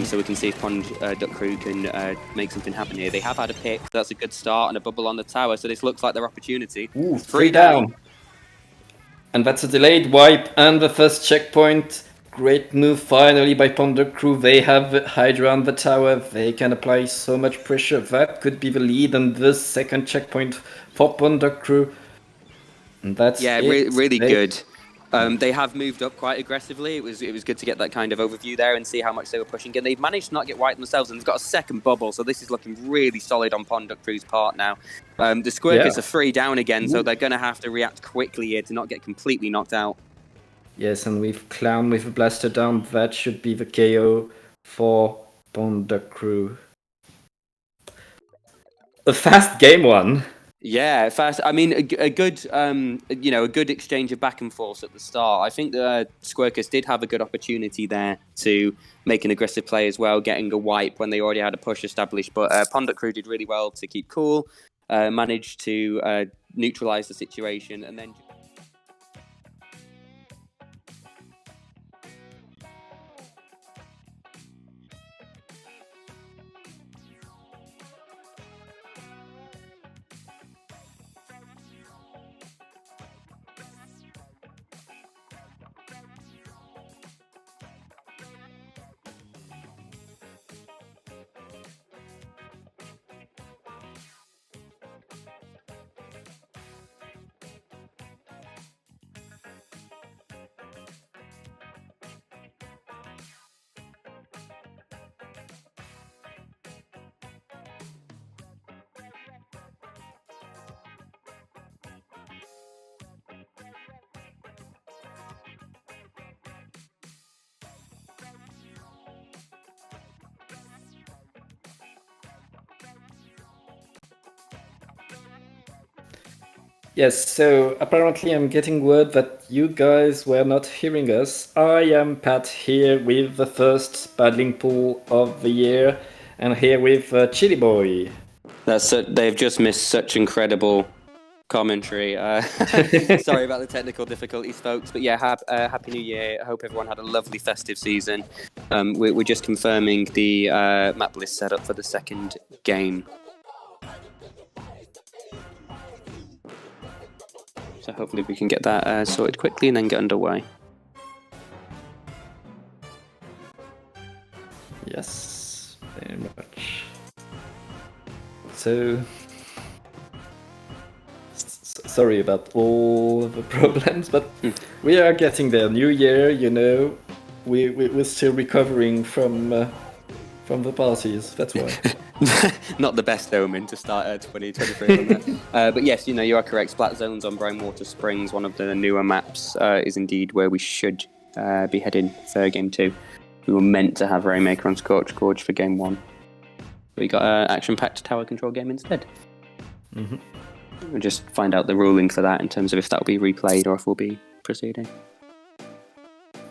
So we can see if Pond Duck Crew can make something happen here. They have had a pick. That's a good start, and a bubble on the tower. So this looks like their opportunity. Ooh, 3 down. And that's a delayed wipe and the first checkpoint. Great move finally by Pond Duck Crew. They have Hydra on the tower. They can apply so much pressure. That could be the lead and the second checkpoint for Pond Duck Crew. And that's really good. They have moved up quite aggressively. It was good to get that kind of overview there and see how much they were pushing. And they've managed to not get wiped themselves, and they've got a second bubble, so this is looking really solid on Pond Duck Crew's part now. The Squircus are 3 down again, so they're going to have to react quickly here to not get completely knocked out. Yes, and with Clown with a blaster down, that should be the KO for Pond Duck Crew. A fast game one. Yeah, fast. I mean, a good, a good exchange of back and forth at the start. I think the Squircus did have a good opportunity there to make an aggressive play as well, getting a wipe when they already had a push established. But Pond Duck Crew did really well to keep cool, managed to neutralize the situation, and then. Yes, so apparently I'm getting word that you guys were not hearing us. I am Pat here with the first paddling pool of the year, and here with Chili Boy. They've just missed such incredible commentary. Sorry about the technical difficulties, folks. But yeah, Happy New Year. I hope everyone had a lovely festive season. We're just confirming the map list setup for the second game. So hopefully we can get that sorted quickly and then get underway. Yes, very much. So, sorry about all the problems, but we are getting there. New year, we're still recovering from the parties. That's why. Not the best omen to start 2023 on that. But yes, you are correct. Splat Zones on Brownwater Springs, one of the newer maps, is indeed where we should be heading for Game 2. We were meant to have Rainmaker on Scorch Gorge for Game 1. But we got an action-packed tower control game instead. Mm-hmm. We'll just find out the ruling for that in terms of if that will be replayed or if we'll be proceeding.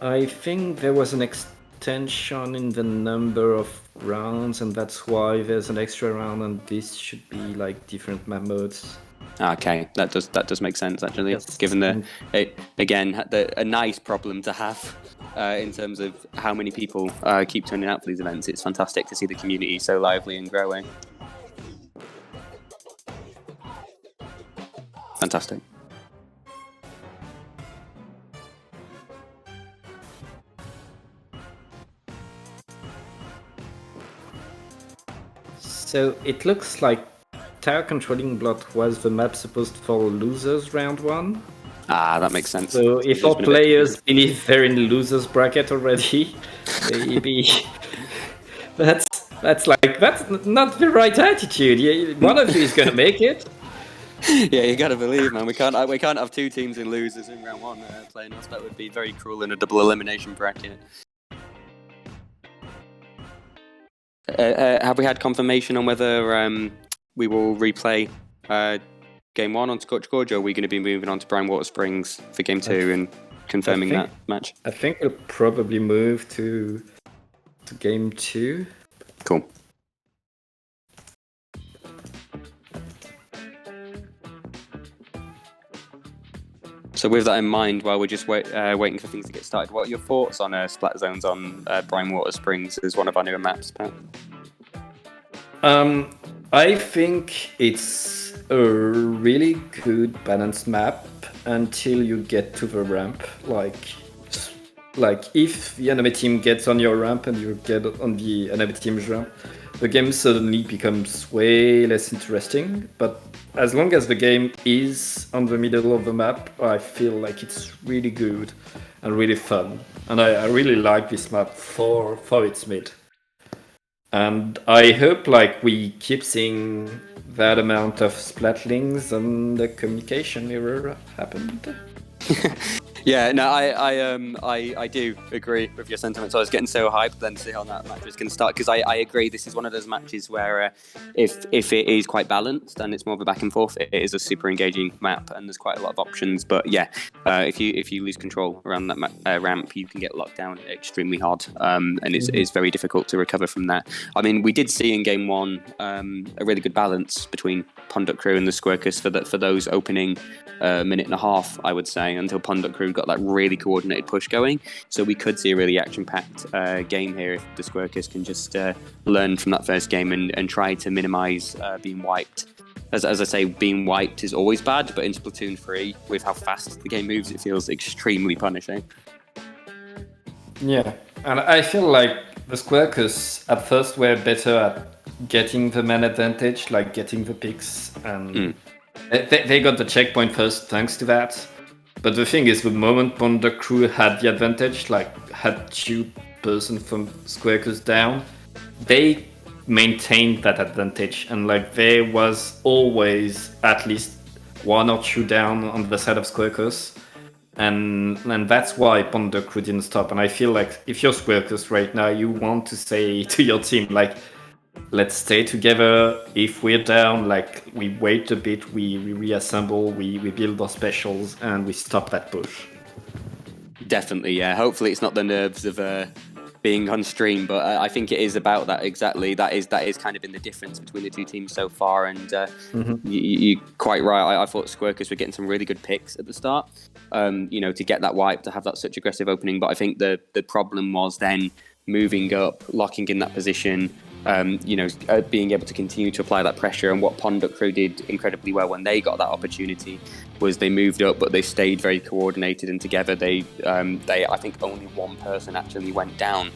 I think there was an extension in the number of rounds, and that's why there's an extra round, and this should be like different map modes. Okay, that does make sense actually. Yes. Given a nice problem to have in terms of how many people keep turning out for these events. It's fantastic to see the community so lively and growing. Fantastic. So it looks like Tower Controlling Blot was the map supposed for losers round 1. That makes sense. So if our players believe they're in the losers bracket already, maybe that's not the right attitude. One of you is gonna make it. Yeah, you gotta believe, man. We can't have two teams in losers in round 1 playing us. That would be very cruel in a double elimination bracket. Have we had confirmation on whether we will replay Game 1 on Scorch Gorge, or are we going to be moving on to Brownwater Springs for Game 2 and confirming that match? I think we'll probably move to Game 2. Cool. So with that in mind, while we're just waiting for things to get started, what are your thoughts on Splat Zones on Brine Water Springs as one of our newer maps, Pat? I think it's a really good balanced map until you get to the ramp. Like if the enemy team gets on your ramp and you get on the enemy team's ramp, the game suddenly becomes way less interesting. But as long as the game is on the middle of the map, I feel like it's really good and really fun. And I really like this map for its mid. And I hope like we keep seeing that amount of splatlings and the communication error happened. Yeah, no, I do agree with your sentiments. I was getting so hyped then to see how that match was going to start, because I agree this is one of those matches where if it is quite balanced and it's more of a back and forth, it is a super engaging map and there's quite a lot of options. But yeah, if you lose control around that ramp, you can get locked down extremely hard, and it's very difficult to recover from that. I mean, we did see in game one a really good balance between Ponduk Crew and the Squircus for those opening minute and a half, I would say, until Ponduk Crew got that really coordinated push going. So we could see a really action-packed game here if the Squircus can just learn from that first game and try to minimise being wiped. As I say, being wiped is always bad, but in Splatoon 3, with how fast the game moves, it feels extremely punishing. Yeah, and I feel like the Squircus at first were better at getting the man advantage, like getting the picks, and they got the checkpoint first thanks to that. But the thing is, the moment Ponduk Crew had the advantage, like had 2 person from Squircus down, they maintained that advantage, and like there was always at least 1 or 2 down on the side of Squircus, and that's why Ponduk Crew didn't stop. And I feel like if you're Squircus right now, you want to say to your team, like, let's stay together. If we're down, like, we wait a bit, we reassemble, we build our specials, and we stop that push. Definitely, yeah. Hopefully it's not the nerves of being on stream, but I think it is about that exactly. That is kind of been the difference between the two teams so far, and you're quite right. I thought Squircus were getting some really good picks at the start, to get that wipe, to have that such aggressive opening, but I think the problem was then moving up, locking in that position, being able to continue to apply that pressure. And what Ponduk Crew did incredibly well when they got that opportunity was they moved up, but they stayed very coordinated and together. They I think only 1 person actually went down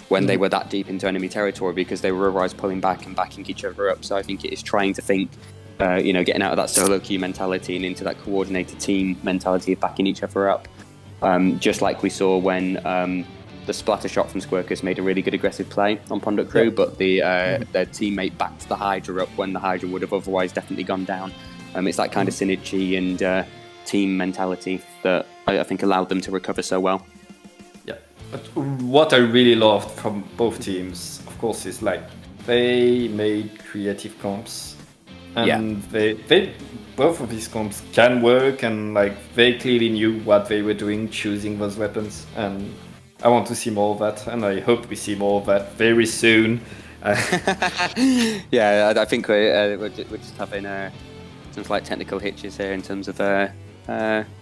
when they were that deep into enemy territory, because they were otherwise pulling back and backing each other up. So I think it is trying to think, getting out of that solo queue mentality and into that coordinated team mentality of backing each other up. Just like we saw when the splatter shot from Squircus made a really good aggressive play on Ponduk Crew, but their teammate backed the Hydra up when the Hydra would have otherwise definitely gone down. It's that kind of synergy and team mentality that I think allowed them to recover so well. Yeah, but what I really loved from both teams, of course, is like they made creative comps, and they both of these comps can work, and like they clearly knew what they were doing choosing those weapons, and I want to see more of that, and I hope we see more of that very soon. Yeah, I think we're just having some slight technical hitches here in terms of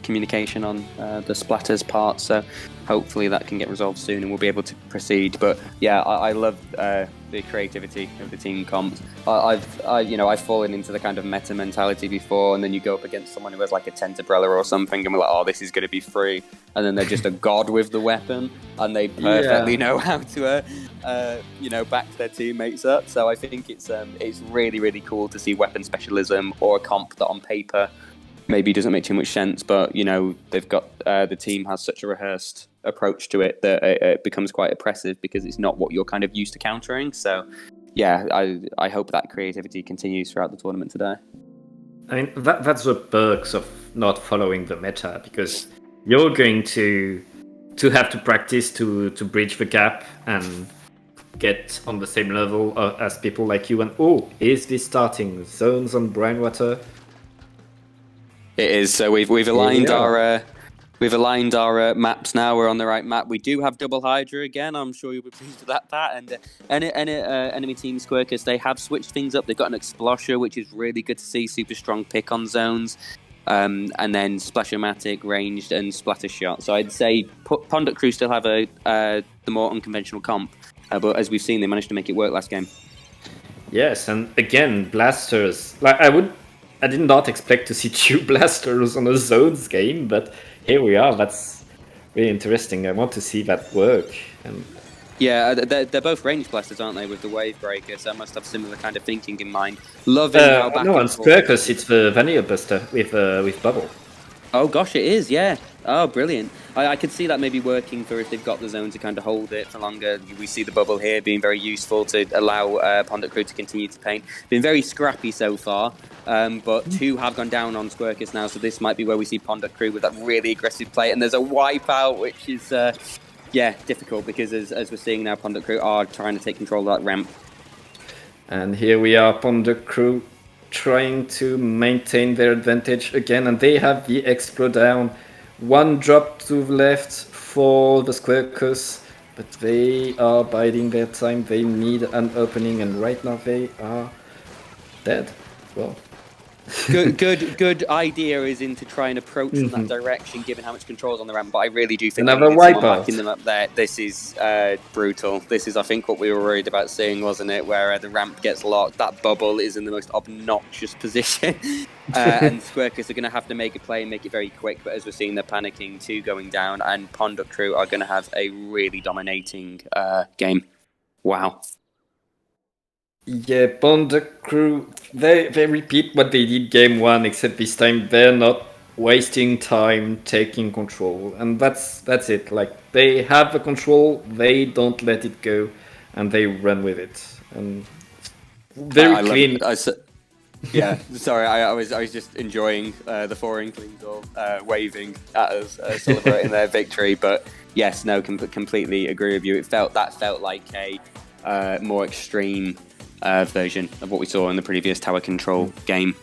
communication on the splatters part, so hopefully that can get resolved soon and we'll be able to proceed. But yeah, I love the creativity of the team comps. I've fallen into the kind of meta mentality before, and then you go up against someone who has like a Centopia or something, and we're like, oh, this is going to be free, and then they're just a god with the weapon, and they perfectly know how to back their teammates up. So I think it's really, really cool to see weapon specialism or a comp that on paper maybe doesn't make too much sense, but they've got the team has such a rehearsed approach to it that it becomes quite oppressive because it's not what you're kind of used to countering. So yeah, I hope that creativity continues throughout the tournament today. I mean, that's the perks of not following the meta, because you're going to have to practice to bridge the gap and get on the same level as people like you. And is this starting zones on Brine Water? It is. So we've aligned our maps now. We're on the right map. We do have double Hydra again. I'm sure you'll be pleased with that, Pat. And enemy team Squircus, they have switched things up. They've got an Explosher, which is really good to see. Super strong pick on zones. and then Splashomatic, ranged, and splatter shot. So I'd say Ponduk Crew still have the more unconventional comp, but as we've seen, they managed to make it work last game. Yes, and again, blasters. Like I did not expect to see 2 blasters on a zones game, but here we are. That's really interesting. I want to see that work. And yeah, they're both range blasters, aren't they, with the wave breaker? So I must have similar kind of thinking in mind. Loving how back no, and on forth. Squircus, it's the vanilla buster with bubble. Oh gosh, it is, yeah. Oh, brilliant. I could see that maybe working for if they've got the zone to kind of hold it for longer. We see the bubble here being very useful to allow Ponduk Crew to continue to paint. Been very scrappy so far, but 2 have gone down on Squircus now, so this might be where we see Ponduk Crew with that really aggressive play. And there's a wipeout, which is, difficult because as we're seeing now, Ponduk Crew are trying to take control of that ramp. And here we are, Ponduk Crew trying to maintain their advantage again, and they have the Explo down. 1 drop to the left for the Squircus, but they are biding their time. They need an opening, and right now they are dead. Well, good idea is in to try and approach from that direction, given how much control's on the ramp. But I really do think another someone wipeout backing them up there. This is brutal. This is, I think, what we were worried about seeing, wasn't it? Where the ramp gets locked, that bubble is in the most obnoxious position, and Squircus are going to have to make a play and make it very quick. But as we're seeing, they're panicking, 2 going down, and Ponduk Crew are going to have a really dominating game. Wow. Yeah, Ponduk Crew, they repeat what they did game 1, except this time they're not wasting time taking control. And that's it. Like, they have the control, they don't let it go, and they run with it. And very clean. Yeah, sorry, I was just enjoying the 4 Inklings all waving at us, celebrating their victory. But yes, no, completely agree with you. It felt like a more extreme version of what we saw in the previous tower control game,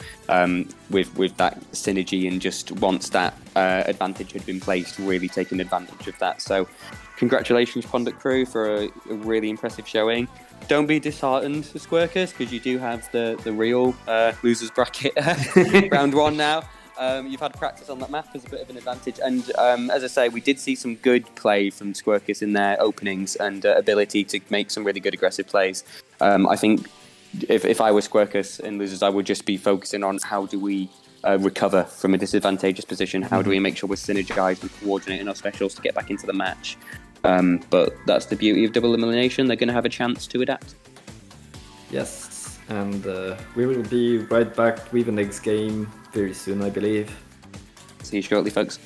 with that synergy, and just once that advantage had been placed, really taking advantage of that. So congratulations, Ponduk Crew, for a really impressive showing. Don't be disheartened, Squircus, because you do have the real losers bracket round 1 now. You've had practice on that map as a bit of an advantage, and as I say, we did see some good play from Squircus in their openings and ability to make some really good aggressive plays. I think if I were Squircus in losers, I would just be focusing on how do we recover from a disadvantageous position, how do we make sure we're synergized and coordinating our specials to get back into the match. But that's the beauty of double elimination, they're going to have a chance to adapt. Yes, and we will be right back with the next game very soon, I believe. See you shortly, folks.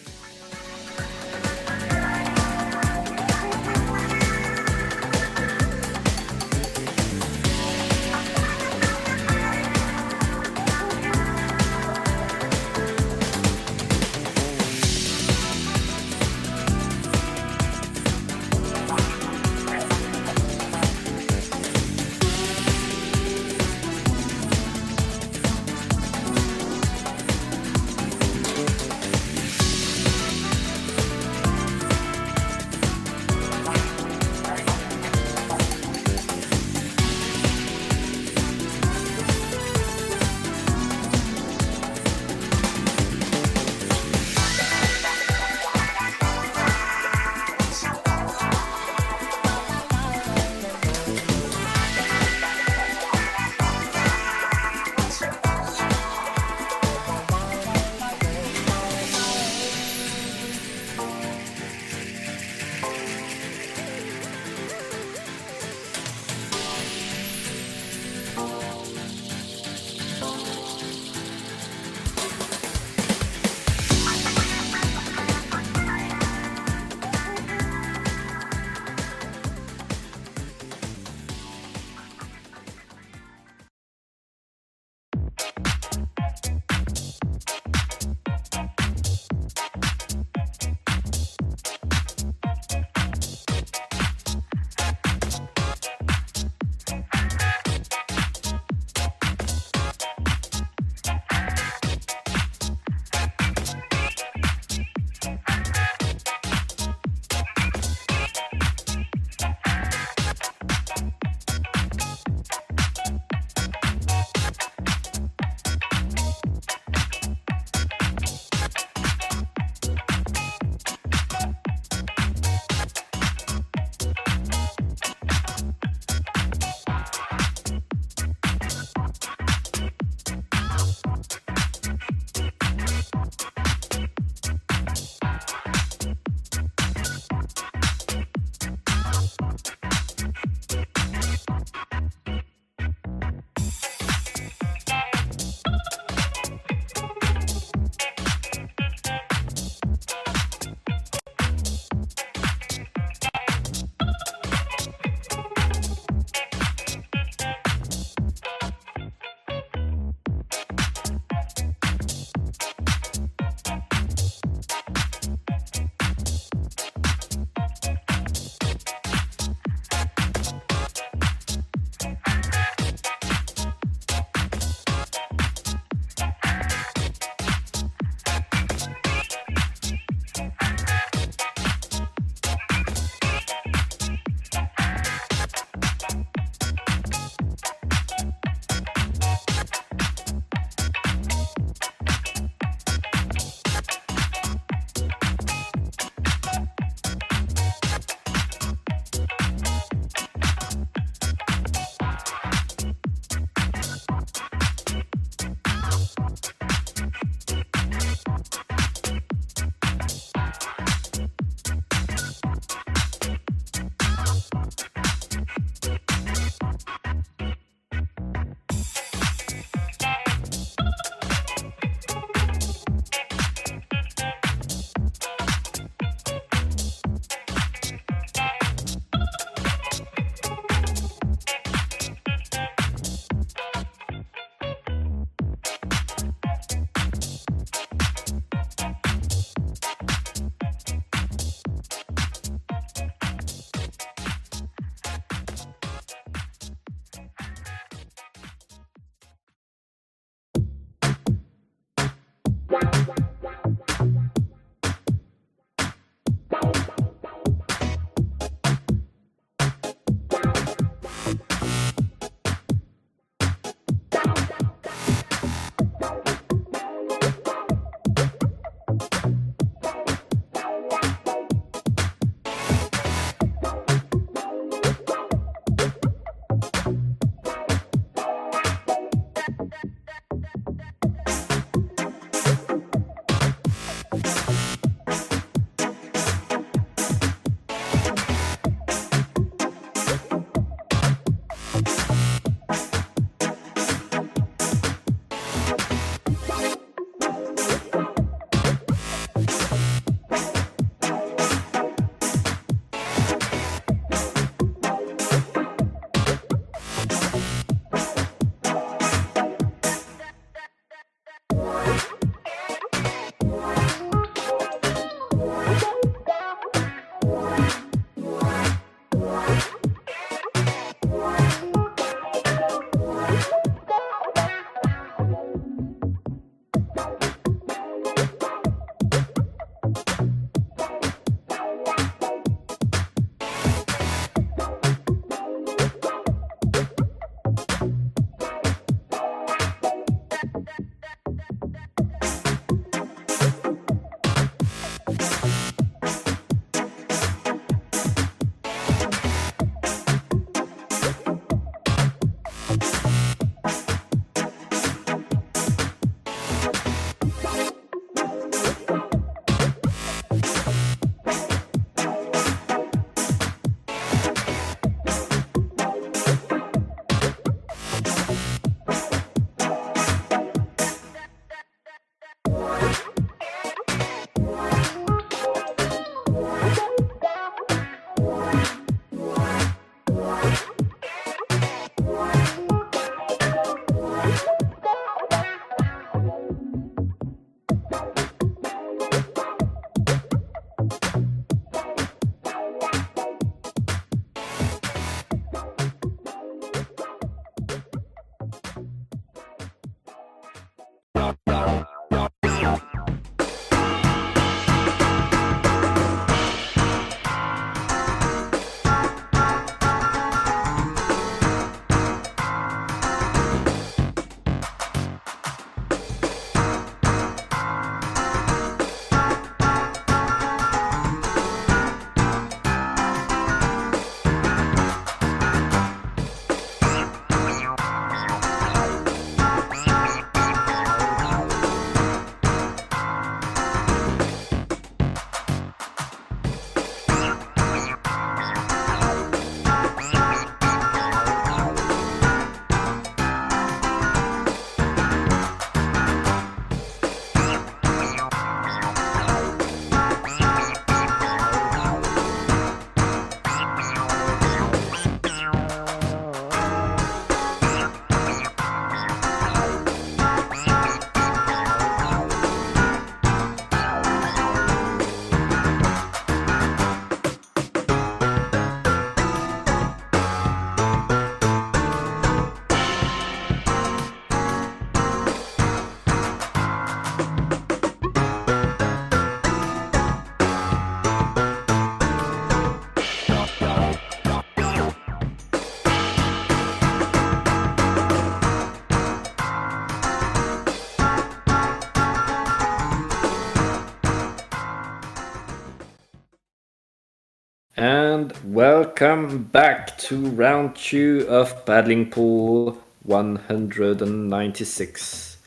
And welcome back to round 2 of Paddling Pool 196.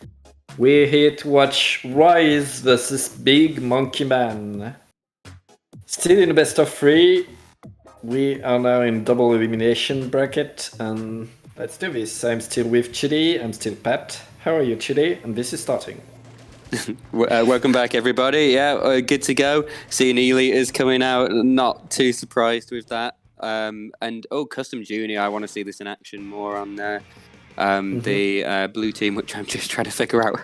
We're here to watch Rise versus Big Monkey Man. Still in the best of 3. We are now in double elimination bracket, and let's do this. I'm still with Chidi, I'm still Pat. How are you, Chidi? And this is starting. Welcome back, everybody. Yeah, good to go. Seeing Ely is coming out, not too surprised with that. And Custom Junior, I want to see this in action more on the blue team, which I'm just trying to figure out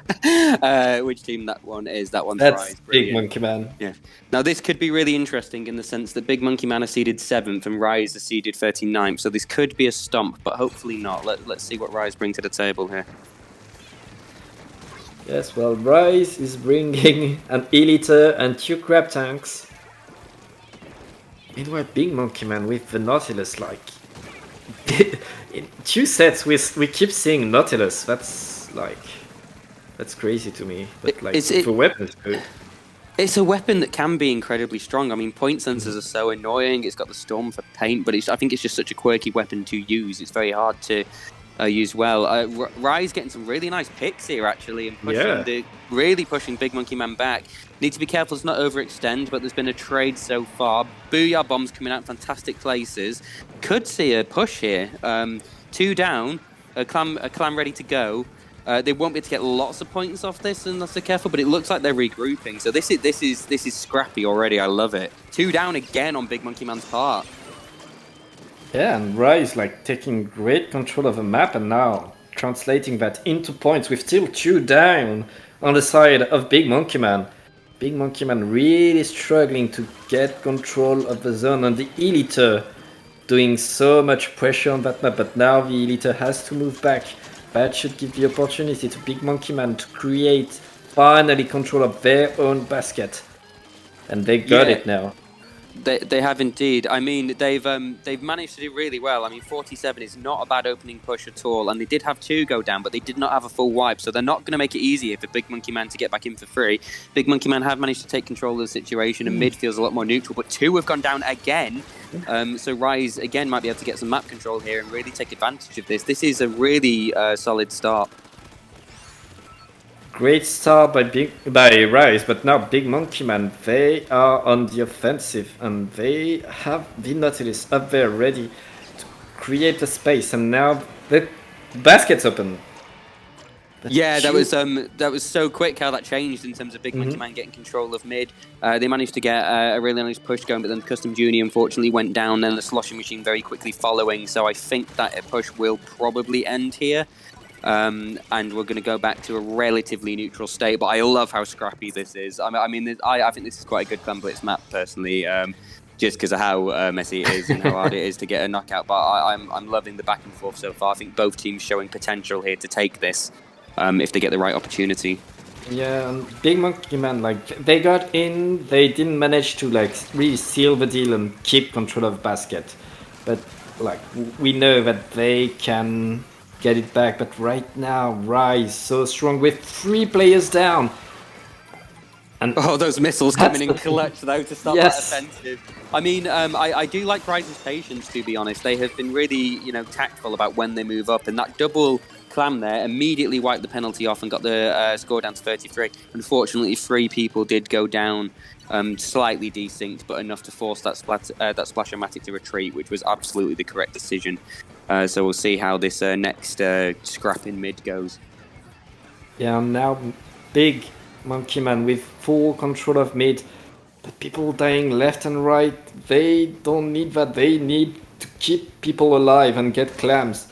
which team that one is. That one's That's Rise. Big Monkey Man. Yeah. Now, this could be really interesting in the sense that Big Monkey Man is seeded 7th and Rise is seeded 39th, so this could be a stomp, but hopefully not. Let's see what Rise bring to the table here. Yes, well, Rise is bringing an Eliter and 2 Crab Tanks. Meanwhile, Big Monkey Man with the Nautilus, like... in 2 sets, we keep seeing Nautilus. That's, like... That's crazy to me. But, like, the weapon is good. It's a weapon that can be incredibly strong. I mean, point sensors are so annoying. It's got the Storm for paint, but I think it's just such a quirky weapon to use. It's very hard to use well. Rise getting some really nice picks here, actually, and really pushing Big Monkey Man back. Need to be careful to not overextend, but there's been a trade so far. Booyah bombs coming out in fantastic places. Could see a push here. 2 down, a clam ready to go. They won't be able to get lots of points off this unless they're careful, but it looks like they're regrouping. So this is scrappy already. I love it. 2 down again on Big Monkey Man's part. Yeah, and Rise like taking great control of the map and now translating that into points with still 2 down on the side of Big Monkey Man. Big Monkey Man really struggling to get control of the zone, and the Eliter doing so much pressure on that map, but now the Eliter has to move back. That should give the opportunity to Big Monkey Man to create finally control of their own basket. And they got it now. They have indeed. I mean, they've managed to do really well. I mean, 47 is not a bad opening push at all, and they did have 2 go down, but they did not have a full wipe, so they're not going to make it easier for Big Monkey Man to get back in for free. Big Monkey Man have managed to take control of the situation, and mid feels a lot more neutral, but 2 have gone down again. So Rise again might be able to get some map control here and really take advantage of this. This is a really solid start. Great start by Rise, but now Big Monkey Man, they are on the offensive and they have the Nautilus up there ready to create the space, and now the basket's open. Yeah, that was so quick how that changed in terms of Big Monkey Man getting control of mid. They managed to get a really nice push going, but then Custom Junior unfortunately went down, and the Sloshing Machine very quickly following, so I think that a push will probably end here. And we're going to go back to a relatively neutral state, but I love how scrappy this is. I think this is quite a good Clan Blitz map, personally, just because of how messy it is and how hard it is to get a knockout. But I'm loving the back and forth so far. I think both teams showing potential here to take this if they get the right opportunity. Yeah, and Big Monkey Man, like, they got in, they didn't manage to, like, really seal the deal and keep control of basket. But, like, we know that they can get it back, but right now Rise so strong with 3 players down. And those missiles coming in clutch though to stop that offensive. I mean, I do like Rise's patience, to be honest. They have been really, tactful about when they move up, and that double clam there immediately wiped the penalty off and got the score down to 33. Unfortunately, 3 people did go down, slightly desynced, but enough to force that Splash-O-Matic to retreat, which was absolutely the correct decision. So we'll see how this next scrap in mid goes. Yeah, now Big Monkey Man with full control of mid, but people dying left and right. They don't need that. They need to keep people alive and get clams.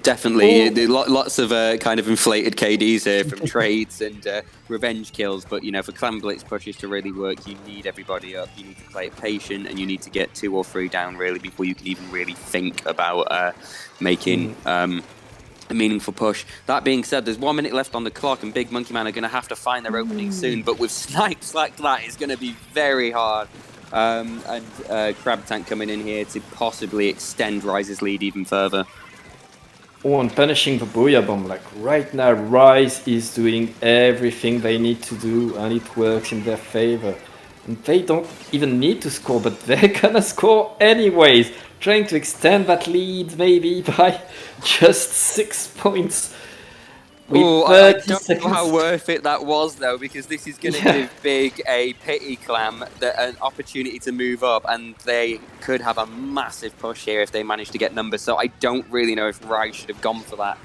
Definitely, lots of kind of inflated KDs here from trades and revenge kills. But for Clan Blitz pushes to really work, you need everybody up. You need to play it patient, and you need to get 2 or 3 down really before you can even really think about making a meaningful push. That being said, there's 1 minute left on the clock, and Big Monkey Man are going to have to find their opening soon. But with snipes like that, it's going to be very hard. And Crab Tank coming in here to possibly extend Rise's lead even further. And punishing the Booyah Bomb. Like, right now, Rise is doing everything they need to do, and it works in their favor. And they don't even need to score, but they're gonna score anyways, trying to extend that lead maybe by just 6 points. I don't know how worth it that was, though, because this is going to give Big a pity clam, an opportunity to move up, and they could have a massive push here if they manage to get numbers. So I don't really know if Rise should have gone for that.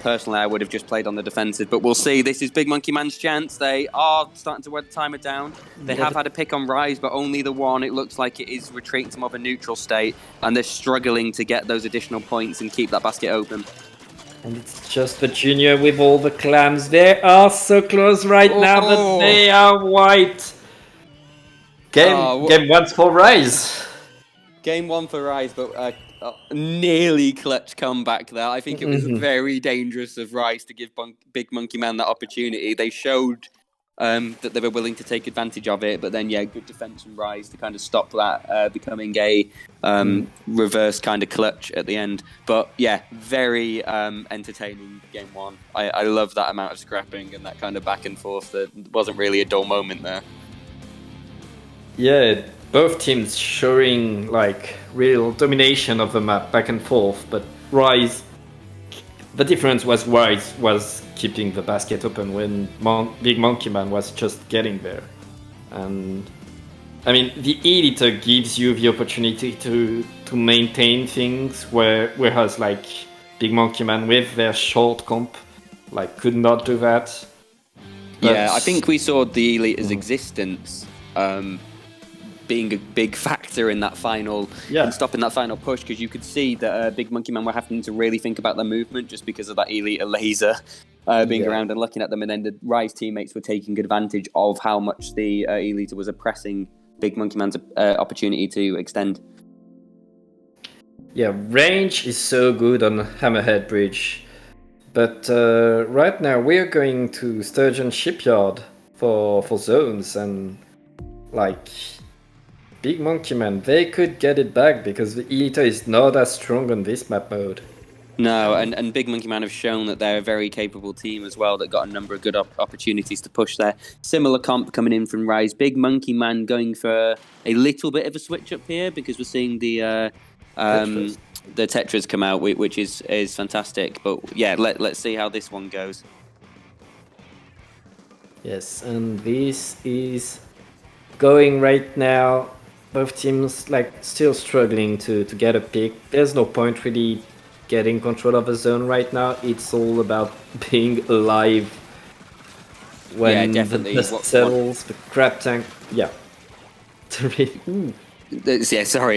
Personally, I would have just played on the defensive, but we'll see. This is Big Monkey Man's chance. They are starting to wear the timer down. They have had a pick on Rise, but only the one. It looks like it is retreating to more of a neutral state, and they're struggling to get those additional points and keep that basket open. And it's just the Junior with all the clams. They are so close right now, but they are wiped. Game 1 for Rise. Game 1 for Rise, but nearly clutch comeback there. I think it was very dangerous of Rise to give Big Monkey Man that opportunity. They showed that they were willing to take advantage of it, but then good defense from Rise to kind of stop that becoming a reverse kind of clutch at the end. But very entertaining game one. I love that amount of scrapping and that kind of back and forth. There wasn't really a dull moment there. Yeah, both teams showing like real domination of the map back and forth, but Rise, the difference was Rise was keeping the basket open when Big Monkey Man was just getting there. And I mean, the editor gives you the opportunity to maintain things, whereas like Big Monkey Man with their short comp like could not do that. But I think we saw the Elite's existence being a big factor in that final, in stopping that final push, because you could see that Big Monkey Man were having to really think about their movement just because of that Elite laser being around and looking at them, and then the Rise teammates were taking advantage of how much the Elite was oppressing Big Monkey Man's opportunity to extend. Yeah, range is so good on Hammerhead Bridge, but right now we're going to Sturgeon Shipyard for zones, and like Big Monkey Man, they could get it back because the Elita is not as strong on this map mode. No, and Big Monkey Man have shown that they're a very capable team as well, that got a number of good opportunities to push there. Similar comp coming in from Rise. Big Monkey Man going for a little bit of a switch up here because we're seeing the Tetras come out, which is fantastic. But let's see how this one goes. Yes, and this is going right now. Both teams like still struggling to get a pick. There's no point really getting control of the zone right now. It's all about being alive when the dust settles, the crab tank. Sorry,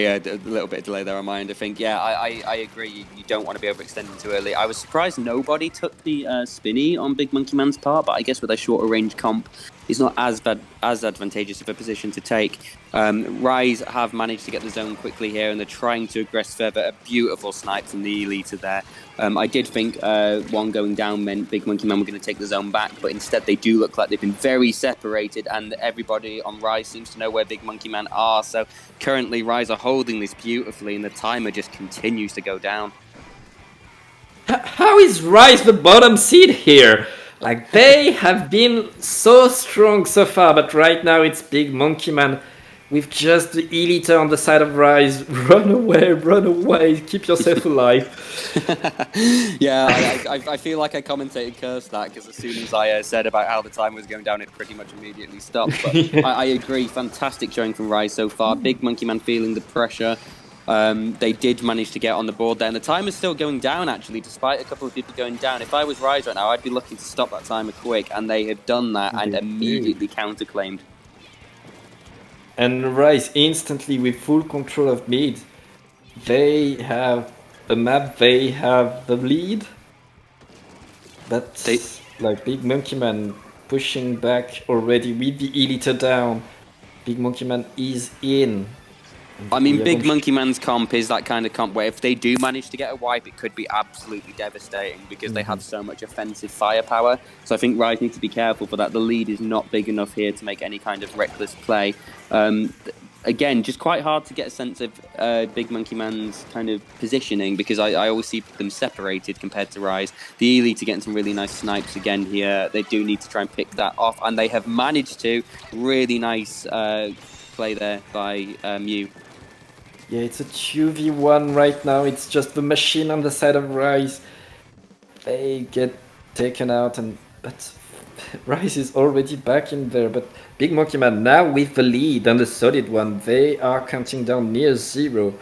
a little bit of delay there on my end. I think, I agree. You don't want to be overextending too early. I was surprised nobody took the spinny on Big Monkey Man's part, but I guess with a shorter range comp, it's not as advantageous of a position to take. Rise have managed to get the zone quickly here, and they're trying to aggress further. A beautiful snipe from the Elita there. I did think one going down meant Big Monkey Man were going to take the zone back, but instead they do look like they've been very separated, and everybody on Rise seems to know where Big Monkey Man are. So currently Rise are holding this beautifully, and the timer just continues to go down. How is Rise the bottom seed here? Like, they have been so strong so far, but right now it's Big Monkey Man with just the Elita on the side of Rise. Run away, keep yourself alive. I feel like I commentated cursed that, because as soon as I said about how the time was going down, it pretty much immediately stopped. But I agree, fantastic showing from Rise so far. Big Monkey Man feeling the pressure. They did manage to get on the board there, and the time is still going down actually, despite a couple of people going down. If I was Rise right now, I'd be looking to stop that timer quick, and they have done that and immediately counterclaimed. And Rise instantly with full control of mid. They have a map, they have the lead, but like Big Monkey Man pushing back already with the Elita down. Big Monkey Man is in. I mean, Big Monkey Man's comp is that kind of comp where if they do manage to get a wipe, it could be absolutely devastating because they have so much offensive firepower. So I think Rise need to be careful for that. The lead is not big enough here to make any kind of reckless play. Again, just quite hard to get a sense of Big Monkey Man's kind of positioning because I always see them separated compared to Rise. The Elite are getting some really nice snipes again here. They do need to try and pick that off, and they have managed to. Really nice play there by Mew. Yeah, it's a 2v1 right now. It's just the machine on the side of Rise. They get taken out, but Rise is already back in there. But Big Monkey Man now with the lead and the solid one. They are counting down near 0.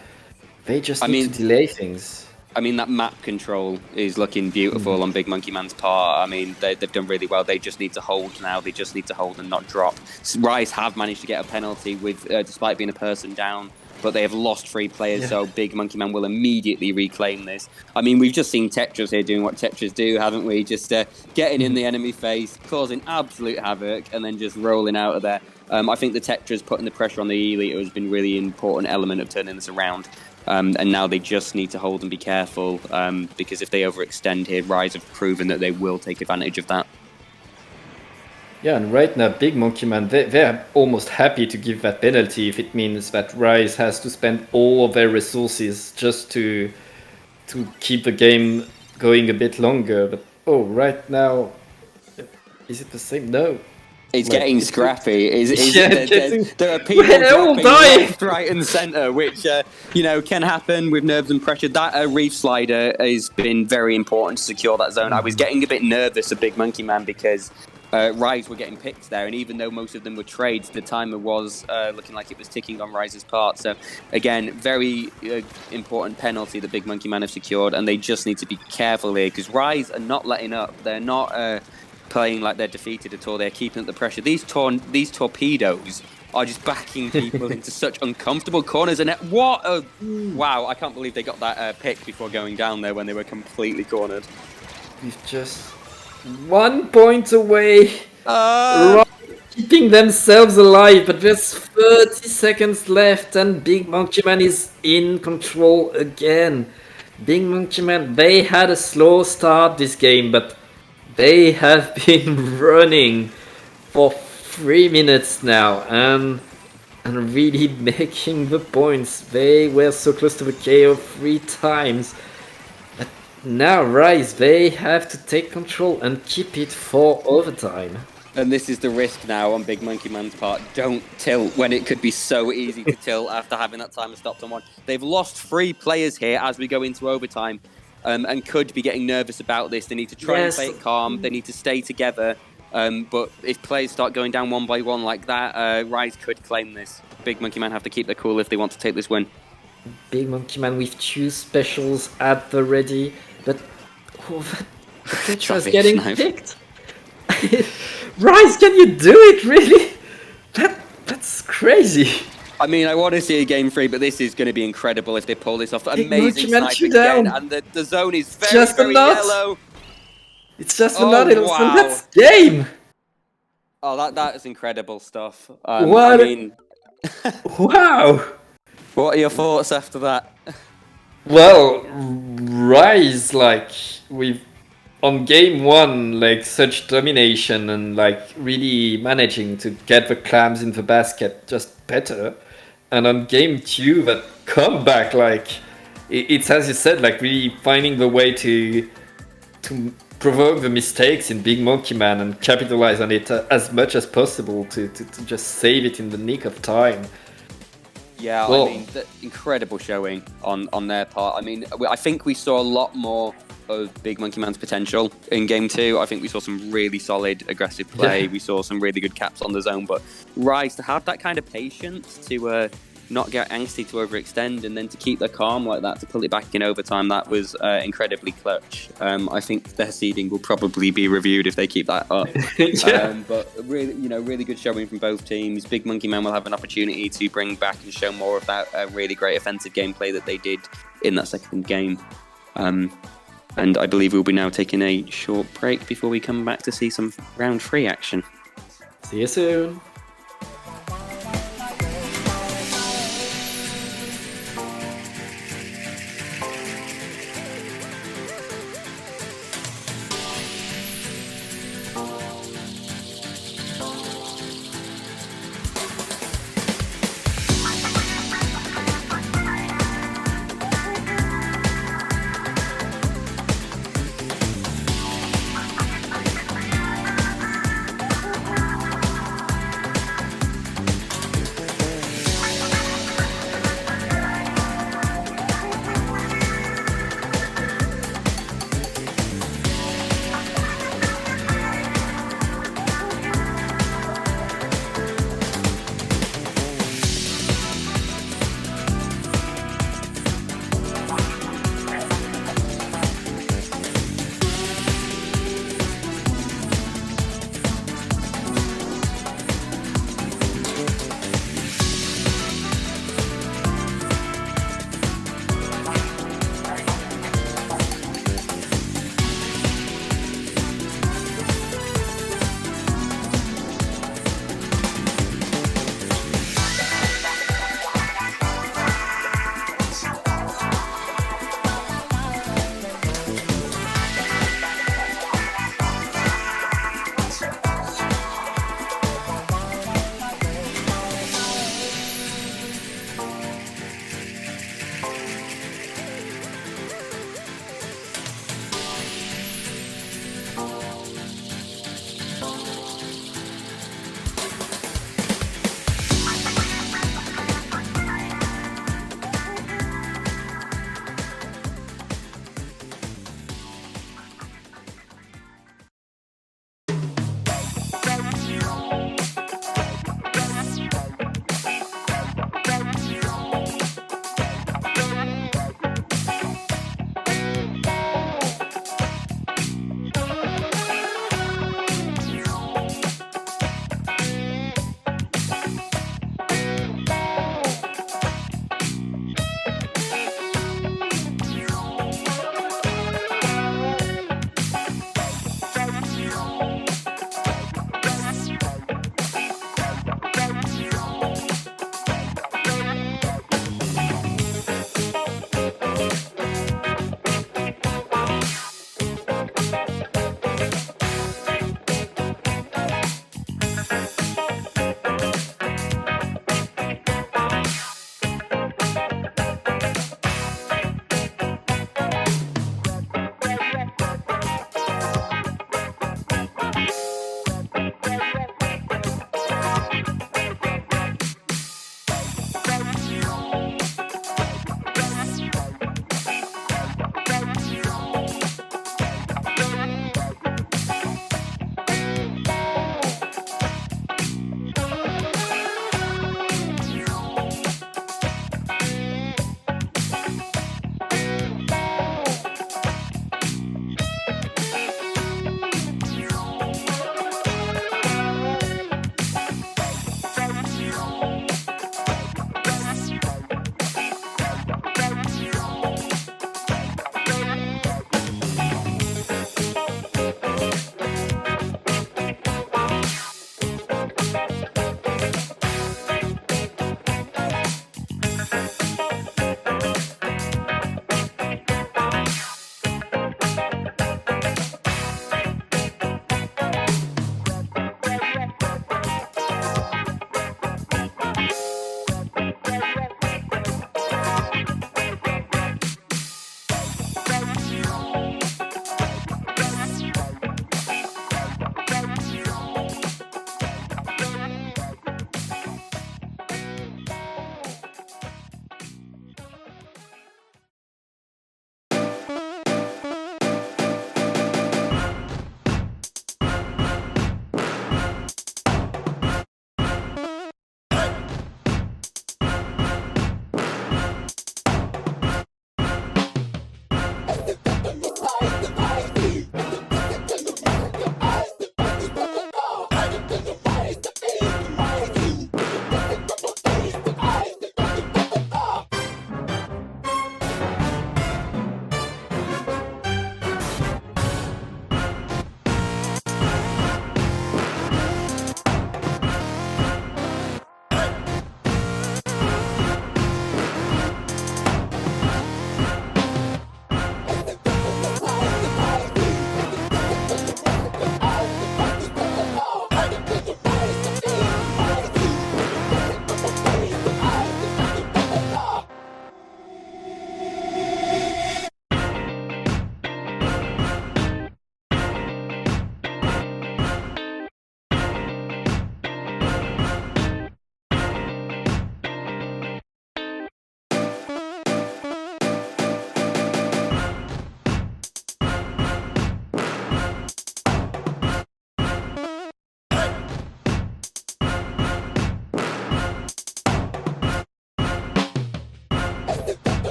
They just need to delay things. I mean, that map control is looking beautiful on Big Monkey Man's part. I mean, they've done really well. They just need to hold now. They just need to hold and not drop. Rise have managed to get a penalty with, despite being a person down, but they have lost 3 players, so Big Monkey Man will immediately reclaim this. I mean, we've just seen Tetras here doing what Tetras do, haven't we? Just getting in the enemy face, causing absolute havoc, and then just rolling out of there. I think the Tetras putting the pressure on the Elite has been really important element of turning this around. And now they just need to hold and be careful, because if they overextend here, Rise have proven that they will take advantage of that. Yeah, and right now, Big Monkey Man, they're almost happy to give that penalty if it means that Rise has to spend all of their resources just to keep the game going a bit longer. But right now, is it the same? No. It's getting scrappy. There are people We're all dropping dying. left, right, and centre, which can happen with nerves and pressure. That reef slider has been very important to secure that zone. I was getting a bit nervous of Big Monkey Man because Rise were getting picked there, and even though most of them were trades, the timer was looking like it was ticking on Rise's part. So again, very important penalty that Big Monkey Man have secured, and they just need to be careful here because Rise are not letting up. They're not playing like they're defeated at all. They're keeping up the pressure. These torpedoes are just backing people into such uncomfortable corners. And wow! I can't believe they got that pick before going down there when they were completely cornered. He's just 1 point away, keeping themselves alive. But there's 30 seconds left, and Big Monkey Man is in control again. Big Monkey Man, they had a slow start this game, but they have been running for 3 minutes now and really making the points. They were so close to the KO 3 times. But now Rise, they have to take control and keep it for overtime. And this is the risk now on Big Monkey Man's part. Don't tilt when it could be so easy to tilt after having that timer stopped on one. They've lost 3 players here as we go into overtime. And could be getting nervous about this. They need to try and play it calm. They need to stay together. But if players start going down one by one like that, Rise could claim this. Big Monkey Man have to keep their cool if they want to take this win. Big Monkey Man with 2 specials at the ready, but Tetra's getting picked. Rise, can you do it really? That's crazy. I mean, I want to see a game 3, but this is going to be incredible if they pull this off. Amazing snipe again, and the zone is very yellow. It's just a nut. Wow. That's game. Oh, that is incredible stuff. What? I mean, wow. What are your thoughts after that? Well, Rise, on game 1, such domination and really managing to get the clams in the basket just better. And on game 2, that comeback, it's as you said, really finding the way to provoke the mistakes in Big Monkey Man and capitalize on it as much as possible to just save it in the nick of time. Yeah, well, I mean, incredible showing on their part. I mean, I think we saw a lot more of Big Monkey Man's potential in game 2. I think we saw some really solid aggressive play. We saw some really good caps on the zone, but Rise to have that kind of patience to not get angsty to overextend and then to keep their calm like that to pull it back in overtime, that was incredibly clutch. I think their seeding will probably be reviewed if they keep that up. But really good showing from both teams. Big Monkey Man will have an opportunity to bring back and show more of that really great offensive gameplay that they did in that second game. And I believe we'll be now taking a short break before we come back to see some round 3 action. See you soon.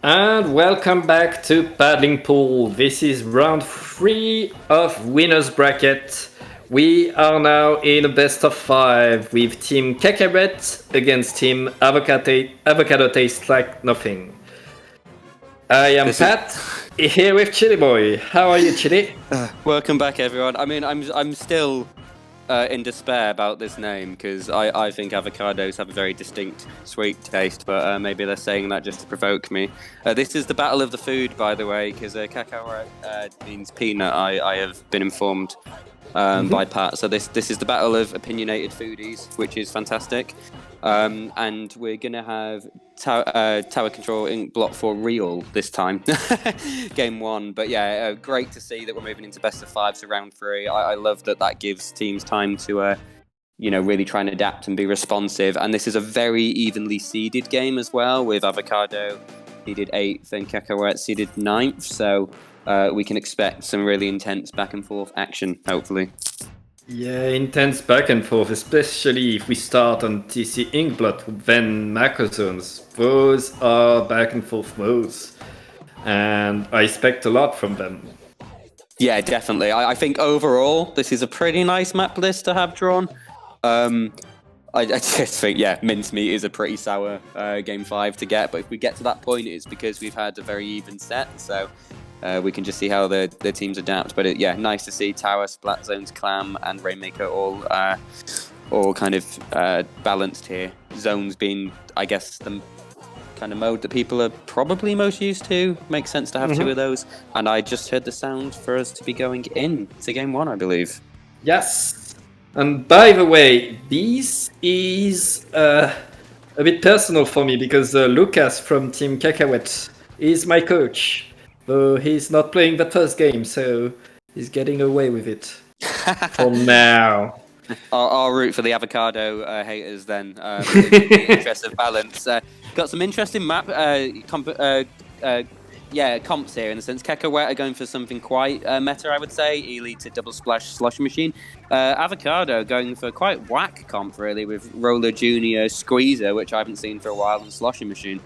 And welcome back to Paddling Pool. This is round 3 of Winners Bracket. We are now in a best of 5 with Team Cacahuetes against Team Avocado Tastes Like Nothing. I am Pat, here with Chili Boy. How are you, Chili? Welcome back, everyone. I mean, I'm still in despair about this name because I think avocados have a very distinct sweet taste, but maybe they're saying that just to provoke me. This is the battle of the food, by the way, because cacahuete means peanut. I have been informed by Pat. So this is the battle of opinionated foodies, which is fantastic. And we're gonna have Tower Control Inc. Block for real this time, game 1. But yeah, great to see that we're moving into best of 5, so round 3. I love that gives teams time to really try and adapt and be responsive. And this is a very evenly seeded game as well, with Avocado seeded 8th and Cacahuetes seeded 9th. So we can expect some really intense back and forth action, hopefully. Yeah, intense back and forth, especially if we start on TC Inkblot, then Macrozones. Those are back and forth modes, and I expect a lot from them. Yeah, definitely. I think overall, this is a pretty nice map list to have drawn. I just think, yeah, Mincemeat is a pretty sour game 5 to get, but if we get to that point, it's because we've had a very even set, so we can just see how the teams adapt. But yeah, nice to see Tower, Splat Zones, Clam, and Rainmaker all kind of balanced here. Zones being, I guess, the kind of mode that people are probably most used to. Makes sense to have 2 of those. And I just heard the sound for us to be going in to game 1, I believe. Yes. And by the way, this is a bit personal for me because Lucas from Team Cacahuete is my coach. Though he's not playing the first game, so he's getting away with it for now. I'll root for the avocado haters then, in the interest of balance. Got some interesting comps here in the sense. Cacahuete are going for something quite meta, I would say. Ely to double splash slush machine. Avocado going for quite whack comp, really, with Roller Junior, Squeezer, which I haven't seen for a while, and Slushy Machine.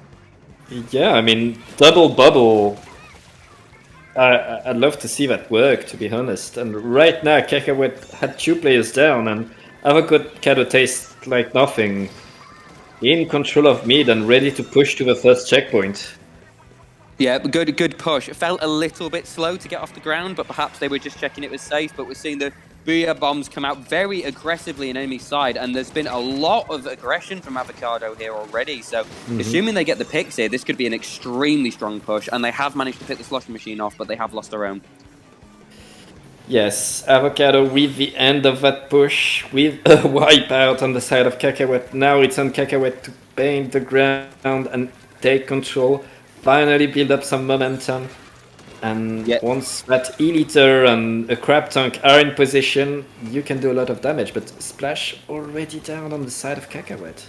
Yeah, I mean, double bubble. I'd love to see that work, to be honest. And right now, Cacahuete had 2 players down, and Avocado Tastes Like Nothing in control of mid and ready to push to the first checkpoint. Yeah, good push. It felt a little bit slow to get off the ground, but perhaps they were just checking it was safe. But we're seeing the booyah bombs come out very aggressively in enemy side, and there's been a lot of aggression from Avocado here already. So assuming they get the picks here, this could be an extremely strong push, and they have managed to pick the slush machine off, but they have lost their own. Yes, Avocado with the end of that push, with a wipeout on the side of Cacahuete. Now it's on Cacahuete to paint the ground and take control, finally build up some momentum. And once that E-liter and a crab tank are in position, you can do a lot of damage, but Splash already down on the side of Cacahuete.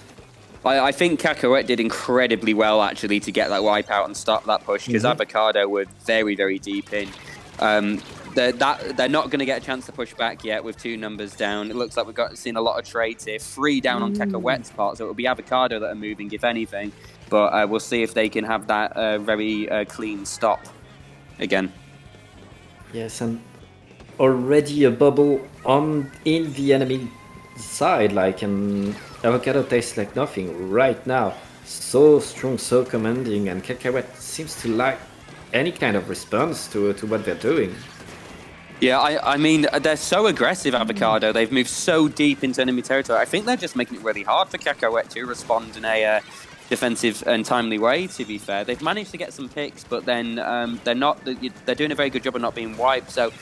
I think Cacahuete did incredibly well, actually, to get that wipeout and stop that push, because Avocado were very, very deep in. They're not going to get a chance to push back yet with 2 numbers down. It looks like we've seen a lot of trades here. 3 down on Cacahuete's part, so it'll be Avocado that are moving, if anything. But we'll see if they can have that very clean stop again. Yes, and already a bubble in the enemy side, like Avocado Tastes Like Nothing right now. So strong, so commanding, and Cacahuete seems to lack any kind of response to what they're doing. Yeah, I mean, they're so aggressive, Avocado. They've moved so deep into enemy territory. I think they're just making it really hard for Cacahuete to respond in a defensive and timely way, to be fair. They've managed to get some picks, but then they're doing a very good job of not being wiped. So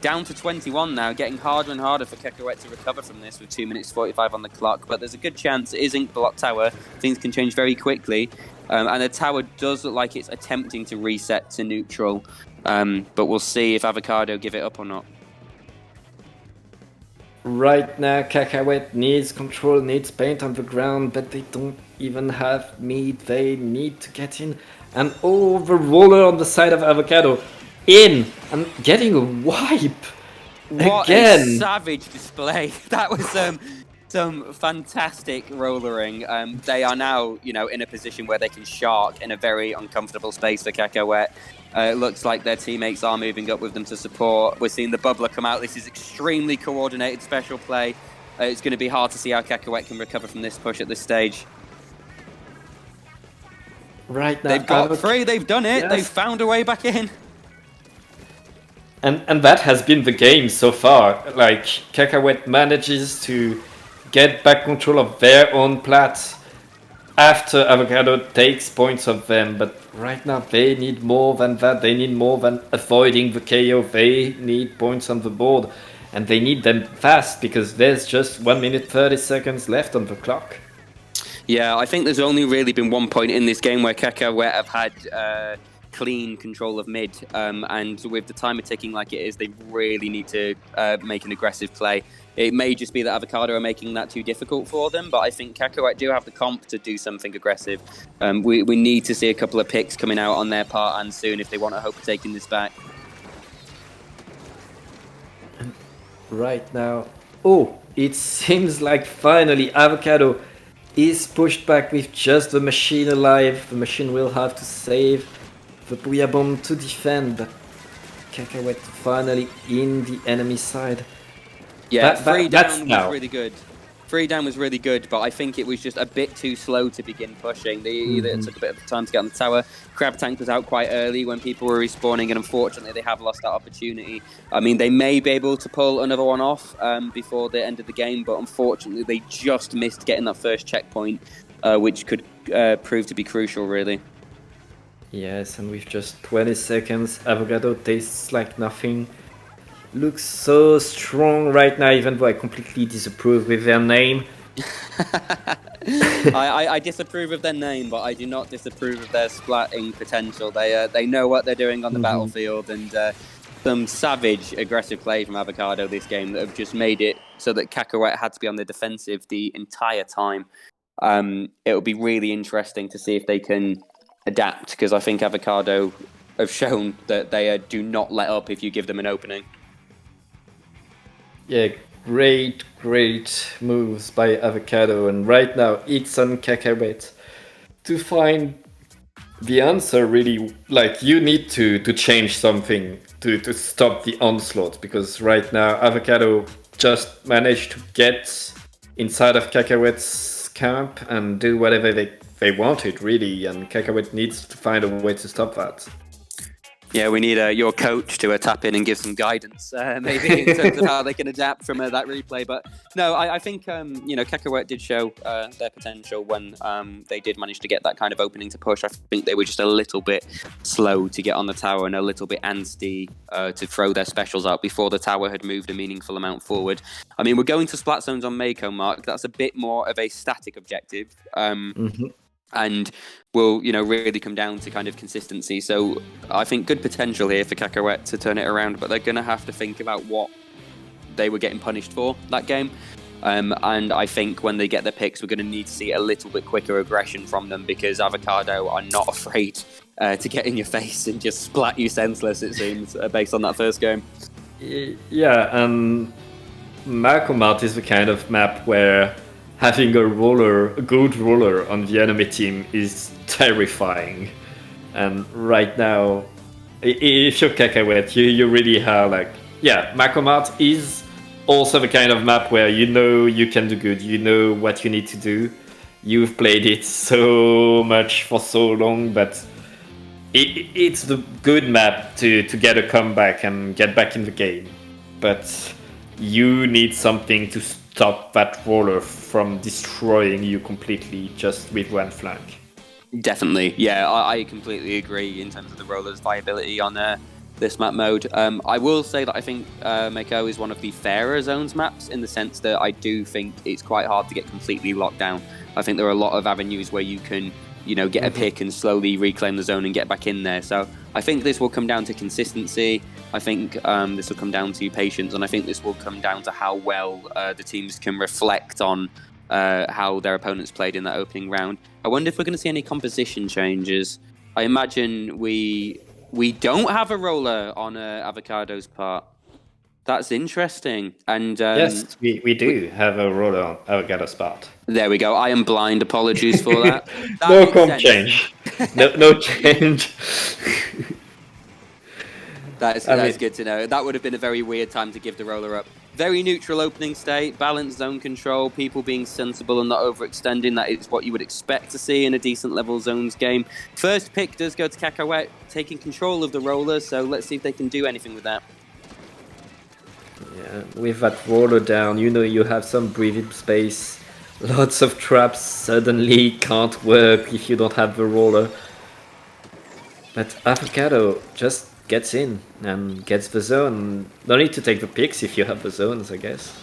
down to 21 now, getting harder and harder for Cacahuete to recover from this with 2 minutes 45 on the clock. But there's a good chance it is Ink Block Tower. Things can change very quickly. And the tower does look like it's attempting to reset to neutral. But we'll see if Avocado give it up or not. Right now, Cacahuete needs control, needs paint on the ground, but they don't even have meat. They need to get in. And the roller on the side of Avocado in and getting a wipe. What again. A savage display. That was Some fantastic rollering. They are now, in a position where they can shark in a very uncomfortable space for Cacahuete. It looks like their teammates are moving up with them to support. We're seeing the bubbler come out. This is extremely coordinated special play. It's going to be hard to see how Cacahuete can recover from this push at this stage. Right now, they've got free. They've done it. Yes. They've found a way back in. And that has been the game so far. Like, Cacahuete manages to get back control of their own plat after Avocado takes points of them. But right now, they need more than that. They need more than avoiding the KO. They need points on the board. And they need them fast, because there's just 1 minute 30 seconds left on the clock. Yeah, I think there's only really been 1 point in this game where Cacahuete have had clean control of mid, and with the timer ticking like it is, they really need to make an aggressive play. It may just be that Avocado are making that too difficult for them, but I think Cacahuete do have the comp to do something aggressive. We need to see a couple of picks coming out on their part, and soon, if they want to hope of taking this back. Right now, it seems like finally Avocado is pushed back with just the machine alive. The machine will have to save the Booyah Bomb to defend, but Cacahuete finally in the enemy side. Yeah, free down was really good. Free down was really good, but I think it was just a bit too slow to begin pushing. They either took a bit of time to get on the tower. Crab Tank was out quite early when people were respawning, and unfortunately they have lost that opportunity. I mean, they may be able to pull another one off before the end of the game, but unfortunately they just missed getting that first checkpoint, which could prove to be crucial, really. Yes, and with just 20 seconds, Avocado tastes like nothing. Looks so strong right now, even though I completely disapprove with their name. I disapprove of their name, but I do not disapprove of their splatting potential. They know what they're doing on the battlefield, and some savage aggressive play from Avocado this game that have just made it so that Cacahuete had to be on the defensive the entire time. It'll be really interesting to see if they can adapt, because I think Avocado have shown that they do not let up if you give them an opening. Yeah, great moves by Avocado, and right now it's on Cacahuete to find the answer, really. Like, you need to change something to stop the onslaught, because right now Avocado just managed to get inside of Cacahuete's camp and do whatever they wanted, really, and Cacahuete needs to find a way to stop that. Yeah, we need your coach to tap in and give some guidance, maybe, in terms of how they can adapt from that replay. But no, I think, Cacahuete did show their potential when they did manage to get that kind of opening to push. I think they were just a little bit slow to get on the tower and a little bit antsy to throw their specials out before the tower had moved a meaningful amount forward. I mean, we're going to splat zones on Mako, Mark. That's a bit more of a static objective. And will, really come down to kind of consistency. So I think good potential here for Cacahuete to turn it around, but they're going to have to think about what they were getting punished for that game. And I think when they get their picks, we're going to need to see a little bit quicker aggression from them, because Avocado are not afraid to get in your face and just splat you senseless, it seems, based on that first game. Yeah, and Makomart is the kind of map where having a good roller on the enemy team is terrifying. And right now, if you're Cacahuete, you really are like, Makomart is also the kind of map where you can do good, you know what you need to do. You've played it so much for so long, but it's the good map to get a comeback and get back in the game. But you need something to stop that roller from destroying you completely just with one flank. Definitely, yeah, I completely agree in terms of the roller's viability on this map mode. I will say that I think Mako is one of the fairer zones maps, in the sense that I do think it's quite hard to get completely locked down. I think there are a lot of avenues where you can, get a pick and slowly reclaim the zone and get back in there. So I think this will come down to consistency. I think this will come down to patience, and I think this will come down to how well the teams can reflect on how their opponents played in that opening round. I wonder if we're going to see any composition changes. I imagine we don't have a roller on Avocado's part. That's interesting. And Yes, we do have a roller on Avocado spot. there we go. I am blind. Apologies for that. That No makes comp sense. change. No change. That's good to know. That would have been a very weird time to give the roller up. Very neutral opening state, balanced zone control, people being sensible and not overextending. That is what you would expect to see in a decent level zones game. First pick does go to Cacahuete, taking control of the roller, so let's see if they can do anything with that. Yeah, with that roller down, you have some breathing space. Lots of traps suddenly can't work if you don't have the roller. But Avocado just gets in and gets the zone. No need to take the picks if you have the zones, I guess.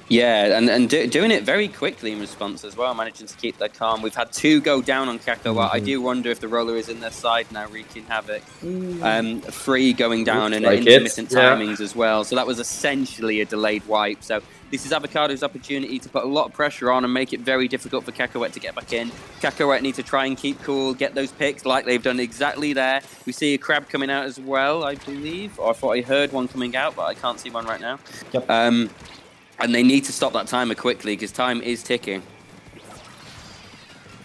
Yeah, and doing it very quickly in response as well, managing to keep their calm. We've had 2 go down on Cacahuete. I do wonder if the roller is in their side now, wreaking havoc. 3 going down and like intermittent yeah. timings as well. So that was essentially a delayed wipe. So this is Avocado's opportunity to put a lot of pressure on and make it very difficult for Cacahuete to get back in. Cacahuete need to try and keep cool, get those picks like they've done exactly there. We see a crab coming out as well, I believe. Or I thought I heard one coming out, but I can't see one right now. Yep. And they need to stop that timer quickly because time is ticking.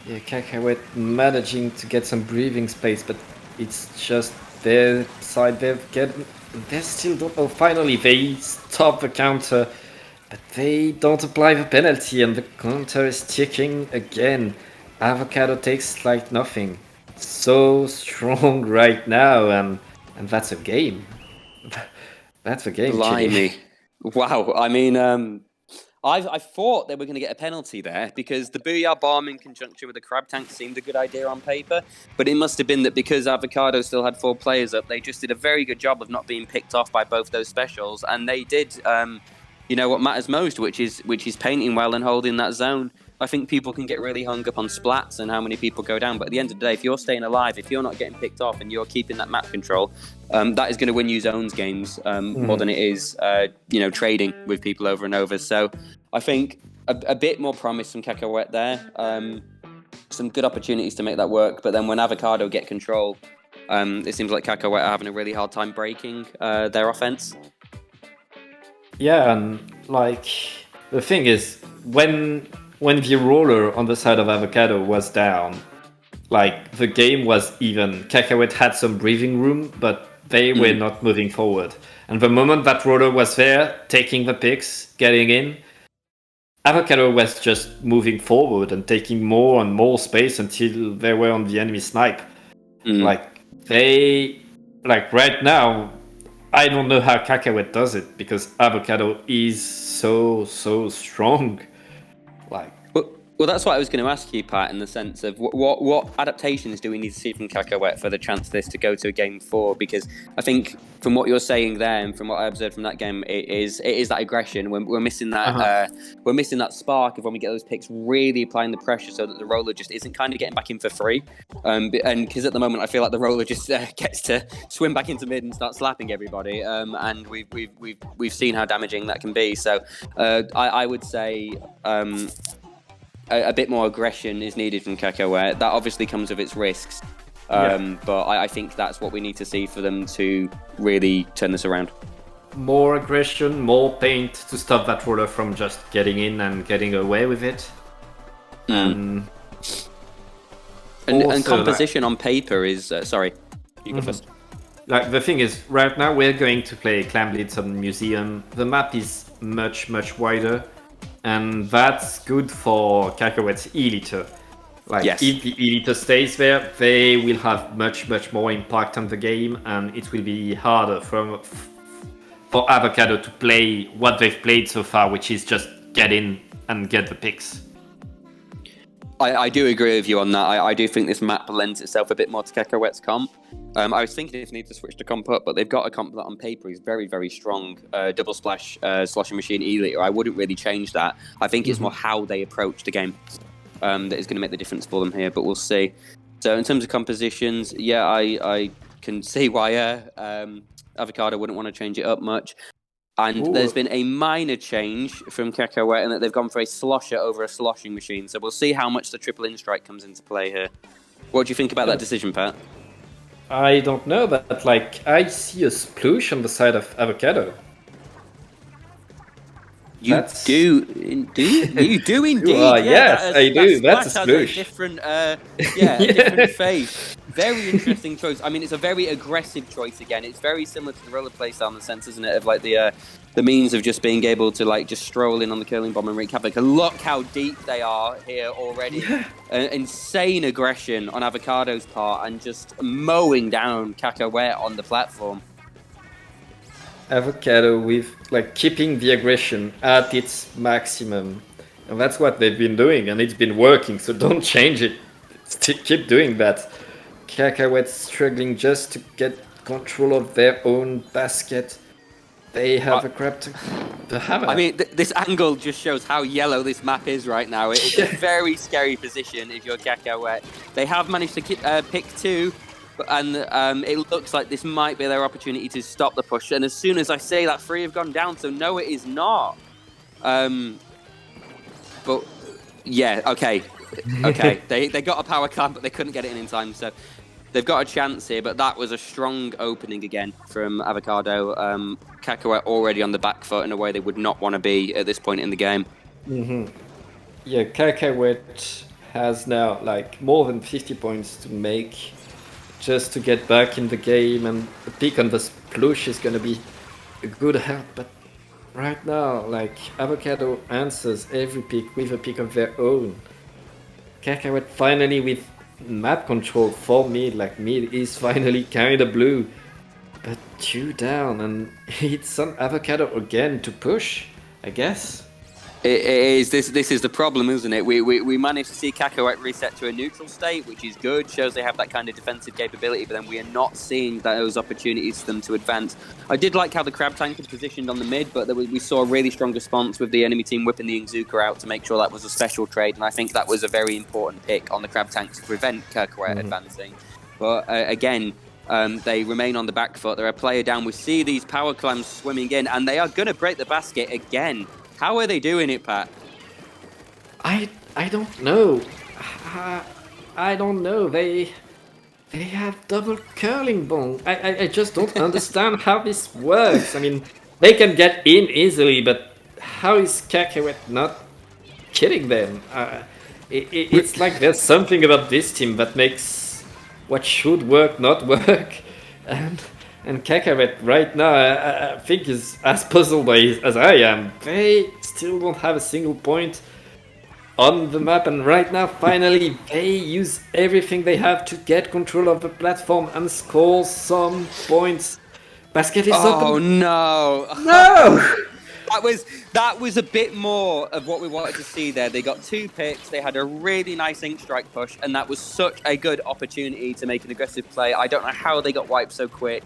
Yeah, Cacahuete managing to get some breathing space, but it's just their side. They still don't. Oh, finally they stop the counter, but they don't apply the penalty, and the counter is ticking again. Avocado takes like nothing. So strong right now, and that's a game. That's a game. Blimey. Wow. I mean, I thought they were going to get a penalty there because the Booyah Bomb in conjunction with the Crab Tank seemed a good idea on paper, but it must have been that because Avocado still had 4 players up, they just did a very good job of not being picked off by both those specials, and they did, what matters most, which is painting well and holding that zone. I think people can get really hung up on splats and how many people go down, but at the end of the day, if you're staying alive, if you're not getting picked off and you're keeping that map control, that is going to win you zones games more than it is, trading with people over and over. So I think a bit more promise from Cacahuete there. Some good opportunities to make that work, but then when Avocado get control, it seems like Cacahuete are having a really hard time breaking their offense. Yeah, and like the thing is, when the roller on the side of Avocado was down, like the game was even. Cacahuete had some breathing room, but they were not moving forward. And the moment that roller was there, taking the picks, getting in, Avocado was just moving forward and taking more and more space until they were on the enemy snipe. Like right now, I don't know how Cacahuete does it because Avocado is so strong. Well, that's what I was going to ask you, Pat, in the sense of what adaptations do we need to see from Cacahuete for the chance of this to go to a game 4? Because I think from what you're saying there and from what I observed from that game, it is that aggression. We're missing that we're missing that spark of when we get those picks really applying the pressure so that the roller just isn't kind of getting back in for free. And because at the moment I feel like the roller just gets to swim back into mid and start slapping everybody. And we've seen how damaging that can be. So I would say. A bit more aggression is needed from Cacahuete. That obviously comes with its risks, but I think that's what we need to see for them to really turn this around. More aggression, more paint to stop that roller from just getting in and getting away with it. And composition on paper is... sorry, you go first. Like, the thing is, right now we're going to play Clam Blitz on Museum. The map is much wider. And that's good for Cacahuete's E-liter. If the E-liter stays there, they will have much more impact on the game, and it will be harder for Avocado to play what they've played so far, which is just get in and get the picks. I do agree with you on that. I do think this map lends itself a bit more to Cacahuete's comp. I was thinking if they need to switch the comp up, but they've got a comp that on paper is very strong. Double splash, sloshing machine, E-liter. I wouldn't really change that. I think it's more how they approach the game that is going to make the difference for them here, but we'll see. So in terms of compositions, yeah, I can see why Avocado wouldn't want to change it up much. And there's been a minor change from Cacahuete in that they've gone for a slosher over a sloshing machine. So we'll see how much the triple in strike comes into play here. What do you think about that decision, Pat? I don't know, but I see a sploosh on the side of Avocado. You do, you do indeed. Yeah, yes, I that do. That's splash a has a sploosh. different, a different face. Very interesting choice. I mean, it's a very aggressive choice again. It's very similar to the roller playstyle in the sense, isn't it, of like the means of just being able to like just stroll in on the curling bomb and wreak havoc. And look how deep they are here already. Yeah. Insane aggression on Avocado's part and just mowing down Cacahuete on the platform. Avocado with like keeping the aggression at its maximum, and that's what they've been doing, and it's been working. So don't change it. Keep doing that. Cacahuetes struggling just to get control of their own basket. They have a crap to have. I mean, this angle just shows how yellow this map is right now. It's a very scary position if you're Cacahuete. They have managed to pick 2, and it looks like this might be their opportunity to stop the push. And as soon as I say that, 3 have gone down, so no, it is not. But yeah, okay. They got a power clamp, but they couldn't get it in time, so they've got a chance here. But that was a strong opening again from Avocado. Cacahuete already on the back foot in a way they would not want to be at this point in the game. Yeah, Cacahuete has now like more than 50 points to make just to get back in the game, and the pick on the sploosh is gonna be a good help. But right now, like, Avocado answers every pick with a pick of their own. Cacahuete finally with map control for mid, like mid is finally kinda blue. But 2 down, and it's on Avocado again to push, I guess. It is. This is the problem, isn't it? We managed to see Cacahuete reset to a neutral state, which is good. Shows they have that kind of defensive capability, but then we are not seeing those opportunities for them to advance. I did like how the Crab Tank had positioned on the mid, but we saw a really strong response with the enemy team whipping the Ingzuka out to make sure that was a special trade, and I think that was a very important pick on the Crab Tank to prevent Cacahuete advancing. But again, they remain on the back foot. They're a player down. We see these power clams swimming in, and they are going to break the basket again. How are they doing it, Pat? I don't know. I don't know. They have double curling ball. I just don't understand how this works. I mean, they can get in easily, but how is Cacahuete not killing them? It's like there's something about this team that makes what should work not work. And Cacahuete right now, I think, is as puzzled as I am. They still don't have a single point on the map, and right now, finally, they use everything they have to get control of the platform and score some points. Basket is open. Oh no! No! That was a bit more of what we wanted to see there. They got 2 picks, they had a really nice ink strike push, and that was such a good opportunity to make an aggressive play. I don't know how they got wiped so quick.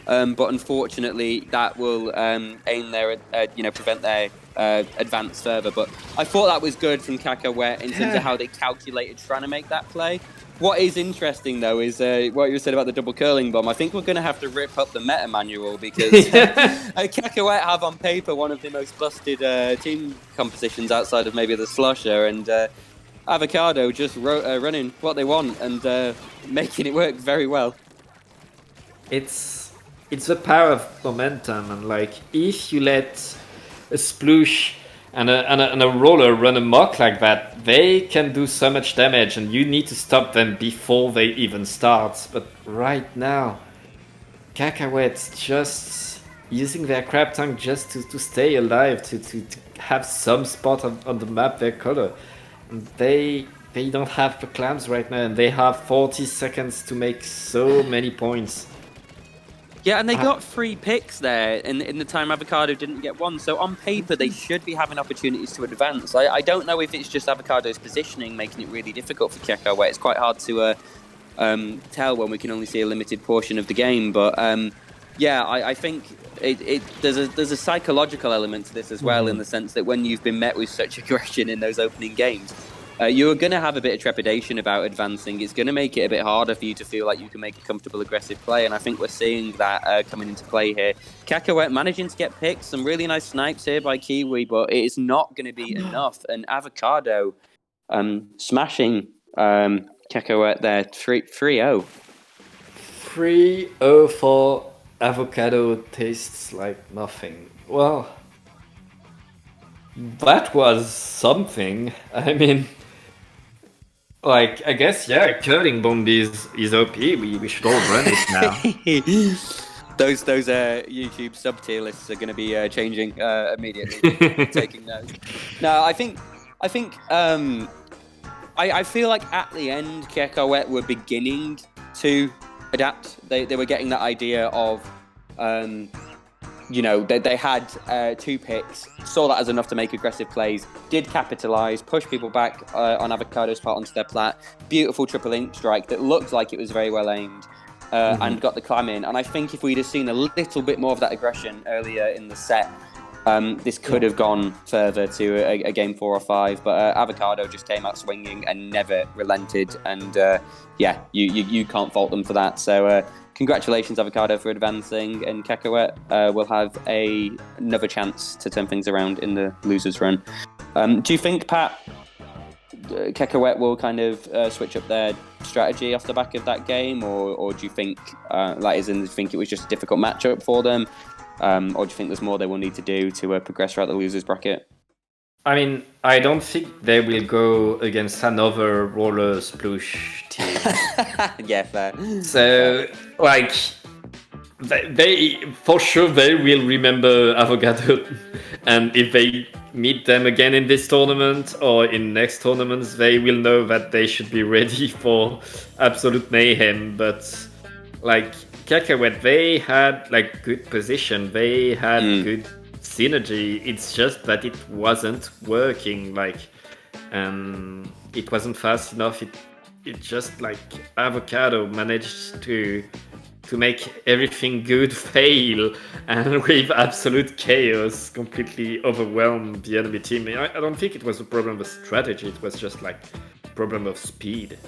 But unfortunately, that will prevent their advance further. But I thought that was good from Cacahuete in terms of how they calculated trying to make that play. What is interesting, though, is what you said about the double curling bomb. I think we're going to have to rip up the meta manual because Cacahuete have on paper one of the most busted team compositions outside of maybe the Slusher, and Avocado just running what they want and making it work very well. It's the power of momentum, and like if you let a sploosh and a roller run amok like that, they can do so much damage, and you need to stop them before they even start. But right now, Cacahuetes just using their crab tank just to stay alive, to have some spot on the map their color. And they don't have the clams right now, and they have 40 seconds to make so many points. Yeah, and they got 3 picks there in the time Avocado didn't get 1. So on paper, they should be having opportunities to advance. I don't know if it's just Avocado's positioning making it really difficult for Cacahuete. It's quite hard to tell when we can only see a limited portion of the game. But yeah, I think there's a psychological element to this as well, in the sense that when you've been met with such aggression in those opening games, you're going to have a bit of trepidation about advancing. It's going to make it a bit harder for you to feel like you can make a comfortable, aggressive play, and I think we're seeing that coming into play here. Cacahuete managing to get picks, some really nice snipes here by Kiwi, but it is not going to be enough. And Avocado smashing Cacahuete there, 3-0. 3-0 for Avocado tastes like nothing. Well, That was something. I mean, like, I guess, yeah, curling bomb is OP. We should all run it now. Those YouTube sub tier lists are going to be changing immediately. Taking notes. No, I think I feel like at the end, Cacahuetes were beginning to adapt. They were getting that idea of, they had 2 picks, saw that as enough to make aggressive plays, did capitalize, push people back on Avocado's part onto their plat. Beautiful triple link strike that looked like it was very well aimed. And got the climb in. And I think if we'd have seen a little bit more of that aggression earlier in the set, this could have gone further to a game 4 or 5. But Avocado just came out swinging and never relented. And you can't fault them for that. So congratulations, Avocado, for advancing. And Cacahuetes will have another chance to turn things around in the losers run. Do you think, Pat, Cacahuetes will kind of switch up their strategy off the back of that game, or do you think, do you think it was just a difficult matchup for them, or do you think there's more they will need to do to progress throughout the losers bracket? I mean, I don't think they will go against another roller splush team. Yeah, fair. So, like, they for sure they will remember Avocado, and if they meet them again in this tournament or in next tournaments, they will know that they should be ready for absolute mayhem. But like Cacahuetes, they had like good position, they had good synergy. It's just that it wasn't working. It wasn't fast enough. It just like Avocado managed to make everything good fail, and with absolute chaos completely overwhelm the enemy team. I don't think it was a problem of strategy, it was just like a problem of speed.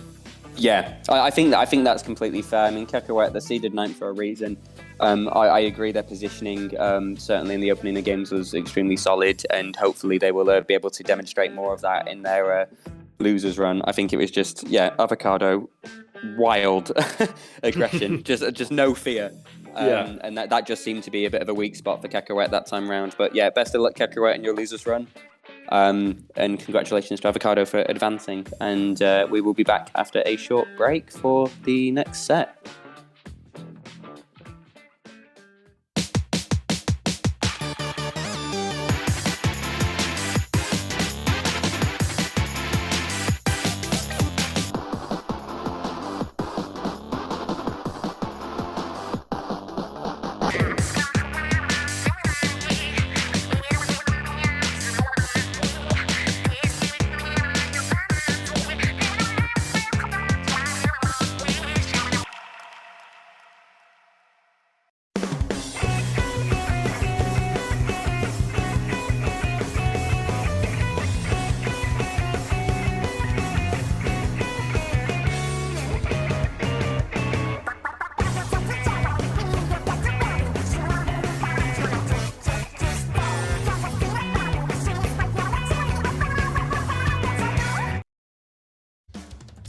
Yeah, I think that's completely fair. I mean, Cacahuetes, they're seeded 9th for a reason. I agree their positioning, certainly in the opening of games, was extremely solid, and hopefully they will be able to demonstrate more of that in their losers run. I think it was just, Avocado, wild aggression, just no fear. And that just seemed to be a bit of a weak spot for Cacahuetes that time round. But yeah, best of luck, Cacahuetes, in your losers run. And congratulations to Avocado for advancing. And we will be back after a short break for the next set.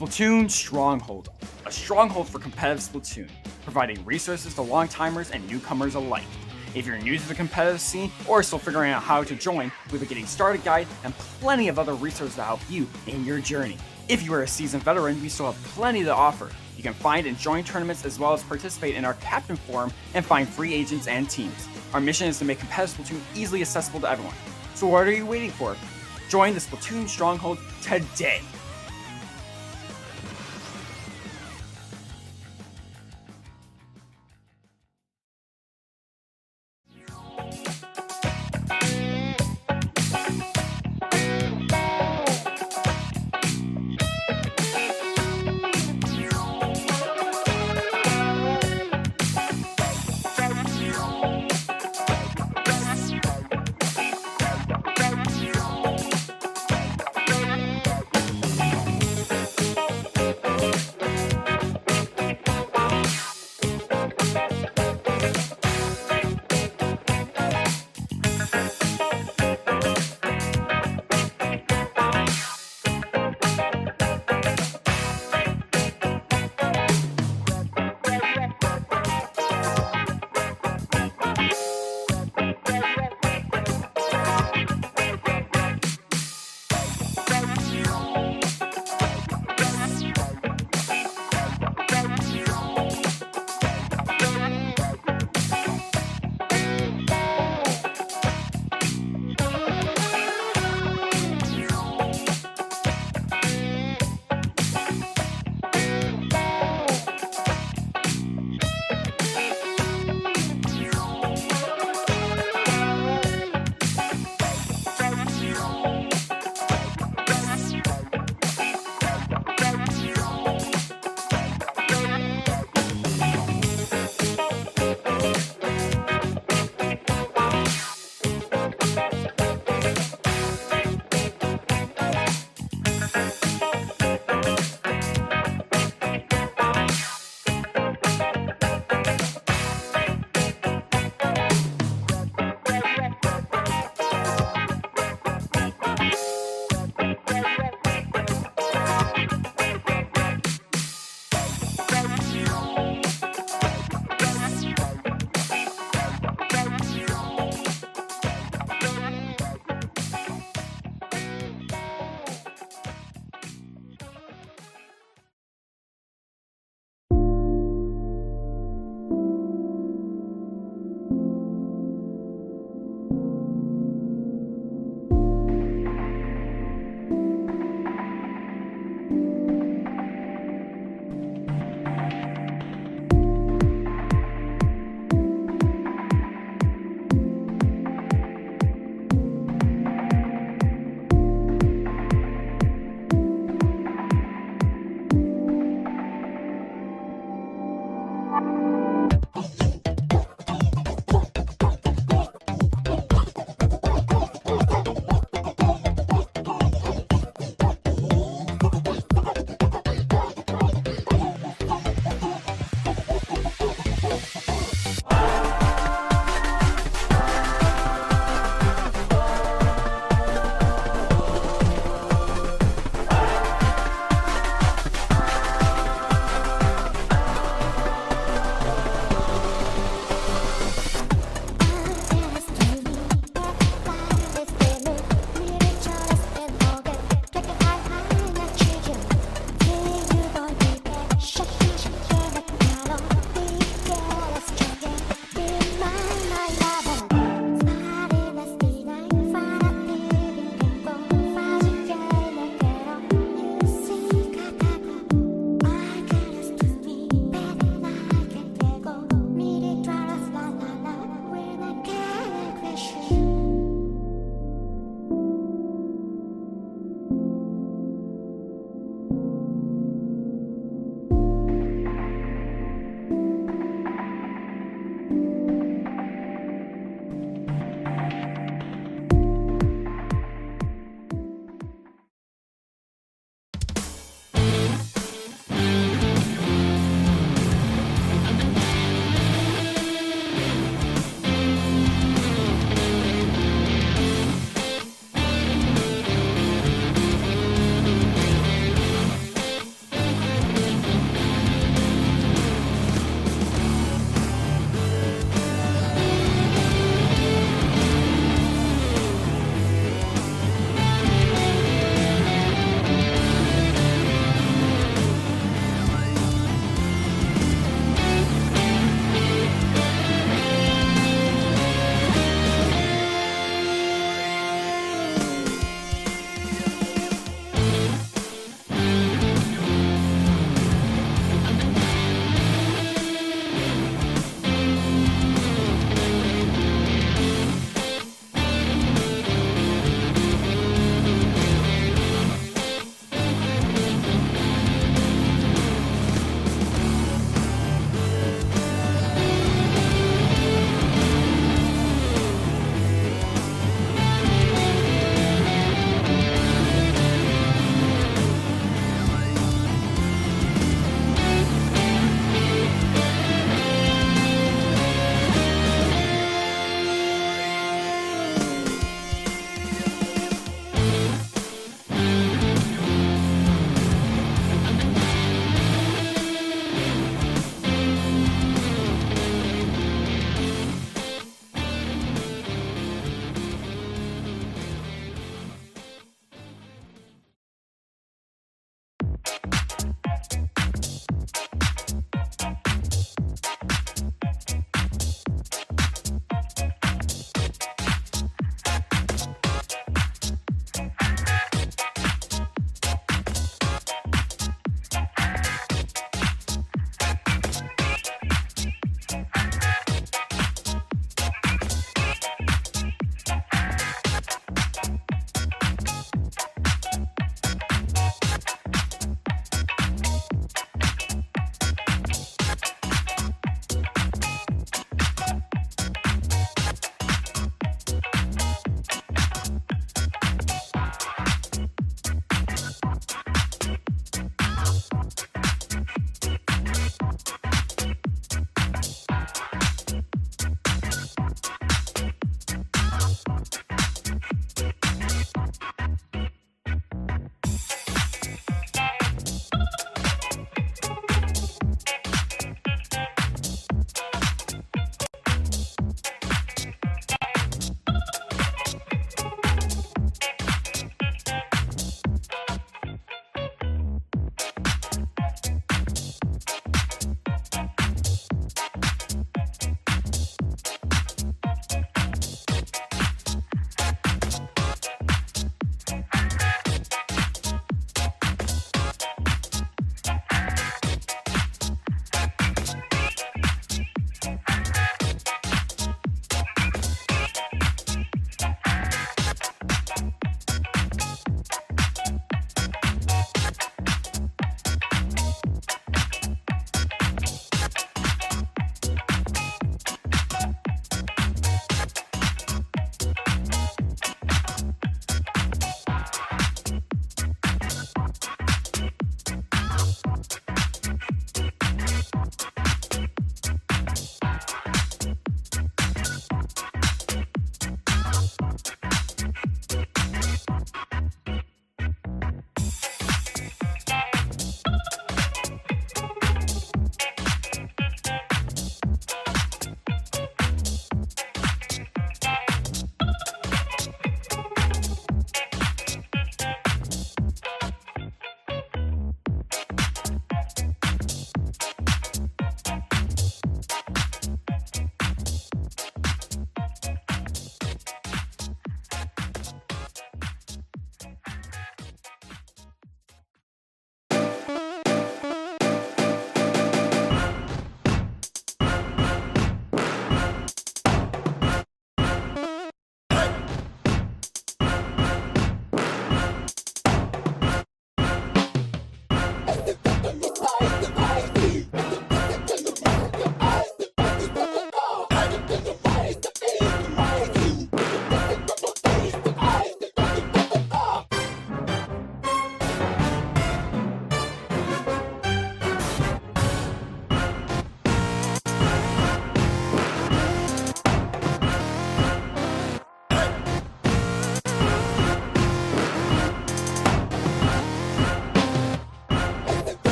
Splatoon Stronghold, a stronghold for competitive Splatoon, providing resources to long-timers and newcomers alike. If you're new to the competitive scene or still figuring out how to join, we have a getting started guide and plenty of other resources to help you in your journey. If you are a seasoned veteran, we still have plenty to offer. You can find and join tournaments as well as participate in our Captain Forum and find free agents and teams. Our mission is to make competitive Splatoon easily accessible to everyone. So what are you waiting for? Join the Splatoon Stronghold today!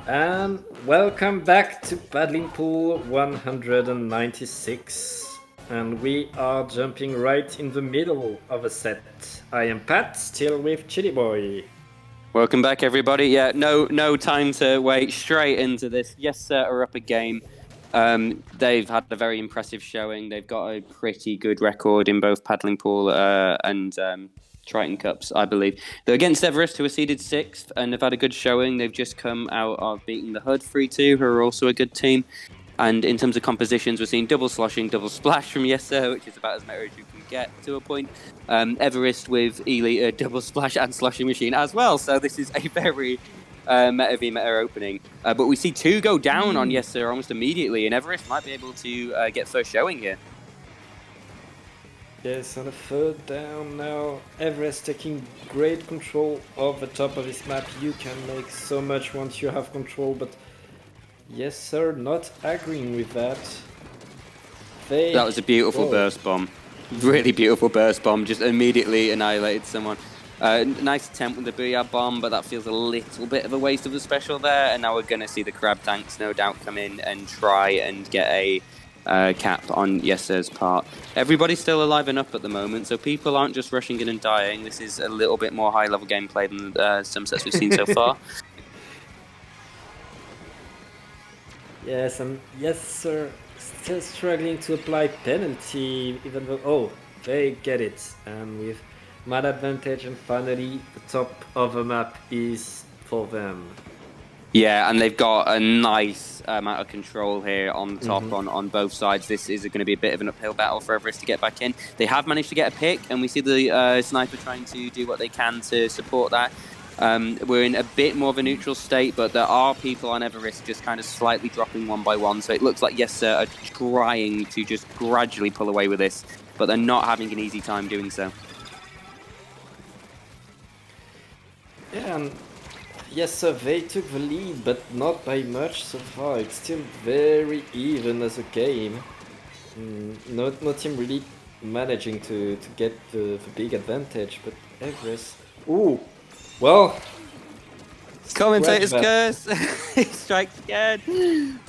And welcome back to Paddling Pool 196. And we are jumping right in the middle of a set. I am Pat, still with Chili Boy. Welcome back, everybody. Yeah, no time to wait. Straight into this. Yessir are up a game. They've had a very impressive showing. They've got a pretty good record in both Paddling Pool and Triton Cups, I believe. They're against Everest, who are seeded 6th, and they've had a good showing. They've just come out of beating the HUD 3-2, who are also a good team. And in terms of compositions, we're seeing double sloshing, double splash from Yessir, which is about as meta as you can get to a point. Everest with E-liter, double splash and sloshing machine as well. So this is a very meta v meta opening. But we see 2 go down on Yessir almost immediately, and Everest might be able to get first showing here. Yes, on a 3rd down now. Everest taking great control of the top of this map. You can make so much once you have control, but Yessir not agreeing with that. That was a beautiful burst bomb. Really beautiful burst bomb. Just immediately annihilated someone. Nice attempt with the Booyah bomb, but that feels a little bit of a waste of the special there. And now we're going to see the crab tanks no doubt come in and try and get a cap on Yessir's part. Everybody's still alive and up at the moment, so people aren't just rushing in and dying. This is a little bit more high-level gameplay than some sets we've seen so far. Yes, and Yessir still struggling to apply penalty, even though they get it, and with mad advantage, and finally the top of the map is for them. Yeah, and they've got a nice amount of control here on the top on both sides. This is going to be a bit of an uphill battle for Everest to get back in. They have managed to get a pick, and we see the sniper trying to do what they can to support that. We're in a bit more of a neutral state, but there are people on Everest just kind of slightly dropping one by one. So it looks like Yessir are trying to just gradually pull away with this, but they're not having an easy time doing so. Yeah, and Yessir, they took the lead, but not by much so far. It's still very even as a game. No team really managing to get the big advantage, but Everest... Ooh! Well... Commentator's curse! He strikes again!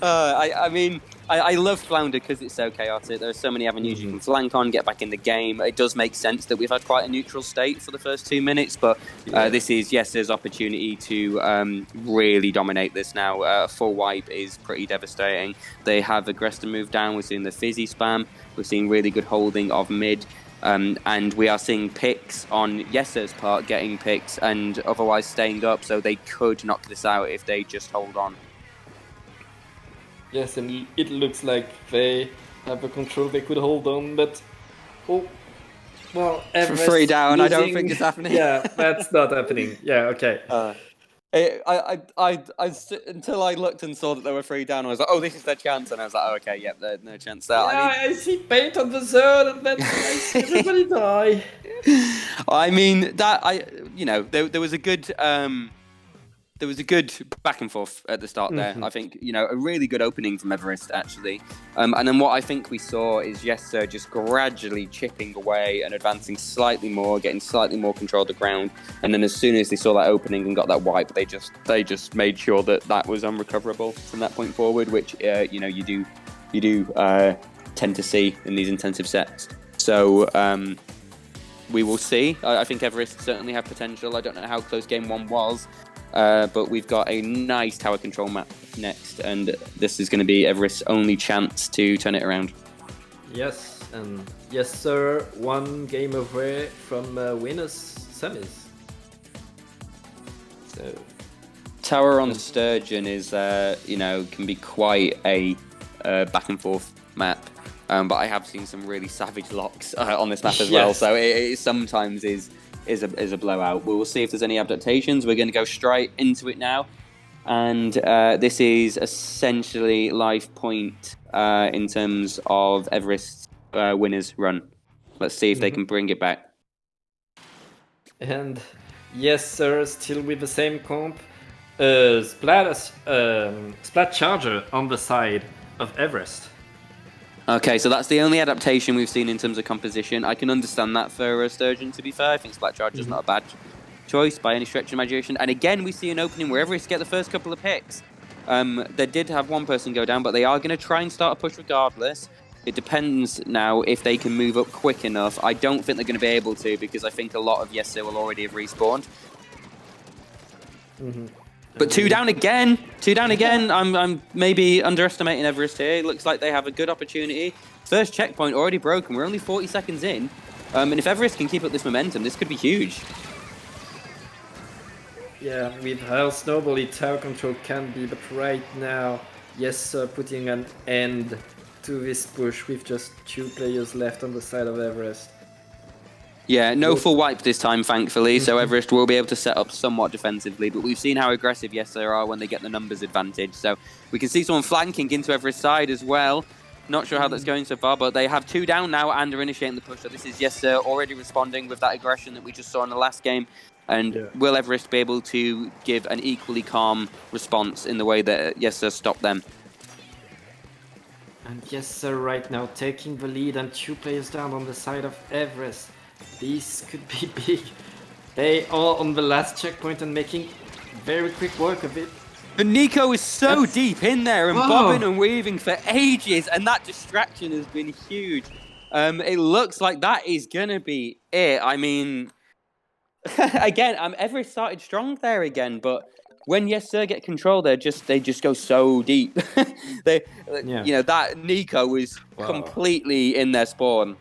I mean, I love Flounder because it's so chaotic. There are so many avenues you can flank on, get back in the game. It does make sense that we've had quite a neutral state for the first 2 minutes, but this is Yessir's opportunity to really dominate this now. A full wipe is pretty devastating. They have aggressed and moved down. We're seeing the fizzy spam. We're seeing really good holding of mid. And we are seeing picks on Yessir's part, getting picks and otherwise staying up, so they could knock this out if they just hold on. Yes, and it looks like they have a control they could hold on, but... well, Everest 3 down, losing... I don't think it's happening. Yeah, that's not happening. Yeah, okay. Until I looked and saw that there were 3 down, I was like, oh, this is their chance. And I was like, oh, okay, yep, there's no chance there. Yeah, I see paint on the zone, and then I see everybody die. I mean, there was a good... There was a good back and forth at the start there. I think, a really good opening from Everest, actually. And then what I think we saw is Yessir just gradually chipping away and advancing slightly more, getting slightly more control of the ground. And then as soon as they saw that opening and got that wipe, they just made sure that was unrecoverable from that point forward, which, you do tend to see in these intensive sets. So we will see. I think Everest certainly have potential. I don't know how close game 1 was. But we've got a nice tower control map next, and this is going to be Everest's only chance to turn it around. Yes, and Yessir, 1 game away from winners semis. So Tower on Sturgeon is, can be quite a back and forth map, but I have seen some really savage locks on this map as well. So it sometimes is a blowout. We will see if there's any adaptations. We're going to go straight into it now. And this is essentially life point in terms of Everest's winners run. Let's see if they can bring it back. And Yessir, still with the same comp. Splat Charger on the side of Everest. Okay, so that's the only adaptation we've seen in terms of composition. I can understand that for Sturgeon, to be fair. I think Splat Charger's not a bad choice by any stretch of imagination. And again, we see an opening where Everest get the first couple of picks. They did have one person go down, but they are going to try and start a push regardless. It depends now if they can move up quick enough. I don't think they're going to be able to, because I think a lot of Yessir will already have respawned. But two down again. I'm maybe underestimating Everest here. It looks like they have a good opportunity. First checkpoint already broken. We're only 40 seconds in. And if Everest can keep up this momentum, this could be huge. Yeah, with how snowbally tower control can be, but right now, Yessir putting an end to this push with just 2 players left on the side of Everest. Yeah, no full wipe this time, thankfully, so Everest will be able to set up somewhat defensively, but we've seen how aggressive Yessir are when they get the numbers advantage, so we can see someone flanking into Everest's side as well. Not sure how that's going so far, but they have 2 down now and are initiating the push, so this is Yessir already responding with that aggression that we just saw in the last game, and will Everest be able to give an equally calm response in the way that Yessir stopped them? And Yessir right now taking the lead and 2 players down on the side of Everest. These could be big. They are on the last checkpoint and making very quick work of it. And Nico is so deep in there and bobbing and weaving for ages, and that distraction has been huge. It looks like that is going to be it. I mean, again, Everest started strong there again, but when Yessir get control, they just go so deep. You know, that Nico was completely in their spawn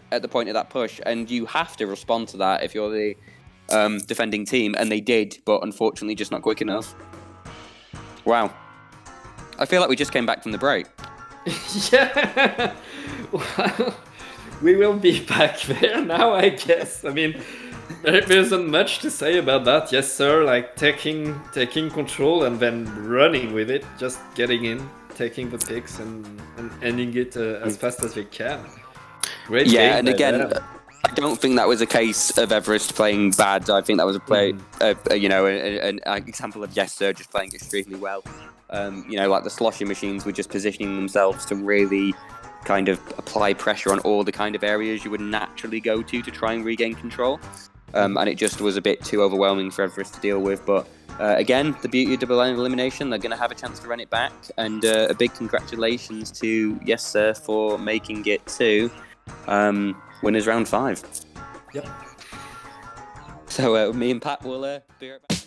at the point of that push, and you have to respond to that if you're the defending team, and they did, but unfortunately just not quick enough. Wow. I feel like we just came back from the break. Yeah. Well, we will be back there now, I guess. I mean, there isn't much to say about that. Yessir, like taking control and then running with it, just getting in, taking the picks and ending it as fast as we can. Great game, and again, I don't think that was a case of Everest playing bad. I think that was a play, you know, an example of Yessir just playing extremely well. You know, like the sloshing machines were just positioning themselves to really kind of apply pressure on all the kind of areas you would naturally go to try and regain control. And it just was a bit too overwhelming for Everest to deal with. But again, the beauty of double elimination, they're going to have a chance to run it back. And a big congratulations to Yessir for making it to winners round 5. Yep. So me and Pat will be right back.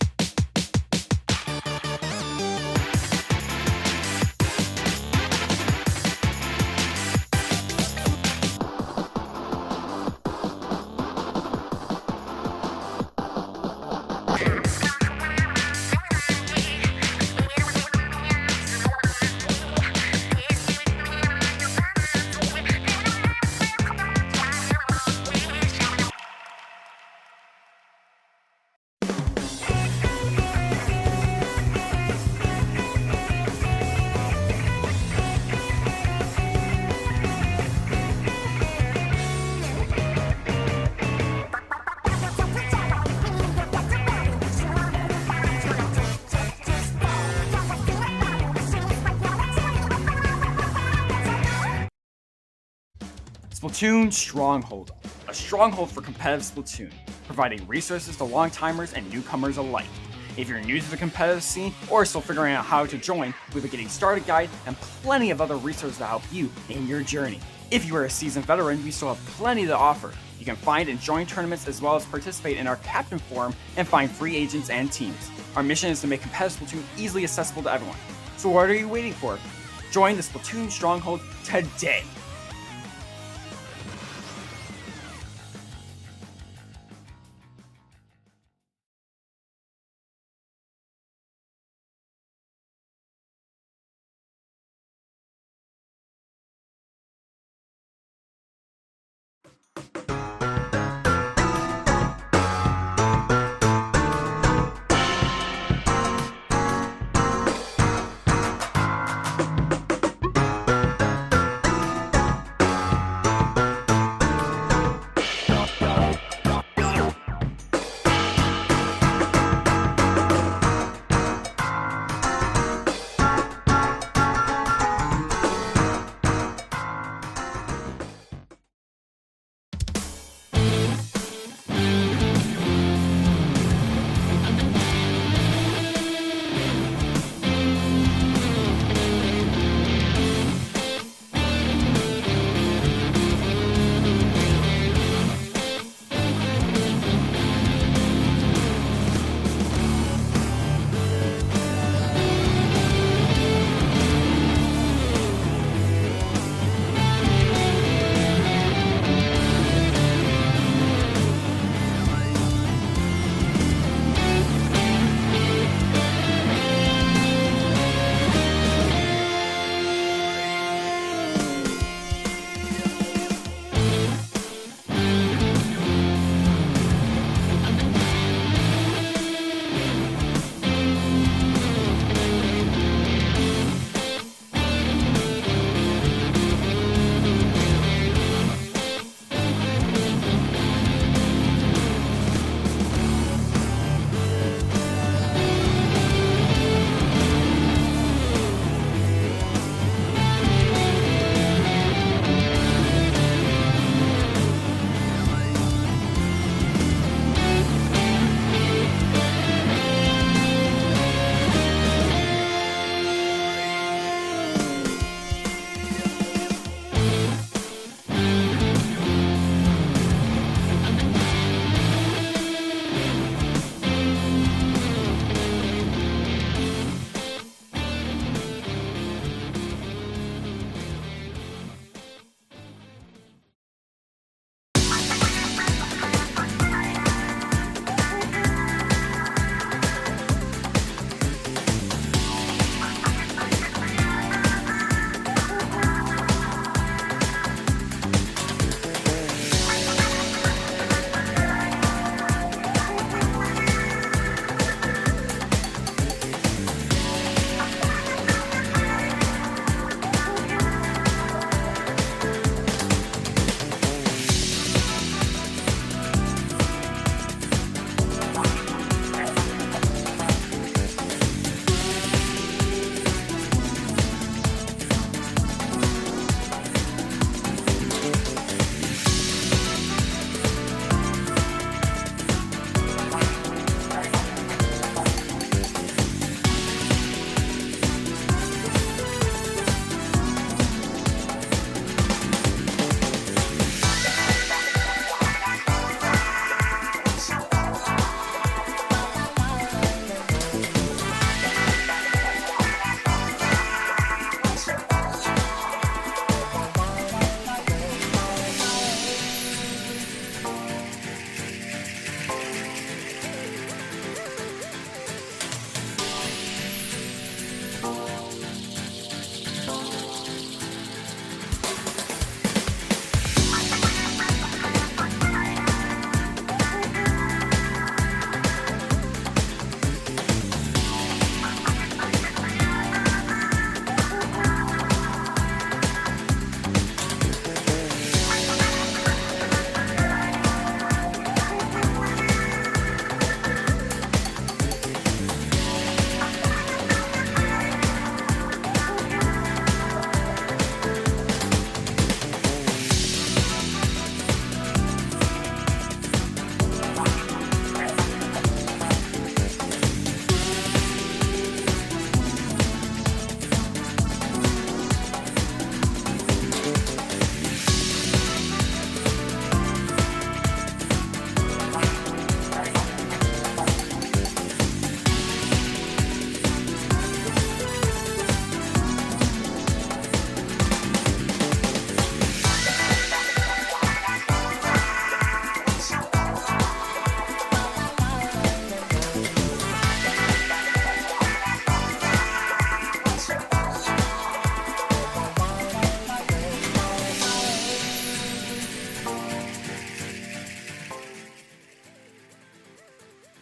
Splatoon Stronghold, a stronghold for competitive Splatoon, providing resources to long-timers and newcomers alike. If you're new to the competitive scene or still figuring out how to join, we have a getting started guide and plenty of other resources to help you in your journey. If you are a seasoned veteran, we still have plenty to offer. You can find and join tournaments as well as participate in our Captain Forum and find free agents and teams. Our mission is to make competitive Splatoon easily accessible to everyone. So what are you waiting for? Join the Splatoon Stronghold today!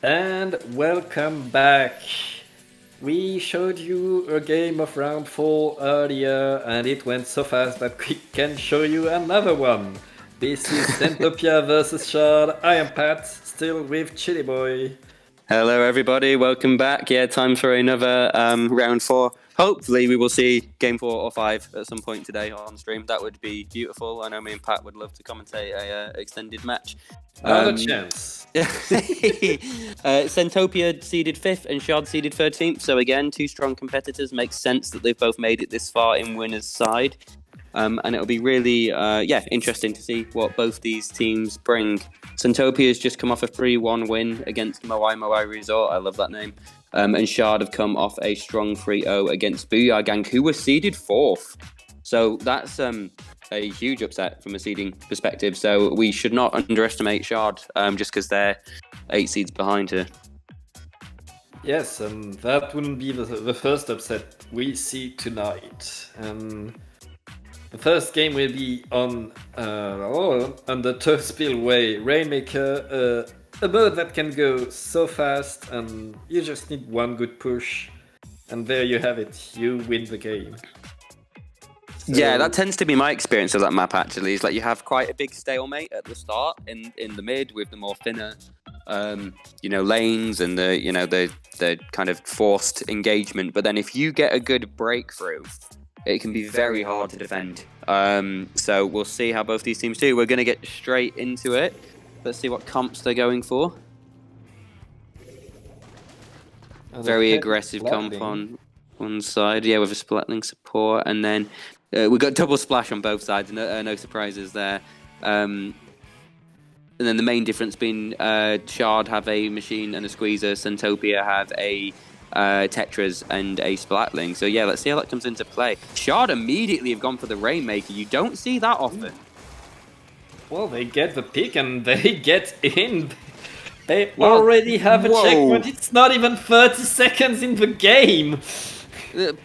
And welcome back. We showed you a game of round 4 earlier, and it went so fast that we can show you another one. This is Centopia versus Shard. I am Pat, still with Chili Boy. Hello, everybody. Welcome back. Yeah, time for another round 4. Hopefully, we will see game 4 or 5 at some point today on stream. That would be beautiful. I know me and Pat would love to commentate a extended match. Not a chance. Centopia seeded 5th and Shard seeded 13th. So again, two strong competitors. Makes sense that they've both made it this far in winner's side. And it'll be really, interesting to see what both these teams bring. Centopia has just come off a 3-1 win against Moai Resort. I love that name. And Shard have come off a strong 3-0 against Booyah Gang, who were seeded 4th. So that's a huge upset from a seeding perspective. So we should not underestimate Shard just because they're 8 seeds behind her. Yes, that wouldn't be the first upset we see tonight. The first game will be on the Turf Spillway Rainmaker, a mode that can go so fast, and you just need one good push, and there you have it. You win the game. So... Yeah, that tends to be my experience of that map. Actually, is like you have quite a big stalemate at the start in the mid with the more thinner, lanes and the kind of forced engagement. But then if you get a good breakthrough, it can be very hard to defend. So we'll see how both these teams do. We're going to get straight into it. Let's see what comps they're going for. Very aggressive comp on one side, yeah, with a Splatling support. And then we've got double splash on both sides, no surprises there. And then the main difference being Shard have a machine and a squeezer, Centopia have a Tetras and a Splatling. So yeah, let's see how that comes into play. Shard immediately have gone for the Rainmaker. You don't see that often. Well, they get the pick and they get in. They already have a checkpoint. It's not even 30 seconds in the game.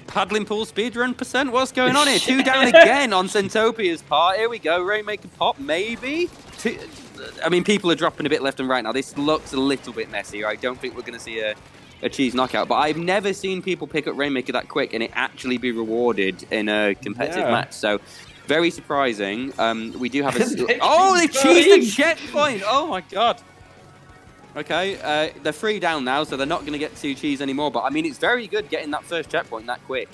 Paddling pool speedrun percent? What's going on here? 2 down again on Centopia's part. Here we go. Rainmaker pop, maybe? I mean, people are dropping a bit left and right now. This looks a little bit messy. I don't think we're going to see a cheese knockout, but I've never seen people pick up Rainmaker that quick and it actually be rewarded in a competitive match. So very surprising. We do have a... they cheesed the checkpoint! Oh my god. Okay, they're 3 down now, so they're not going to get 2 cheese anymore, but I mean, it's very good getting that first checkpoint that quick.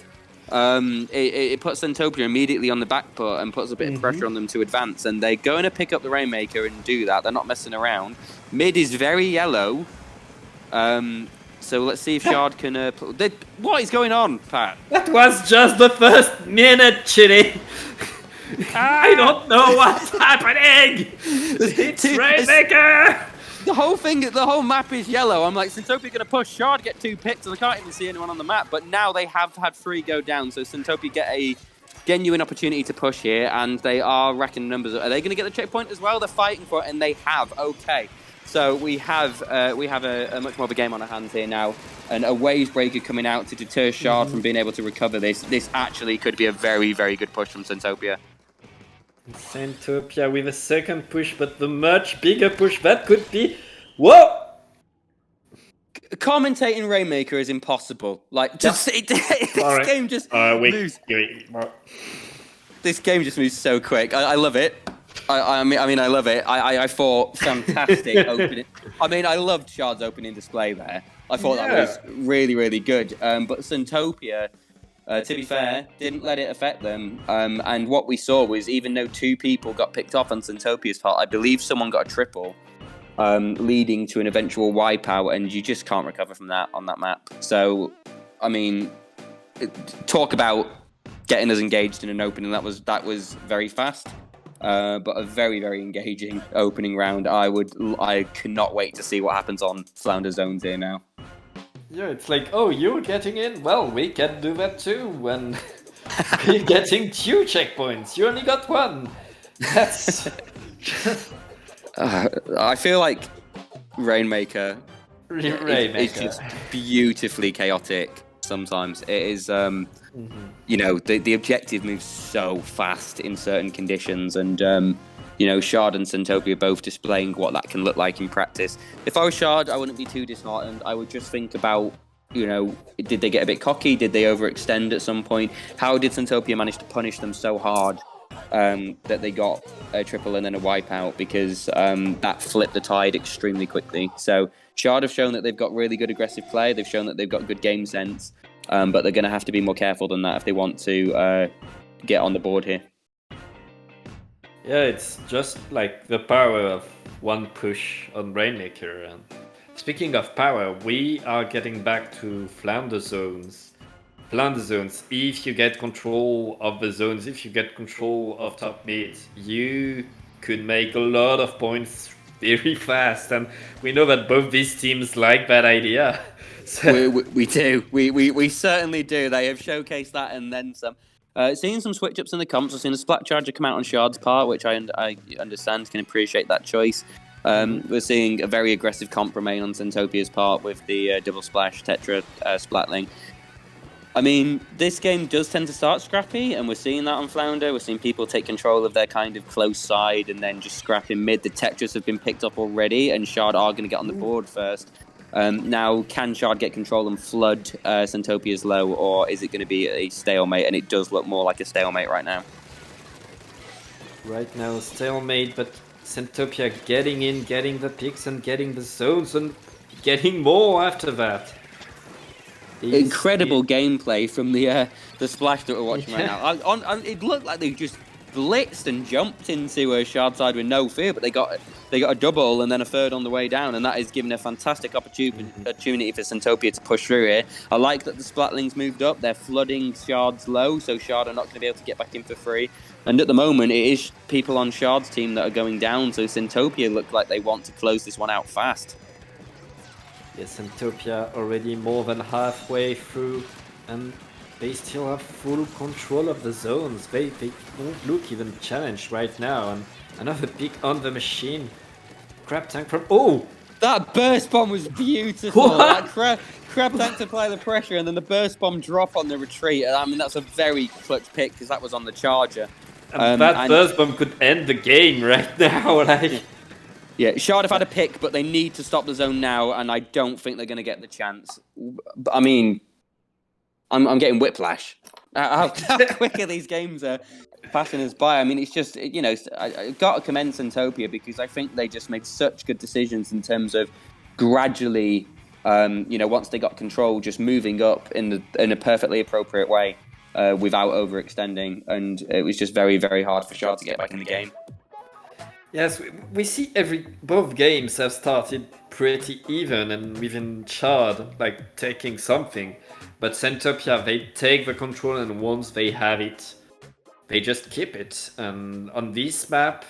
It puts Centopia immediately on the back foot and puts a bit of pressure on them to advance, and they're going to pick up the Rainmaker and do that. They're not messing around. Mid is very yellow. So let's see if Shard can... what is going on, Pat? That was just the first minute, Chili. I don't know what's happening. It's Rainmaker. The whole map is yellow. I'm like, Centopia going to push Shard, get 2 picks, and I can't even see anyone on the map. But now they have had 3 go down, so Centopia get a genuine opportunity to push here, and they are racking numbers. Are they going to get the checkpoint as well? They're fighting for it, and they have. Okay. So we have a much more of a game on our hands here now, and a waves breaker coming out to deter Shard from being able to recover this. This actually could be a very, very good push from Centopia. Centopia with a second push, but the much bigger push that could be... Whoa! Commentating Rainmaker is impossible. Like, this game just moves. This game just moves so quick. I love it. I mean, I love it. I thought fantastic opening. I mean, I loved Shard's opening display there. I thought that was really, really good. But Centopia, to be fair, didn't let it affect them. And what we saw was, even though 2 people got picked off on Centopia's part, I believe someone got a triple, leading to an eventual wipeout, and you just can't recover from that on that map. So, I mean, talk about getting us engaged in an opening. That was very fast. But a very, very engaging opening round. I cannot wait to see what happens on Flounder Zones here now. Yeah, it's like, oh, you're getting in? Well, we can do that too when we're getting 2 checkpoints. You only got 1. That's... I feel like Rainmaker is just beautifully chaotic sometimes. It is, the objective moves so fast in certain conditions, and Shard and Centopia both displaying what that can look like in practice. If I was Shard, I wouldn't be too disheartened. I would just think about, did they get a bit cocky? Did they overextend at some point? How did Centopia manage to punish them so hard that they got a triple and then a wipeout? Because that flipped the tide extremely quickly. So Shard have shown that they've got really good aggressive play. They've shown that they've got good game sense. But they're going to have to be more careful than that if they want to get on the board here. Yeah, it's just like the power of one push on Rainmaker. And speaking of power, we are getting back to flounder zones. Flounder zones, if you get control of the zones, if you get control of top mid, you could make a lot of points very fast. And we know that both these teams like that idea. So... We do. We certainly do. They have showcased that and then some. Seeing some switch-ups in the comps. We've seen a Splat Charger come out on Shard's part, which I understand, can appreciate that choice. We're seeing a very aggressive comp remain on Centopia's part with the double splash Tetra Splatling. I mean, this game does tend to start scrappy, and we're seeing that on Flounder. We're seeing people take control of their kind of close side and then just scrap in mid. The Tetras have been picked up already, and Shard are going to get on the board first. Now, can Shard get control and flood Centopia's low, or is it going to be a stalemate? And it does look more like a stalemate right now. Right now, stalemate, but Centopia getting in, getting the picks and getting the zones and getting more after that. Incredible gameplay from the splash that we're watching right now. It looked like they just blitzed and jumped into Shard side with no fear, but they got a double and then a third on the way down, and that is giving a fantastic opportunity for Centopia to push through here. I like that the Splatlings moved up. They're flooding Shard's low, so Shard are not going to be able to get back in for free. And at the moment, it is people on Shard's team that are going down, so Centopia look like they want to close this one out fast. Yes, Centopia already more than halfway through, and they still have full control of the zones. They don't look even challenged right now. And another pick on the machine. Crab tank from... Oh! That burst bomb was beautiful. That crab tank to apply the pressure and then the burst bomb drop on the retreat. I mean, that's a very clutch pick because that was on the charger. And burst bomb could end the game right now. Yeah, Shard have had a pick, but they need to stop the zone now, and I don't think they're going to get the chance. I mean... I'm getting whiplash. How quick are these games are passing us by? I mean, it's just, I got to commend Centopia because I think they just made such good decisions in terms of gradually, once they got control, just moving up in a perfectly appropriate way without overextending. And it was just very, very hard for Shard to get back in the game. Yes, we see both games have started pretty even and within Shard, like taking something. But Centopia, they take the control, and once they have it, they just keep it. And on this map,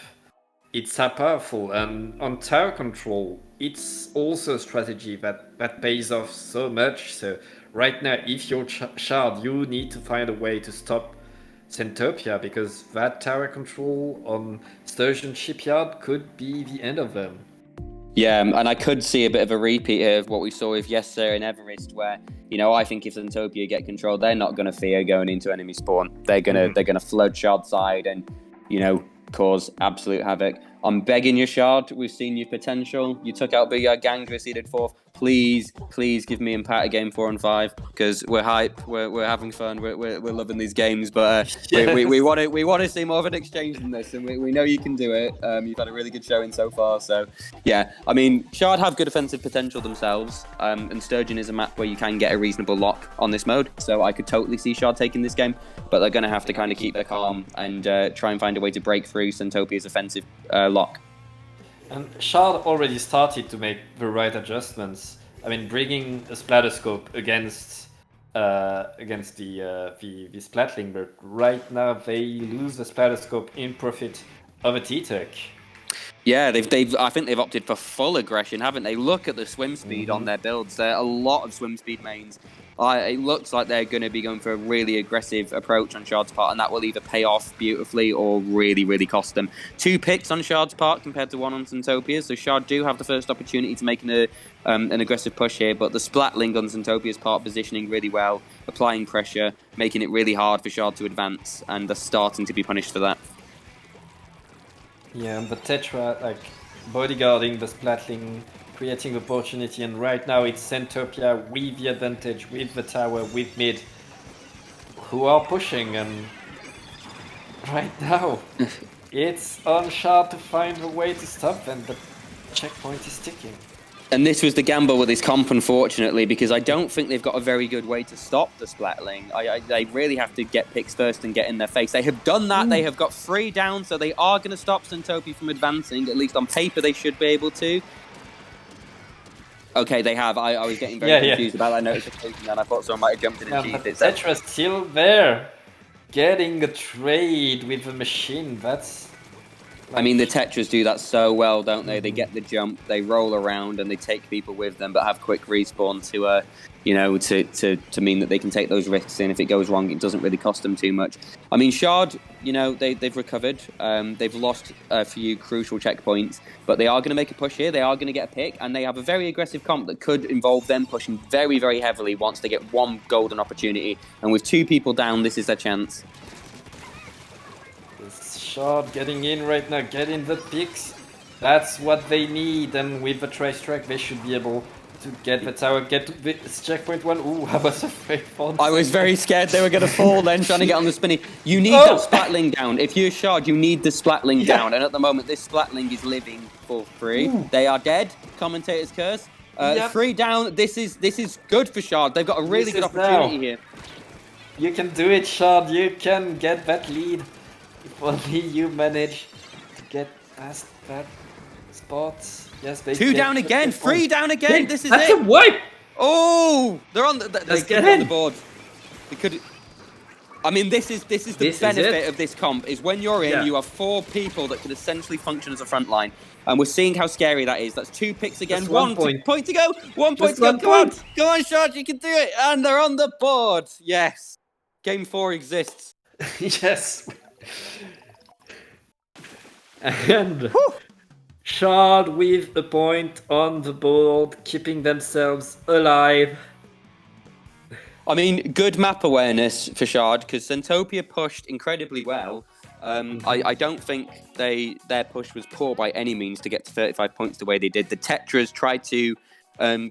it's so powerful. And on tower control, it's also a strategy that pays off so much. So right now, if you're Shard, you need to find a way to stop Centopia, because that tower control on Sturgeon Shipyard could be the end of them. Yeah, and I could see a bit of a repeat here of what we saw with Yessir and Everest, where, I think if Centopia get control, they're not going to fear going into enemy spawn. They're gonna flood Shard side and, cause absolute havoc. I'm begging you, Shard. We've seen your potential. You took out the Gangster seeded fourth. Please give me Impact at game 4 and 5 because we're hype. We're having fun. We're loving these games, but yes. we want to see more of an exchange than this, and we know you can do it. You've had a really good showing so far. So yeah, I mean, Shard have good offensive potential themselves, and Sturgeon is a map where you can get a reasonable lock on this mode. So I could totally see Shard taking this game, but they're going to have to kind of keep their calm and try and find a way to break through Centopia's offensive lock. And Shard already started to make the right adjustments. I mean, bringing a Splatterscope against the Splatling, but right now they lose the Splatterscope in profit of a T-Tech. Yeah, I think they've opted for full aggression, haven't they? Look at the swim speed on their builds. There are a lot of swim speed mains. It looks like they're going to be going for a really aggressive approach on Shard's part, and that will either pay off beautifully or really, really cost them. 2 picks on Shard's part compared to 1 on Centopia, so Shard do have the first opportunity to make an aggressive push here, but the Splatling on Centopia's part positioning really well, applying pressure, making it really hard for Shard to advance, and they're starting to be punished for that. Yeah, and the Tetra, like, bodyguarding the Splatling, creating opportunity, and right now it's Centopia with the advantage, with the tower, with mid, who are pushing, and right now it's on Shard to find a way to stop them, but checkpoint is ticking. And this was the gamble with this comp, unfortunately, because I don't think they've got a very good way to stop the Splatling. They really have to get picks first and get in their face. They have done that. They have got 3 down, so they are going to stop Centopia from advancing. At least on paper, they should be able to. Okay, they have. I was getting very confused about that notification, and I thought someone might have jumped in and cheated it. Tetra's still there, getting a trade with the machine. That's... I mean, the Tetras do that so well, don't they? They get the jump, they roll around, and they take people with them, but have quick respawn to, to mean that they can take those risks. And if it goes wrong, it doesn't really cost them too much. I mean, Shard, they've recovered. They've lost a few crucial checkpoints, but they are going to make a push here. They are going to get a pick, and they have a very aggressive comp that could involve them pushing very, very heavily once they get one golden opportunity. And with 2 people down, this is their chance. Shard getting in right now, getting the picks. That's what they need, and with the trace track, they should be able to get the tower, get to this checkpoint 1. Ooh, I was afraid for them. I was very scared they were going to fall then, trying to get on the spinny. You need that Splatling down. If you're Shard, you need the Splatling down, and at the moment, this Splatling is living for free. Ooh. They are dead. Commentator's curse. 3 down. This is good for Shard. They've got a really good opportunity here. You can do it, Shard. You can get that lead. If only you manage to get past that spot. Yes, they 2 down again, 3 down again. This is That's a wipe. Oh, they're on the on the board. They could. I mean, this is the benefit of this comp. Is when you're in, you have 4 people that can essentially function as a front line, and we're seeing how scary that is. That's 2 picks again. Just 1 point to go. 1 point to go. Come on, Shard, you can do it. And they're on the board. Yes, Game 4 exists. Yes. And Shard with a point on the board, keeping themselves alive. I mean, good map awareness for Shard, because Centopia pushed incredibly well. I don't think their push was poor by any means to get to 35 points the way they did. The Tetras tried to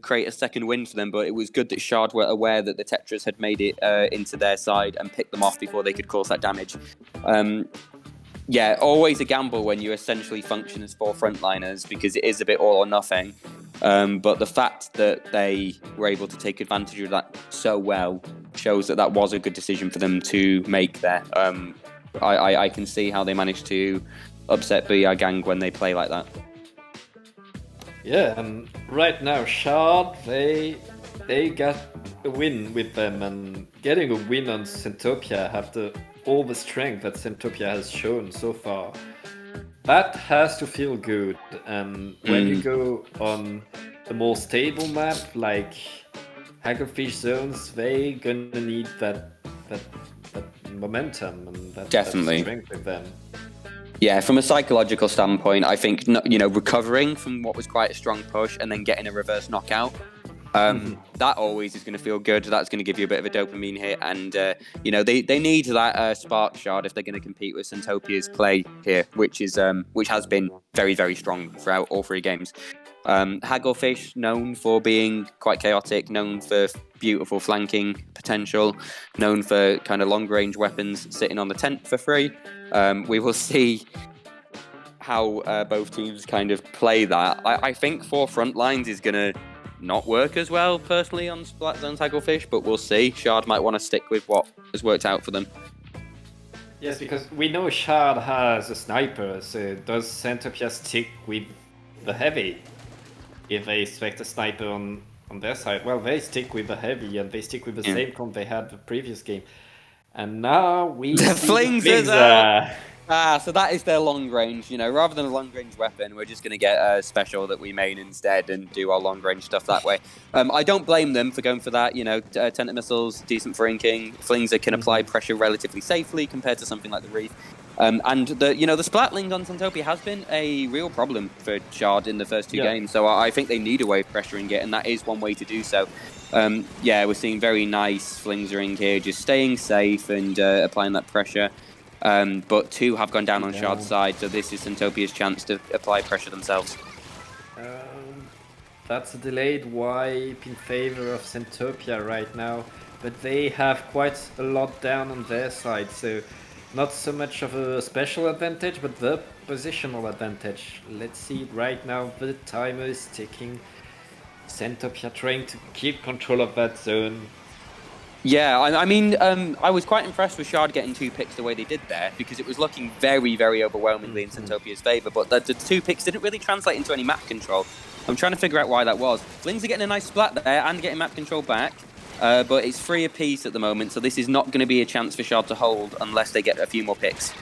create a second win for them, but it was good that Shard were aware that the Tetras had made it into their side and picked them off before they could cause that damage. Yeah, always a gamble when you essentially function as 4 frontliners, because it is a bit all or nothing. But the fact that they were able to take advantage of that so well shows that was a good decision for them to make there. I can see how they managed to upset the gang when they play like that. Yeah, and right now Shard, they got a win with them, and getting a win on Centopia after all the strength that Centopia has shown so far, that has to feel good. And when you go on a more stable map like Hagglefish zones, they gonna need that momentum and that strength with them. Yeah, from a psychological standpoint, I think recovering from what was quite a strong push and then getting a reverse knockout, that always is going to feel good. That's going to give you a bit of a dopamine hit, and they need that spark Shard if they're going to compete with Centopia's play here, which has been very, very strong throughout all 3 games. Hagglefish, known for being quite chaotic, known for beautiful flanking potential, known for kind of long-range weapons sitting on the tent for free. We will see how both teams kind of play that. I think 4 front lines is going to not work as well, personally, on Splat Zone's Hagglefish, but we'll see. Shard might want to stick with what has worked out for them. Yes, because we know Shard has a sniper, so does Centopia stick with the heavy? If they expect a sniper on their side, well, they stick with the heavy, and they stick with the same comp they had the previous game. And now we the see flings the is out. So that is their long range. Rather than a long range weapon, we're just going to get a special that we main instead and do our long range stuff that way. I don't blame them for going for that. Tenta missiles, decent for inking. Flings that can apply pressure relatively safely compared to something like the Reef. And the Splatling on Centopia has been a real problem for Shard in the first 2 games. So I think they need a way of pressuring it, and that is one way to do so. We're seeing very nice flingsering here, just staying safe and applying that pressure. But 2 have gone down on Shard's side, so this is Centopia's chance to apply pressure themselves. That's a delayed wipe in favor of Centopia right now, but they have quite a lot down on their side, so not so much of a special advantage, but the positional advantage. Let's see it right now, the timer is ticking. Centopia trying to keep control of that zone. Yeah, I mean, I was quite impressed with Shard getting 2 picks the way they did there, because it was looking very, very overwhelmingly in Centopia's favour, but the 2 picks didn't really translate into any map control. I'm trying to figure out why that was. Flings are getting a nice splat there and getting map control back, but it's 3 apiece at the moment, so this is not going to be a chance for Shard to hold unless they get a few more picks.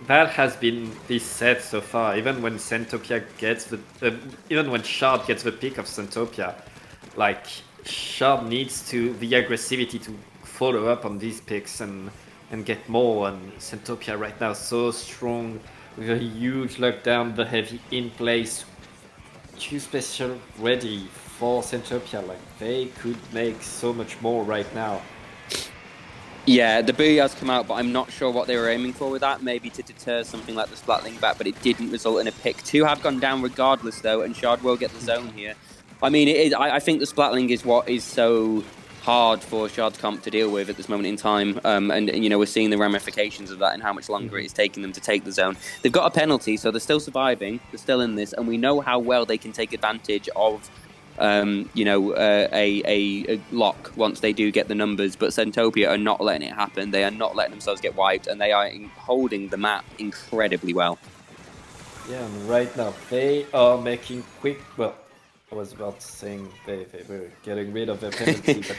That has been this set so far. Even when Centopia gets even when Shard gets the pick of Centopia, like Shard needs the aggressivity to follow up on these picks and get more. And Centopia right now so strong with a huge lockdown, the heavy in place, 2 special ready for Centopia. Like they could make so much more right now. Yeah, the buoy has come out, but I'm not sure what they were aiming for with that. Maybe to deter something like the Splatling back, but it didn't result in a pick. 2 have gone down regardless, though, and Shard will get the zone here. I mean, I think the Splatling is what is so hard for Shard's comp to deal with at this moment in time. And you know, we're seeing the ramifications of that and how much longer it is taking them to take the zone. They've got a penalty, so they're still surviving. They're still in this, and we know how well they can take advantage of you know, a lock once they do get the numbers, but Centopia are not letting it happen. They are not letting themselves get wiped, and they are holding the map incredibly well. Yeah, and right now they are making quick. Well, I was about to saying they were getting rid of their penalty, but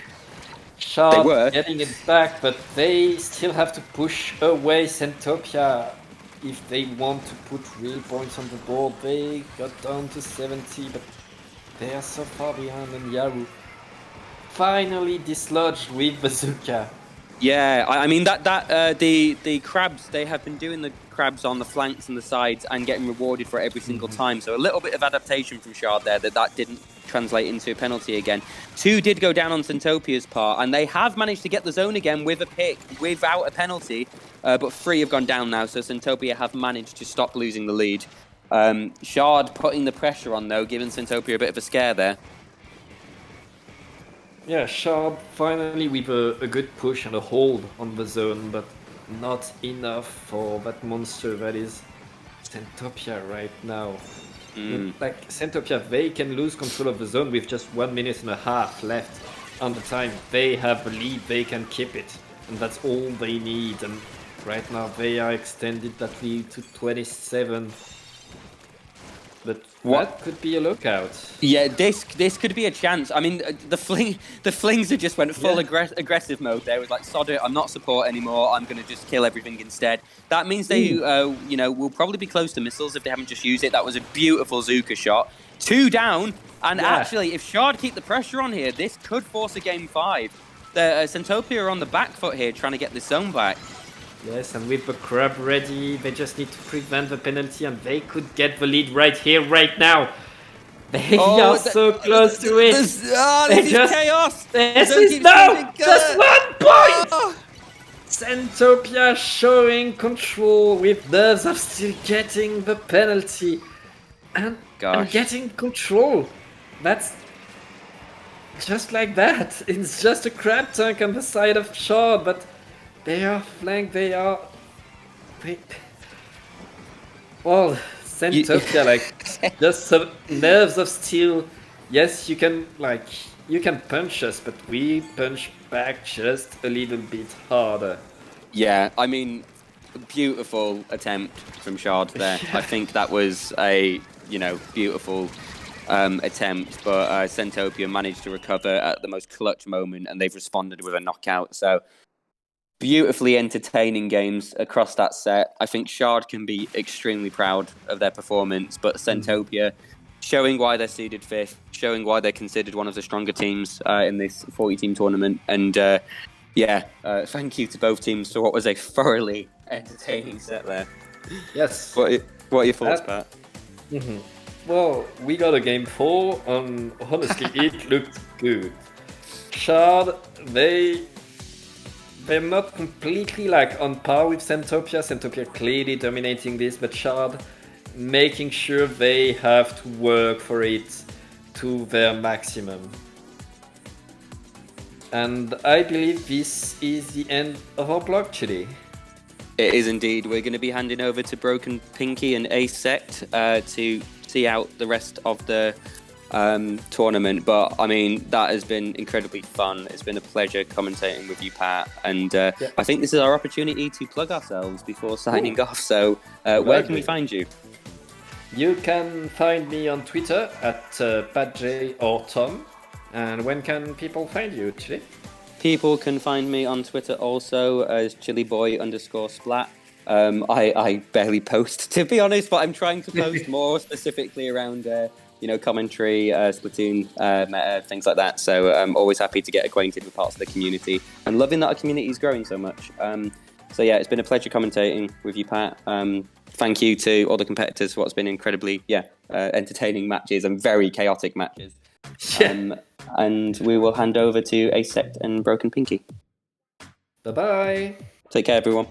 Shard getting it back, but they still have to push away Centopia if they want to put real points on the board. They got down to 70, but they are so far behind, and Yaru finally dislodged with Bazooka. Yeah, I mean the crabs, they have been doing the crabs on the flanks and the sides and getting rewarded for it every single time. So a little bit of adaptation from Shard there that didn't translate into a penalty again. 2 did go down on Centopia's part, and they have managed to get the zone again with a pick without a penalty, but 3 have gone down now. So Centopia have managed to stop losing the lead. Shard putting the pressure on, though, giving Centopia a bit of a scare there. Yeah, Shard finally with a good push and a hold on the zone, but not enough for that monster that is Centopia right now. Like, Centopia, they can lose control of the zone with just 1 minute and a half left on the time. They have a lead, they can keep it, and that's all they need. And right now they are extended that lead to 27. But that could be a lookout. Yeah, this could be a chance. I mean, the flings have just went full aggressive mode there. It was like, sod it, I'm not support anymore. I'm going to just kill everything instead. That means they, you know, will probably be close to missiles if they haven't just used it. That was a beautiful Zuka shot. 2 down, and actually, if Shard keep the pressure on here, this could force a game 5. The Centopia are on the back foot here, trying to get this zone back. Yes, and with the crab ready, they just need to prevent the penalty, and they could get the lead right here, right now. They are so close to it. This is chaos. This is just 1 point. Centopia showing control with nerves of still getting the penalty and getting control. That's just like that. It's just a crab tank on the side of Shard, but they are flanked, well, Centopia, like, just some nerves of steel. Yes, you can punch us, but we punch back just a little bit harder. Yeah, I mean, beautiful attempt from Shard there. I think that was a, you know, beautiful attempt, but Centopia managed to recover at the most clutch moment, and they've responded with a knockout. So, beautifully entertaining games across that set. I think Shard can be extremely proud of their performance, but Centopia showing why they're seeded 5th, showing why they're considered one of the stronger teams in this 40-team tournament. And thank you to both teams for what was a thoroughly entertaining set there. Yes. What are your thoughts, Pat? Well, we got a game 4, and honestly, it looked good. Shard, they they're not completely like on par with Centopia. Centopia clearly dominating this, but Shard making sure they have to work for it to their maximum. And I believe this is the end of our blog today. It is indeed. We're going to be handing over to Broken Pinky and Ace Sect to see out the rest of the tournament. But I mean, that has been incredibly fun. It's been a pleasure commentating with you, Pat. And I think this is our opportunity to plug ourselves before signing off. So where can we find you? You can find me on Twitter at PatJ or Tom. And when can people find you today? People can find me on Twitter also as chiliboy_splat. I barely post, to be honest, but I'm trying to post more specifically around commentary, Splatoon, meta, things like that. So I'm always happy to get acquainted with parts of the community and loving that our community is growing so much. So yeah, it's been a pleasure commentating with you, Pat. Thank you to all the competitors for what's been incredibly entertaining matches and very chaotic matches. And we will hand over to Ace Sect and Broken Pinky. Bye-bye. Take care, everyone.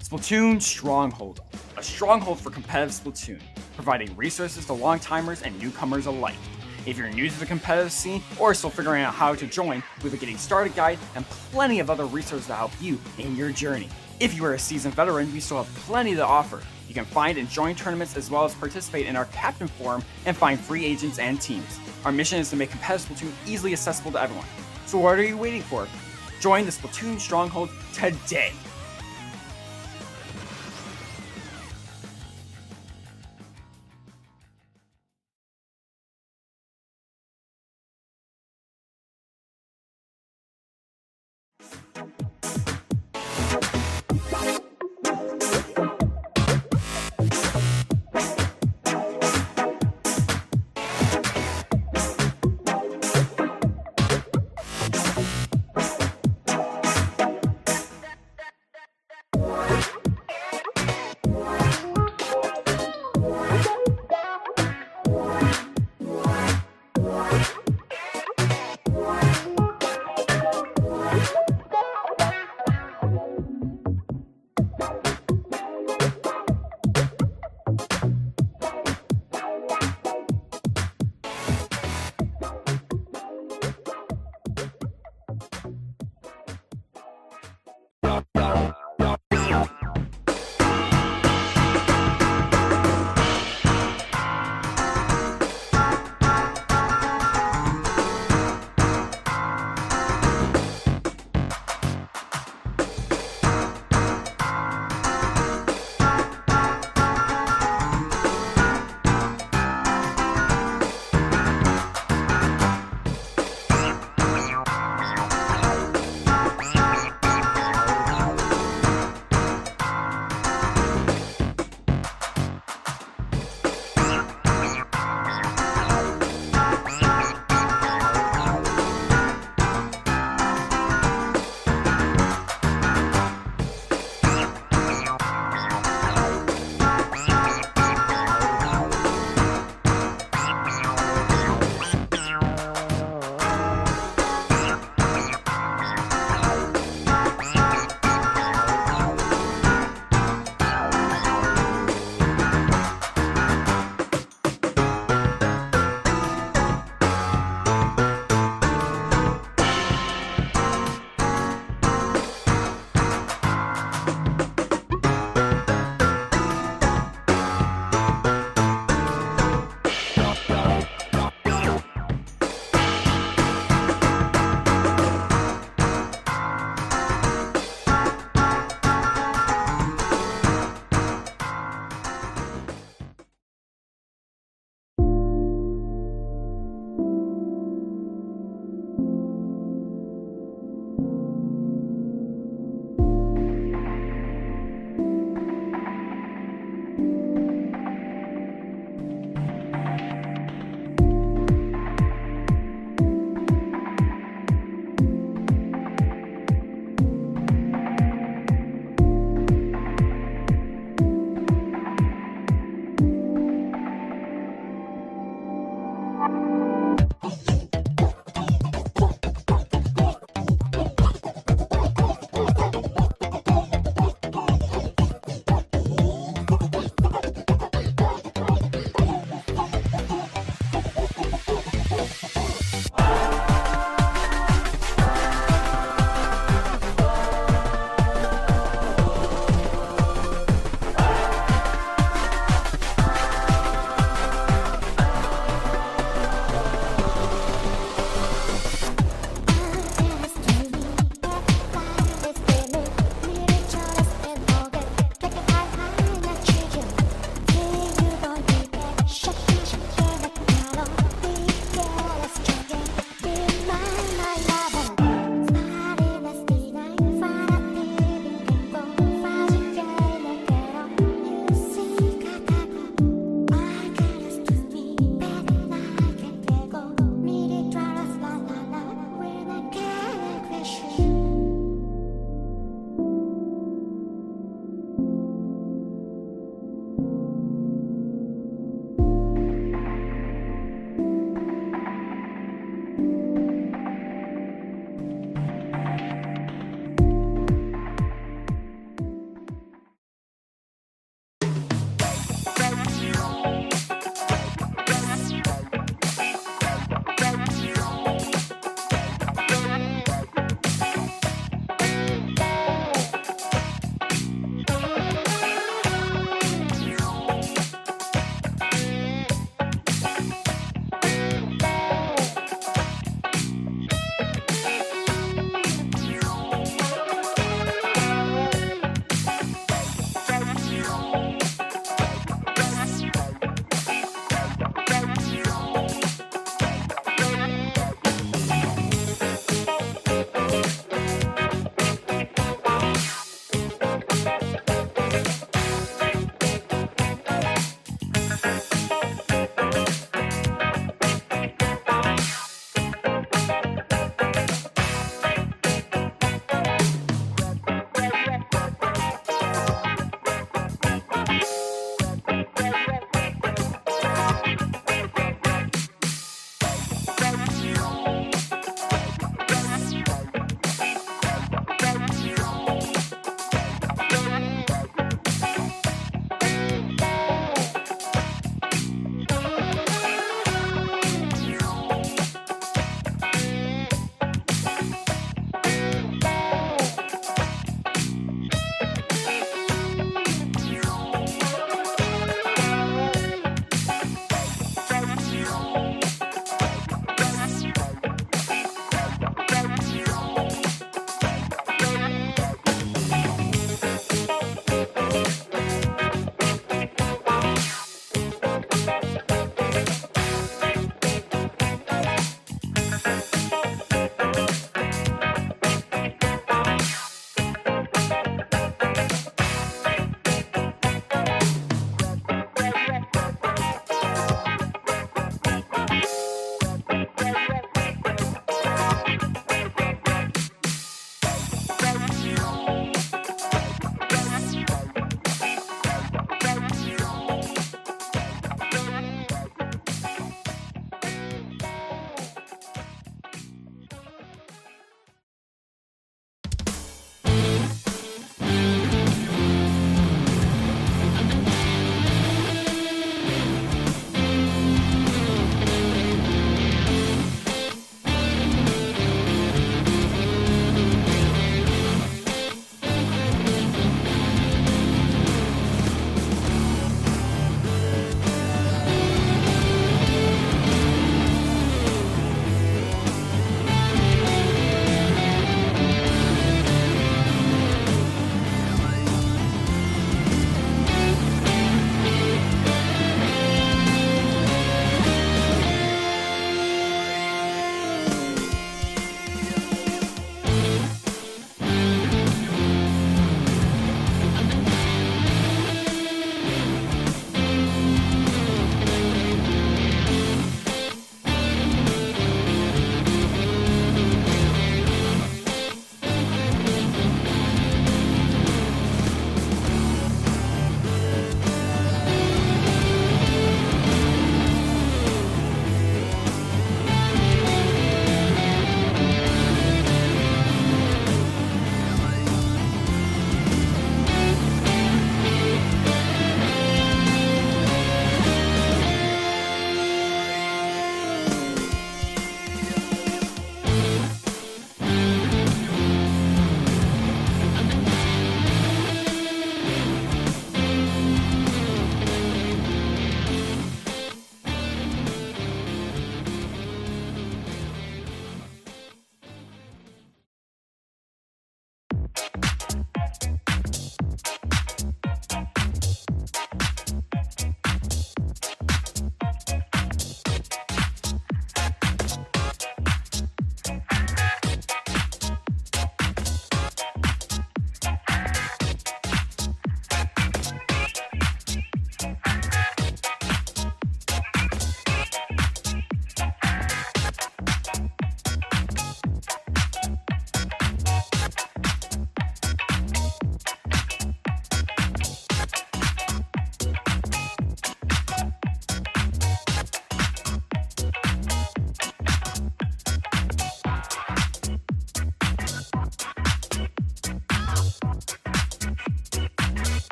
Splatoon Stronghold, a stronghold for competitive Splatoon, providing resources to long-timers and newcomers alike. If you're new to the competitive scene or still figuring out how to join, we have a getting started guide and plenty of other resources to help you in your journey. If you are a seasoned veteran, we still have plenty to offer. You can find and join tournaments as well as participate in our Captain Forum and find free agents and teams. Our mission is to make competitive Splatoon easily accessible to everyone. So what are you waiting for? Join the Splatoon Stronghold today!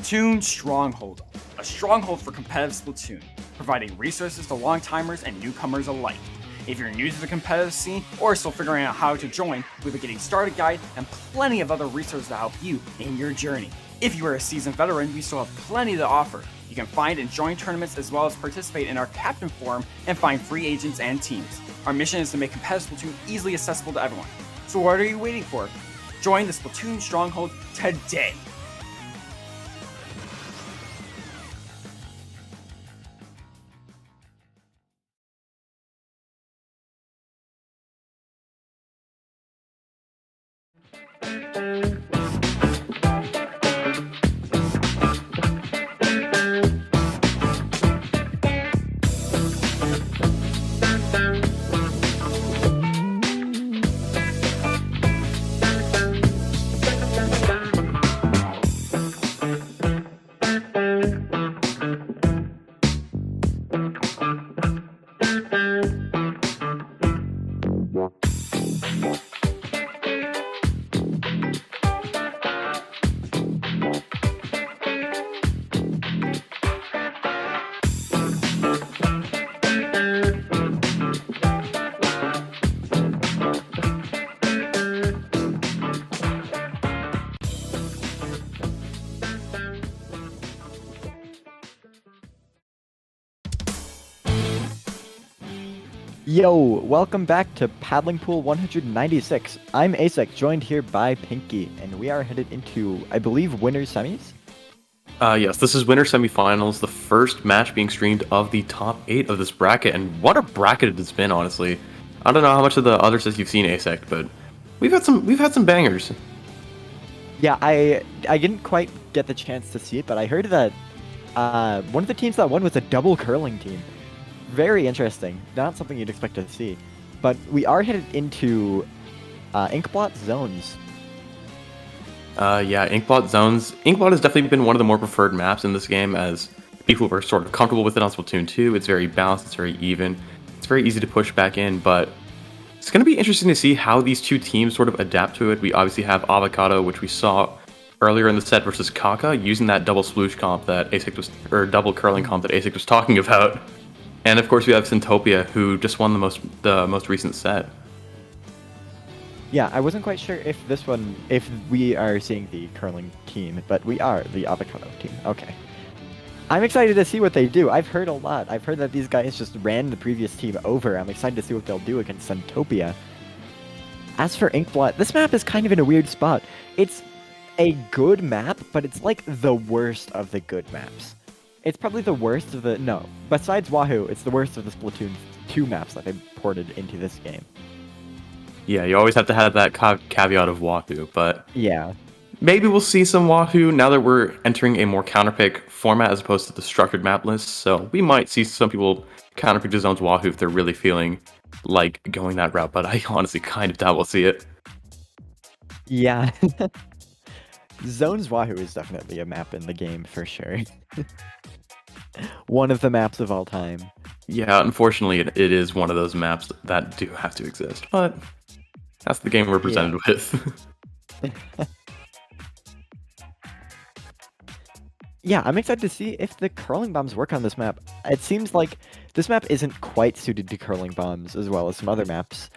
Splatoon Stronghold, a stronghold for competitive Splatoon, providing resources to long-timers and newcomers alike. If you're new to the competitive scene or still figuring out how to join, we have a getting started guide and plenty of other resources to help you in your journey. If you are a seasoned veteran, we still have plenty to offer. You can find and join tournaments as well as participate in our Captain Forum and find free agents and teams. Our mission is to make competitive Splatoon easily accessible to everyone. So what are you waiting for? Join the Splatoon Stronghold today! Yo, welcome back to Paddling Pool 196. I'm Asek, joined here by Pinky, and we are headed into, I believe, winners semis? Yes, this is winter semifinals, the first match being streamed of the top 8 of this bracket, and what a bracket it has been, honestly. I don't know how much of the other sets you've seen, Asek, but we've had some bangers. Yeah, I didn't quite get the chance to see it, but I heard that one of the teams that won was a double curling team. Very interesting. Not something you'd expect to see. But we are headed into Inkblot Zones. Yeah, Inkblot Zones. Inkblot has definitely been one of the more preferred maps in this game, as people were sort of comfortable with it on Splatoon 2. It's very balanced, it's very even. It's very easy to push back in, but it's going to be interesting to see how these two teams sort of adapt to it. We obviously have Avocado, which we saw earlier in the set versus Caca, using that double sploosh comp that Asik was, or double curling comp that Asik was talking about. And of course we have Centopia, who just won the most recent set. Yeah, I wasn't quite sure if if we are seeing the curling team, but we are the Avocado team. Okay. I'm excited to see what they do. I've heard a lot. I've heard that these guys just ran the previous team over. I'm excited to see what they'll do against Centopia. As for Inkblot, this map is kind of in a weird spot. It's a good map, but it's like the worst of the good maps. It's probably the worst of the... No. Besides Wahoo, it's the worst of the Splatoon 2 maps that they ported into this game. Yeah, you always have to have that caveat of Wahoo, but... Yeah. Maybe we'll see some Wahoo now that we're entering a more counterpick format as opposed to the structured map list, so we might see some people counterpick the zones Wahoo if they're really feeling like going that route, but I honestly kind of doubt we'll see it. Yeah. Zones Wahoo is definitely a map in the game for sure. One of the maps of all time. Yeah, unfortunately, it is one of those maps that do have to exist, but that's the game we're presented with. Yeah, I'm excited to see if the curling bombs work on this map. It seems like this map isn't quite suited to curling bombs as well as some other maps,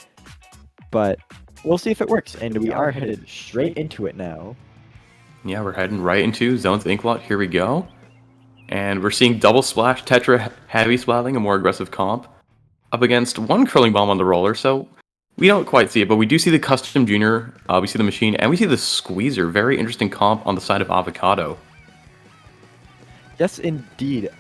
but we'll see if it works, and we are headed straight into it now. Yeah, we're heading right into Zones Inkblot. Here we go. And we're seeing double splash, Tetra heavy splatting, a more aggressive comp, up against one curling bomb on the roller, so we don't quite see it, but we do see the Custom Junior, we see the Machine, and we see the Squeezer. Very interesting comp on the side of Avocado. Yes, indeed.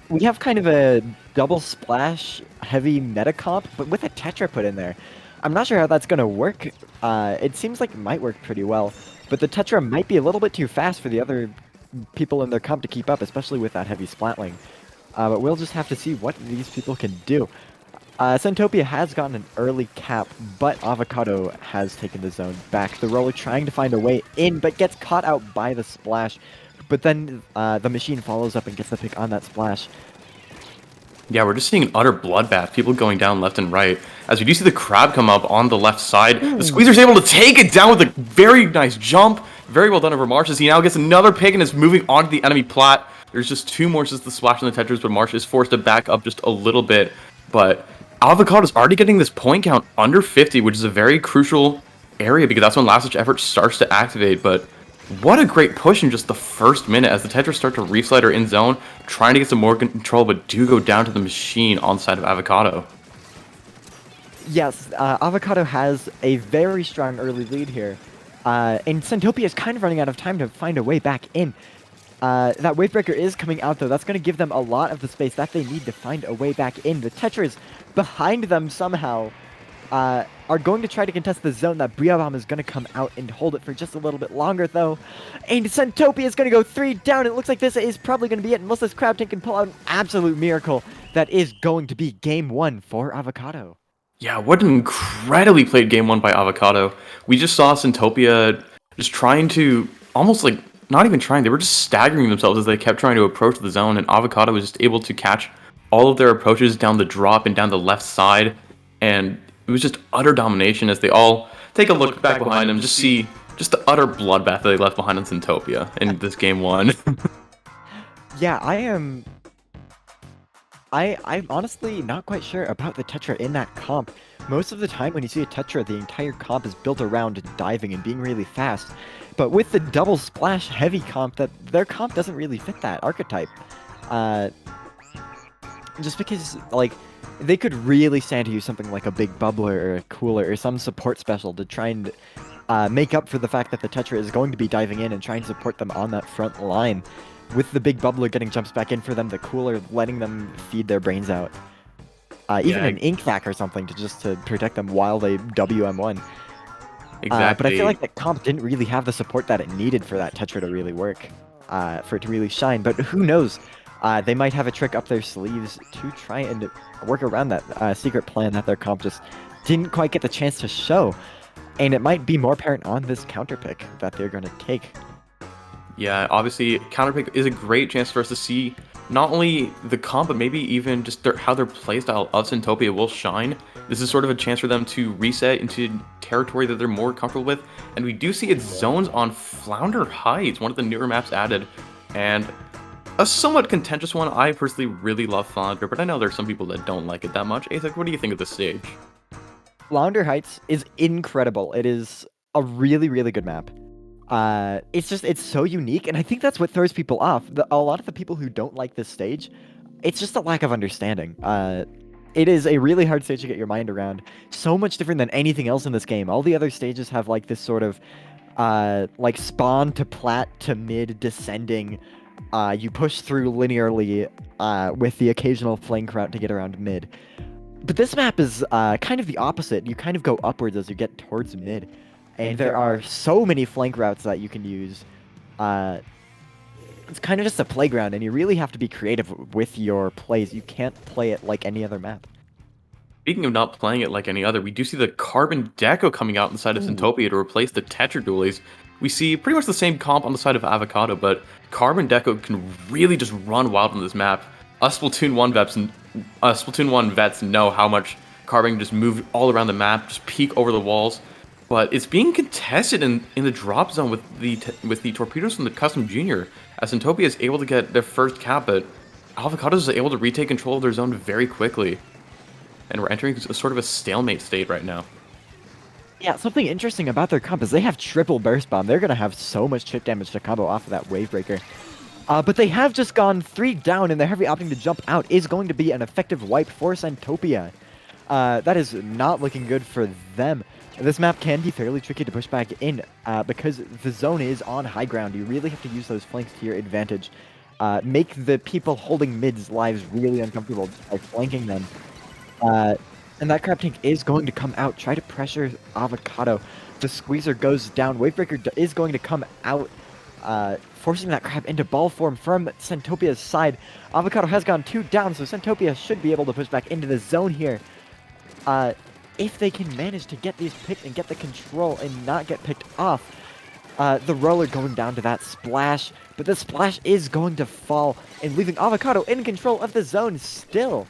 We have kind of a double splash heavy meta comp, but with a Tetra put in there. I'm not sure how that's going to work. It seems like it might work pretty well, but the Tetra might be a little bit too fast for the other people in their comp to keep up, especially with that heavy splatling. But we'll just have to see what these people can do. Centopia has gotten an early cap, but Avocado has taken the zone back. The roller trying to find a way in, but gets caught out by the splash. But then the Machine follows up and gets the pick on that splash. Yeah, we're just seeing an utter bloodbath, people going down left and right. As we do see the crab come up on the left side, the Squeezer's able to take it down with a very nice jump, Very well done over Marsh as he now gets another pick and is moving onto the enemy plat. There's just 2 more just the splash on the Tetris, but Marsh is forced to back up just a little bit. But Avocado's already getting this point count under 50, which is a very crucial area because that's when last ditch effort starts to activate. But what a great push in just the first minute as the Tetris start to reslider in zone, trying to get some more control, but do go down to the machine on the side of Avocado. Yes, Avocado has a very strong early lead here. And Centopia is kind of running out of time to find a way back in. That Wavebreaker is coming out, though. That's going to give them a lot of the space that they need to find a way back in. The Tetras behind them somehow are going to try to contest the zone. That Briabomb is going to come out and hold it for just a little bit longer, though. And Centopia is going to go 3 down. It looks like this is probably going to be it, unless this Crab Tank can pull out an absolute miracle. That is going to be game 1 for Avocado. Yeah, what an incredibly played game 1 by Avocado. We just saw Centopia just trying to, almost like, not even trying, they were just staggering themselves as they kept trying to approach the zone, and Avocado was just able to catch all of their approaches down the drop and down the left side, and it was just utter domination as they all take a look back behind them, just see just the utter bloodbath that they left behind on Centopia in this game 1. Yeah, I'm honestly not quite sure about the Tetra in that comp. Most of the time when you see a Tetra, the entire comp is built around diving and being really fast. But with the double splash heavy comp, their comp doesn't really fit that archetype. Just because, like, they could really stand to use something like a big bubbler or a cooler or some support special to try and make up for the fact that the Tetra is going to be diving in and trying to support them on that front line. With the big bubbler getting jumps back in for them, the cooler letting them feed their brains out. Even an ink vac or something to protect them while they WM1. Exactly. But I feel like that comp didn't really have the support that it needed for that Tetra to really work, for it to really shine. But who knows? They might have a trick up their sleeves to try and work around that secret plan that their comp just didn't quite get the chance to show. And it might be more apparent on this counter pick that they're going to take. Yeah, obviously, counterpick is a great chance for us to see not only the comp, but maybe even just how their playstyle of Centopia will shine. This is sort of a chance for them to reset into territory that they're more comfortable with. And we do see its zones on Flounder Heights, one of the newer maps added. And a somewhat contentious one. I personally really love Flounder, but I know there's some people that don't like it that much. Azek, what do you think of this stage? Flounder Heights is incredible. It is a really, really good map. It's so unique, and I think that's what throws people off. A lot of the people who don't like this stage, it's just a lack of understanding. It is a really hard stage to get your mind around. So much different than anything else in this game. All the other stages have like this sort of like spawn to plat to mid descending. You push through linearly with the occasional flank route to get around mid. But this map is kind of the opposite. You kind of go upwards as you get towards mid. And there are so many flank routes that you can use. It's kind of just a playground, and you really have to be creative with your plays. You can't play it like any other map. Speaking of not playing it like any other, we do see the Carbon Deco coming out inside of Centopia to replace the Tetra Dualies. We see pretty much the same comp on the side of Avocado, but Carbon Deco can really just run wild on this map. Us Splatoon 1 vets know how much Carbon can just move all around the map, just peek over the walls. But it's being contested in the drop zone with the torpedoes from the Custom Junior, as Centopia is able to get their first cap, but Avocado is able to retake control of their zone very quickly. And we're entering a sort of a stalemate state right now. Yeah, something interesting about their comp is they have triple burst bomb. They're going to have so much chip damage to combo off of that Wavebreaker. But they have just gone 3 down, and the heavy opting to jump out is going to be an effective wipe for Centopia. That is not looking good for them. This map can be fairly tricky to push back in because the zone is on high ground. You really have to use those flanks to your advantage. Make the people holding mid's lives really uncomfortable by flanking them. And that crab tank is going to come out, try to pressure Avocado. The squeezer goes down. Wavebreaker is going to come out, forcing that crab into ball form from Centopia's side. Avocado has gone 2 down, so Centopia should be able to push back into the zone here. If they can manage to get these picked and get the control and not get picked off. The roller going down to that splash, but the splash is going to fall and leaving Avocado in control of the zone still.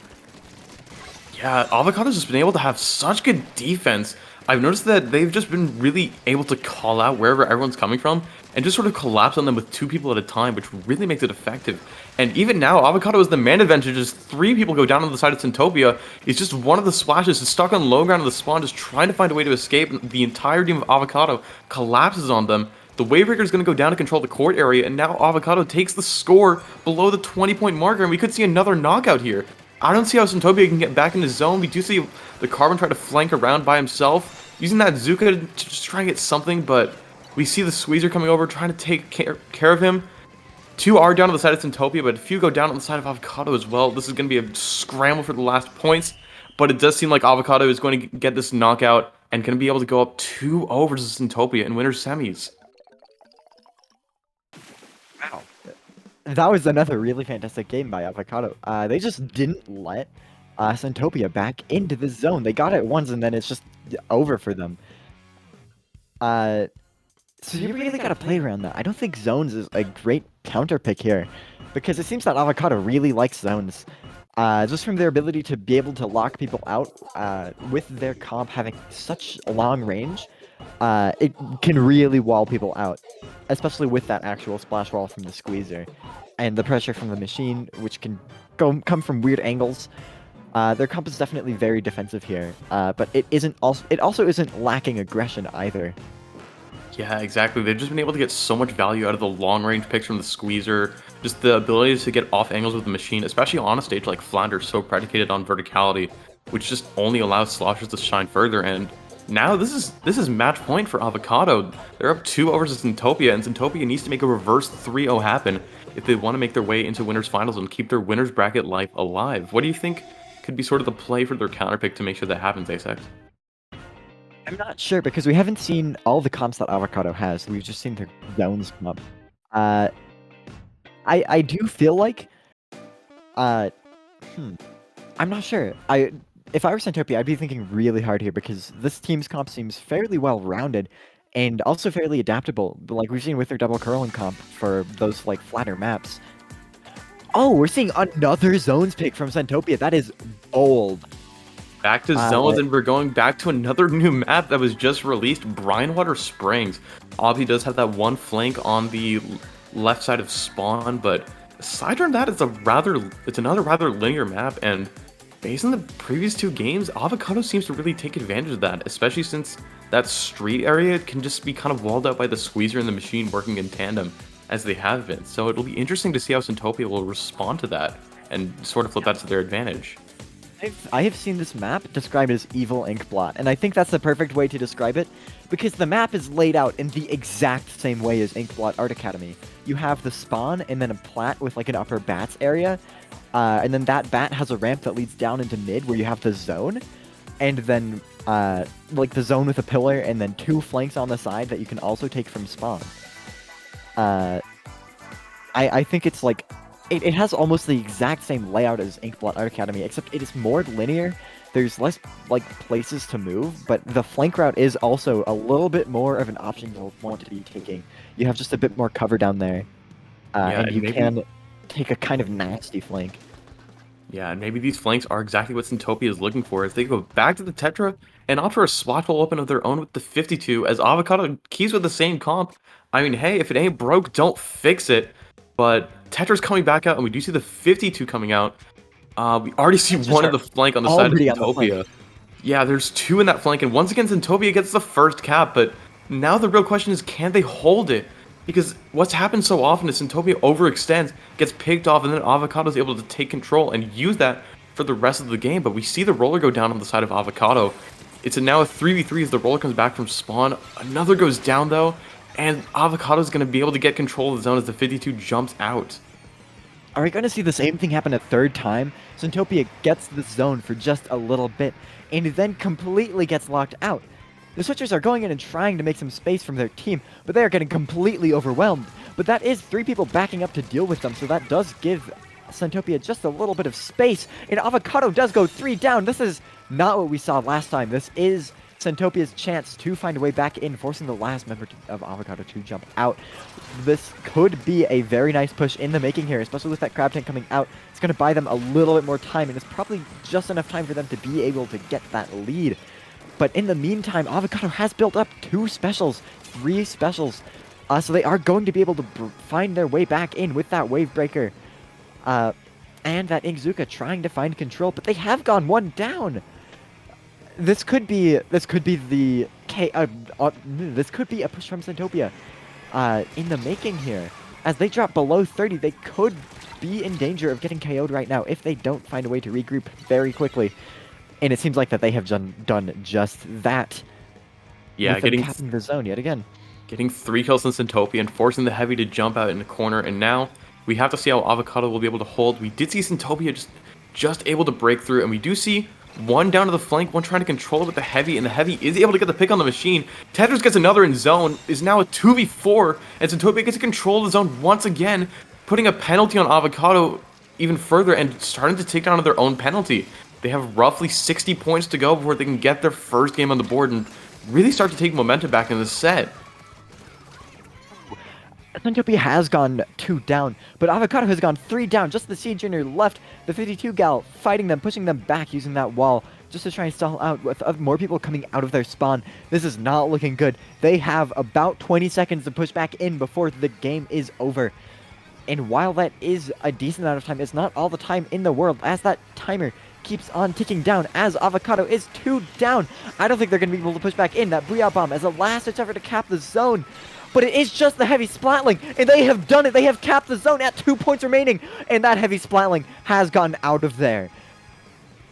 Yeah, Avocado's just been able to have such good defense I've noticed that they've just been really able to call out wherever everyone's coming from and just sort of collapse on them with 2 people at a time, which really makes it effective. And even now, Avocado is the man advantage. Just 3 people go down on the side of Centopia. It's just one of the splashes is stuck on low ground of the spawn, just trying to find a way to escape. And the entire team of Avocado collapses on them. The Wavebreaker is going to go down to control the court area, and now Avocado takes the score below the 20-point marker, and we could see another knockout here. I don't see how Centopia can get back in the zone. We do see the Carbon try to flank around by himself, using that Zuka to just try and get something, but we see the Squeezer coming over, trying to take care of him. 2 are down on the side of Centopia, but a few go down on the side of Avocado as well. This is going to be a scramble for the last points, but it does seem like Avocado is going to get this knockout and going to be able to go up 2-0 versus Centopia in winner's semis. Wow. That was another really fantastic game by Avocado. They just didn't let Centopia back into the zone. They got it once, and then it's just over for them. So you really gotta play around that. I don't think zones is a great counter pick here, because it seems that Avocado really likes zones. Just from their ability to be able to lock people out with their comp having such a long range, it can really wall people out, especially with that actual splash wall from the Squeezer and the pressure from the machine, which can come from weird angles. Their comp is definitely very defensive here, but it also isn't lacking aggression either. Yeah, exactly. They've just been able to get so much value out of the long-range picks from the Squeezer. Just the ability to get off angles with the machine, especially on a stage like Flanders, so predicated on verticality, which just only allows sloshers to shine further. And now this is match point for Avocado. They're up 2 versus Centopia, and Centopia needs to make a reverse 3-0 happen if they want to make their way into winners finals and keep their winners bracket life alive. What do you think could be sort of the play for their counter pick to make sure that happens, Asex? I'm not sure, because we haven't seen all the comps that Avocado has. We've just seen their zones come up. I do feel like, I'm not sure. If I were Centopia, I'd be thinking really hard here, because this team's comp seems fairly well-rounded and also fairly adaptable, like we've seen with their double curling comp for those like flatter maps. Oh, we're seeing another zones pick from Centopia. That is bold. Back to zones, and we're going back to another new map that was just released, Brinewater Springs. Obby does have that one flank on the left side of spawn, but aside from that, it's another rather linear map, and based on the previous 2 games, Avocado seems to really take advantage of that, especially since that street area can just be kind of walled out by the Squeezer and the machine working in tandem, as they have been. So it'll be interesting to see how Centopia will respond to that, and sort of flip that to their advantage. I have seen this map described as evil inkblot, and I think that's the perfect way to describe it, because the map is laid out in the exact same way as Inkblot Art Academy. You have the spawn, and then a plat with like an upper bats area, and then that bat has a ramp that leads down into mid where you have the zone, and then like the zone with a pillar, and then 2 flanks on the side that you can also take from spawn. I think it's like, it has almost the exact same layout as Inkblot Art Academy, except it is more linear. There's less like places to move, but the flank route is also a little bit more of an option you'll want to be taking. You have just a bit more cover down there, and you can take a kind of nasty flank. Yeah, and maybe these flanks are exactly what Centopia is looking for. If they go back to the Tetra and opt for a splash wall open of their own with the 52, as Avocado keys with the same comp. I mean, hey, if it ain't broke, don't fix it. But Tetra's coming back out, and we do see the 52 coming out. We already see one of the flank on the side of Centopia. Yeah, there's 2 in that flank, and once again, Centopia gets the first cap, but now the real question is, can they hold it? Because what's happened so often is Centopia overextends, gets picked off, and then Avocado is able to take control and use that for the rest of the game. But we see the roller go down on the side of Avocado. It's now a 3v3 as the roller comes back from spawn. Another goes down, though, and Avocado is going to be able to get control of the zone as the 52 jumps out. Are we going to see the same thing happen a third time? Centopia gets the zone for just a little bit, and then completely gets locked out. The Switchers are going in and trying to make some space from their team, but they are getting completely overwhelmed. But that is 3 people backing up to deal with them, so that does give Centopia just a little bit of space. And Avocado does go 3 down. This is not what we saw last time. This is Centopia's chance to find a way back in, forcing the last member of Avocado to jump out. This could be a very nice push in the making here, especially with that crab tank coming out. It's going to buy them a little bit more time, and it's probably just enough time for them to be able to get that lead. But in the meantime, Avocado has built up 2 specials, 3 specials. So they are going to be able to find their way back in with that Wave Breaker. And that Inkzuka trying to find control, but they have gone 1 down. This could be this could be a push from Centopia in the making here. As they drop below 30, they could be in danger of getting KO'd right now if they don't find a way to regroup very quickly. And it seems like that they have done just that. Yeah, capping the zone yet again. Getting 3 kills in Centopia and forcing the Heavy to jump out in the corner, and now we have to see how Avocado will be able to hold. We did see Centopia just able to break through, and we do see one down to the flank, one trying to control it with the Heavy, and the Heavy is able to get the pick on the machine. Tetris gets another in zone, is now a 2v4, and Centopia gets to control the zone once again, putting a penalty on Avocado even further and starting to take down their own penalty. They have roughly 60 points to go before they can get their first game on the board and really start to take momentum back in the set. Centopia has gone 2 down, but Avocado has gone 3 down. Just the Siege Junior left, the 52 gal fighting them, pushing them back using that wall just to try and stall out with more people coming out of their spawn. This is not looking good. They have about 20 seconds to push back in before the game is over. And while that is a decent amount of time, it's not all the time in the world, as that timer keeps on ticking down as Avocado is 2 down. I don't think they're going to be able to push back in. That Booyah Bomb as a last-ditch effort to cap the zone. But it is just the Heavy Splatling, and they have done it. They have capped the zone at 2 points remaining, and that Heavy Splatling has gone out of there.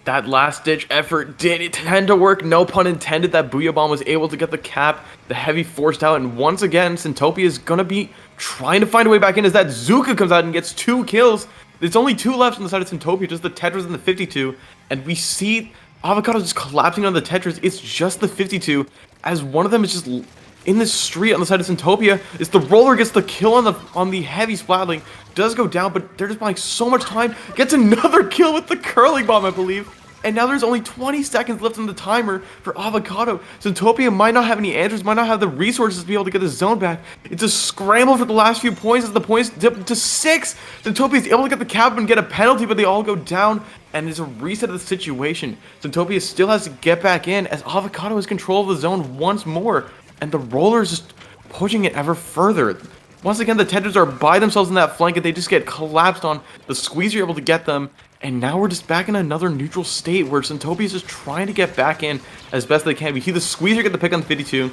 That last-ditch effort did tend to work, no pun intended. That Booyah Bomb was able to get the cap, the Heavy forced out, and once again, Centopia is going to be trying to find a way back in as that Zuka comes out and gets 2 kills. There's only 2 left on the side of Centopia, just the Tetris and the 52, and we see Avocado just collapsing on the Tetris. It's just the 52, as one of them is just in the street on the side of Centopia. It's the Roller gets the kill on the Heavy Splatling, does go down, but they're just buying so much time, gets another kill with the Curling Bomb, I believe. And now there's only 20 seconds left on the timer for Avocado. Centopia might not have any answers, might not have the resources to be able to get the zone back. It's a scramble for the last few points as the points dip to 6. Centopia is able to get the cap and get a penalty, but they all go down. And it's a reset of the situation. Centopia still has to get back in as Avocado has control of the zone once more. And the Roller is just pushing it ever further. Once again, the Tetris are by themselves in that flank and they just get collapsed on. The Squeezer able to get them. And now we're just back in another neutral state where Centopia is just trying to get back in as best they can. We see the Squeezer get the pick on the 52.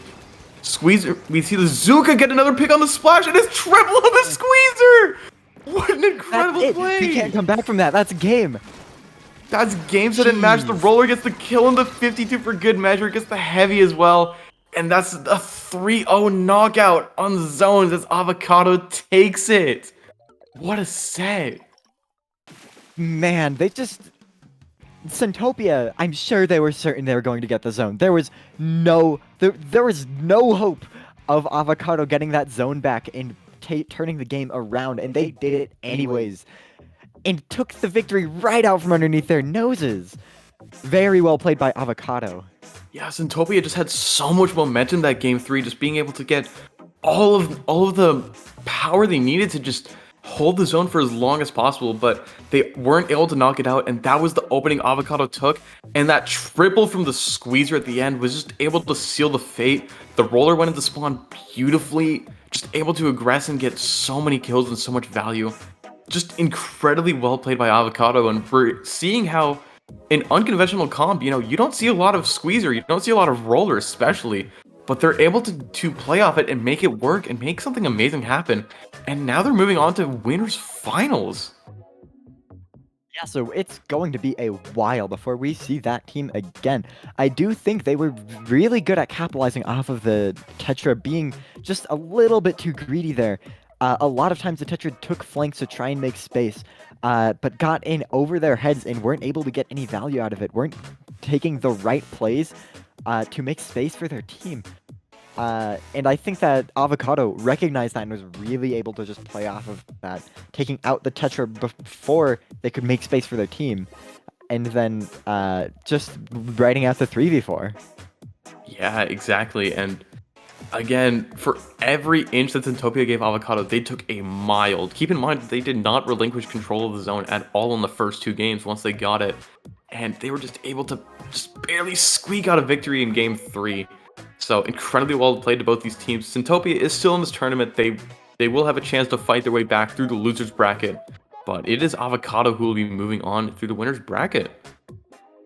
Squeezer, we see the Zuka get another pick on the Splash, and it's triple on the Squeezer! What an incredible play! He can't come back from that. That's game. That's game, set, and match. The Roller gets the kill on the 52 for good measure. Gets the Heavy as well. And that's a 3-0 knockout on zones as Avocado takes it. What a set. Man, they just... Centopia, I'm sure they were certain they were going to get the zone. There was no hope of Avocado getting that zone back and turning the game around, and they did it anyways. And took the victory right out from underneath their noses. Very well played by Avocado. Yeah, Centopia just had so much momentum that game 3, just being able to get all of the power they needed to just hold the zone for as long as possible, but they weren't able to knock it out, and that was the opening Avocado took, and that triple from the Squeezer at the end was just able to seal the fate. The Roller went into spawn beautifully, just able to aggress and get so many kills and so much value. Just incredibly well played by Avocado, and we're seeing how in unconventional comp, you don't see a lot of Squeezer, you don't see a lot of Roller especially, but they're able to play off it and make it work and make something amazing happen. And now they're moving on to winners finals. Yeah, so it's going to be a while before we see that team again. I do think they were really good at capitalizing off of the Tetra being just a little bit too greedy there. A lot of times the Tetra took flanks to try and make space, but got in over their heads and weren't able to get any value out of it, weren't taking the right plays to make space for their team. And I think that Avocado recognized that and was really able to just play off of that, taking out the Tetra before they could make space for their team, and then just writing out the 3v4. Yeah, exactly. And again, for every inch that Centopia gave Avocado, they took a mile. Keep in mind, they did not relinquish control of the zone at all in the first 2 games once they got it. and they were just able to just barely squeak out a victory in Game 3. So incredibly well played to both these teams. Centopia is still in this tournament. They will have a chance to fight their way back through the losers bracket, but it is Avocado who will be moving on through the winners bracket.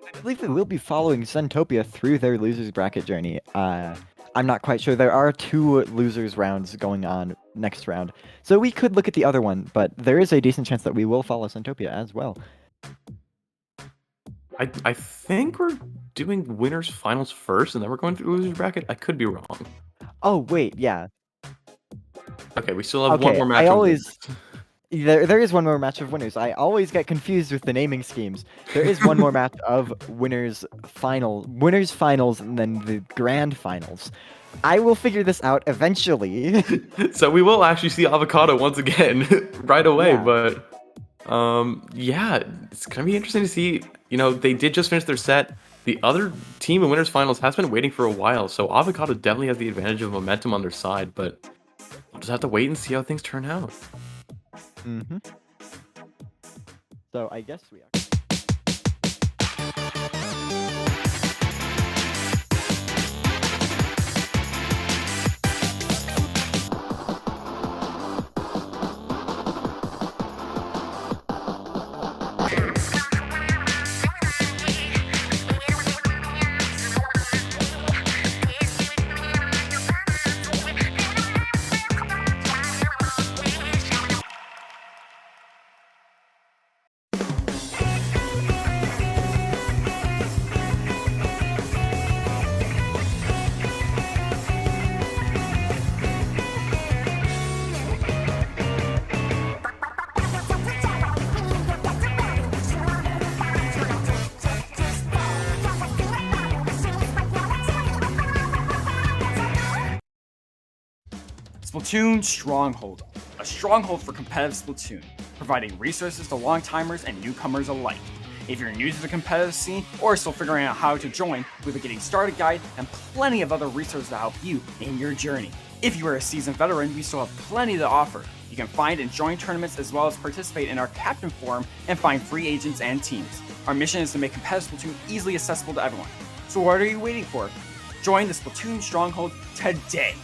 I believe we will be following Centopia through their losers bracket journey. I'm not quite sure. There are 2 losers rounds going on next round, so we could look at the other one, but there is a decent chance that we will follow Centopia as well. I think we're doing winners finals first, and then we're going through the losers bracket. I could be wrong. Oh wait, yeah. Okay, we still have one more match. There is one more match of winners. I always get confused with the naming schemes. There is one more match of winners finals, and then the grand finals. I will figure this out eventually. So we will actually see Avocado once again right away, Yeah. but yeah, it's gonna be interesting to see. You know, they did just finish their set. The other team in winners finals has been waiting for a while, so Avocado definitely has the advantage of momentum on their side, but we'll just have to wait and see how things turn out. Mm-hmm. So I guess we are. Splatoon Stronghold, a stronghold for competitive Splatoon, providing resources to long-timers and newcomers alike. If you're new to the competitive scene or still figuring out how to join, we have a getting started guide and plenty of other resources to help you in your journey. If you are a seasoned veteran, we still have plenty to offer. You can find and join tournaments as well as participate in our Captain Forum and find free agents and teams. Our mission is to make competitive Splatoon easily accessible to everyone. So what are you waiting for? Join the Splatoon Stronghold today!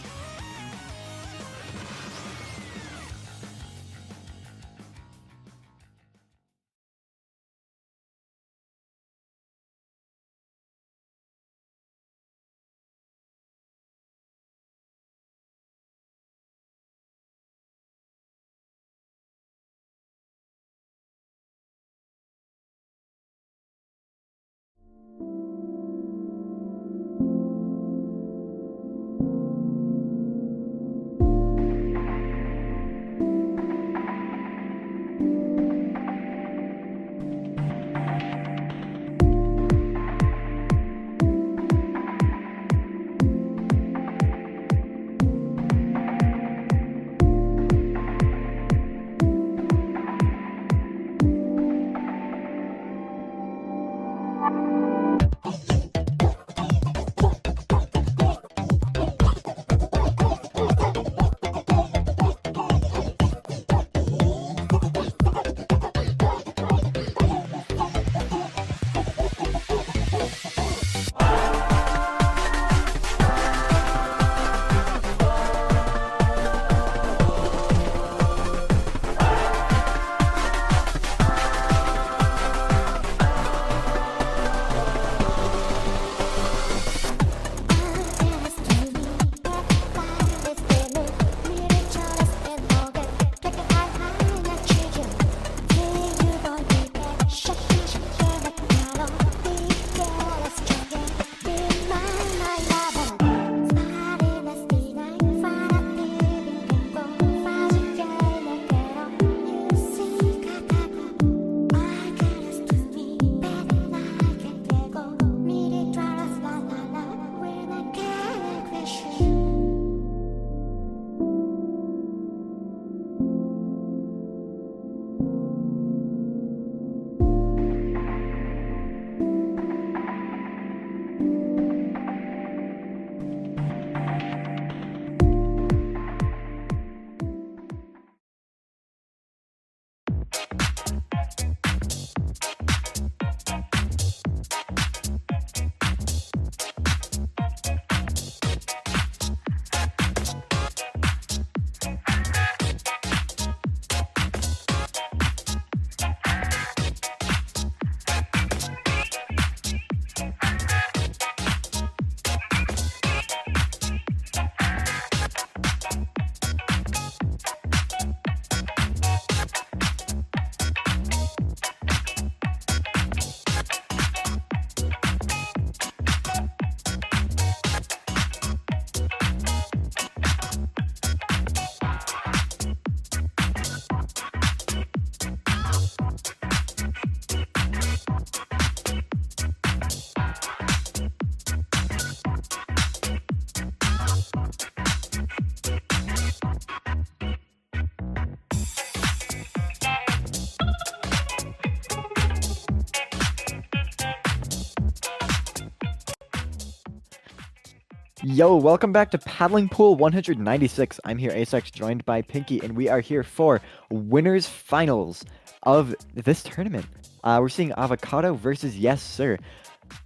Yo, welcome back to Paddling Pool 196. I'm here, Asex, joined by Pinky, and we are here for winners finals of this tournament. We're seeing Avocado versus Yessir.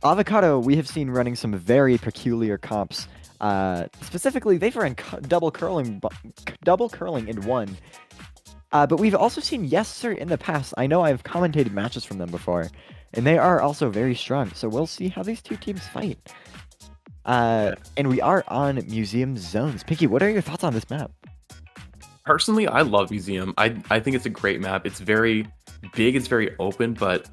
Avocado, we have seen running some very peculiar comps. Specifically, they've run double curling in one. But we've also seen Yessir in the past. I know I've commentated matches from them before, and they are also very strong. So we'll see how these two teams fight. And we are on Museum Zones. Pinky, what are your thoughts on this map? Personally, I love Museum. I think it's a great map. It's very big, it's very open, but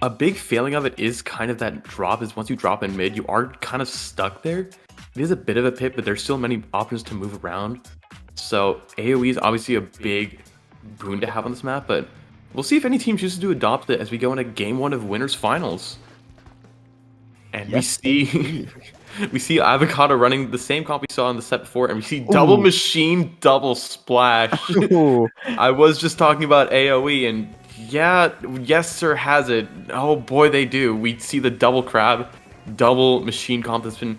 a big failing of it is kind of that drop is once you drop in mid, you are kind of stuck there. It is a bit of a pit, but there's still many options to move around. So AoE is obviously a big boon to have on this map, but we'll see if any team chooses to adopt it as we go into game 1 of winners finals. And Yes, we see Avocado running the same comp we saw in the set before, and we see double machine, double splash. I was just talking about AoE, and yeah, Yessir has it. Oh boy, they do. We see the double crab, double machine comp that's been...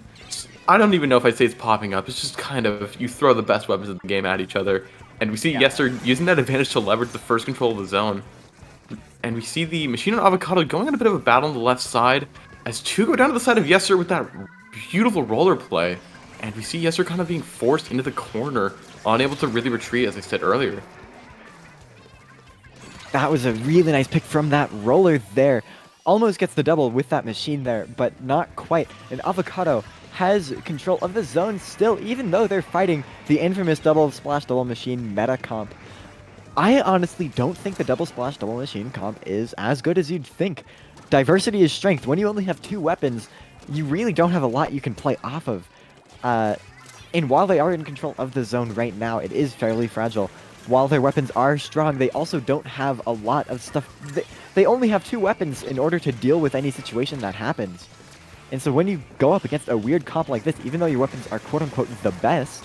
I don't even know if I'd say it's popping up. It's just kind of, you throw the best weapons in the game at each other. And we see Yessir using that advantage to leverage the first control of the zone. And we see the machine and Avocado going on a bit of a battle on the left side, as two go down to the side of Yessir with that beautiful roller play. And we see Yessir kind of being forced into the corner, unable to really retreat, as I said earlier. That was a really nice pick from that roller there. Almost gets the double with that machine there, but not quite. And Avocado has control of the zone still, even though they're fighting the infamous double splash double machine meta comp. I honestly don't think the double splash double machine comp is as good as you'd think. Diversity is strength. When you only have two weapons, you really don't have a lot you can play off of. And while they are in control of the zone right now, it is fairly fragile. While their weapons are strong, they also don't have a lot of stuff. They only have two weapons in order to deal with any situation that happens. And so when you go up against a weird comp like this, even though your weapons are quote-unquote the best,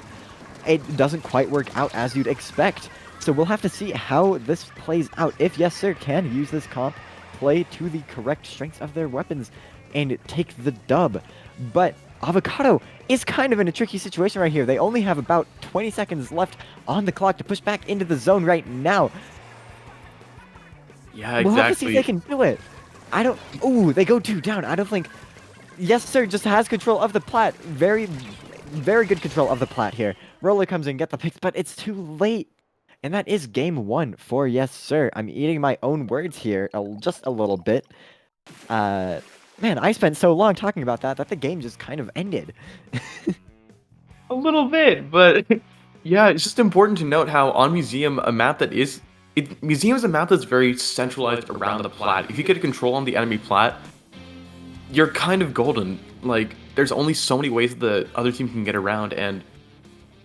it doesn't quite work out as you'd expect. So we'll have to see how this plays out. If Yessir can use this comp, play to the correct strengths of their weapons, and take the dub. But Avocado is kind of in a tricky situation right here. They only have about 20 seconds left on the clock to push back into the zone right now. Yeah, exactly. We'll have to see if they can do it. I don't... Ooh, they go 2 down. I don't think... Yessir just has control of the plat. Very, very good control of the plat here. Roller comes in, get the picks, but it's too late. And that is game 1 for Yessir. I'm eating my own words here just a little bit. Man, I spent so long talking about that the game just kind of ended. A little bit, but yeah, it's just important to note how on Museum, a map that is... Museum is a map that's very centralized around the plat. If you get a control on the enemy plat, you're kind of golden. Like, there's only so many ways the other team can get around, and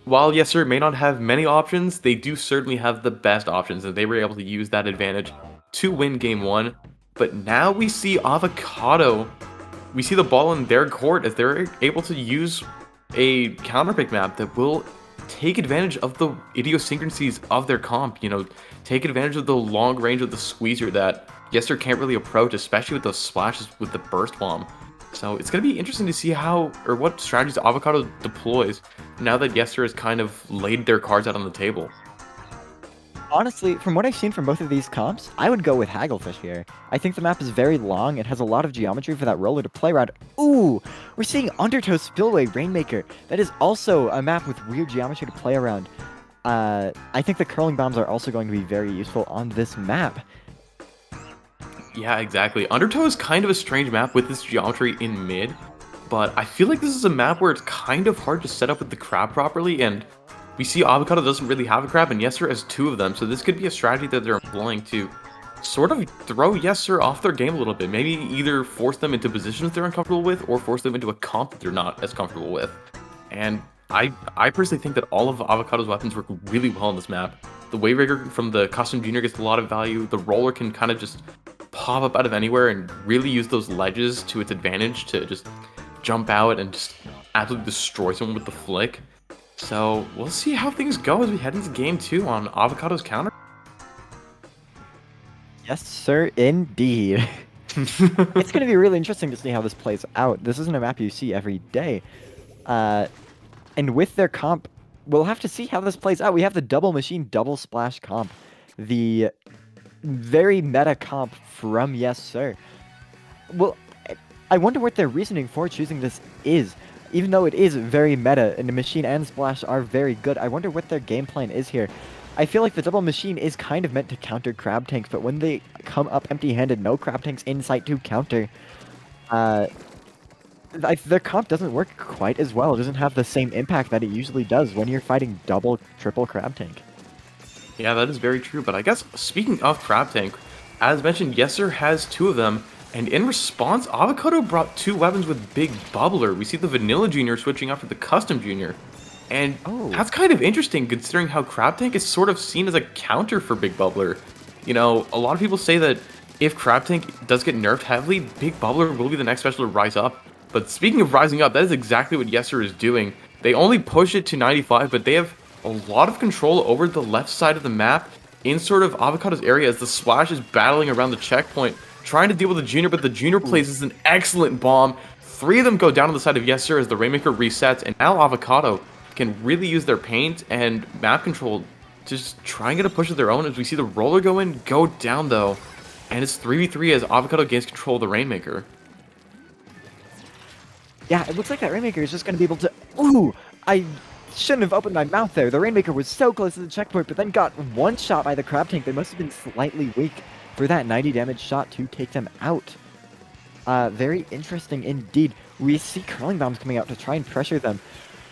while Yessir may not have many options, they do certainly have the best options, and they were able to use that advantage to win game 1. But now we see Avocado. We see the ball in their court as they're able to use a counterpick map that will take advantage of the idiosyncrasies of their comp. You know, take advantage of the long range of the squeezer that Yessir can't really approach, especially with those splashes with the burst bomb. So it's going to be interesting to see how, or what strategies Avocado deploys now that Yessir has kind of laid their cards out on the table. Honestly, from what I've seen from both of these comps, I would go with Hagglefish here. I think the map is very long. It has a lot of geometry for that roller to play around. Ooh, we're seeing Undertow Spillway Rainmaker. That is also a map with weird geometry to play around. I think the curling bombs are also going to be very useful on this map. Yeah, exactly. Undertow is kind of a strange map with this geometry in mid, but I feel like this is a map where it's kind of hard to set up with the crab properly, and we see Avocado doesn't really have a crab, and Yessir has 2 of them, so this could be a strategy that they're employing to sort of throw Yessir off their game a little bit. Maybe either force them into positions they're uncomfortable with, or force them into a comp that they're not as comfortable with. And I personally think that all of Avocado's weapons work really well on this map. The Wave Breaker from the Custom Junior gets a lot of value. The Roller can kind of just pop up out of anywhere and really use those ledges to its advantage to just jump out and just absolutely destroy someone with the flick. So we'll see how things go as we head into game 2 on Avocado's counter. Yes, sir, indeed. It's going to be really interesting to see how this plays out. This isn't a map you see every day. And with their comp, we'll have to see how this plays out. We have the double machine, double splash comp. The very meta comp from Yessir. Well, I wonder what their reasoning for choosing this is. Even though it is very meta, and the machine and splash are very good, I wonder what their game plan is here. I feel like the double machine is kind of meant to counter crab tanks, but when they come up empty-handed, no crab tanks in sight to counter, their comp doesn't work quite as well. It doesn't have the same impact that it usually does when you're fighting double, triple crab tank. Yeah, that is very true. But I guess speaking of crab tank, as mentioned, Yessir has 2 of them. And in response, Avocado brought 2 weapons with Big Bubbler. We see the Vanilla Junior switching out for the Custom Junior. And that's kind of interesting considering how Crab Tank is sort of seen as a counter for Big Bubbler. You know, a lot of people say that if Crab Tank does get nerfed heavily, Big Bubbler will be the next special to rise up. But speaking of rising up, that is exactly what Yessir is doing. They only push it to 95, but they have a lot of control over the left side of the map in sort of Avocado's area as the Splash is battling around the checkpoint, trying to deal with the Junior, but the Junior places an excellent bomb. 3 of them go down on the side of Yessir as the Rainmaker resets, and now Avocado can really use their paint and map control to just try and get a push of their own as we see the roller go down though, and it's 3v3 as Avocado gains control of the Rainmaker. Yeah, it looks like that Rainmaker is just going to be able to... Ooh! I shouldn't have opened my mouth there. The Rainmaker was so close to the checkpoint, but then got one shot by the Crab Tank. They must have been slightly weak for that 90 damage shot to take them out. Very interesting indeed. We see curling bombs coming out to try and pressure them.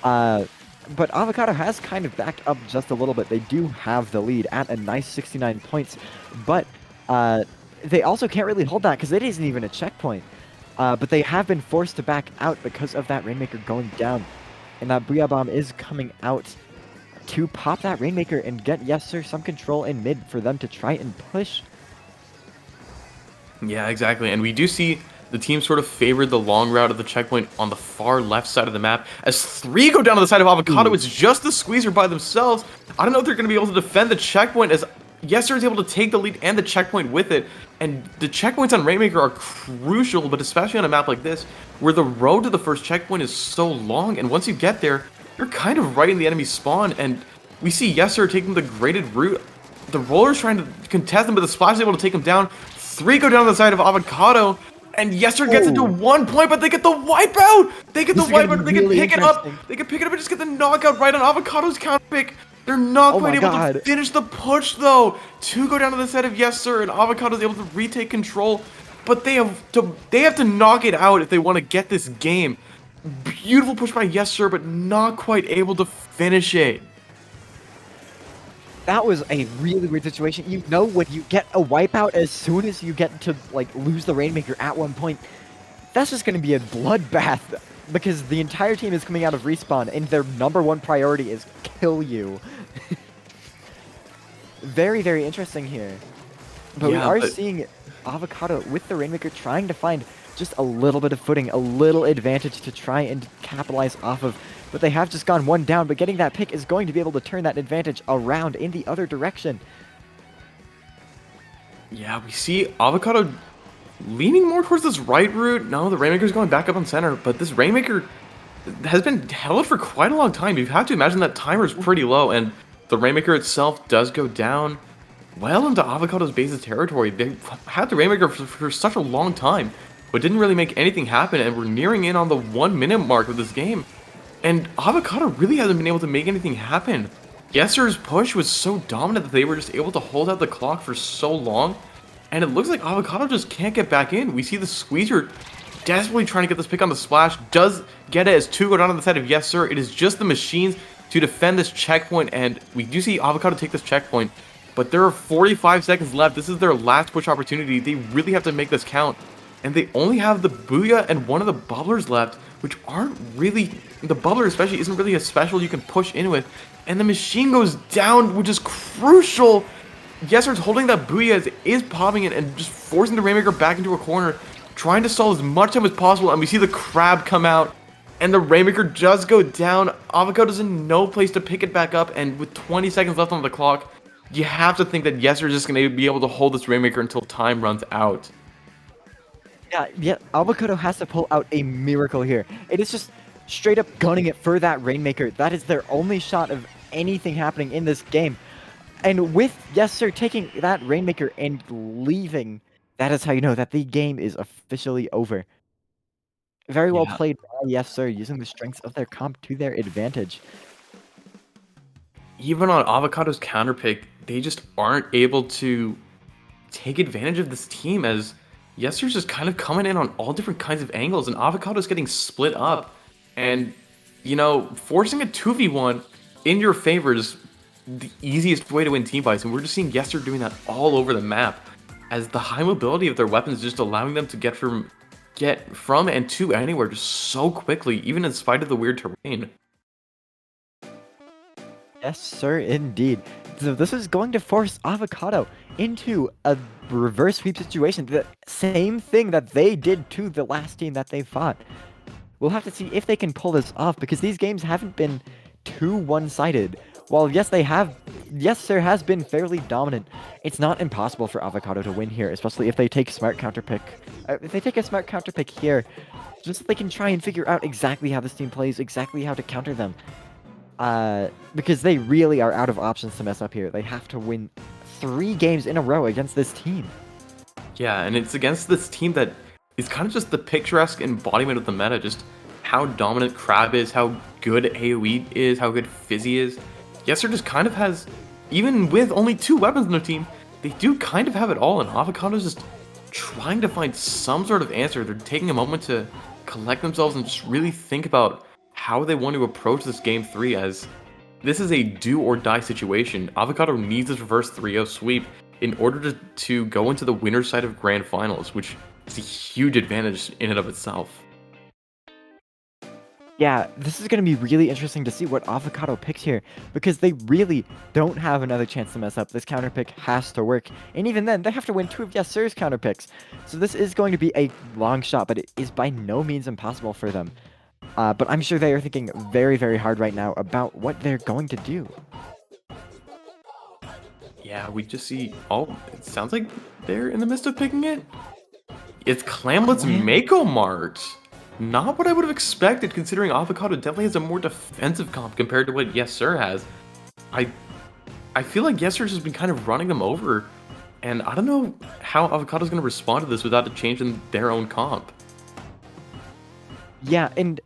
But Avocado has kind of backed up just a little bit. They do have the lead at a nice 69 points, but they also can't really hold that because it isn't even a checkpoint. But they have been forced to back out because of that Rainmaker going down. And that Booyah Bomb is coming out to pop that Rainmaker and get Yessir some control in mid for them to try and push. Yeah, exactly. And we do see the team sort of favored the long route of the checkpoint on the far left side of the map. As 3 go down to the side of Avocado, it's just the Squeezer by themselves. I don't know if they're going to be able to defend the checkpoint as Yessir is able to take the lead and the checkpoint with it. And the checkpoints on Rainmaker are crucial, but especially on a map like this, where the road to the first checkpoint is so long. And once you get there, you're kind of right in the enemy spawn. And we see Yessir taking the graded route. The roller's trying to contest them, but the Splash is able to take him down. 3 go down the side of Avocado. And Yessir gets it to 1 point, but they get the wipeout! They get the wipeout, they can pick it up! They can pick it up and just get the knockout right on Avocado's counter pick! They're not quite able to finish the push though! 2 go down to the side of Yessir, and Avocado's able to retake control, but they have to knock it out if they want to get this game. Beautiful push by Yessir, but not quite able to finish it. That was a really weird situation. You know when you get a wipeout as soon as you get to like lose the Rainmaker at 1 point, that's just going to be a bloodbath because the entire team is coming out of respawn and their #1 priority is kill you. Very, very interesting here. But we are seeing Avocado with the Rainmaker trying to find just a little bit of footing, a little advantage to try and capitalize off of. But they have just gone 1 down, but getting that pick is going to be able to turn that advantage around in the other direction. Yeah, we see Avocado leaning more towards this right route. No, the Rainmaker's going back up on center, but this Rainmaker has been held for quite a long time. You have to imagine that timer's pretty low, and the Rainmaker itself does go down well into Avocado's base's territory. They had the Rainmaker for such a long time, but didn't really make anything happen, and we're nearing in on the 1 minute mark of this game. And Avocado really hasn't been able to make anything happen. Yessir's push was so dominant that they were just able to hold out the clock for so long. And it looks like Avocado just can't get back in. We see the Squeezer desperately trying to get this pick on the Splash. Does get it as 2 go down on the side of Yessir. It is just the machines to defend this checkpoint. And we do see Avocado take this checkpoint. But there are 45 seconds left. This is their last push opportunity. They really have to make this count. And they only have the Booyah and one of the Bubblers left, which aren't really... The Bubbler especially isn't really a special you can push in with. And the machine goes down, which is crucial. Yessir's holding that Booyah as it is popping it and just forcing the Rainmaker back into a corner, trying to stall as much time as possible. And we see the Crab come out, and the Rainmaker does go down. Avocado's in no place to pick it back up, and with 20 seconds left on the clock, you have to think that Yessir is just going to be able to hold this Rainmaker until time runs out. Yeah, Avocado has to pull out a miracle here. It is just straight up gunning it for that Rainmaker. That is their only shot of anything happening in this game. And with Yessir taking that Rainmaker and leaving, that is how you know that the game is officially over. Very well Yeah. played by Yessir, using the strengths of their comp to their advantage. Even on Avocado's counter pick, they just aren't able to take advantage of this team, as Yessir's just kind of coming in on all different kinds of angles, and Avocado's getting split up. And, you know, forcing a 2v1 in your favor is the easiest way to win team fights, and we're just seeing Yessir doing that all over the map, as the high mobility of their weapons is just allowing them to get from and to anywhere just so quickly, even in spite of the weird terrain. Yes, sir, indeed. So this is going to force Avocado into a reverse sweep situation. The same thing that they did to the last team that they fought. We'll have to see if they can pull this off, because these games haven't been too one-sided. While yes, Sir has been fairly dominant, it's not impossible for Avocado to win here, especially if they take smart counterpick. If they take a smart counterpick here, just so they can try and figure out exactly how this team plays, exactly how to counter them. Because they really are out of options to mess up here. They have to win 3 games in a row against this team. Yeah, and it's against this team that is kind of just the picturesque embodiment of the meta, just how dominant Crab is, how good AoE is, how good Fizzy is. Yessir just kind of has, even with only 2 weapons on their team, they do kind of have it all, and Avocado's just trying to find some sort of answer. They're taking a moment to collect themselves and just really think about how they want to approach this game 3, as this is a do or die situation. Avocado needs this reverse 3-0 sweep in order to go into the winner's side of Grand Finals, which is a huge advantage in and of itself. Yeah, this is going to be really interesting to see what Avocado picks here, because they really don't have another chance to mess up. This counter pick has to work, and even then, they have to win 2 of Yessir's counter picks. So this is going to be a long shot, but it is by no means impossible for them. But I'm sure they are thinking very, very hard right now about what they're going to do. Yeah, we just see, oh, it sounds like they're in the midst of picking it. It's Clamlet's Mako Mart. Not what I would have expected, considering Avocado definitely has a more defensive comp compared to what Yessir has. I feel like Yessir's has been kind of running them over, and I don't know how Avocado's going to respond to this without a change in their own comp. Yeah, and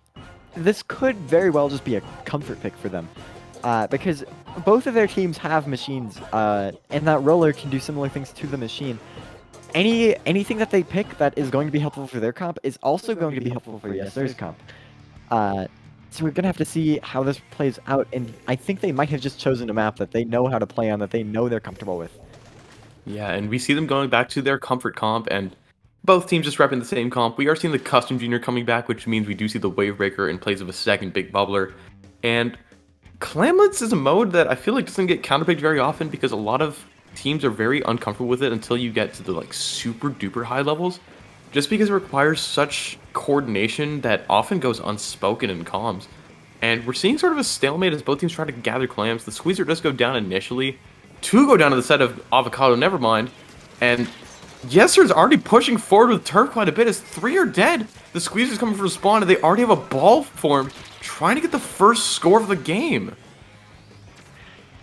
this could very well just be a comfort pick for them, because both of their teams have machines, and that roller can do similar things to the machine. Anything that they pick that is going to be helpful for their comp is also going to be helpful for Yessir's comp. So we're going to have to see how this plays out, and I think they might have just chosen a map that they know how to play on, that they know they're comfortable with. Yeah, and we see them going back to their comfort comp, and both teams just repping the same comp. We are seeing the Custom Junior coming back, which means we do see the Wavebreaker in place of a second Big Bubbler. And Clamlets is a mode that I feel like doesn't get counterpicked very often, because a lot of teams are very uncomfortable with it until you get to the like super duper high levels, just because it requires such coordination that often goes unspoken in comms. And we're seeing sort of a stalemate as both teams try to gather clams. The Squeezer does go down initially. 2 go down to the side of Avocado, never mind. And Yessir's already pushing forward with Turf quite a bit, as 3 are dead. The Squeezer's coming from spawn, and they already have a ball formed, trying to get the first score of the game.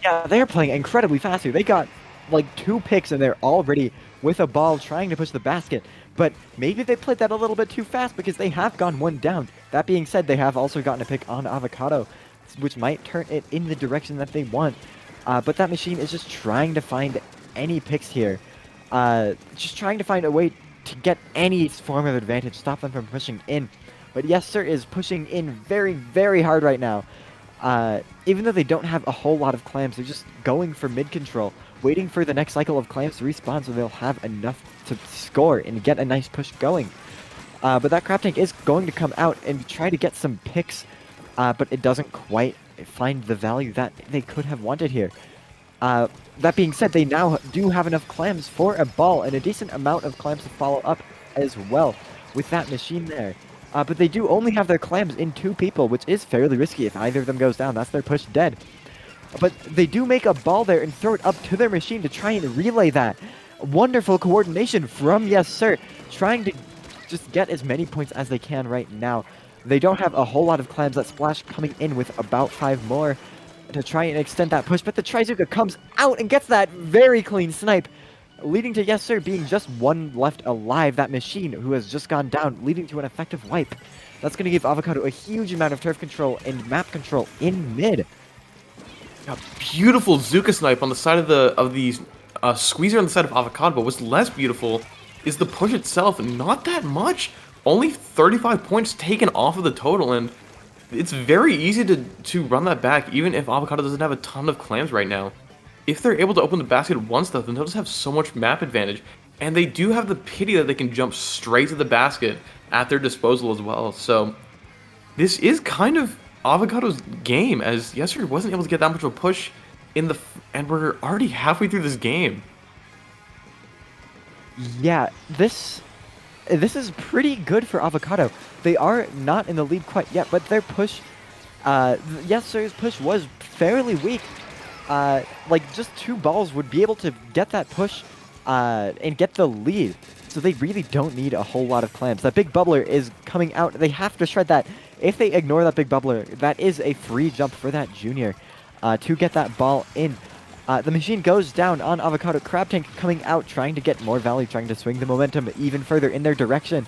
Yeah, they're playing incredibly fast here. They got like 2 picks, and they're already with a ball trying to push the basket. But maybe they played that a little bit too fast, because they have gone 1 down. That being said, they have also gotten a pick on Avocado, which might turn it in the direction that they want. But that machine is just trying to find any picks here. Just trying to find a way to get any form of advantage, stop them from pushing in. But Yessir is pushing in very, very hard right now. Even though they don't have a whole lot of clams, they're just going for mid control, waiting for the next cycle of clams to respawn so they'll have enough to score and get a nice push going. But that crab tank is going to come out and try to get some picks, but it doesn't quite find the value that they could have wanted here. That being said, they now do have enough clams for a ball, and a decent amount of clams to follow up as well with that machine there. But they do only have their clams in 2 people, which is fairly risky. If either of them goes down, that's their push dead. But they do make a ball there and throw it up to their machine to try and relay that. Wonderful coordination from Yessir, trying to just get as many points as they can right now. They don't have a whole lot of clams. That Splash coming in with about 5 more to try and extend that push, but the Trizuka comes out and gets that very clean snipe, leading to Yessir being just 1 left alive, that machine who has just gone down, leading to an effective wipe. That's going to give Avocado a huge amount of turf control and map control in mid. A beautiful Zuka snipe on the side of the Squeezer on the side of Avocado, but what's less beautiful is the push itself. Not that much. Only 35 points taken off of the total, and it's very easy to run that back, even if Avocado doesn't have a ton of clams right now. If they're able to open the basket once, though, then they'll just have so much map advantage. And they do have the pity that they can jump straight to the basket at their disposal as well. So this is kind of Avocado's game, as Yessir wasn't able to get that much of a push and we're already halfway through this game. Yeah, this is pretty good for Avocado. They are not in the lead quite yet, but their push, Yessir's push was fairly weak. Like just 2 balls would be able to get that push and get the lead. So they really don't need a whole lot of clams. That big bubbler is coming out. They have to shred that. If they ignore that big bubbler, that is a free jump for that junior to get that ball in. The machine goes down on Avocado. Crab Tank coming out, trying to get more value, trying to swing the momentum even further in their direction.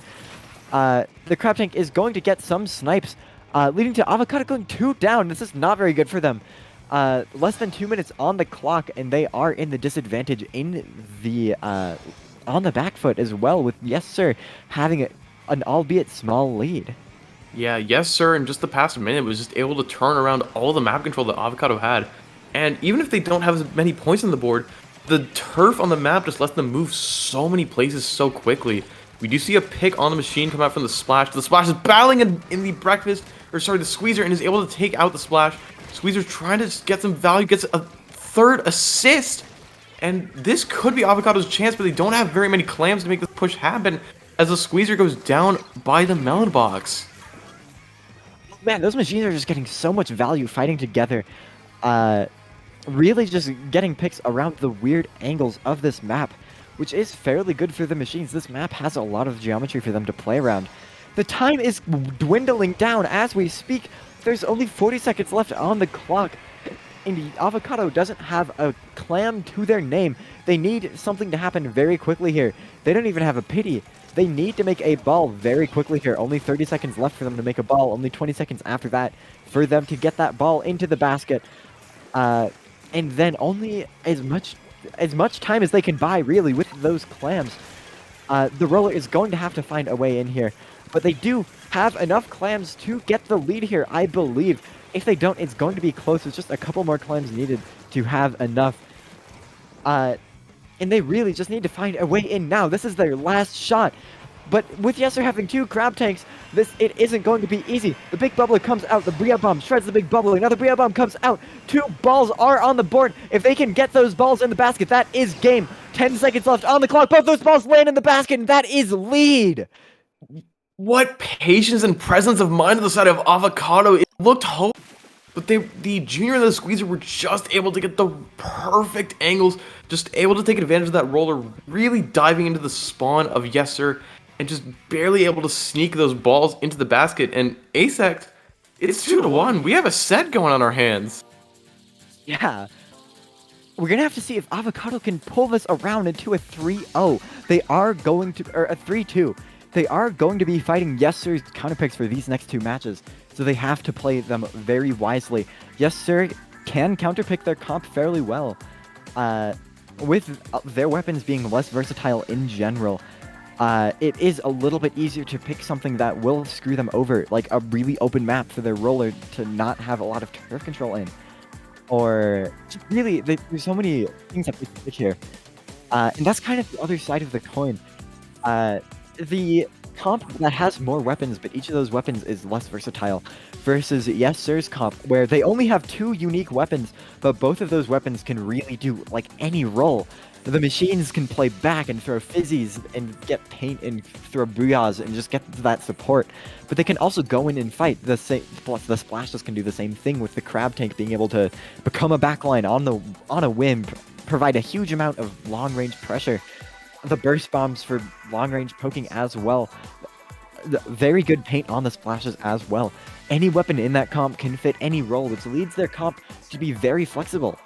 The Crab Tank is going to get some snipes, leading to Avocado going 2 down. This is not very good for them. Less than 2 minutes on the clock, and they are in the disadvantage in the on the back foot as well, with Yessir having an albeit small lead. Yeah, Yessir in just the past minute was just able to turn around all the map control that Avocado had. And even if they don't have as many points on the board, the turf on the map just lets them move so many places so quickly. We do see a pick on the machine come out from the Splash. The Splash is battling in the the Squeezer, and is able to take out the Splash. Squeezer's trying to get some value, gets a 3rd assist. And this could be Avocado's chance, but they don't have very many clams to make this push happen as the Squeezer goes down by the melon box. Man, those machines are just getting so much value fighting together. Really just getting picks around the weird angles of this map, which is fairly good for the machines. This map has a lot of geometry for them to play around. The time is dwindling down as we speak. There's only 40 seconds left on the clock. And Avocado doesn't have a clam to their name. They need something to happen very quickly here. They don't even have a pity. They need to make a ball very quickly here. Only 30 seconds left for them to make a ball. Only 20 seconds after that for them to get that ball into the basket. And then only as much time as they can buy, really, with those clams. The roller is going to have to find a way in here. But they do have enough clams to get the lead here, I believe. If they don't, it's going to be close. It's just a couple more clams needed to have enough. And they really just need to find a way in now. This is their last shot. But with Yessir having 2 crab tanks, it isn't going to be easy. The big bubbler comes out. The Bria Bomb shreds the big bubbler. Now the Bria Bomb comes out. 2 balls are on the board. If they can get those balls in the basket, that is game. 10 seconds left on the clock. Both those balls land in the basket, and that is lead. What patience and presence of mind on the side of Avocado. It looked hopeless, but the junior and the Squeezer were just able to get the perfect angles, just able to take advantage of that roller, really diving into the spawn of Yessir, and just barely able to sneak those balls into the basket. And Asect, it's 2-1. We have a set going on our hands. Yeah. We're going to have to see if Avocado can pull this around into a 3-0. They are going to, or a 3-2. They are going to be fighting Yessir's counterpicks for these next 2 matches, so they have to play them very wisely. Yessir can counterpick their comp fairly well, with their weapons being less versatile in general. It is a little bit easier to pick something that will screw them over, like a really open map for their roller to not have a lot of turf control in. Or, really, there's so many things that we can pick here. And that's kind of the other side of the coin. The comp that has more weapons, but each of those weapons is less versatile, versus Yessir's comp, where they only have 2 unique weapons, but both of those weapons can really do, like, any role. The machines can play back and throw fizzies and get paint and throw booyahs and just get that support. But they can also go in and fight. The Splashes can do the same thing, with the Crab Tank being able to become a backline on a whim, provide a huge amount of long-range pressure. The burst bombs for long-range poking as well. very good paint on the splashes as well. Any weapon in that comp can fit any role, which leads their comp to be very flexible.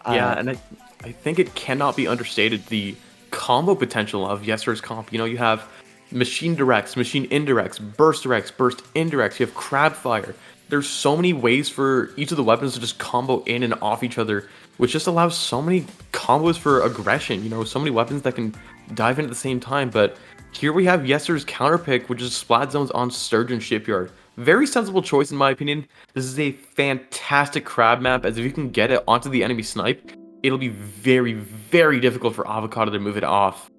Yeah, and I think it cannot be understated the combo potential of Yessir's comp. You have machine directs, machine indirects, burst directs, burst indirects. You have crab fire. There's so many ways for each of the weapons to just combo in and off each other, which just allows so many combos for aggression. So many weapons that can dive in at the same time. But here we have Yessir's counter pick, which is Splat Zones on Sturgeon Shipyard. Very sensible choice in my opinion. This is a fantastic crab map, as if you can get it onto the enemy snipe, it'll be very, very difficult for Avocado to move it off.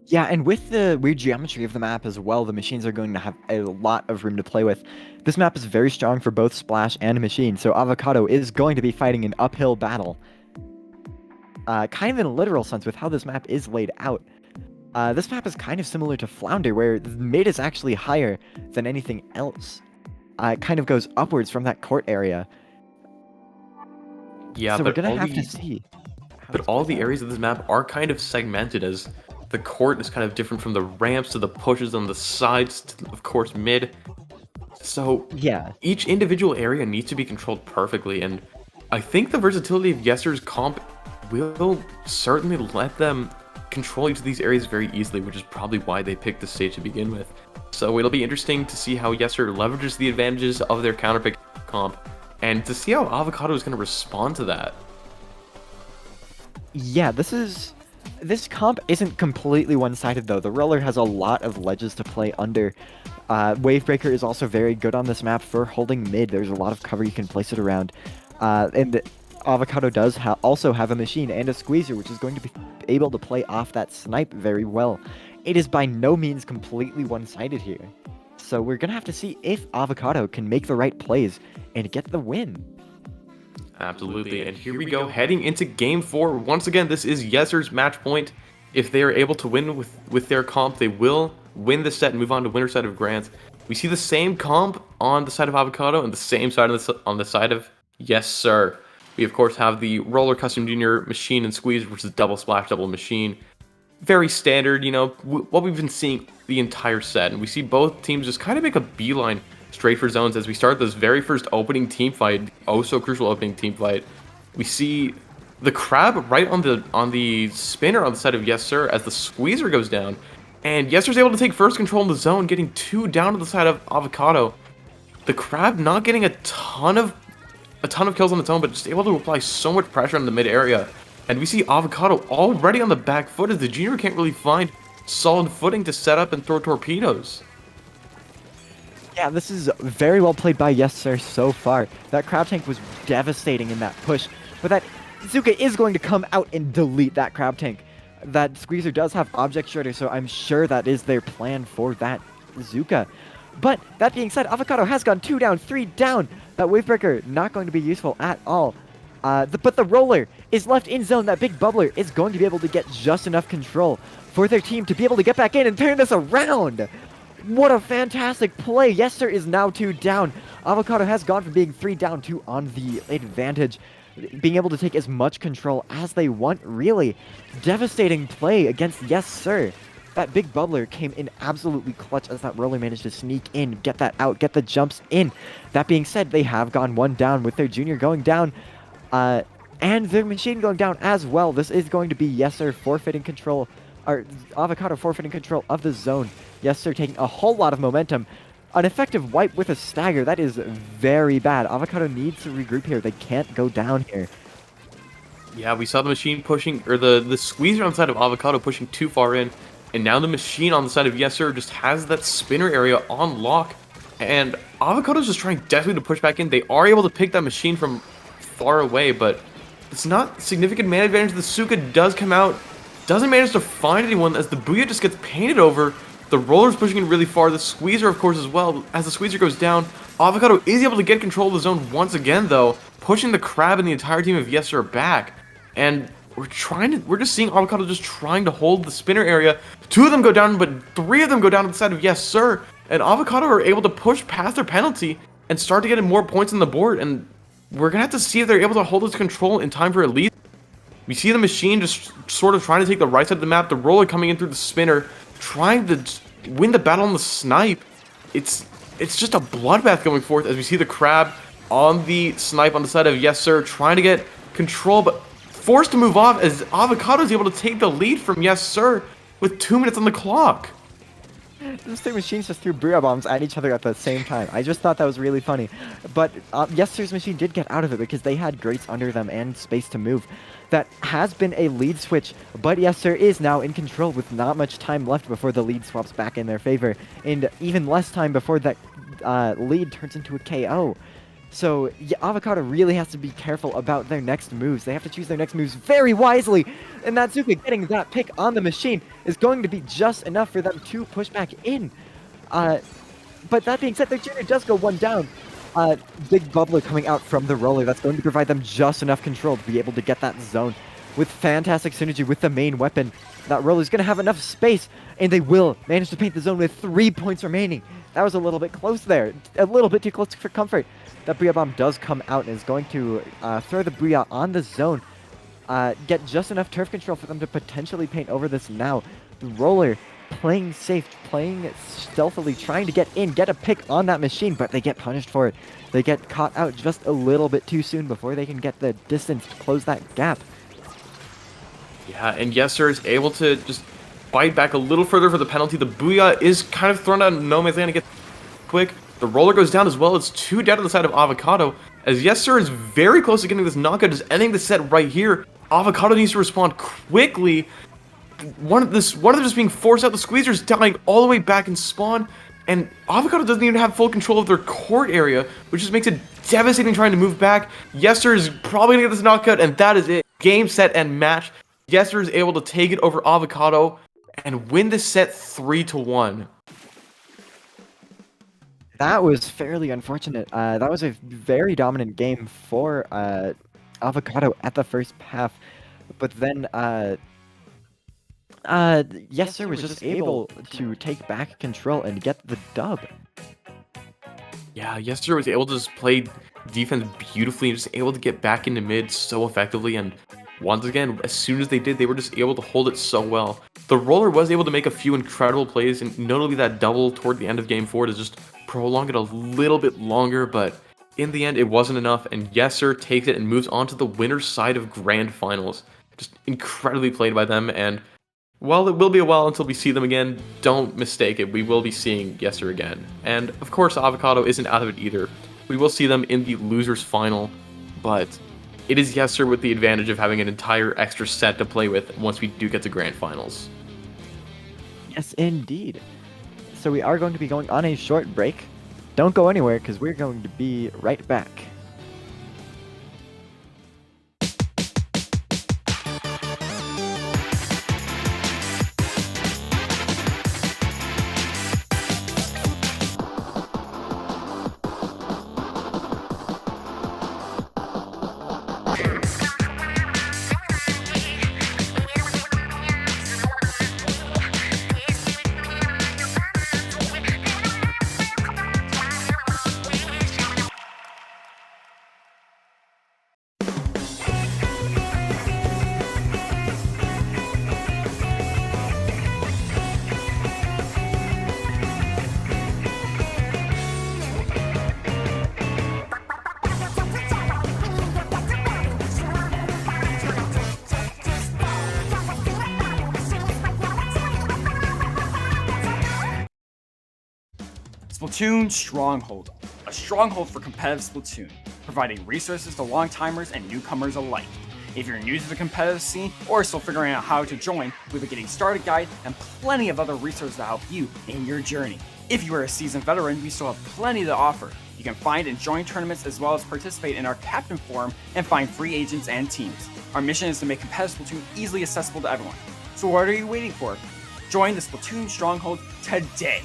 Yeah, and with the weird geometry of the map as well, the machines are going to have a lot of room to play with. This map is very strong for both Splash and Machine, so Avocado is going to be fighting an uphill battle. Kind of in a literal sense with how this map is laid out. This map is kind of similar to Flounder, where the mid is actually higher than anything else. It kind of goes upwards from that court area. Yeah, so but we're going to have to see. But all the areas of this map are kind of segmented, as the court is kind of different from the ramps to the pushes on the sides to, of course, mid. So yeah, each individual area needs to be controlled perfectly, and I think the versatility of Yessir's comp will certainly let them control each of these areas very easily, which is probably why they picked this stage to begin with. So it'll be interesting to see how Yessir leverages the advantages of their counterpick comp, and to see how Avocado is going to respond to that. Yeah, this comp isn't completely one-sided though. The roller has a lot of ledges to play under. Wavebreaker is also very good on this map for holding mid. There's a lot of cover you can place it around. And Avocado does also have a machine and a squeezer, which is going to be able to play off that snipe very well. It is by no means completely one-sided here. So we're going to have to see if Avocado can make the right plays and get the win. Absolutely, and here we go, heading into Game 4. Once again, this is Yessir's match point. If they are able to win with their comp, they will win the set and move on to winner side of Grants. We see the same comp on the side of Avocado and the same side on the side of Yessir. We, of course, have the Roller Custom Junior machine and squeeze, which is double splash, double machine. Very standard, what we've been seeing the entire set. And we see both teams just kind of make a beeline straight for zones as we start this very first opening team fight. Oh, so crucial opening team fight. We see the crab right on the spinner on the side of Yessir as the squeezer goes down. And Yessir's able to take first control in the zone, getting 2 down to the side of Avocado. The crab not getting a ton of kills on its own, but just able to apply so much pressure in the mid area. And we see Avocado already on the back foot as the junior can't really find solid footing to set up and throw torpedoes. Yeah, this is very well played by Yessir so far. That crab tank was devastating in that push, but that Zuka is going to come out and delete that crab tank. That squeezer does have object shredder, so I'm sure that is their plan for that Zuka. But that being said, Avocado has gone 2 down, 3 down. That Wavebreaker not going to be useful at all. But the roller is left in zone. That big bubbler is going to be able to get just enough control for their team to be able to get back in and turn this around. What a fantastic play. Yessir is now 2 down. Avocado has gone from being 3 down to on the advantage, being able to take as much control as they want, really. Devastating play against Yessir. That big bubbler came in absolutely clutch as that roller managed to sneak in, get that out, get the jumps in. That being said, they have gone 1 down with their junior going down, and their machine going down as well. This is going to be Yessir forfeiting control, or Avocado forfeiting control of the zone. Yessir taking a whole lot of momentum. An effective wipe with a stagger, that is very bad. Avocado needs to regroup here. They can't go down here. Yeah, we saw the machine pushing, or the squeezer on the side of Avocado pushing too far in. And now the machine on the side of Yessir just has that spinner area on lock. And Avocado's just trying desperately to push back in. They are able to pick that machine from far away, but it's not significant man advantage. The Suka does come out, doesn't manage to find anyone as the Booyah just gets painted over. The roller's pushing in really far. The squeezer, of course, as well. As the squeezer goes down, Avocado is able to get control of the zone once again, though, pushing the crab and the entire team of Yessir back. And we're just seeing Avocado just trying to hold the spinner area. 2 of them go down, but 3 of them go down to the side of Yessir. And Avocado are able to push past their penalty and start to get more points on the board. And we're going to have to see if they're able to hold this control in time for Elite. We see the machine just sort of trying to take the right side of the map. The roller coming in through the spinner, trying to win the battle on the snipe. It's just a bloodbath going forth as we see the crab on the snipe on the side of Yessir trying to get control, but forced to move off as Avocado is able to take the lead from Yessir with 2 minutes on the clock. Those two machines just threw Booyah Bombs at each other at the same time. I just thought that was really funny. But Yessir's machine did get out of it because they had grates under them and space to move. That has been a lead switch, but Yessir is now in control with not much time left before the lead swaps back in their favor, and even less time before that lead turns into a KO. So yeah, Avocado really has to be careful about their next moves. They have to choose their next moves very wisely, and Natsuka getting that pick on the machine is going to be just enough for them to push back in. But that being said, their junior does go one down. Big bubbler coming out from the roller. That's going to provide them just enough control to be able to get that zone. With fantastic synergy with the main weapon, that roller is going to have enough space, and they will manage to paint the zone with 3 points remaining. That was a little bit close there. A little bit too close for comfort. That Booyah Bomb does come out and is going to throw the Booyah on the zone. Get just enough turf control for them to potentially paint over this now. The roller playing safe, playing stealthily, trying to get in, get a pick on that machine, but they get punished for it. They get caught out just a little bit too soon before they can get the distance to close that gap. Yeah, and Yessir is able to just fight back a little further for the penalty. The Booyah is kind of thrown out of no man's land to get quick. The roller goes down as well. It's 2 down to the side of Avocado, as Yessir is very close to getting this knockout, just ending the set right here. Avocado needs to respond quickly. One of them just being forced out. The Squeezer's dying all the way back in spawn, and Avocado doesn't even have full control of their court area, which just makes it devastating trying to move back. Yessir is probably gonna get this knockout, and that is it. Game, set, and match. Yessir is able to take it over Avocado and win this set 3-1. That was fairly unfortunate. That was a very dominant game for Avocado at the first half, but then Yessir was just able to take back control and get the dub. Yeah, Yessir was able to just play defense beautifully and just able to get back into mid so effectively, and once again, as soon as they did, they were just able to hold it so well. The roller was able to make a few incredible plays, and notably that double toward the end of game 4 to just prolong it a little bit longer, but in the end, it wasn't enough, and Yessir takes it and moves on to the winner's side of Grand Finals. Just incredibly played by them, and while it will be a while until we see them again, don't mistake it, we will be seeing Yessir again. And of course, Avocado isn't out of it either. We will see them in the loser's final, but it is Yessir with the advantage of having an entire extra set to play with once we do get to Grand Finals. Yes, indeed. So we are going to be going on a short break. Don't go anywhere, because we're going to be right back. Splatoon Stronghold, a stronghold for competitive Splatoon, providing resources to long-timers and newcomers alike. If you're new to the competitive scene or still figuring out how to join, we have a getting started guide and plenty of other resources to help you in your journey. If you are a seasoned veteran, we still have plenty to offer. You can find and join tournaments as well as participate in our Captain Forum and find free agents and teams. Our mission is to make competitive Splatoon easily accessible to everyone. So what are you waiting for? Join the Splatoon Stronghold today!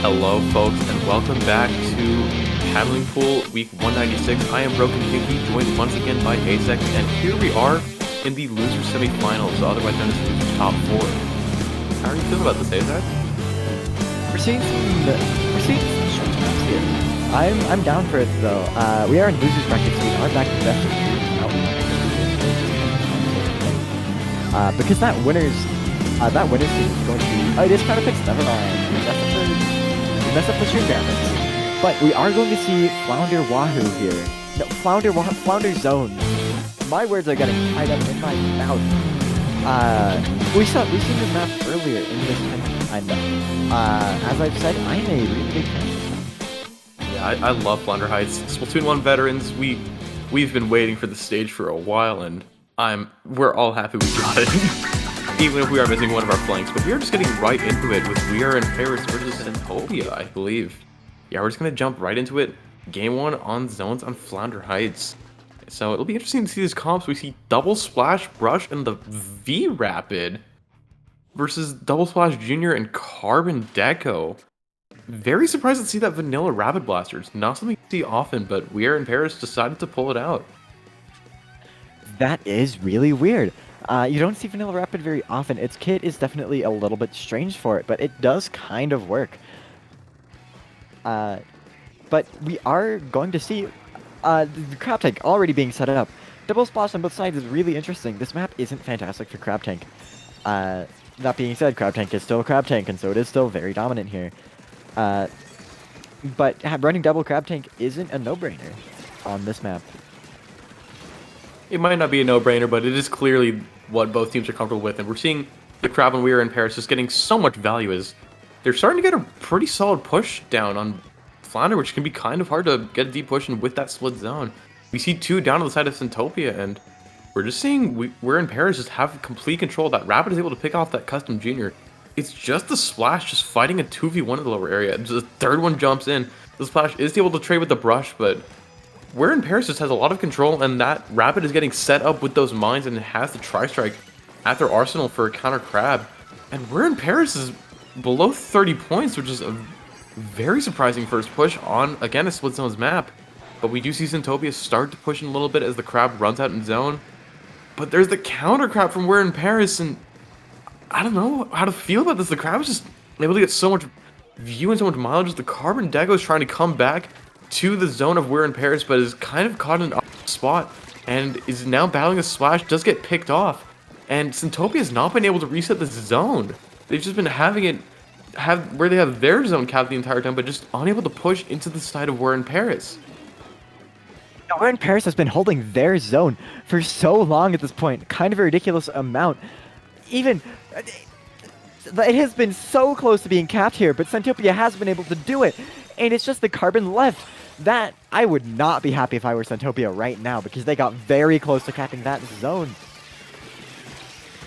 Hello, folks, and welcome back to Paddling Pool Week 196. I am Broken Pinky, joined once again by Asek, and here we are in the loser semifinals, otherwise known as losers top 4. How are you feeling about this, Asek? We're seeing some short maps here. I'm down for it though. We are in losers brackets. We are back to best of 3 because that winners team is going to be. Oh, it is kind of fixed. Never mind. We messed up the stream graphics. But we are going to see Flounder Wahoo here. No, Flounder Zone. My words are getting tied up in my mouth. We've seen this map earlier in this tournament, and as I've said, I'm a really big fan of this map. Yeah, I love Flounder Heights. Splatoon 1 veterans, we've been waiting for the stage for a while, and we're all happy we got it. Even if we are missing one of our flanks, but we are just getting right into it with We Are in Paris versus Centopia, I believe. Yeah, we're just gonna jump right into it. Game 1 on zones on Flounder Heights. So it'll be interesting to see these comps. We see Double Splash Brush and the V Rapid versus Double Splash Junior and Carbon Deco. Very surprised to see that Vanilla Rapid Blasters. Not something you see often, but We Are in Paris decided to pull it out. That is really weird. You don't see Vanilla Rapid very often. Its kit is definitely a little bit strange for it, but it does kind of work. But we are going to see the Crab Tank already being set up. Double Splash on both sides is really interesting. This map isn't fantastic for Crab Tank. That being said, Crab Tank is still Crab Tank, and so it is still very dominant here. But running double Crab Tank isn't a no-brainer on this map. It might not be a no-brainer, but it is clearly what both teams are comfortable with, and we're seeing the Crab and We Are in Paris just getting so much value as they're starting to get a pretty solid push down on Flounder, which can be kind of hard to get a deep push in with that split zone. We see 2 down on the side of Centopia, and we're just seeing We're in Paris just have complete control. That Rapid is able to pick off that Custom Junior. It's just the Splash just fighting a 2v1 in the lower area. The third one jumps in. The Splash is able to trade with the Brush, but We're in Paris just has a lot of control, and that Rapid is getting set up with those mines and has the Tri-Strike at their arsenal for a counter Crab. And We're in Paris is below 30 points, which is a very surprising first push on, again, a split zones map. But we do see Centopia start to push in a little bit as the Crab runs out in zone. But there's the counter Crab from We're in Paris, and I don't know how to feel about this. The Crab is just able to get so much view and so much mileage. The Carbon Deco is trying to come back to the zone of We're in Paris, but is kind of caught in an off spot and is now battling a Splash, does get picked off. And Centopia has not been able to reset this zone. They've just been having it where they have their zone capped the entire time, but just unable to push into the side of We're in Paris. Now, We're in Paris has been holding their zone for so long at this point, kind of a ridiculous amount. Even it has been so close to being capped here, but Centopia has been able to do it, and it's just the Carbon left. That I would not be happy if I were Centopia right now, because they got very close to capping that zone.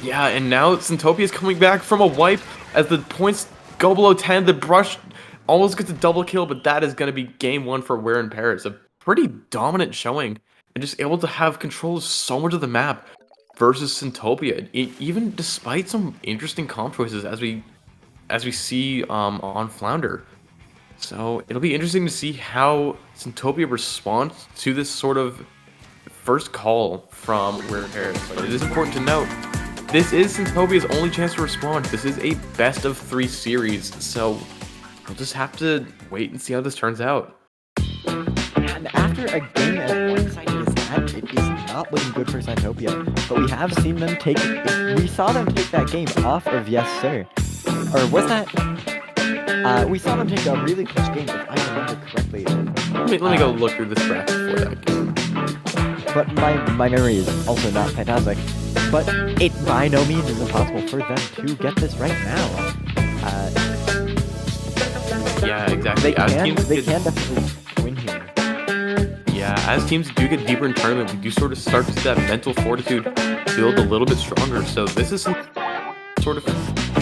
Yeah, and now Centopia is coming back from a wipe as the points go below 10. The Brush almost gets a double kill, but that is going to be game 1 for We're in Paris. A pretty dominant showing, and just able to have control of so much of the map versus Centopia, even despite some interesting comp choices as we see on Flounder. So it'll be interesting to see how Centopia responds to this sort of first call from We're in Paris. But it is important to note, this is Centopia's only chance to respond. This is a best of 3 series, so we'll just have to wait and see how this turns out. And after a game as one-sided as that, it is not looking good for Centopia. But we have seen them we saw them take that game off of Yessir. Or was that? We saw them take a really close game, if I remember correctly. Let me go look through this bracket for that game. But my memory is also not fantastic. But it by no means is impossible for them to get this right now. Yeah, exactly. They can definitely win here. Yeah, as teams do get deeper in tournament, we do sort of start to see that mental fortitude build a little bit stronger. So this is some sort of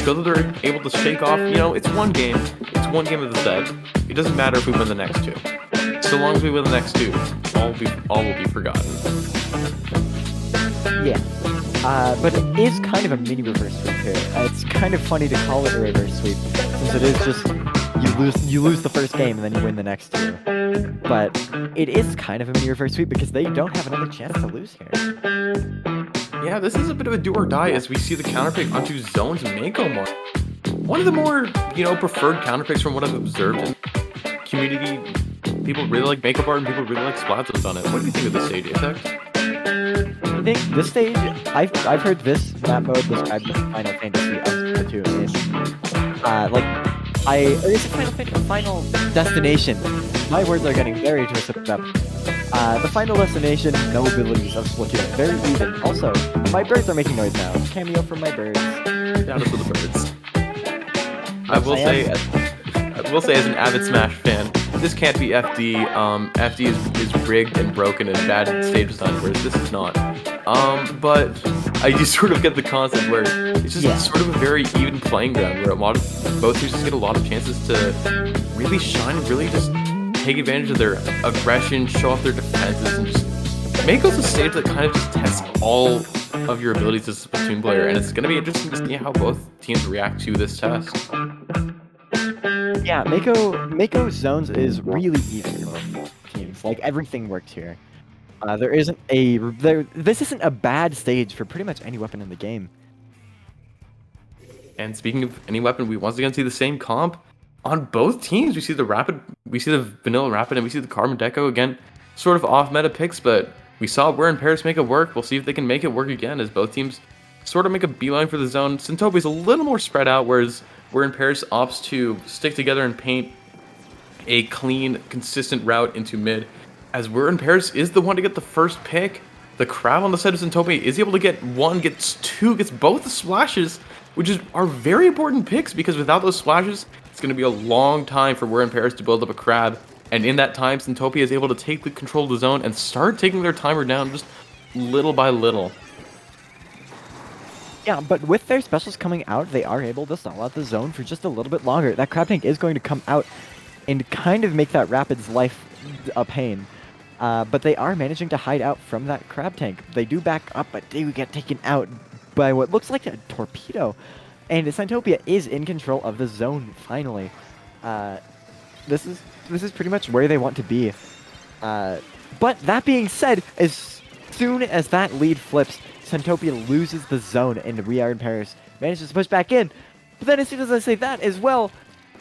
show that they're able to shake off. You know, it's one game. It's one game of the set. It doesn't matter if we win the next 2. So long as we win the next 2, all will be forgotten. Yeah. But it is kind of a mini reverse sweep here. It's kind of funny to call it a reverse sweep, since it is just you lose the first game and then you win the next two. But it is kind of a near reverse sweep because they don't have another chance to lose here. Yeah, this is a bit of a do or die as we see the counterpick onto Zone's Mako mark. One of the more, preferred counterpicks from what I've observed in community. People really like Mako Bar and people really like Splatoon on it. What do you think of this stage, Effect? I think this stage, I've heard this map mode described as Final Fantasy of Splatoon. Or is it Final Fantasy? Final Destination. My words are getting very twisted up. The Final Destination, no abilities of Splatoon. Very even. Also, my birds are making noise now. Cameo from my birds. Shout out to the birds. I will say, as an avid Smash fan, this can't be FD. FD is rigged and broken and bad stage design, whereas this is not. But I just sort of get the concept where it's just sort of a very even playing ground where both teams just get a lot of chances to really shine and really just take advantage of their aggression, show off their defenses, and just Mako's a stage that kind of just tests all of your abilities as a Splatoon player, and it's going to be interesting to see how both teams react to this test. Yeah, Mako Zones is really even for both teams. Like, everything works here. This isn't a bad stage for pretty much any weapon in the game. And speaking of any weapon, we once again see the same comp on both teams. We see the vanilla rapid, and we see the carbon deco again, sort of off meta picks, but we saw We're in Paris make it work. We'll see if they can make it work again as both teams sort of make a beeline for the zone. Centopia's a little more spread out, whereas We're in Paris opts to stick together and paint a clean, consistent route into mid. As We're in Paris is the one to get the first pick. The crab on the side of Centopia is able to get one, gets two, gets both the splashes, which are very important picks because without those splashes, it's going to be a long time for We're in Paris to build up a crab. And in that time, Centopia is able to take the control of the zone and start taking their timer down just little by little. Yeah, but with their specials coming out, they are able to stall out the zone for just a little bit longer. That crab tank is going to come out and kind of make that Rapid's life a pain. But they are managing to hide out from that crab tank. They do back up, but they get taken out by what looks like a torpedo. And Centopia is in control of the zone, finally. This is pretty much where they want to be. But that being said, as soon as that lead flips, Centopia loses the zone, and We Are in Paris manages to push back in. But then as soon as I say that as well,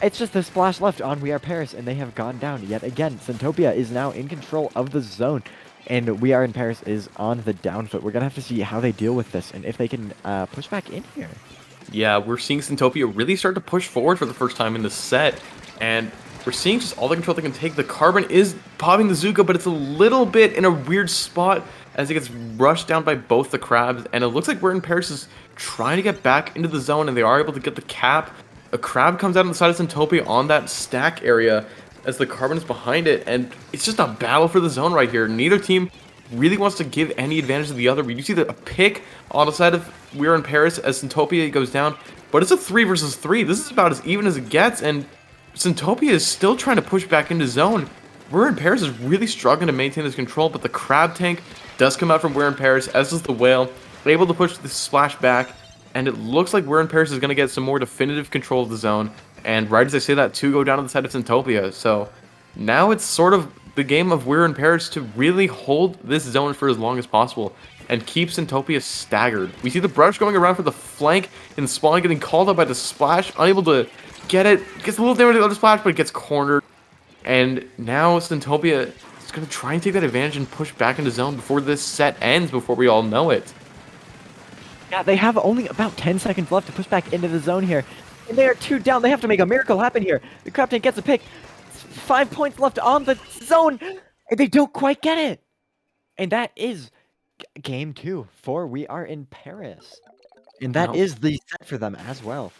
it's just the splash left on We Are Paris, and they have gone down yet again. Centopia is now in control of the zone, and We Are in Paris is on the down foot. We're going to have to see how they deal with this, and if they can push back in here. Yeah, we're seeing Centopia really start to push forward for the first time in this set, and we're seeing just all the control they can take. The Carbon is popping the Zuko, but it's a little bit in a weird spot as it gets rushed down by both the crabs, and it looks like We're in Paris is trying to get back into the zone, and they are able to get the cap. A crab comes out on the side of Centopia on that stack area as the Carbon is behind it, and it's just a battle for the zone right here. Neither team really wants to give any advantage to the other. We do see a pick on the side of We're in Paris as Centopia goes down, but it's a 3 versus 3. This is about as even as it gets, and Centopia is still trying to push back into zone. We're in Paris is really struggling to maintain this control, but the crab tank does come out from We're in Paris, as does the whale. They're able to push the splash back, and it looks like We're in Paris is going to get some more definitive control of the zone. And right as I say that, 2 go down on the side of Centopia. So now it's sort of the game of We're in Paris to really hold this zone for as long as possible and keep Centopia staggered. We see the brush going around for the flank and Spawn getting called out by the splash, unable to get it. Gets a little damage to the other splash, but it gets cornered. And now Centopia is going to try and take that advantage and push back into zone before this set ends, before we all know it. Yeah, they have only about 10 seconds left to push back into the zone here. And they are 2 down. They have to make a miracle happen here. The crab tank gets a pick. 5 points left on the zone. And they don't quite get it. And that is game 2 for We Are in Paris. And that is the set for them as well.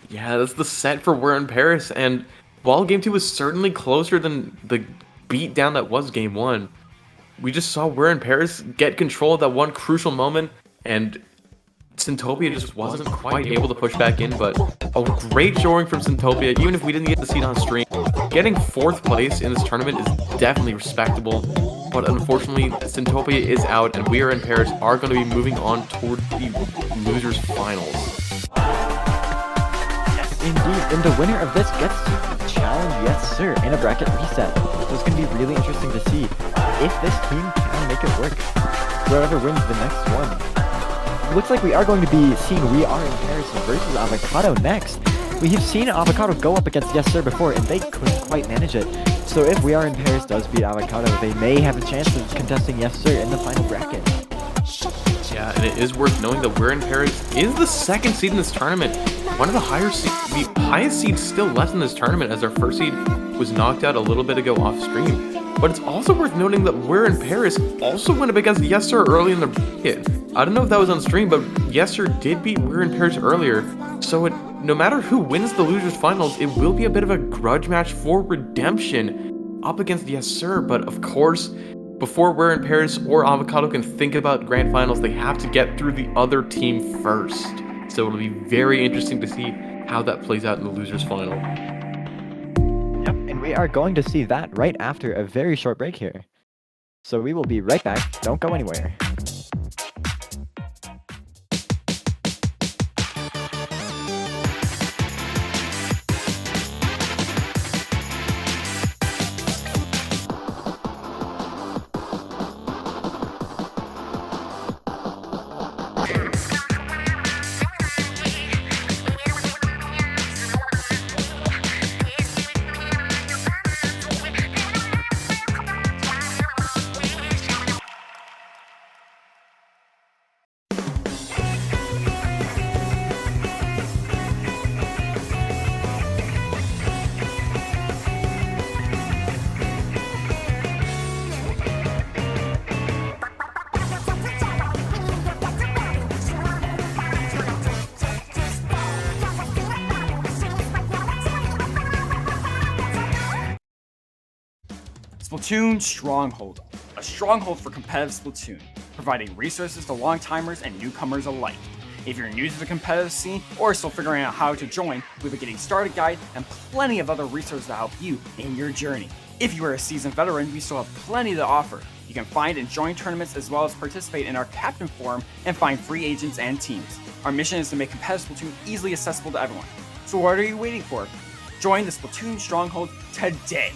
Yeah, that's the set for We're in Paris. And while game 2 was certainly closer than the beatdown that was game 1, we just saw We're in Paris get control at that one crucial moment. And Centopia just wasn't quite able to push back in, but a great showing from Centopia, even if we didn't get to see it on stream. Getting 4th place in this tournament is definitely respectable, but unfortunately, Centopia is out, and We Are in Paris are going to be moving on toward the losers finals. indeed. And the winner of this gets to challenge Yessir in a bracket reset. So it's going to be really interesting to see if this team can make it work. Whoever wins the next one. It looks like we are going to be seeing We Are in Paris versus Avocado next. We have seen Avocado go up against Yessir before, and they couldn't quite manage it. So if We Are in Paris does beat Avocado, they may have a chance of contesting Yessir in the final bracket. Yeah, and it is worth knowing that We're in Paris is the second seed in this tournament. One of the highest seeds still left in this tournament, as our first seed was knocked out a little bit ago off stream. But it's also worth noting that We're in Paris also went up against Yessir early in the bracket. I don't know if that was on stream, but Yessir did beat We're in Paris earlier. So no matter who wins the losers finals, it will be a bit of a grudge match for redemption up against Yessir. But of course, before We're in Paris or Avocado can think about grand finals, they have to get through the other team first. So it'll be very interesting to see how that plays out in the losers final. Yep, and we are going to see that right after a very short break here. So we will be right back. Don't go anywhere. Splatoon Stronghold, a stronghold for competitive Splatoon, providing resources to long-timers and newcomers alike. If you're new to the competitive scene or still figuring out how to join, we have a getting started guide and plenty of other resources to help you in your journey. If you are a seasoned veteran, we still have plenty to offer. You can find and join tournaments as well as participate in our captain forum and find free agents and teams. Our mission is to make competitive Splatoon easily accessible to everyone. So what are you waiting for? Join the Splatoon Stronghold today!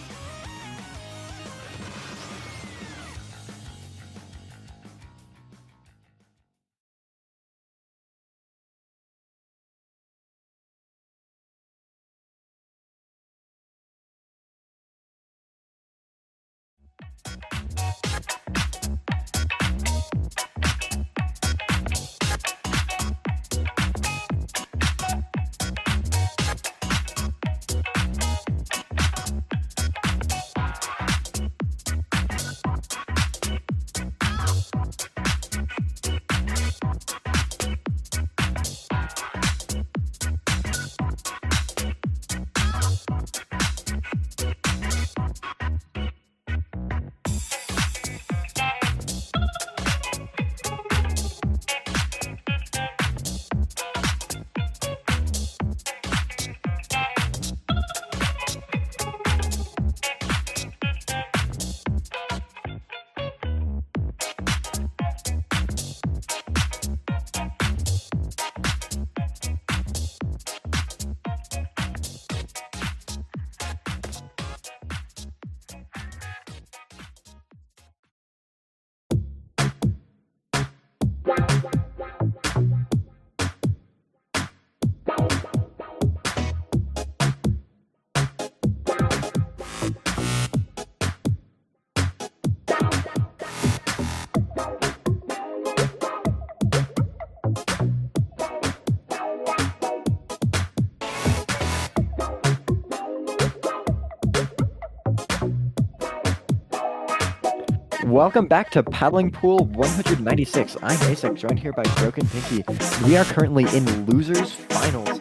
Welcome back to Paddling Pool 196. I'm Asek, joined here by Broken Pinky. We are currently in Losers Finals.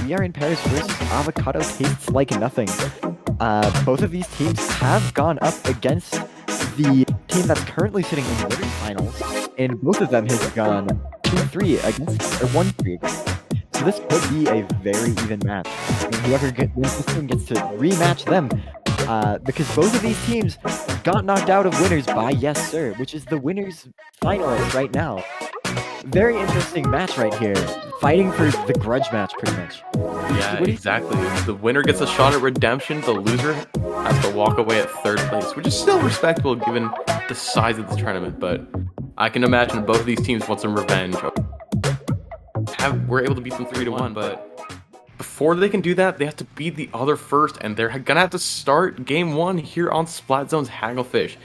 We are in Paris versus Avocado Tastes Like Nothing. Both of these teams have gone up against the team that's currently sitting in the Winners Finals, and both of them have gone 2-3 against, or 1-3. So this could be a very even match. And whoever wins this team gets to rematch them. Because both of these teams got knocked out of Winners by Yessir, which is the Winners finalist right now. very interesting match right here. Fighting for the grudge match, pretty much. Yeah, exactly. The winner gets a shot at redemption. The loser has to walk away at third place, which is still respectable given the size of the tournament. But I can imagine both of these teams want some revenge. We're able to beat them 3-1, but before they can do that, they have to beat the other first, and they're gonna have to start game 1 here on Splat Zone's Hagglefish.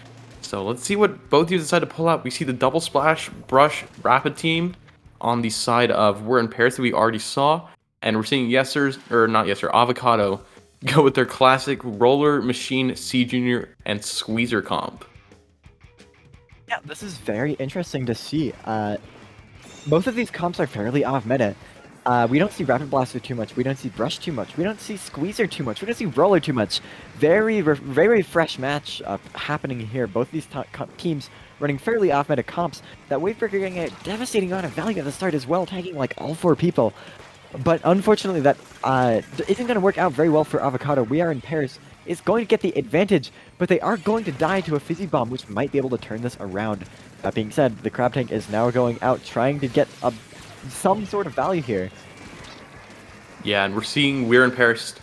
So let's see what both teams decide to pull out. We see the double splash brush rapid team on the side of We're in Paris that we already saw, and we're seeing Avocado go with their classic roller machine C Junior and squeezer comp. Yeah, this is very interesting to see. Both of these comps are fairly off meta. We don't see Rapid Blaster too much. We don't see Brush too much. We don't see Squeezer too much. We don't see Roller too much. Very fresh match happening here. Both these teams running fairly off-meta comps. That Wavebreaker getting a devastating amount of value at the start as well, tagging like all 4 people. But unfortunately, that isn't going to work out very well for Avocado. We Are in Paris is going to get the advantage, but they are going to die to a Fizzy Bomb, which might be able to turn this around. That being said, the Crab Tank is now going out, trying to get some sort of value here. Yeah, and we're seeing We're in Paris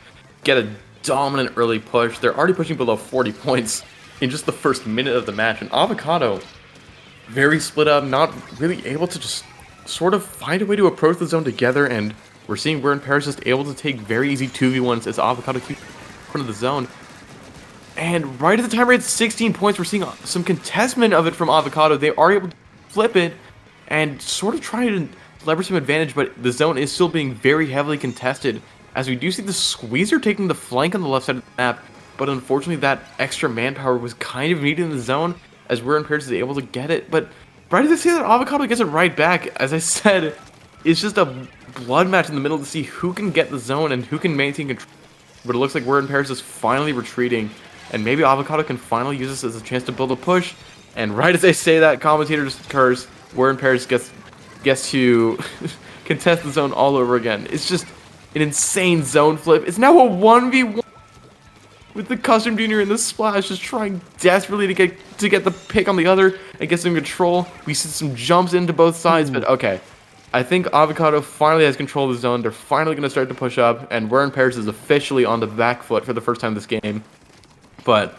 get a dominant early push. They're already pushing below 40 points in just the first minute of the match. And Avocado, very split up, not really able to just sort of find a way to approach the zone together. And we're seeing We're in Paris just able to take very easy 2v1s as Avocado keeps in front of the zone. And right at the time we're at 16 points, we're seeing some contestment of it from Avocado. They are able to flip it and sort of try to leverage some advantage, but the zone is still being very heavily contested, as we do see the Squeezer taking the flank on the left side of the map, but unfortunately that extra manpower was kind of needed in the zone, as We're in Paris is able to get it. But right as I say that, Avocado gets it right back. As I said, it's just a blood match in the middle to see who can get the zone and who can maintain control. But it looks like We're in Paris is finally retreating, and maybe Avocado can finally use this as a chance to build a push. And right as I say that, commentator just curse, We're in Paris gets to contest the zone all over again. It's just an insane zone flip. It's now a 1v1 with the Custom Junior in the splash, just trying desperately to get the pick on the other and get some control. We see some jumps into both sides, but okay. I think Avocado finally has control of the zone. They're finally going to start to push up, and We're in Paris is officially on the back foot for the first time this game. But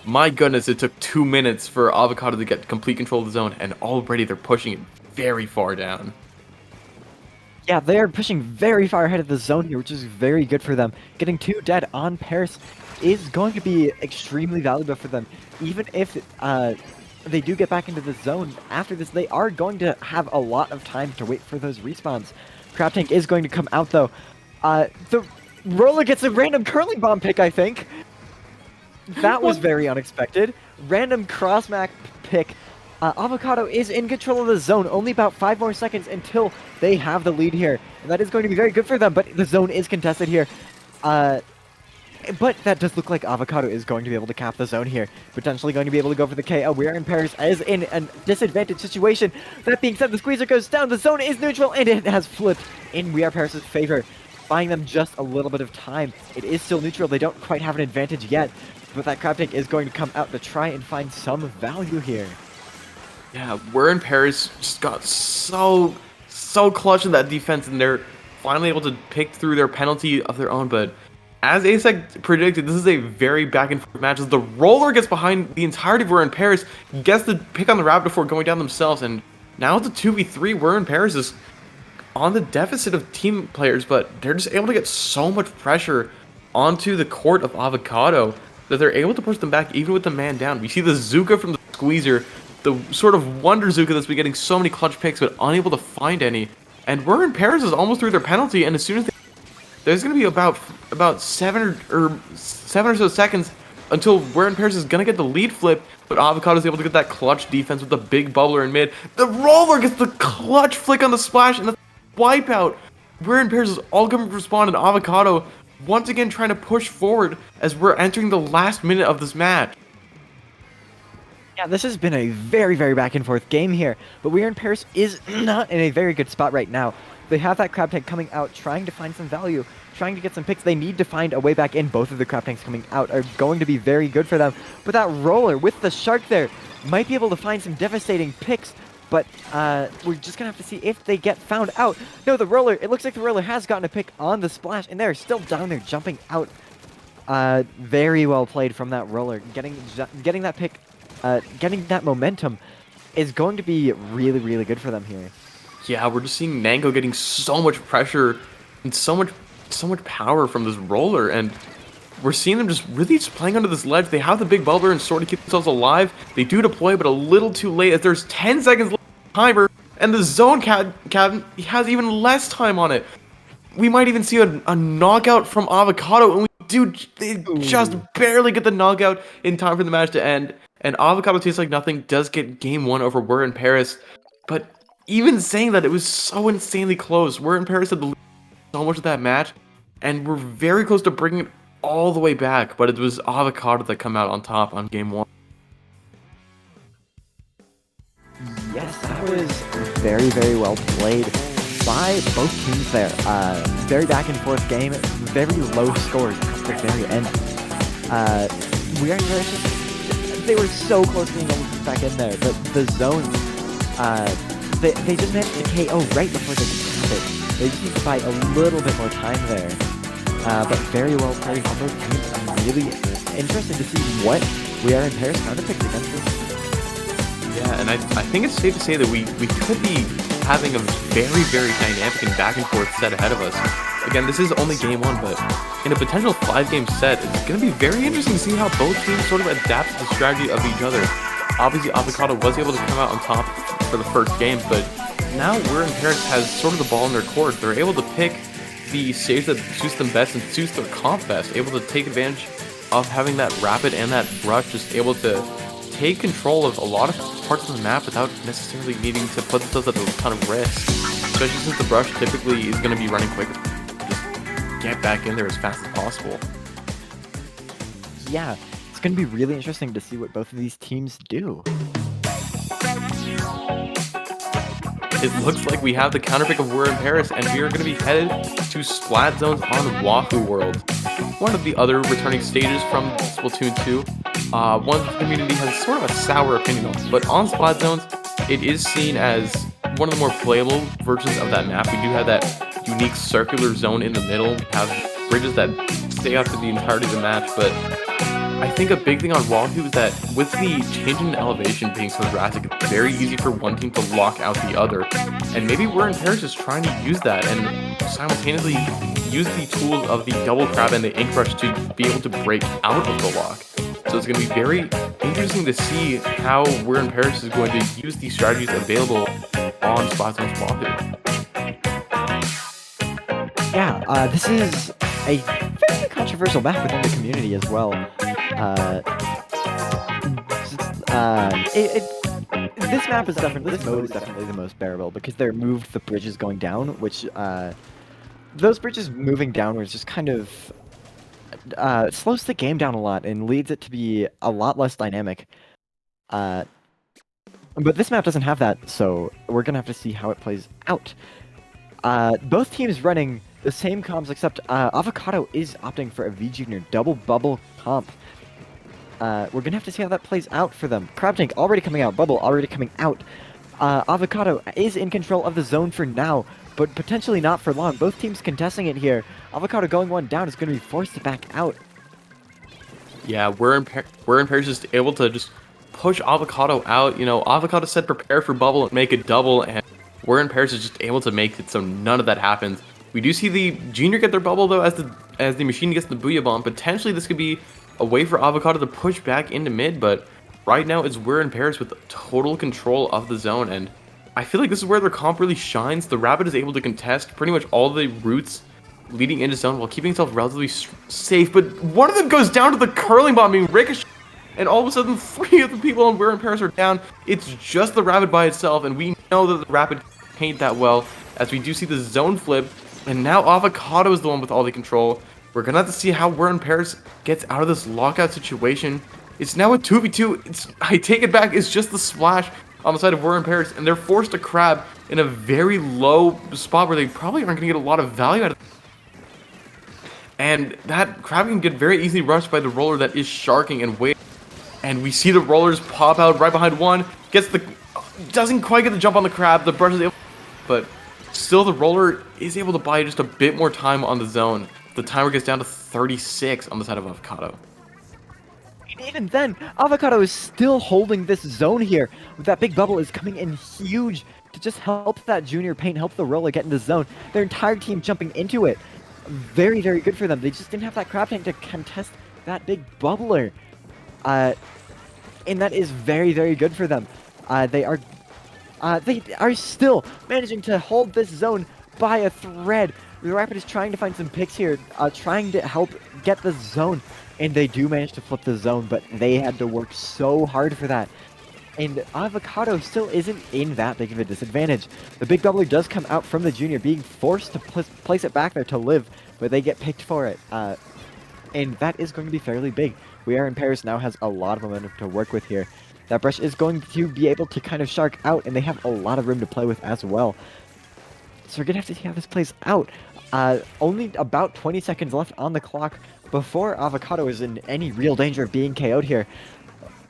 my goodness, it took 2 minutes for Avocado to get complete control of the zone, and already they're pushing it very far down. Yeah, they are pushing very far ahead of the zone here, which is very good for them. Getting 2 dead on Paris is going to be extremely valuable for them. Even if they do get back into the zone after this, they are going to have a lot of time to wait for those respawns. Crab Tank is going to come out though. The Roller gets a random curling bomb pick, I think. That was very unexpected. Random cross-map pick. Avocado is in control of the zone. Only about 5 more seconds until they have the lead here. And that is going to be very good for them, but the zone is contested here. But that does look like Avocado is going to be able to cap the zone here. Potentially going to be able to go for the KO. We Are in Paris as in a disadvantaged situation. That being said, the Squeezer goes down. The zone is neutral, and it has flipped in We Are Paris' favor, buying them just a little bit of time. It is still neutral. They don't quite have an advantage yet. But that Crab Tank is going to come out to try and find some value here. Yeah, We're in Paris just got so clutch in that defense, and they're finally able to pick through their penalty of their own. But as ASEC predicted, this is a very back and forth match. As the Roller gets behind the entirety of We're in Paris, gets the pick on the Rapid before going down themselves, and now it's a 2v3. We're in Paris is on the deficit of team players, but they're just able to get so much pressure onto the court of Avocado that they're able to push them back even with the man down. We see the Zuka from the Squeezer, the sort of wonder Zuka that's been getting so many clutch picks but unable to find any. And We're in Paris is almost through their penalty, and as soon as there's going to be about 7 or so seconds until We're in Paris is going to get the lead flip, but Avocado is able to get that clutch defense with the big bubbler in mid. The Roller gets the clutch flick on the splash and the wipeout. We're in Paris is all coming to respond, and Avocado once again trying to push forward as we're entering the last minute of this match. Yeah, this has been a very back and forth game here, but We Are in Paris is not in a very good spot right now. They have that Crab Tank coming out, trying to find some value, trying to get some picks. They need to find a way back in. Both of the Crab Tanks coming out are going to be very good for them. But that Roller with the Shark there might be able to find some devastating picks but we're just gonna have to see if they get found out. No, the roller, it looks like the roller has gotten a pick on the splash, and they're still down there jumping out. Very well played from that roller. Getting that pick, getting that momentum is going to be really, really good for them here. Yeah, we're just seeing Nanko getting so much pressure and so much power from this roller, and we're seeing them just playing under this ledge. They have the big bubbler and sort of keep themselves alive. They do deploy, but a little too late as there's 10 seconds left on the timer, and the zone cabin has even less time on it. We might even see a knockout from Avocado, and they just barely get the knockout in time for the match to end. And Avocado Tastes Like Nothing does get game 1 over We're in Paris, but even saying that, it was so insanely close. We're in Paris had the lead so much of that match, and we're very close to bringing it all the way back, but it was Avocado that come out on top on game 1. Yes, that was very, very well played by both teams there. Very back and forth game, very low scores at the very end. We are they were so close to being able to get back in there. The zones, they just managed to KO right before they could have it. They just need to buy a little bit more time there. But very well played on both teams. I'm really interested to see what We Are in Paris counterpicks against this. Yeah, and I think it's safe to say that we could be having a very, very dynamic and back and forth set ahead of us. Again, this is only game 1, but in a potential 5-game set, it's going to be very interesting to see how both teams sort of adapt to the strategy of each other. Obviously, Avocado was able to come out on top for the first game, but now We're in Paris has sort of the ball in their court. They're able to pick the stage that suits them best and suits their comp best, able to take advantage of having that rapid and that rush, just able to take control of a lot of parts of the map without necessarily needing to put themselves at a ton of risk, especially since the brush typically is going to be running quick. Just get back in there as fast as possible. Yeah, it's going to be really interesting to see what both of these teams do. It looks like we have the counterpick of We're in Paris, and we are going to be headed to Splat Zones on Wahoo World, one of the other returning stages from Splatoon 2. One the community has sort of a sour opinion on, but on Splat Zones, it is seen as one of the more playable versions of that map. We do have that unique circular zone in the middle, we have bridges that stay out for the entirety of the match, but I think a big thing on Wahoo is that with the change in elevation being so drastic, it's very easy for one team to lock out the other. And maybe We're in Paris is trying to use that and simultaneously use the tools of the double crab and the ink brush to be able to break out of the lock. So it's going to be very interesting to see how We're in Paris is going to use these strategies available on Splatoon's Wahoo. Yeah, this is a fairly controversial map within the community as well. This map is definitely, this mode is definitely the most bearable because they're moved the bridges going down, which, those bridges moving downwards just kind of, slows the game down a lot and leads it to be a lot less dynamic. But this map doesn't have that, so we're gonna have to see how it plays out. Both teams running the same comps, except Avocado is opting for a V Junior double bubble comp. We're gonna have to see how that plays out for them. Crab Tank already coming out, Bubble already coming out. Avocado is in control of the zone for now, but potentially not for long. Both teams contesting it here. Avocado going one down is going to be forced to back out. Yeah, We're in Paris just able to just push Avocado out. You know, Avocado said prepare for Bubble and make it double, and We're in Paris is just able to make it so none of that happens. We do see the Junior get their bubble though as the machine gets the Booyah Bomb. Potentially this could be a way for Avocado to push back into mid, but right now it's We're in Paris with total control of the zone, and I feel like this is where their comp really shines. The Rabbit is able to contest pretty much all the routes leading into zone while keeping himself relatively safe, but one of them goes down to the curling bomb being ricocheted, and all of a sudden 3 of the people on We're in Paris are down. It's just the Rabbit by itself, and we know that the Rabbit paint that well, as we do see the zone flip, and now Avocado is the one with all the control. We're gonna have to see how We're in Paris gets out of this lockout situation. It's now a 2v2. I take it back, it's just the splash on the side of We're in Paris, and they're forced to crab in a very low spot where they probably aren't gonna get a lot of value out of it. And that crab can get very easily rushed by the roller that is sharking and waiting. And we see the rollers pop out right behind one, gets the doesn't quite get the jump on the crab. The brush is able, but still the roller is able to buy just a bit more time on the zone. The timer gets down to 36 on the side of Avocado. And even then, Avocado is still holding this zone here. That big bubble is coming in huge to just help that junior paint, help the roller get into zone. Their entire team jumping into it. Very, very good for them. They just didn't have that crab tank to contest that big bubbler. And that is very, very good for them. They are still managing to hold this zone by a thread. The Rapid is trying to find some picks here, trying to help get the zone. And they do manage to flip the zone, but they had to work so hard for that. And Avocado still isn't in that big of a disadvantage. The big bubbler does come out from the junior, being forced to place it back there to live, but they get picked for it. And that is going to be fairly big. We Are in Paris now has a lot of momentum to work with here. That brush is going to be able to kind of shark out, and they have a lot of room to play with as well. So we're going to have to see how this plays out. Only about 20 seconds left on the clock before Avocado is in any real danger of being KO'd here.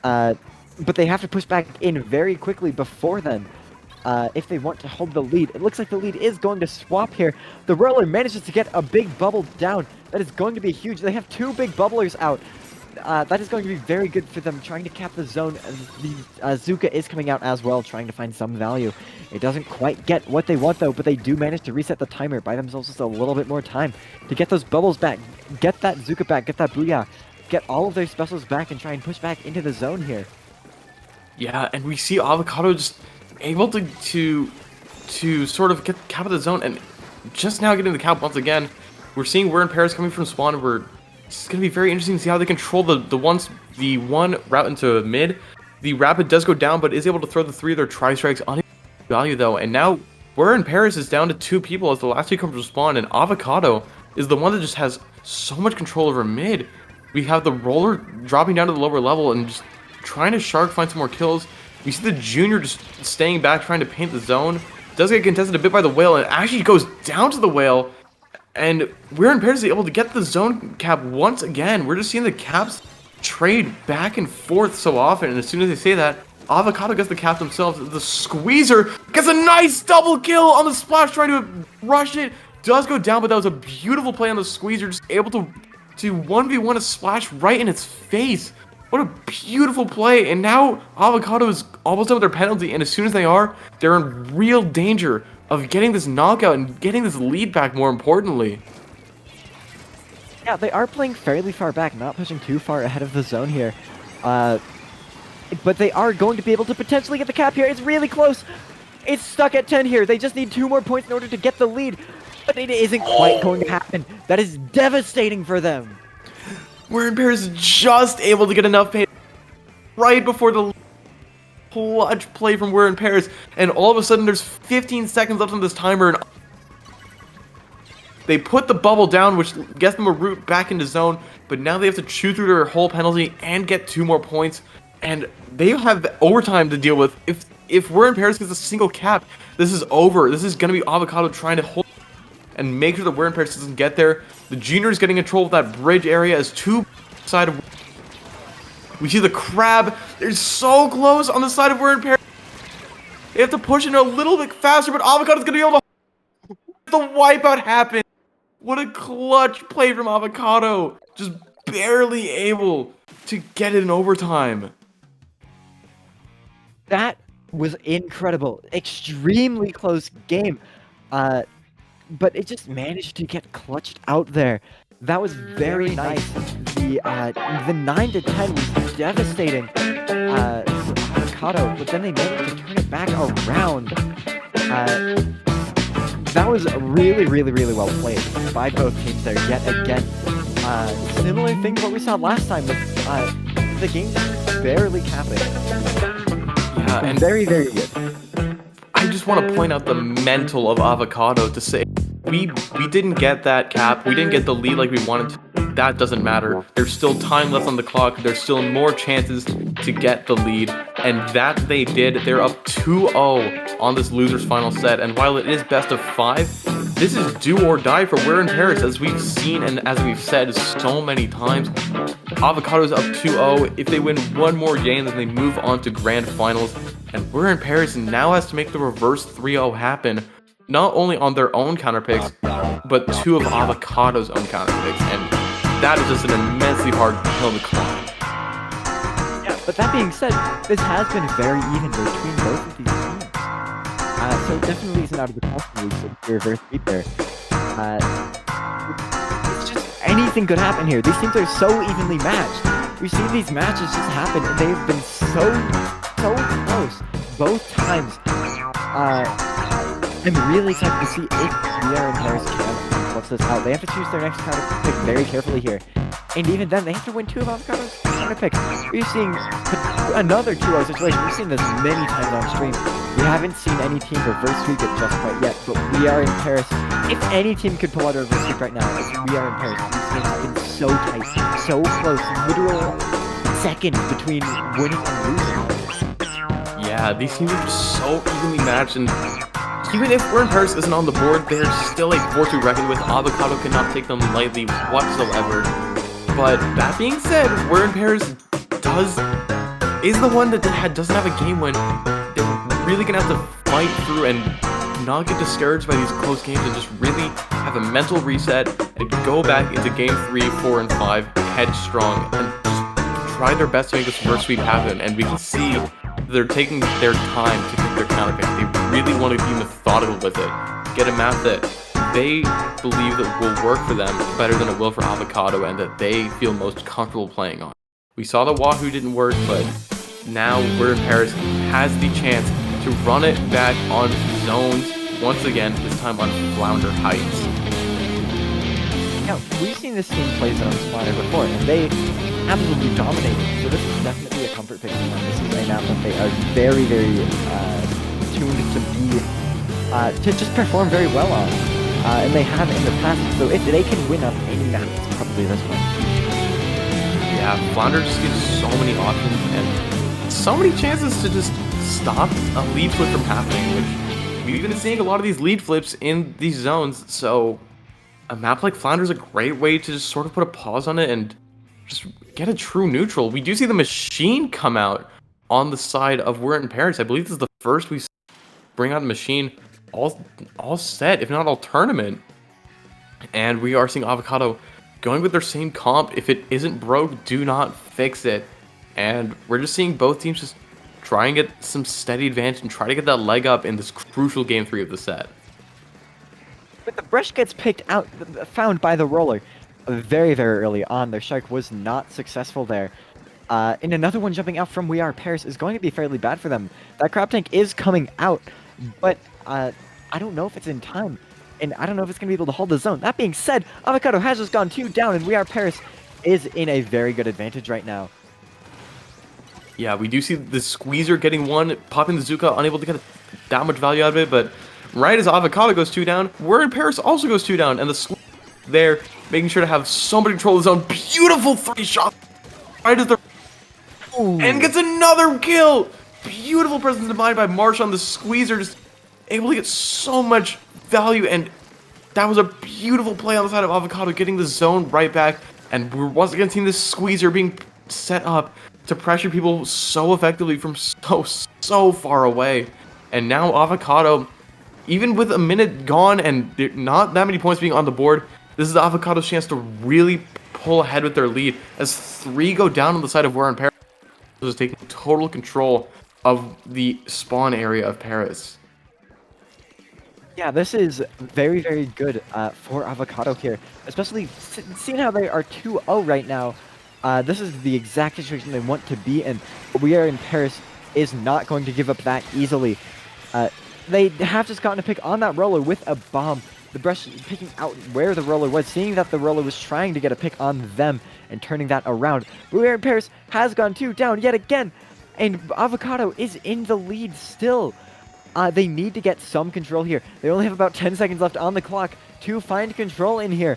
But they have to push back in very quickly before then if they want to hold the lead. It looks like the lead is going to swap here. The roller manages to get a big bubble down. That is going to be huge. They have 2 big bubblers out. That is going to be very good for them, trying to cap the zone. The Zuka is coming out as well, trying to find some value. It doesn't quite get what they want, though, but they do manage to reset the timer, buy themselves just a little bit more time to get those bubbles back, get that Zuka back, get that Booyah, get all of their specials back, and try and push back into the zone here. Yeah, and we see Avocado just able to sort of get the cap of the zone, and just now getting the cap once again. We're seeing We're in Paris coming from spawn, and it's going to be very interesting to see how they control the one route into mid. The Rapid does go down, but is able to throw the 3 of their tri-strikes on value, though. And now We're in Paris is down to 2 people as the last 2 come from spawn, and Avocado is the one that just has so much control over mid. We have the roller dropping down to the lower level and just trying to shark find some more kills. We see the junior just staying back, trying to paint the zone. Does get contested a bit by the whale, and actually goes down to the whale. And We're in Paris is able to get the zone cap once again. We're just seeing the caps trade back and forth so often, and as soon as they say that, Avocado gets the cap themselves. The Squeezer gets a nice double kill on the splash, trying to rush it. Does go down, but that was a beautiful play on the Squeezer, just able to 1v1 a splash right in its face. What a beautiful play, and now Avocado is almost done with their penalty, and as soon as they are, they're in real danger of getting this knockout and getting this lead back, more importantly. Yeah, they are playing fairly far back, not pushing too far ahead of the zone here. But they are going to be able to potentially get the cap here. It's really close. It's stuck at 10 here. They just need 2 more points in order to get the lead. But it isn't quite going to happen. That is devastating for them. We're in Paris just able to get enough pay right before the clutch play from We're in Paris, and all of a sudden there's 15 seconds left on this timer, and they put the bubble down, which gets them a route back into zone, but now they have to chew through their whole penalty and get 2 more points, and they have overtime to deal with. If We're in Paris gets a single cap, this is over. This is going to be Avocado trying to hold and make sure that We're in Paris doesn't get there. The junior is getting control of that bridge area as 2 side of. We see the crab. They're so close on the side of We're in Paris. They have to push it a little bit faster, but Avocado's going to be able to. The wipeout happened. What a clutch play from Avocado. Just barely able to get it in overtime. That was incredible. Extremely close game. But it just managed to get clutched out there. That was very nice. The 9 to 10 was devastating for Avocado, but then they managed to turn it back around. That was really, really, really well played by both teams there yet again. Similar thing to what we saw last time with the game just barely capping. Yeah, and very, very good. I just want to point out the mental of Avocado to say we didn't get that cap. We didn't get the lead like we wanted to. That doesn't matter. There's still time left on the clock. There's still more chances to get the lead. And that they did. They're up 2-0 on this loser's final set. And while it is best of 5, this is do or die for We're in Paris, as we've seen and as we've said so many times. Avocado's up 2-0. If they win one more game, then they move on to grand finals. And we're in Paris now has to make the reverse 3-0 happen, not only on their own counter picks, but 2 of Avocado's own counter picks. And that is just an immensely hard hill to climb. Yeah, but that being said, this has been very even between both of these teams. So it definitely isn't out of the question to reverse sweep there. It's just anything could happen here. These teams are so evenly matched. We've seen these matches just happen, and they've been so close both times. I'm really excited to see if we are in Paris can flush this out. They have to choose their next counter pick very carefully here. And even then, they have to win 2 of Avocado's counter picks. We're seeing another 2-0 situation. We've seen this many times on stream. We haven't seen any team reverse sweep it just quite yet, but we are in Paris. If any team could pull out a reverse sweep right now, we are in Paris. These games have been so tight, so close, literal seconds between winning and losing. Yeah, these teams are just so evenly matched, and even if we're in Paris isn't on the board, they're still a force to reckon with. Avocado cannot take them lightly whatsoever. But that being said, we're in Paris is the one that doesn't have a game win. They're really gonna have to fight through and not get discouraged by these close games and just really have a mental reset and go back into game 3, 4, and 5 headstrong and just try their best to make this reverse sweep happen. And we can see they're taking their time to pick their counter pick. They really want to be methodical with it. Get a map that they believe that will work for them better than it will for Avocado and that they feel most comfortable playing on. We saw that Wahoo didn't work, but now we're in Paris has the chance to run it back on zones once again, this time on Flounder Heights. Yeah, we've seen this team play Zone Splatter before, and they absolutely dominated. So this is definitely a comfort pick for them. This is a map that they are very, very tuned to be, to just perform very well on. And they have in the past, so if they can win on any map, it's probably this one. Yeah, Flounder just gives so many options and so many chances to just stop a lead flip from happening, which we've been seeing a lot of these lead flips in these zones, so a map like Flounder is a great way to just sort of put a pause on it and just get a true neutral. We do see the machine come out on the side of We're in Paris. I believe this is the first we bring out a machine all set, if not all tournament. And we are seeing Avocado going with their same comp. If it isn't broke, do not fix it. And we're just seeing both teams just try and get some steady advantage and try to get that leg up in this crucial game 3 of the set. But the brush gets picked out, found by the roller very, very early on. Their shark was not successful there. And another one jumping out from We Are Paris is going to be fairly bad for them. That crab tank is coming out, but I don't know if it's in time. And I don't know if it's going to be able to hold the zone. That being said, Avocado has just gone 2 down, and We Are Paris is in a very good advantage right now. Yeah, we do see the Squeezer getting one, popping the Zuka, unable to get that much value out of it, but right as Avocado goes 2 down, We're in Paris also goes 2 down, and the Squeezer there, making sure to have somebody control the zone. Beautiful 3 shots right as the and gets another kill. Beautiful presence of mind by Marshawn. The Squeezer just able to get so much value, and that was a beautiful play on the side of Avocado, getting the zone right back. And we're once again seeing this Squeezer being set up to pressure people so effectively from so far away. And now Avocado, even with a minute gone and not that many points being on the board, this is Avocado's chance to really pull ahead with their lead as 3 go down on the side of We're in Paris. Is taking total control of the spawn area of Paris. Yeah, this is very, very good for Avocado here, especially seeing how they are 2-0 right now. This is the exact situation they want to be in. We Are in Paris is not going to give up that easily. They have just gotten a pick on that roller with a bomb. The brush picking out where the roller was, seeing that the roller was trying to get a pick on them and turning that around. We Are in Paris has gone 2 down yet again, and Avocado is in the lead still. They need to get some control here. They only have about 10 seconds left on the clock to find control in here,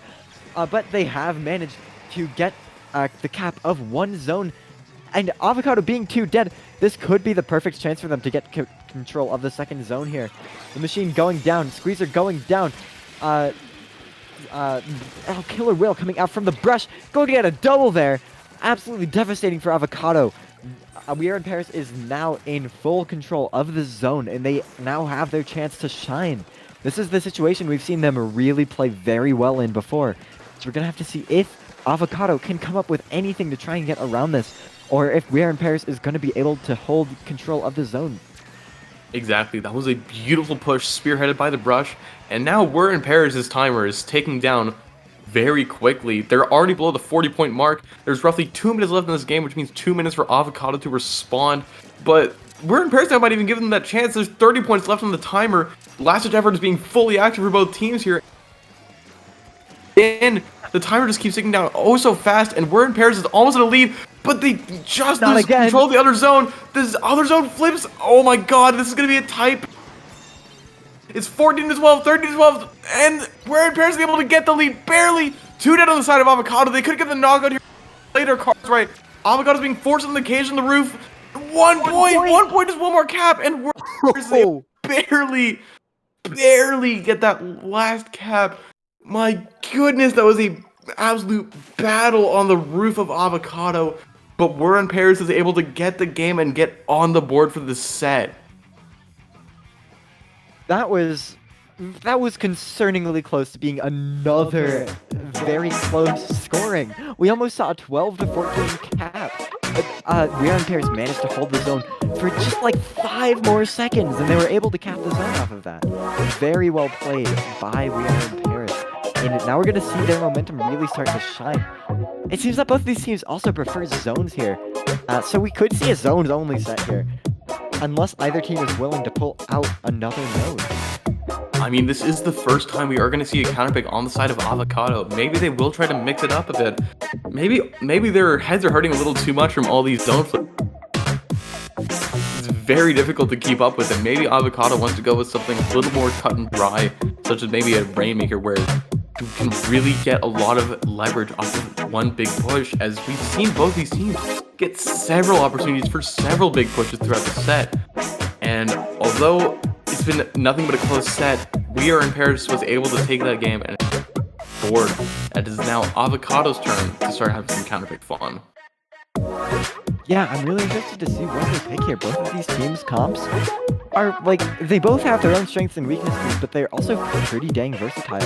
but they have managed to get the cap of 1 zone. And Avocado being 2 dead, this could be the perfect chance for them to get control of the 2nd zone here. The machine going down, Squeezer going down. Killer Whale coming out from the brush, going to get a double there. Absolutely devastating for Avocado. We Are in Paris is now in full control of the zone, and they now have their chance to shine. This is the situation we've seen them really play very well in before. So we're going to have to see if Avocado can come up with anything to try and get around this, or if We Are in Paris is going to be able to hold control of the zone. Exactly. That was a beautiful push spearheaded by the Brush. And now We're in Paris' timer is taking down very quickly. They're already below the 40-point mark. There's roughly 2 minutes left in this game, which means 2 minutes for Avocado to respond. But We're in Paris now might even give them that chance. There's 30 points left on the timer. Last-ditch effort is being fully active for both teams here. And the timer just keeps ticking down oh so fast, and We're in Paris is almost in a lead, but they just lose control of the other zone. This other zone flips. Oh my god, this is going to be a type. It's 14-12, 13-12, and We're in Paris is able to get the lead barely. 2 dead on the side of Avocado. They could get the knockout here later. Cards right. Avocado's being forced on the cage on the roof. 1 point. 1 point is one more cap, and We're in Paris barely get that last cap. My goodness, that was a absolute battle on the roof of Avocado. But We're in Paris is able to get the game and get on the board for the set. That was concerningly close to being another very close scoring. We almost saw a 12-14 cap. We Are in Paris managed to hold the zone for just like 5 more seconds, and they were able to cap the zone off of that. Very well played by We Are in Paris. And now we're going to see their momentum really start to shine. It seems that both of these teams also prefer zones here. So we could see a zones-only set here, unless either team is willing to pull out another node. I mean, this is the first time we are going to see a counterpick on the side of Avocado. Maybe they will try to mix it up a bit. Maybe their heads are hurting a little too much from all these zone flips. It's very difficult to keep up with, and maybe Avocado wants to go with something a little more cut and dry, such as maybe a Rainmaker, where you can really get a lot of leverage off of one big push, as we've seen both these teams get several opportunities for several big pushes throughout the set. And although it's been nothing but a close set, We Are in Paris was able to take that game and board. It is now Avocado's turn to start having some counterpick fun. Yeah, I'm really interested to see what they pick here. Both of these teams' comps are, like, they both have their own strengths and weaknesses, but they're also pretty dang versatile.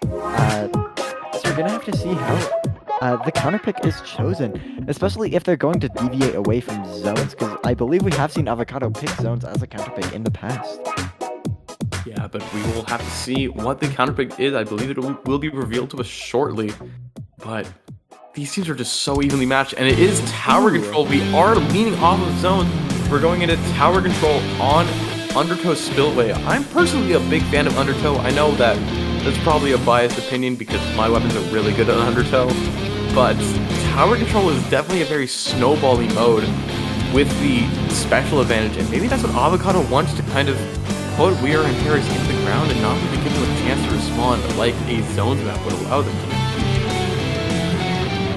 So we're gonna have to see how the counterpick is chosen, especially if they're going to deviate away from zones, because I believe we have seen Avocado pick zones as a counterpick in the past. Yeah, but we will have to see what the counterpick is. I believe it will be revealed to us shortly, but these teams are just so evenly matched, and it is tower control. We are leaning off of zone. We're going into tower control on Undertow Spillway. I'm personally a big fan of Undertow. I know that that's probably a biased opinion because my weapons are really good at Undertow, but tower control is definitely a very snowbally mode with the special advantage, and maybe that's what Avocado wants to kind of put We Are in Paris into the ground and not really give them a chance to respond like a zones map would allow them to.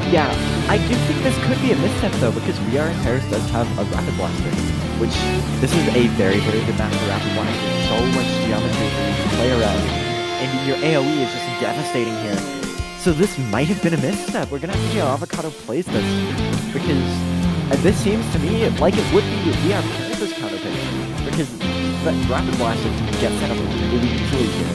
Yeah, I do think this could be a misstep though, because We Are in Paris does have a Rapid Blaster, which this is a very, very good map for Rapid Blaster. So much geometry for you to play around, and your AoE is just devastating here. So this might have been a misstep. We're gonna have to see how Avocado plays this, because this seems to me like it would be We Are in Paris' counterpick, because that Rapid Blaster can get set up really easily here.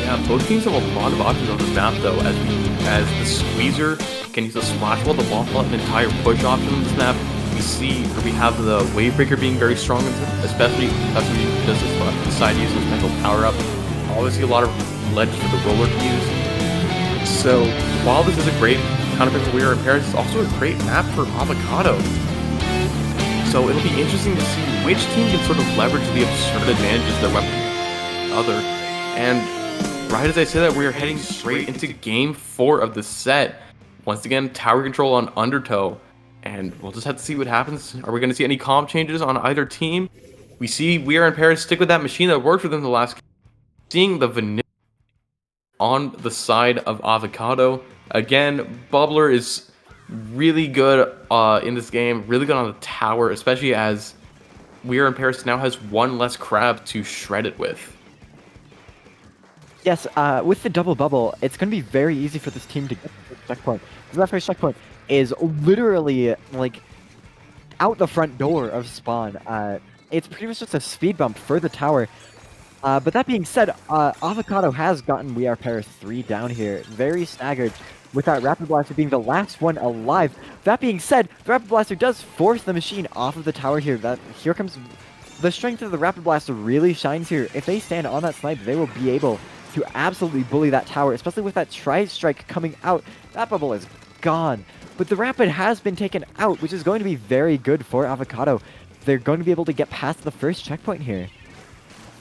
Yeah, both teams have a lot of options on this map though, as the Squeezer can use the Splash Wall, the Waffle, an entire push option on this map. We have the Wavebreaker being very strong, especially does the side use this mental power up. Obviously a lot of ledges for the roller to use. So while this is a great counterpick for We Are in Paris, it's also a great map for Avocado. So it'll be interesting to see which team can sort of leverage the absurd advantages their weapon other. And right as I say that, we are heading straight into Game 4 of the set. Once again, tower control on Undertow. And we'll just have to see what happens. Are we going to see any comp changes on either team? We see We Are in Paris stick with that machine that worked for them the last game. Seeing the vanilla on the side of Avocado. Again, Bubbler is really good in this game. Really good on the tower, especially as We Are in Paris now has one less crab to shred it with. Yes, with the double bubble, it's going to be very easy for this team to get the first checkpoint. Because that first checkpoint is literally, like, out the front door of spawn. It's pretty much just a speed bump for the tower. But that being said, Avocado has gotten We Are Paris 3 down here, very staggered, with that Rapid Blaster being the last one alive. That being said, the Rapid Blaster does force the machine off of the tower here. Here comes the strength of the Rapid Blaster really shines here. If they stand on that snipe, they will be able to absolutely bully that tower, especially with that Tri-Strike coming out. That bubble is gone. But the Rapid has been taken out, which is going to be very good for Avocado. They're going to be able to get past the first checkpoint here.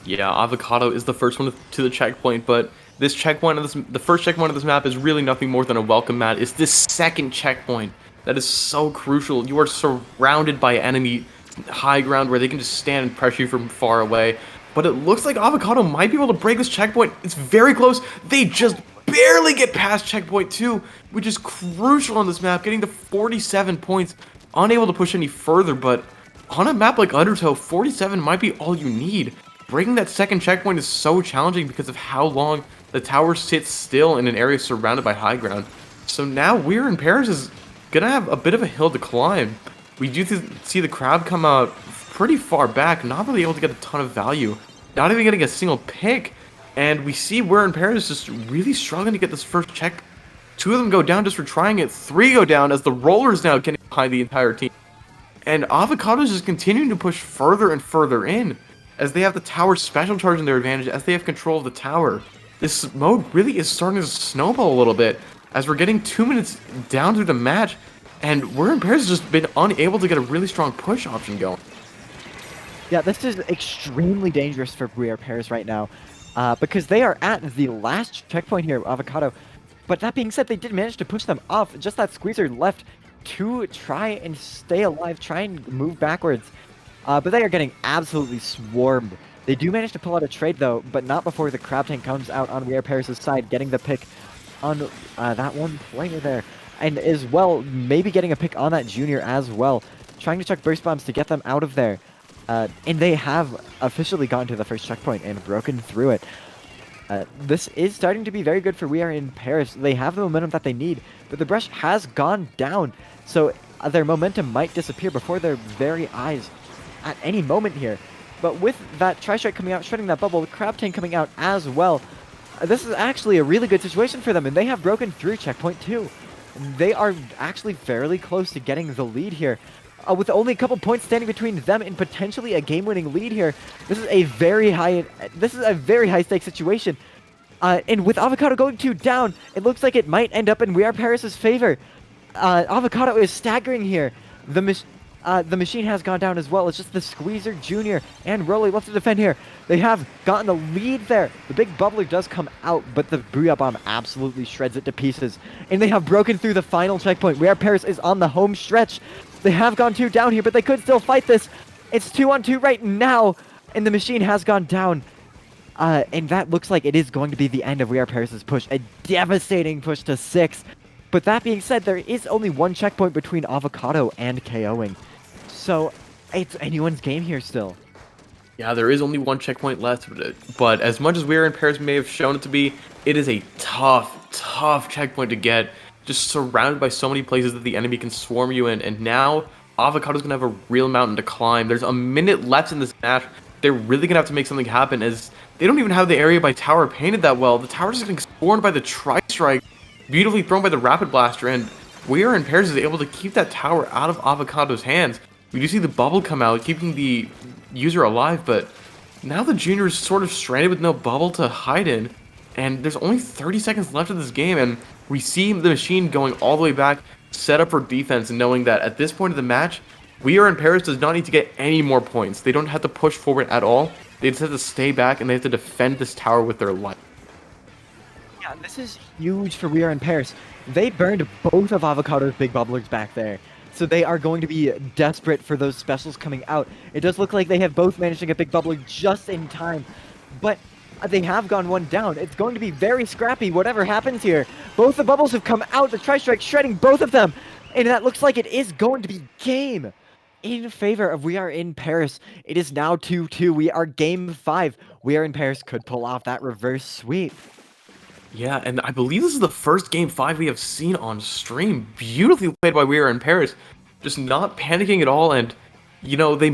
Yeah, Avocado is the first one to the checkpoint, but this checkpoint, the first checkpoint of this map is really nothing more than a welcome mat. It's this second checkpoint that is so crucial. You are surrounded by enemy high ground where they can just stand and pressure you from far away. But it looks like Avocado might be able to break this checkpoint. It's very close. They just barely get past checkpoint 2, which is crucial on this map, getting to 47 points. Unable to push any further, but on a map like Undertow, 47 might be all you need. Breaking that second checkpoint is so challenging because of how long the tower sits still in an area surrounded by high ground. So now We're in Paris is gonna have a bit of a hill to climb. We do see the crowd come out pretty far back, not really able to get a ton of value, not even getting a single pick. And we see We're in Paris just really struggling to get this first check. 2 of them go down just for trying it, 3 go down as the rollers now getting behind the entire team. And Avocado is just continuing to push further and further in, as they have the tower special charge in their advantage, as they have control of the tower. This mode really is starting to snowball a little bit, as we're getting 2 minutes down through the match, and We're in Paris has just been unable to get a really strong push option going. Yeah, this is extremely dangerous for We Are Paris right now, because they are at the last checkpoint here, Avocado. But that being said, they did manage to push them off. Just that squeezer left to try and stay alive, try and move backwards. But they are getting absolutely swarmed. They do manage to pull out a trade, though, but not before the crab tank comes out on We Are Paris' side, getting the pick on that one player there. And as well, maybe getting a pick on that junior as well. Trying to chuck burst bombs to get them out of there. And they have officially gotten to the first checkpoint and broken through it. This is starting to be very good for We Are in Paris. They have the momentum that they need, but the brush has gone down. So their momentum might disappear before their very eyes at any moment here. But with that Tri-Strike coming out, shredding that bubble, the Crab Tank coming out as well, this is actually a really good situation for them, and they have broken through checkpoint 2. They are actually fairly close to getting the lead here. With only a couple points standing between them and potentially a game-winning lead here, this is a very high stakes situation. And with Avocado going 2 down, it looks like it might end up in We Are Paris' favor. Avocado is staggering here. The machine has gone down as well. It's just the Squeezer Jr. and Rolly left to defend here. They have gotten the lead there. The big bubbler does come out, but the Booyah Bomb absolutely shreds it to pieces. And they have broken through the final checkpoint. We Are Paris is on the home stretch. They have gone 2 down here, but they could still fight this. It's 2-on-2 right now, and the machine has gone down. And that looks like it is going to be the end of We Are Paris' push. A devastating push to 6. But that being said, there is only 1 checkpoint between Avocado and KOing. So it's anyone's game here still. Yeah, there is only 1 checkpoint left, but as much as We're in Paris may have shown it to be, it is a tough checkpoint to get. Just surrounded by so many places that the enemy can swarm you in, and now Avocado's gonna have a real mountain to climb. There's a minute left in this match. They're really gonna have to make something happen, as they don't even have the area by tower painted that well. The tower's just getting swarmed by the Tri-Strike, beautifully thrown by the Rapid Blaster, and We Are in Paris is able to keep that tower out of Avocado's hands. We do see the bubble come out, keeping the user alive, but now the junior is sort of stranded with no bubble to hide in, and there's only 30 seconds left of this game, and we see the machine going all the way back, set up for defense, and knowing that at this point of the match, We Are in Paris does not need to get any more points. They don't have to push forward at all. They just have to stay back, and they have to defend this tower with their life. Yeah, this is huge for We Are in Paris. They burned both of Avocado's big bubblers back there. So they are going to be desperate for those specials coming out. It does look like they have both managed to get big bubbler just in time. But they have gone 1 down. It's going to be very scrappy, whatever happens here. Both the bubbles have come out. The Tri-Strike shredding both of them. And that looks like it is going to be game in favor of We Are in Paris. It is now 2-2. We are game 5. We Are in Paris could pull off that reverse sweep. Yeah, and I believe this is the first game 5 we have seen on stream. Beautifully played by We Are in Paris. just not panicking at all, and you know, they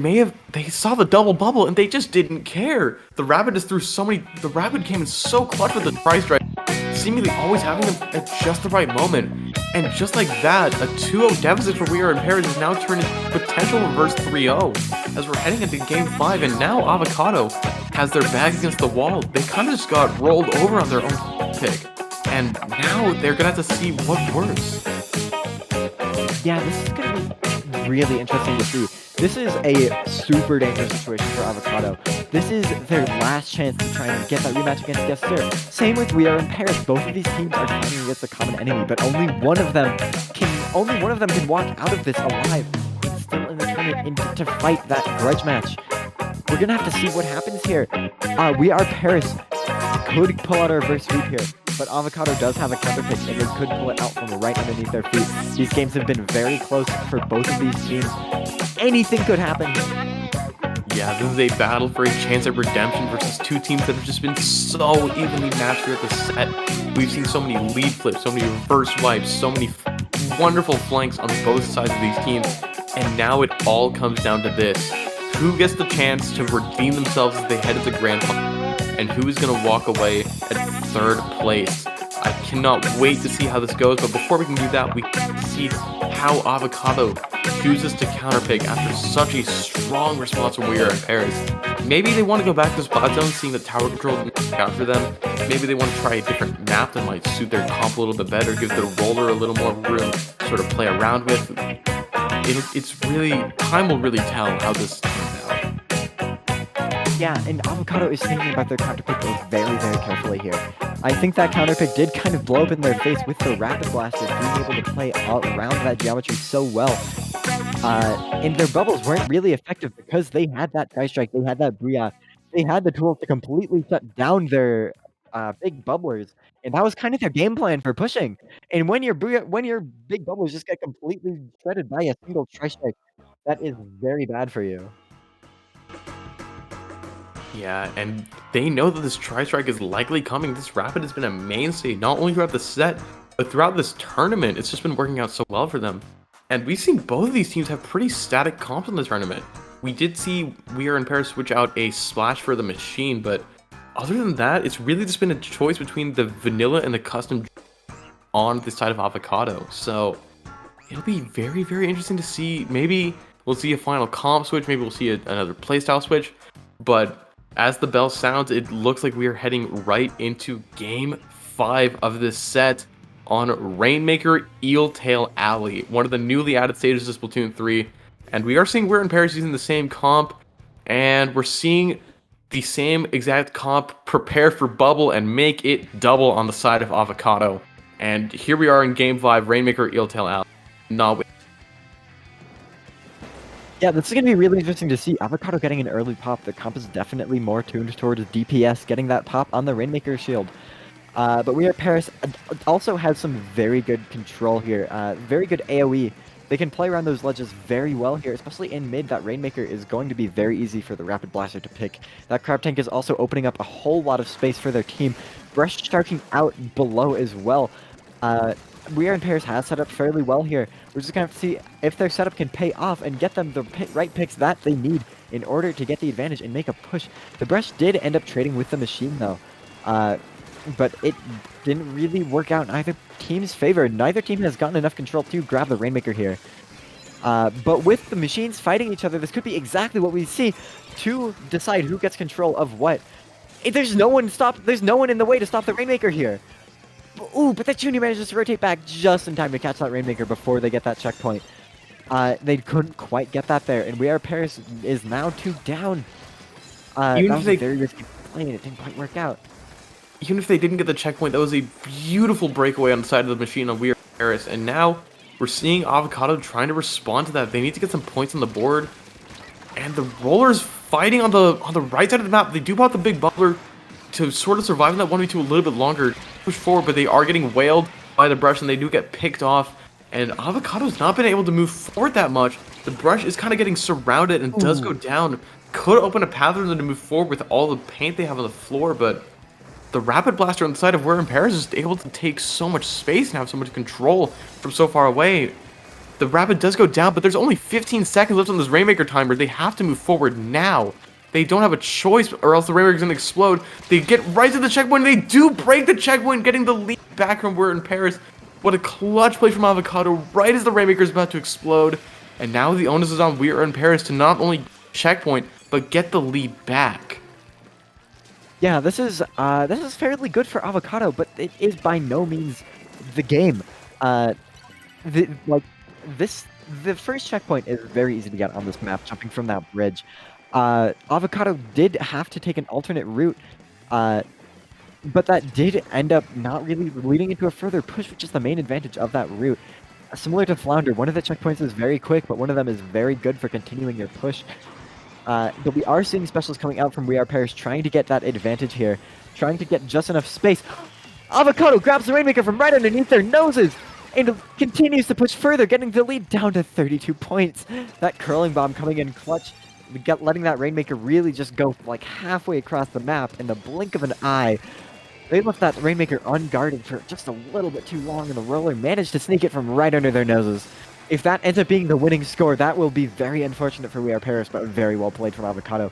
saw the double bubble and they just didn't care. The Rapid just threw so many, the Rapid came in so clutch with the price strike, seemingly always having them at just the right moment. And just like that, a 2-0 deficit for We Are in Paris is now turned into potential reverse 3-0 as we're heading into game 5, and now Avocado has their back against the wall. They kind of just got rolled over on their own pick, and now they're gonna have to see what works. Yeah, this is gonna be really interesting to see. This is a super dangerous situation for Avocado. This is their last chance to try and get that rematch against Yessir. Same with We Are in Paris. Both of these teams are fighting against a common enemy, but only one of them can walk out of this alive and still in the tournament to fight that grudge match. We're gonna have to see what happens here. We Are Paris could pull out a reverse sweep here, but Avocado does have a counter pick, and they could pull it out from right underneath their feet. These games have been very close for both of these teams. Anything could happen. Yeah, this is a battle for a chance at redemption versus two teams that have just been so evenly matched throughout the set. We've seen so many lead flips, so many reverse wipes, so many wonderful flanks on both sides of these teams, and now it all comes down to this. Who gets the chance to redeem themselves as they head into grand final, and who is going to walk away at third place? I cannot wait to see how this goes, but before we can do that, we can see how Avocado chooses to counterpick after such a strong response when We Are in Paris. Maybe they want to go back to Splatoon, seeing that tower control didn't work out for them. Maybe they want to try a different map that might suit their comp a little bit better, gives the roller a little more room to sort of play around with. It's really, time will really tell how this turns out. Yeah, and Avocado is thinking about their counterpick very, very carefully here. I think that counterpick did kind of blow up in their face with the Rapid Blaster being able to play around that geometry so well. And their bubbles weren't really effective because they had that Sky Strike, they had that Bria, they had the tools to completely shut down their big bubblers, and that was kind of their game plan for pushing. And when your big bubblers just get completely shredded by a single Tri-Strike, that is very bad for you. Yeah, and they know that this Tri-Strike is likely coming. This Rapid has been a mainstay, not only throughout the set, but throughout this tournament. It's just been working out so well for them. And we've seen both of these teams have pretty static comps in the tournament. We did see We Are in Paris switch out a Splash for the machine, but other than that, it's really just been a choice between the vanilla and the custom on the side of Avocado. So it'll be very, very interesting to see. Maybe we'll see a final comp switch, maybe we'll see another playstyle switch, but as the bell sounds, it looks like we are heading right into Game 5 of this set on Rainmaker Eeltail Alley, one of the newly added stages of Splatoon 3. And we are seeing We're in Paris using the same comp, and we're seeing the same exact comp prepare for bubble and make it double on the side of Avocado. And here we are in Game 5, Rainmaker Eeltail Alley. Not Yeah, this is going to be really interesting to see. Avocado getting an early pop. The comp is definitely more tuned towards DPS, getting that pop on the Rainmaker shield. But We Are Paris also has some very good control here. Very good AoE. They can play around those ledges very well here, especially in mid. That Rainmaker is going to be very easy for the Rapid Blaster to pick. That Crab Tank is also opening up a whole lot of space for their team. Brush starting out below as well. We Are in Paris has set up fairly well here. We're just going to have to see if their setup can pay off and get them the right picks that they need in order to get the advantage and make a push. The Brush did end up trading with the machine though, but it didn't really work out in either team's favor. Neither team has gotten enough control to grab the Rainmaker here. But with the machines fighting each other, this could be exactly what we see to decide who gets control of what. There's no one in the way to stop the Rainmaker here. Ooh, but that Junior manages to rotate back just in time to catch that Rainmaker before they get that checkpoint. They couldn't quite get that there, and We Are Paris is now 2 down. That was a very risky play, and it didn't quite work out. Even if they didn't get the checkpoint, that was a beautiful breakaway on the side of the machine on We Are Paris, and now we're seeing Avocado trying to respond to that. They need to get some points on the board, and the Rollers fighting on the right side of the map. They do pop the big bubbler to sort of survive in that 1v2 a little bit longer, push forward, but they are getting whaled by the Brush, and they do get picked off, and Avocado's not been able to move forward that much. The Brush is kind of getting surrounded and does go down. Could open a path for them to move forward with all the paint they have on the floor, but the Rapid Blaster on the side of We're in Paris is able to take so much space and have so much control from so far away. The Rapid does go down, but there's only 15 seconds left on this Rainmaker timer. They have to move forward now. They don't have a choice, or else the Rainmaker's going to explode. They get right to the checkpoint, and they do break the checkpoint, getting the lead back from We're in Paris. What a clutch play from Avocado, right as the Rainmaker's about to explode. And now the onus is on We Are in Paris to not only checkpoint, but get the lead back. Yeah, this is fairly good for Avocado, but it is by no means the game. The first checkpoint is very easy to get on this map, jumping from that bridge. Avocado did have to take an alternate route, but that did end up not really leading into a further push, which is the main advantage of that route. Similar to Flounder, one of the checkpoints is very quick, but one of them is very good for continuing your push. But we are seeing specials coming out from We Are Paris, trying to get that advantage here, trying to get just enough space. Avocado grabs the Rainmaker from right underneath their noses and continues to push further, getting the lead down to 32 points. That curling bomb coming in clutch, letting that Rainmaker really just go like halfway across the map in the blink of an eye. They left that Rainmaker unguarded for just a little bit too long, and the roller managed to sneak it from right under their noses. If that ends up being the winning score, that will be very unfortunate for We Are Paris, but very well played from Avocado.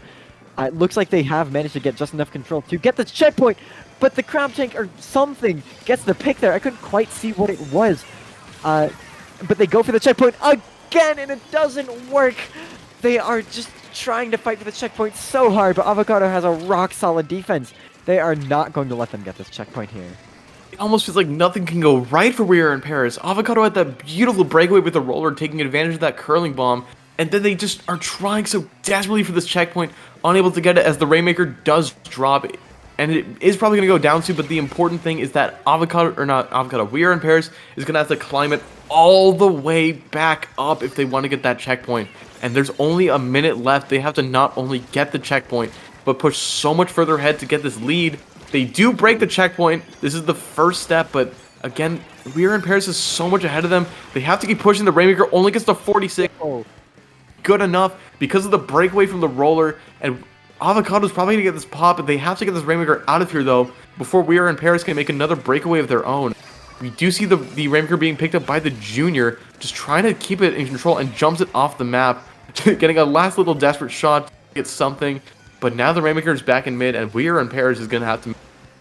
It looks like they have managed to get just enough control to get the checkpoint, but the crab tank or something gets the pick there. I couldn't quite see what it was. But they go for the checkpoint again, and it doesn't work. They are just trying to fight for the checkpoint so hard, but Avocado has a rock-solid defense. They are not going to let them get this checkpoint here. It almost feels like nothing can go right for We Are in Paris. Avocado had that beautiful breakaway with the roller, taking advantage of that curling bomb, and then they just are trying so desperately for this checkpoint, unable to get it as the Rainmaker does drop it. And it is probably going to go down soon, but the important thing is that We Are in Paris is going to have to climb it all the way back up if they want to get that checkpoint. And there's only a minute left. They have to not only get the checkpoint, but push so much further ahead to get this lead. They do break the checkpoint. This is the first step, but again, We Are in Paris is so much ahead of them. They have to keep pushing. The Rainmaker only gets to 46. Good enough because of the breakaway from the roller, and Avocado's probably going to get this pop, but they have to get this Rainmaker out of here, though, before We Are in Paris can make another breakaway of their own. We do see the Rainmaker being picked up by the Junior, just trying to keep it in control, and jumps it off the map, getting a last little desperate shot to get something. But now the Rainmaker is back in mid, and We Are in Paris is going to have to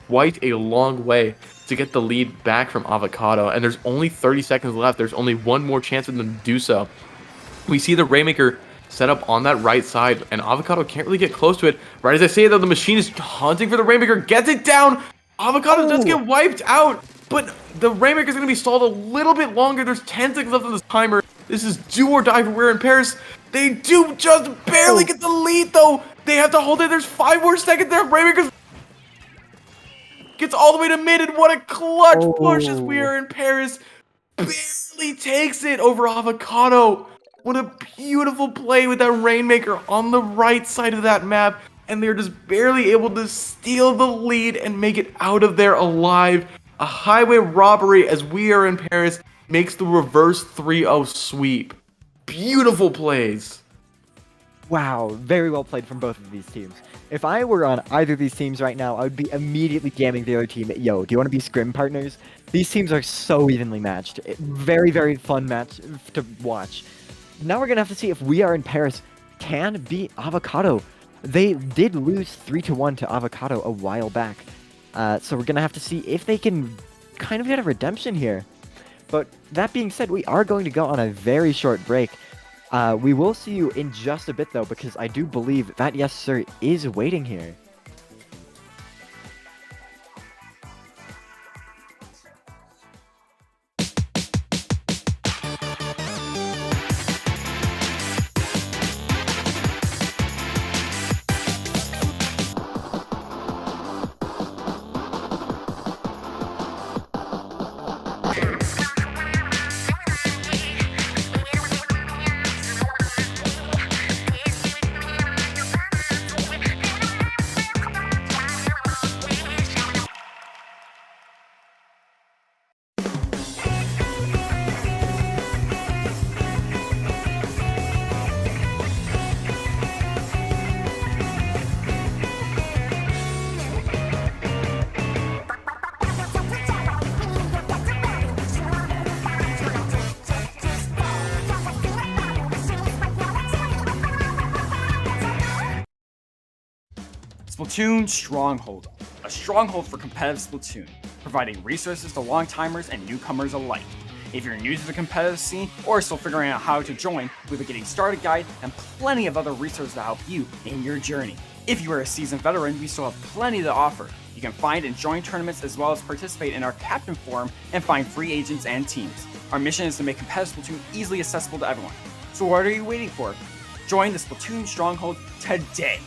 quite a long way to get the lead back from Avocado. And there's only 30 seconds left. There's only one more chance for them to do so. We see the Rainmaker set up on that right side, and Avocado can't really get close to it. Right as I say though, the machine is hunting for the Rainmaker, gets it down. Avocado does get wiped out, but the Rainmaker is going to be stalled a little bit longer. There's 10 seconds left on this timer. This is do or die for We're in Paris. They do just barely get the lead though. They have to hold it. There's 5 more seconds there. Rainmaker gets all the way to mid, and what a clutch push as We Are in Paris barely takes it over Avocado. What a beautiful play with that Rainmaker on the right side of that map, and they're just barely able to steal the lead and make it out of there alive. A highway robbery as We Are in Paris makes the reverse 3-0 sweep. Beautiful plays. Wow, very well played from both of these teams. If I were on either of these teams right now, I would be immediately DMing the other team, yo, do you want to be scrim partners? These teams are so evenly matched. Very, very fun match to watch. Now we're going to have to see if We Are in Paris can beat Avocado. They did lose 3-1 to Avocado a while back. So we're going to have to see if they can kind of get a redemption here. But that being said, we are going to go on a very short break. We will see you in just a bit, though, because I do believe that Yessir is waiting here. Splatoon Stronghold, a stronghold for competitive Splatoon, providing resources to long-timers and newcomers alike. If you're new to the competitive scene or still figuring out how to join, we have a getting started guide and plenty of other resources to help you in your journey. If you are a seasoned veteran, we still have plenty to offer. You can find and join tournaments as well as participate in our Captain Forum and find free agents and teams. Our mission is to make competitive Splatoon easily accessible to everyone. So what are you waiting for? Join the Splatoon Stronghold today!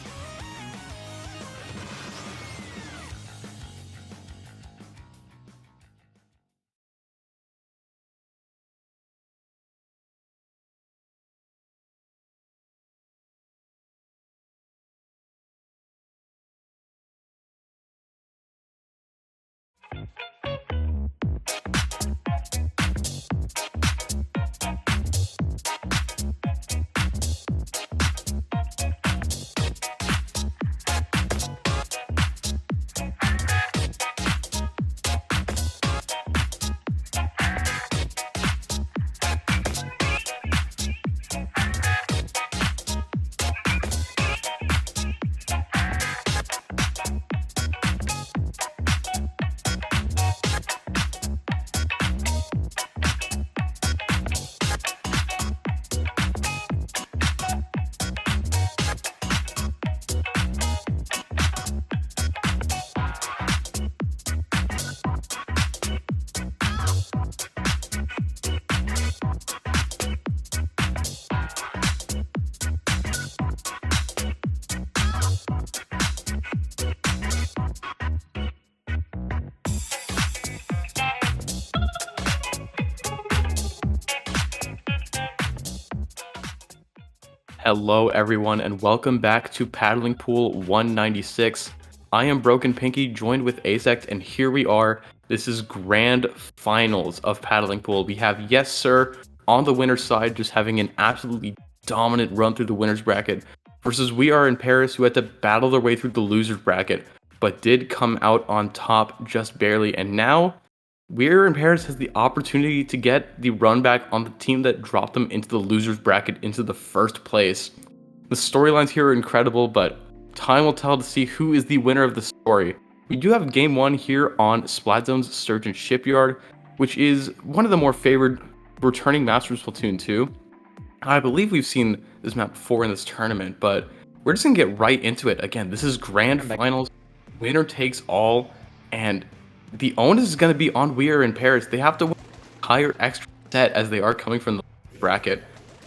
Hello everyone and welcome back to Paddling Pool 196. I am Broken Pinky, joined with Asect, and here we are. This is grand finals of Paddling Pool. We have Yessir on the winner's side, just having an absolutely dominant run through the winner's bracket, versus We Are in Paris, who had to battle their way through the loser's bracket, but did come out on top just barely. And now We Are in Paris has the opportunity to get the run back on the team that dropped them into the loser's bracket into the first place. The storylines here are incredible, but time will tell to see who is the winner of the story. We do have game one here on Splatzone's Sturgeon Shipyard, which is one of the more favored returning maps from Splatoon 2. I believe we've seen this map before in this tournament, but we're just gonna get right into it. Again, this is grand finals, winner takes all, and the onus is going to be on We Are in Paris. They have to win a higher extra set as they are coming from the bracket.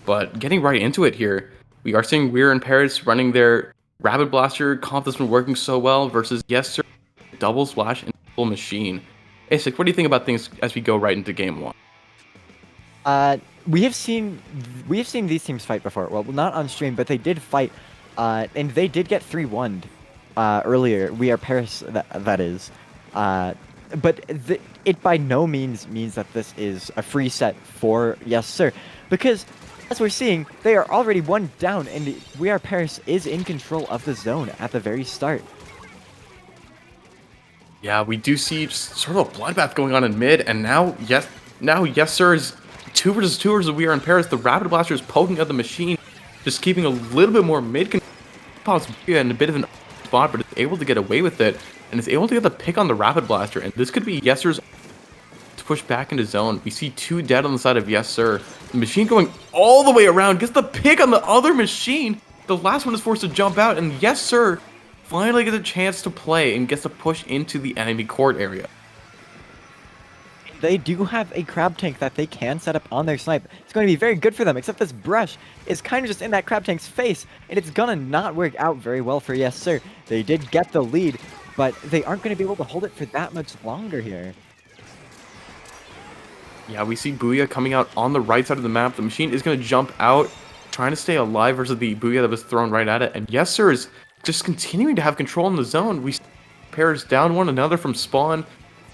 But getting right into it here, we are seeing We Are in Paris running their Rapid Blaster comp that's been working so well versus Yessir, Double Splash, and Double Machine. Asik, what do you think about things as we go right into game one? We have seen these teams fight before. Well, not on stream, but they did fight, and they did get 3-1 earlier. We Are Paris, that is. But it by no means means that this is a free set for Yessir, because as we're seeing, they are already one down, and We Are Paris is in control of the zone at the very start. Yeah, we do see sort of a bloodbath going on in mid, and now Yessir is 2 versus 2 versus We Are in Paris. The Rapid Blaster is poking at the machine, just keeping a little bit more mid control. Pops in a bit of an spot, but is able to get away with it, and is able to get the pick on the Rapid Blaster, and this could be Yessir's to push back into zone. We see 2 dead on the side of Yessir. The machine going all the way around, gets the pick on the other machine. The last one is forced to jump out, and Yessir finally gets a chance to play and gets to push into the enemy court area. They do have a crab tank that they can set up on their snipe. It's going to be very good for them, except this brush is kind of just in that crab tank's face, and it's gonna not work out very well for Yessir. They did get the lead, but they aren't going to be able to hold it for that much longer here. Yeah, we see Booyah coming out on the right side of the map. The machine is going to jump out, trying to stay alive versus the Booyah that was thrown right at it. And Yessir is just continuing to have control in the zone. We see pairs down one another from spawn,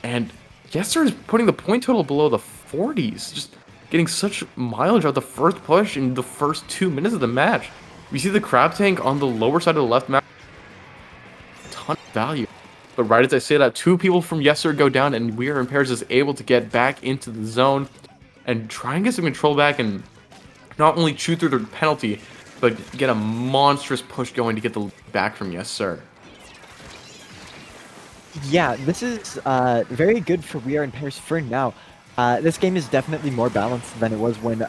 and Yessir is putting the point total below the 40s, just getting such mileage out the first push in the first 2 minutes of the match. We see the crab tank on the lower side of the left map. Ton of value. But right as I say that, 2 people from Yessir go down, and We Are in Paris is able to get back into the zone and try and get some control back and not only chew through the penalty, but get a monstrous push going to get the lead back from Yessir. Yeah, this is very good for We Are in Paris for now. This game is definitely more balanced than it was when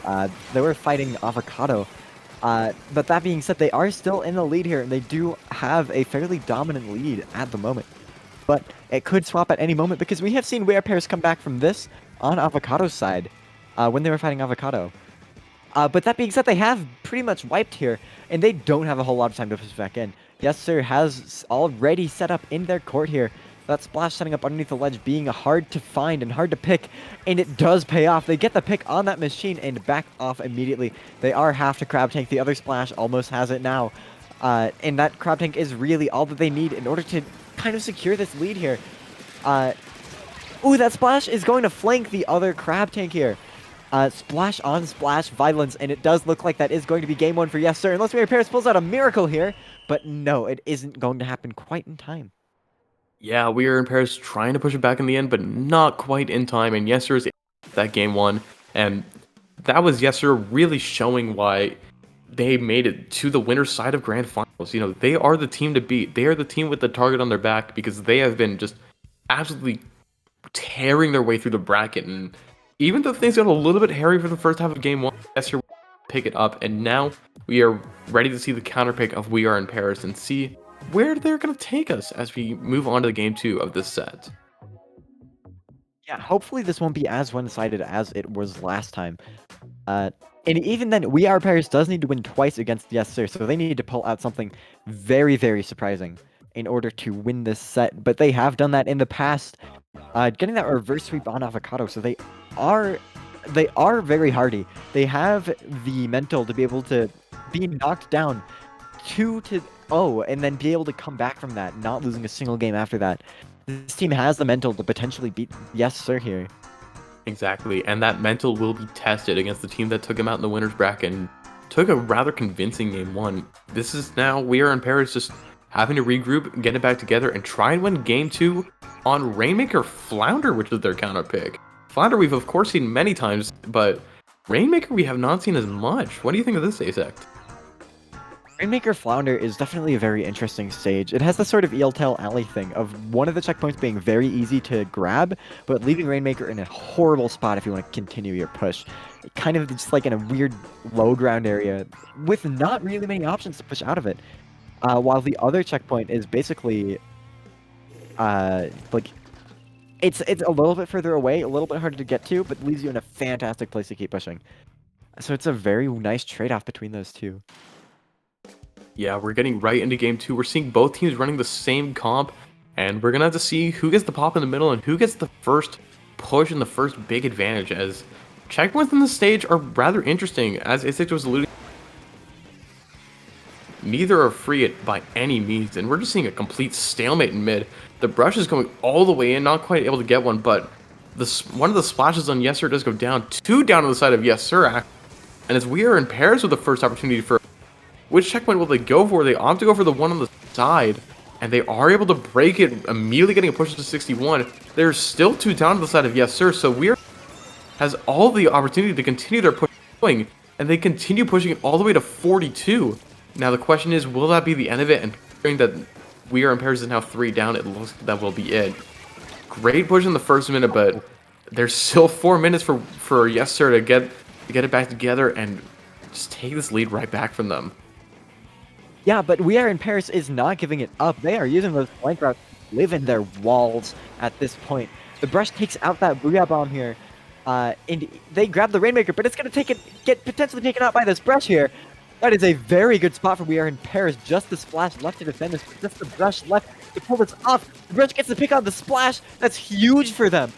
they were fighting Avocado. But that being said, they are still in the lead here, and they do have a fairly dominant lead at the moment. But it could swap at any moment because we have seen We Are Paris come back from this on Avocado's side when they were fighting Avocado. But that being said, they have pretty much wiped here, and they don't have a whole lot of time to push back in. Yessir has already set up in their court here. That splash setting up underneath the ledge being hard to find and hard to pick, and it does pay off. They get the pick on that machine and back off immediately. They are half to Crab Tank. The other splash almost has it now. And that Crab Tank is really all that they need in order to kind of secure this lead here. Ooh, that splash is going to flank the other Crab Tank here. Splash on splash violence, and it does look like that is going to be game one for Yessir, unless We Are Paris pulls out a miracle here. But no, it isn't going to happen quite in time. Yeah, We Are in Paris trying to push it back in the end, but not quite in time. And Yessir is that game one, and that was Yessir really showing why they made it to the winner's side of grand finals. You know, they are the team to beat. They are the team with the target on their back because they have been just absolutely tearing their way through the bracket. And even though things got a little bit hairy for the first half of game one, Yessir pick it up, and now we are ready to see the counterpick of We Are in Paris and see where they're going to take us as we move on to the game two of this set. Yeah, hopefully this won't be as one-sided as it was last time. And even then, We Are Paris does need to win twice against Yessir, so they need to pull out something very, very surprising in order to win this set. But they have done that in the past, getting that reverse sweep on Avocado, so they are very hardy. They have the mental to be able to be knocked down 2-0 and then be able to come back from that, not losing a single game after that. This team has the mental to potentially beat Yessir here. Exactly, and that mental will be tested against the team that took him out in the winner's bracket and took a rather convincing game one. This is now We Are in Paris just having to regroup, get it back together, and try and win game two on Rainmaker Flounder, which is their counter pick. Flounder we've of course seen many times, but Rainmaker we have not seen as much. What do you think of this Asect? Rainmaker Flounder is definitely a very interesting stage. It has the sort of Eeltail Alley thing of one of the checkpoints being very easy to grab, but leaving Rainmaker in a horrible spot if you want to continue your push. Kind of just like in a weird low ground area with not really many options to push out of it. While the other checkpoint is basically like it's a little bit further away, a little bit harder to get to, but leaves you in a fantastic place to keep pushing. So it's a very nice trade-off between those two. Yeah, we're getting right into game two. We're seeing both teams running the same comp, and we're going to have to see who gets the pop in the middle and who gets the first push and the first big advantage, as checkpoints on the stage are rather interesting. As Asect was alluding, neither are free by any means, and we're just seeing a complete stalemate in mid. The brush is going all the way in, not quite able to get one, but one of the splashes on Yessir does go down, two down on the side of Yessir, and as We Are in Paris with the first opportunity for which checkpoint will they go for? They opt to go for the one on the side, and they are able to break it, immediately getting a push to 61. There's still two down to the side of Yessir, so We Are has all the opportunity to continue their push going, and they continue pushing it all the way to 42. Now the question is, will that be the end of it? And considering that We Are in Paris is now 3 down, it looks like that will be it. Great push in the first minute, but there's still 4 minutes for Yessir to get it back together and just take this lead right back from them. Yeah, but We Are in Paris is not giving it up. They are using those flank routes to live in their walls at this point. The brush takes out that Booyah Bomb here, and they grab the Rainmaker, but it's going to get potentially taken out by this brush here. That is a very good spot for We Are in Paris. Just the splash left to defend this, just the brush left to pull this off. The brush gets to pick on the splash. That's huge for them.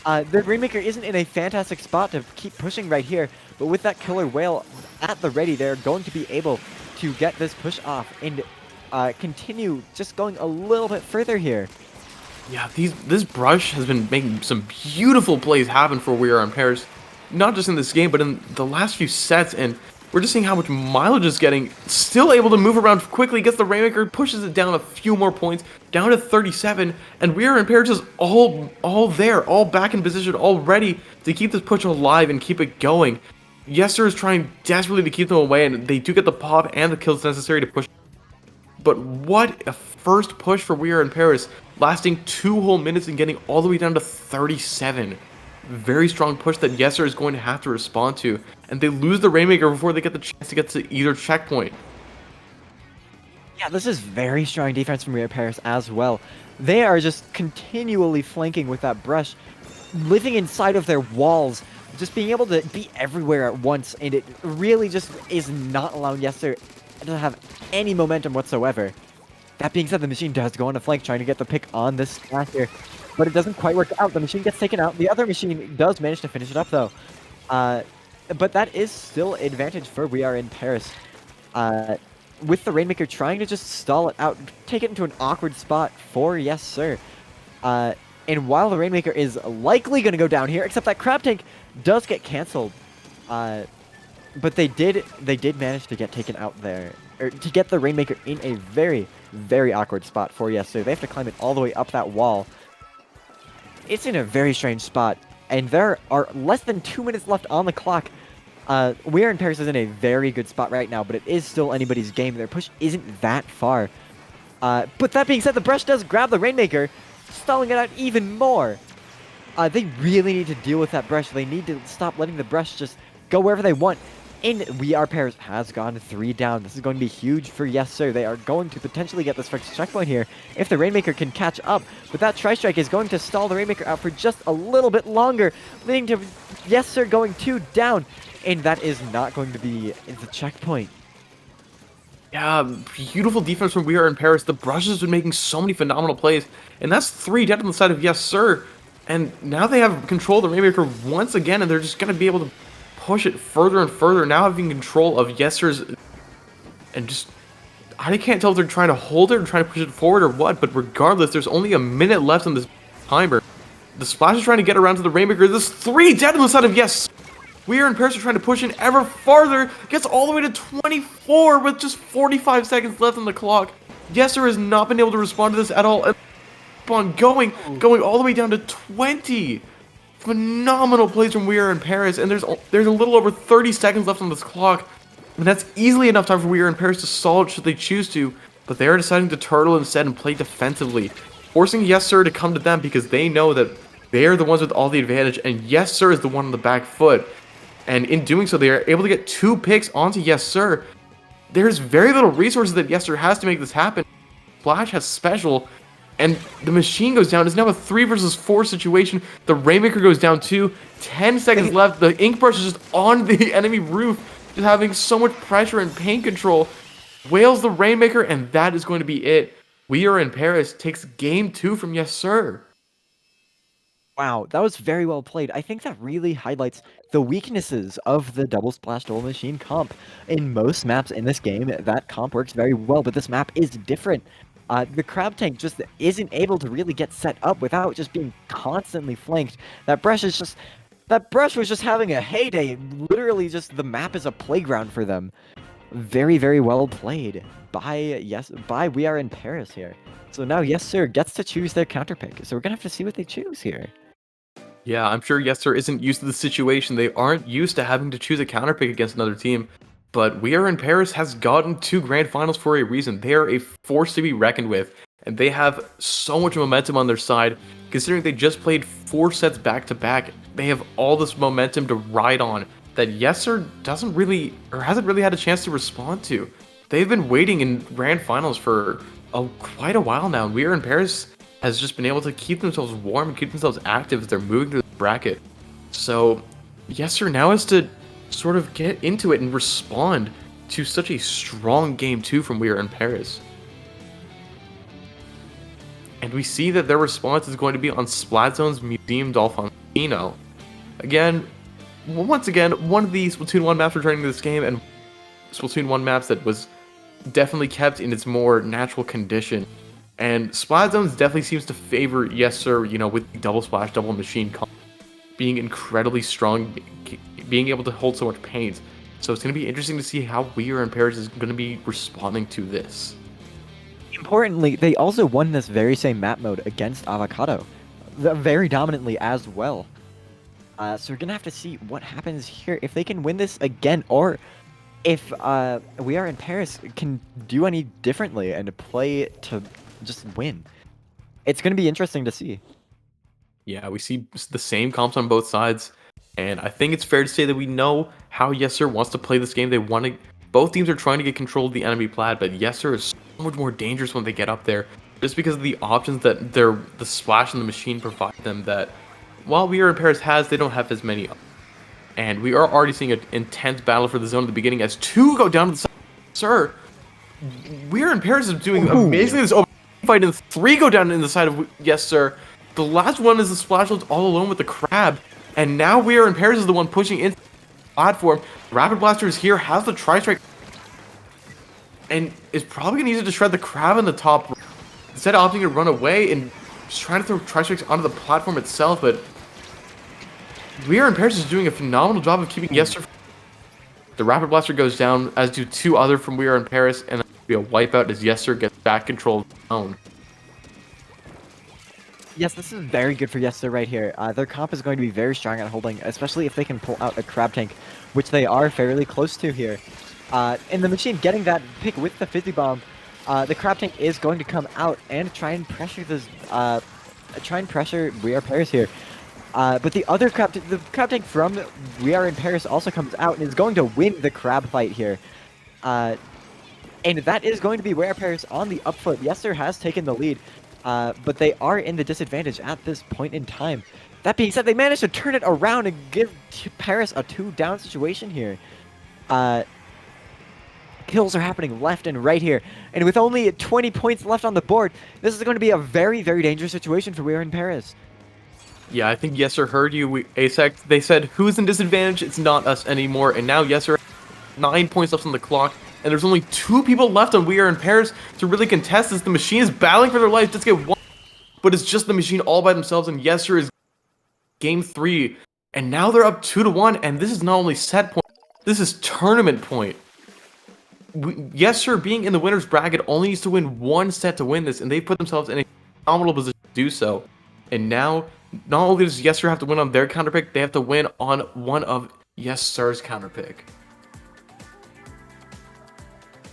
The Rainmaker isn't in a fantastic spot to keep pushing right here, but with that Killer Whale at the ready, they're going to be able to get this push off and continue just going a little bit further here. Yeah, this brush has been making some beautiful plays happen for We Are in Paris, not just in this game, but in the last few sets, and we're just seeing how much mileage is getting. Still able to move around quickly, gets the Rainmaker, pushes it down a few more points, down to 37, and We Are in Paris is all there, all back in position, all ready to keep this push alive and keep it going. Yessir is trying desperately to keep them away, and they do get the pop and the kills necessary to push. But what a first push for We Are in Paris, lasting 2 whole minutes and getting all the way down to 37. Very strong push that Yessir is going to have to respond to, and they lose the Rainmaker before they get the chance to get to either checkpoint. Yeah, this is very strong defense from Rear Paris as well. They are just continually flanking with that brush, living inside of their walls, just being able to be everywhere at once, and it really just is not allowing Yessir to have any momentum whatsoever. That being said, the machine does go on a flank, trying to get the pick on this splash here, but it doesn't quite work out. The machine gets taken out. The other machine does manage to finish it up, though. But that is still advantage for We Are in Paris. With the Rainmaker trying to just stall it out, take it into an awkward spot for Yessir. And while the Rainmaker is likely going to go down here, except that Crab Tank does get cancelled. But they did manage to get taken out there, or to get the Rainmaker in a very, very awkward spot for Yessir. They have to climb it all the way up that wall. It's in a very strange spot, and there are less than 2 minutes left on the clock. We Are in Paris is in a very good spot right now, but it is still anybody's game. Their push isn't that far. But that being said, the brush does grab the Rainmaker, stalling it out even more. They really need to deal with that brush. They need to stop letting the brush just go wherever they want. And We Are Paris has gone 3 down. This is going to be huge for Yessir. They are going to potentially get this first checkpoint here if the Rainmaker can catch up. But that Tri-Strike is going to stall the Rainmaker out for just a little bit longer, leading to Yessir going 2 down. And that is not going to be the checkpoint. Yeah, beautiful defense from We Are in Paris. The brush has been making so many phenomenal plays, and that's 3 dead on the side of Yessir. And now they have control of the Rainmaker once again, and they're just going to be able to push it further and further, now having control of Yessir's, and just, I can't tell if they're trying to hold it or trying to push it forward or what, but regardless, there's only a minute left on this timer. The Splash is trying to get around to the Rainmaker. There's 3 dead on the side of Yessir. We Are in Paris are trying to push in ever farther, gets all the way to 24 with just 45 seconds left on the clock. Yessir has not been able to respond to this at all, and keep on going all the way down to 20. Phenomenal plays from We Are in Paris, and there's a little over 30 seconds left on this clock, and that's easily enough time for We Are in Paris to stall it should they choose to, but they are deciding to turtle instead and play defensively, forcing Yessir to come to them because they know that they are the ones with all the advantage, and Yessir is the one on the back foot. And in doing so, they are able to get 2 picks onto Yessir. There's very little resources that Yessir has to make this happen. Flash has special, and the machine goes down. It's now a 3 versus 4 situation. The Rainmaker goes down too. 10 seconds left. The Ink Brush is just on the enemy roof, just having so much pressure and pain control. Wails the Rainmaker, and that is going to be it. We Are in Paris takes game 2 from Yessir. Wow, that was very well played. I think that really highlights the weaknesses of the double splash double machine comp. In most maps in this game, that comp works very well, but this map is different. The Crab Tank just isn't able to really get set up without just being constantly flanked. That brush was just having a heyday. Literally just the map is a playground for them. Very, very well played by We Are in Paris here. So now Yessir gets to choose their counter pick. So we're gonna have to see what they choose here. Yeah, I'm sure Yessir isn't used to the situation. They aren't used to having to choose a counter pick against another team. But We Are in Paris has gotten 2 grand finals for a reason. They are a force to be reckoned with. And they have so much momentum on their side. Considering they just played 4 sets back to back, they have all this momentum to ride on that Yessir hasn't really had a chance to respond to. They've been waiting in grand finals for quite a while now. We Are in Paris has just been able to keep themselves warm and keep themselves active as they're moving through the bracket. So Yessir now has to sort of get into it and respond to such a strong game 2 from We Are in Paris. And we see that their response is going to be on Splatzone's Museum Dolphino. Once again, one of the Splatoon 1 maps returning to this game, and Splatoon 1 maps that was definitely kept in its more natural condition. And Splatzones definitely seems to favor Yessir, with the double splash, double machine comp being incredibly strong, being able to hold so much paint. So it's going to be interesting to see how We Are in Paris is going to be responding to this. Importantly, they also won this very same map mode against Avocado, very dominantly as well. So we're gonna have to see what happens here, if they can win this again, or if We Are in Paris can do any differently and play to just win. It's going to be interesting to see. Yeah, we see the same comps on both sides, and I think it's fair to say that we know how Yessir wants to play this game. They want to. Both teams are trying to get control of the enemy plat, but Yessir is so much more dangerous when they get up there, just because of the options that the splash and the machine provide them. That while We Are in Paris has, they don't have as many. And we are already seeing an intense battle for the zone at the beginning as two go down to the side. Sir, We Are in Paris is doing amazingly this open fight, and three go down in the side of Yes Sir. The last one is the splash loads all alone with the crab, and now We Are in Paris is the one pushing into the platform. Rapid Blaster is here, has the tri-strike, and is probably going to use it to shred the crab in the top. Instead of opting to run away and just trying to throw tri-strikes onto the platform itself, but We Are in Paris is doing a phenomenal job of keeping Yessir. The Rapid Blaster goes down, as do two other from We Are in Paris, and then be a wipeout as Yessir gets back control of the zone. Yes, this is very good for Yessir right here. Their comp is going to be very strong at holding, especially if they can pull out a crab tank, which they are fairly close to here. And the machine getting that pick with the Fizzy Bomb, the crab tank is going to come out and try and pressure this. Try and pressure We Are Paris here. But the crab tank from We Are in Paris also comes out and is going to win the crab fight here. And that is going to be We Are Paris on the upfoot. Yessir has taken the lead, but they are in the disadvantage at this point in time. That being said, they managed to turn it around and give Paris a 2-down situation here. Kills are happening left and right here. And with only 20 points left on the board, this is going to be a very, very dangerous situation for We Are in Paris. Yeah, I think Yessir heard you, Asec. They said, who's in disadvantage? It's not us anymore. And now Yessir, 9 points left on the clock. And there's only 2 people left on We Are in Paris to really contest this. The machine is battling for their lives. Just get one. But it's just the machine all by themselves. And Yessir is game 3. And now they're up 2-1. And this is not only set point. This is tournament point. Yessir, being in the winner's bracket, only needs to win 1 set to win this. And they've put themselves in a phenomenal position to do so. And now, not only does Yessir have to win on their counterpick, they have to win on one of Yessir's counterpick.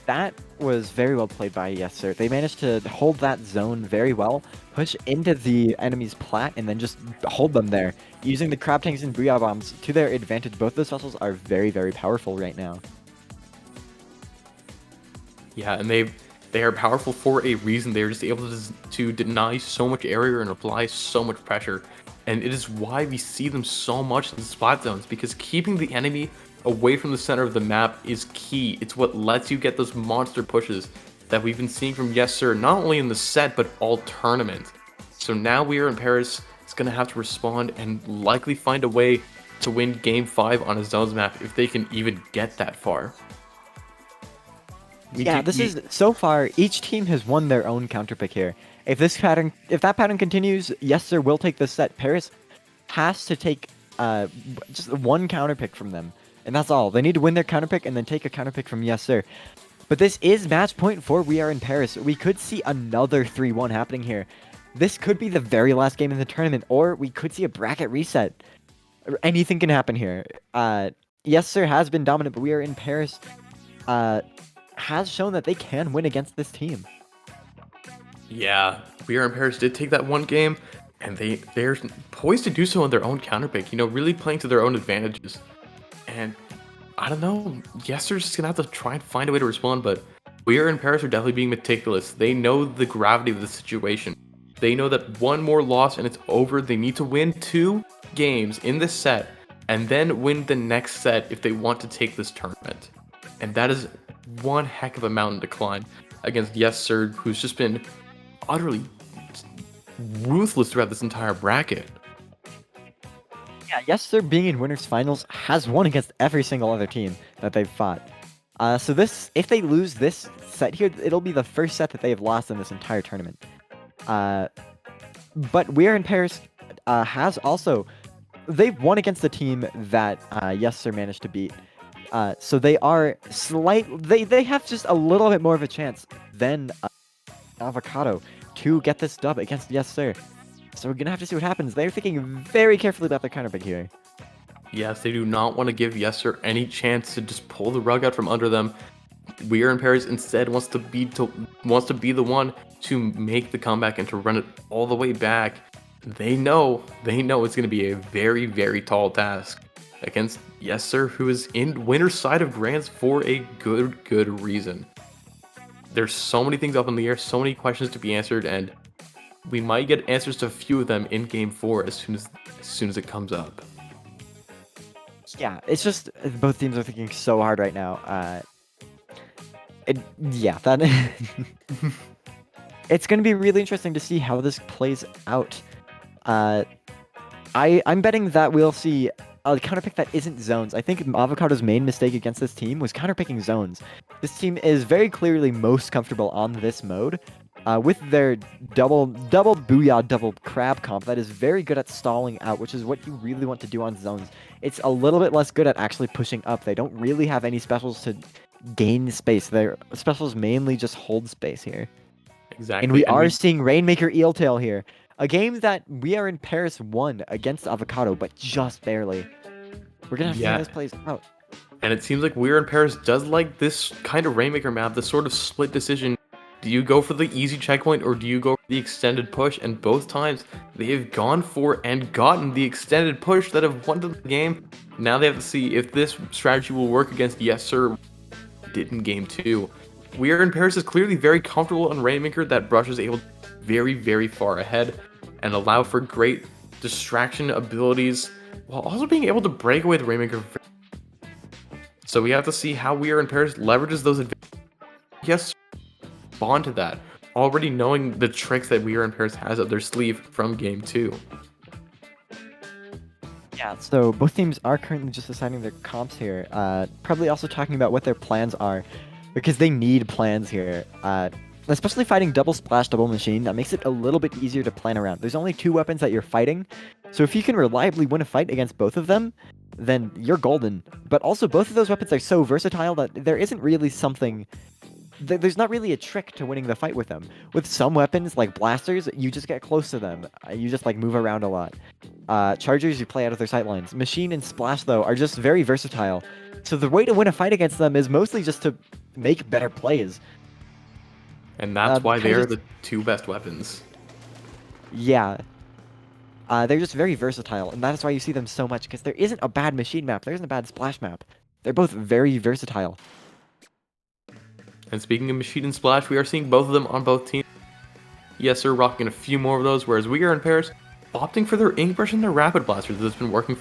That was very well played by Yessir. They managed to hold that zone very well, push into the enemy's plat, and then just hold them there. Using the crab tanks and booyah bombs to their advantage, both those vessels are very, very powerful right now. Yeah, and they are powerful for a reason. They're just able to deny so much area and apply so much pressure. And it is why we see them so much in the spot zones, because keeping the enemy away from the center of the map is key. It's what lets you get those monster pushes that we've been seeing from Yessir, not only in the set, but all tournament. So now We Are in Paris is going to have to respond and likely find a way to win Game 5 on a zones map if they can even get that far. So far, each team has won their own counterpick here. If that pattern continues, Yessir will take this set. Paris has to take just one counterpick from them, and that's all. They need to win their counterpick and then take a counterpick from Yessir. But this is match point for We Are in Paris. We could see another 3-1 happening here. This could be the very last game in the tournament, or we could see a bracket reset. Anything can happen here. Yessir has been dominant, but We Are in Paris has shown that they can win against this team. Yeah, We Are in Paris did take that one game, and they're poised to do so on their own counterpick, really playing to their own advantages. And I don't know, Yessir's just gonna have to try and find a way to respond, but We Are in Paris are definitely being meticulous. They know the gravity of the situation. They know that one more loss and it's over. They need to win 2 games in this set, and then win the next set if they want to take this tournament. And that is one heck of a mountain to climb against Yessir, who's just been utterly ruthless throughout this entire bracket. Yeah, Yessir being in winners finals has won against every single other team that they've fought. So if they lose this set here, it'll be the first set that they have lost in this entire tournament. But We Are in Paris has also, they've won against the team that Yessir managed to beat. So they are they have just a little bit more of a chance than Avocado to get this dub against Yessir. So we're gonna have to see what happens. They're thinking very carefully about their counterpick here. Yes, they do not want to give Yessir any chance to just pull the rug out from under them. We Are in Paris instead wants to be the one to make the comeback and to run it all the way back. They know it's going to be a very, very tall task against Yessir, who is in winner's side of Grands for a good reason. There's so many things up in the air, so many questions to be answered, and we might get answers to a few of them in Game 4 as soon as it comes up. Yeah, it's just both teams are thinking so hard right now. It's going to be really interesting to see how this plays out. I'm betting that we'll see a counterpick that isn't zones. I think Avocado's main mistake against this team was counterpicking zones. This team is very clearly most comfortable on this mode with their double booyah, double crab comp that is very good at stalling out, which is what you really want to do on zones. It's a little bit less good at actually pushing up. They don't really have any specials to gain space. Their specials mainly just hold space here. Exactly. And we are seeing Rainmaker Eeltail here. A game that We Are in Paris won against Avocado, but just barely. We're going to have to see how this plays out. And it seems like We Are in Paris does like this kind of Rainmaker map, this sort of split decision. Do you go for the easy checkpoint or do you go for the extended push? And both times they have gone for and gotten the extended push that have won the game. Now they have to see if this strategy will work against Yessir. Did in Game 2. We Are in Paris is clearly very comfortable on Rainmaker. That Brush is able to very, very far ahead and allow for great distraction abilities while also being able to break away the Rainmaker. So we have to see how We Are in Paris leverages those advantages. Yes, respond to that, already knowing the tricks that We Are in Paris has up their sleeve from Game 2. Yeah, so both teams are currently just deciding their comps here. Probably also talking about what their plans are, because they need plans here. Especially fighting double splash, double machine, that makes it a little bit easier to plan around. There's only 2 weapons that you're fighting, so if you can reliably win a fight against both of them, then you're golden. But also, both of those weapons are so versatile that there isn't really something... There's not really a trick to winning the fight with them. With some weapons, like blasters, you just get close to them. You just, like, move around a lot. Chargers, you play out of their sightlines. Machine and Splash, though, are just very versatile. So the way to win a fight against them is mostly just to make better plays. And that's why they're the 2 best weapons. Yeah. They're just very versatile, and that's why you see them so much, because there isn't a bad machine map, there isn't a bad splash map. They're both very versatile. And speaking of machine and splash, we are seeing both of them on both teams. Yessir rocking a few more of those, whereas We Are in Paris opting for their ink brush and their rapid blasters that's been working.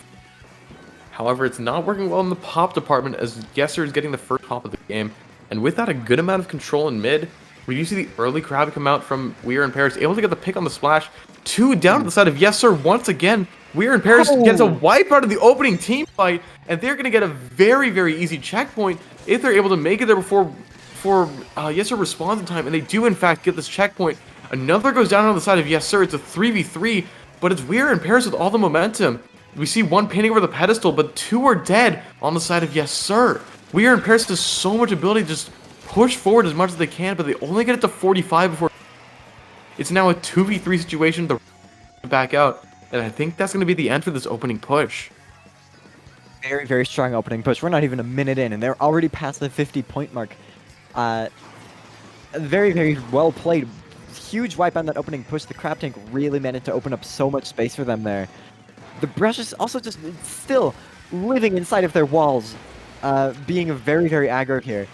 However, it's not working well in the pop department as Yessir is getting the first pop of the game, and with that a good amount of control in mid. We do see the early crab come out from We Are in Paris, able to get the pick on the splash. 2 down to the side of Yessir once again. We Are in Paris gets a wipe out of the opening team fight, and they're going to get a very, very easy checkpoint if they're able to make it there before Yessir responds in time, and they do in fact get this checkpoint. Another goes down on the side of Yessir. It's a 3v3, but it's We Are in Paris with all the momentum. We see 1 pinning over the pedestal, but 2 are dead on the side of Yessir. We Are in Paris has so much ability to just push forward as much as they can, but they only get it to 45 before it's now a 2v3 situation to back out, and I think that's going to be the end for this opening push. Very, very strong opening push. We're not even a minute in, and they're already past the 50-point mark. Very, very well played. Huge wipe on that opening push. The crab tank really managed to open up so much space for them there. The brush is also just still living inside of their walls, being very, very aggro here.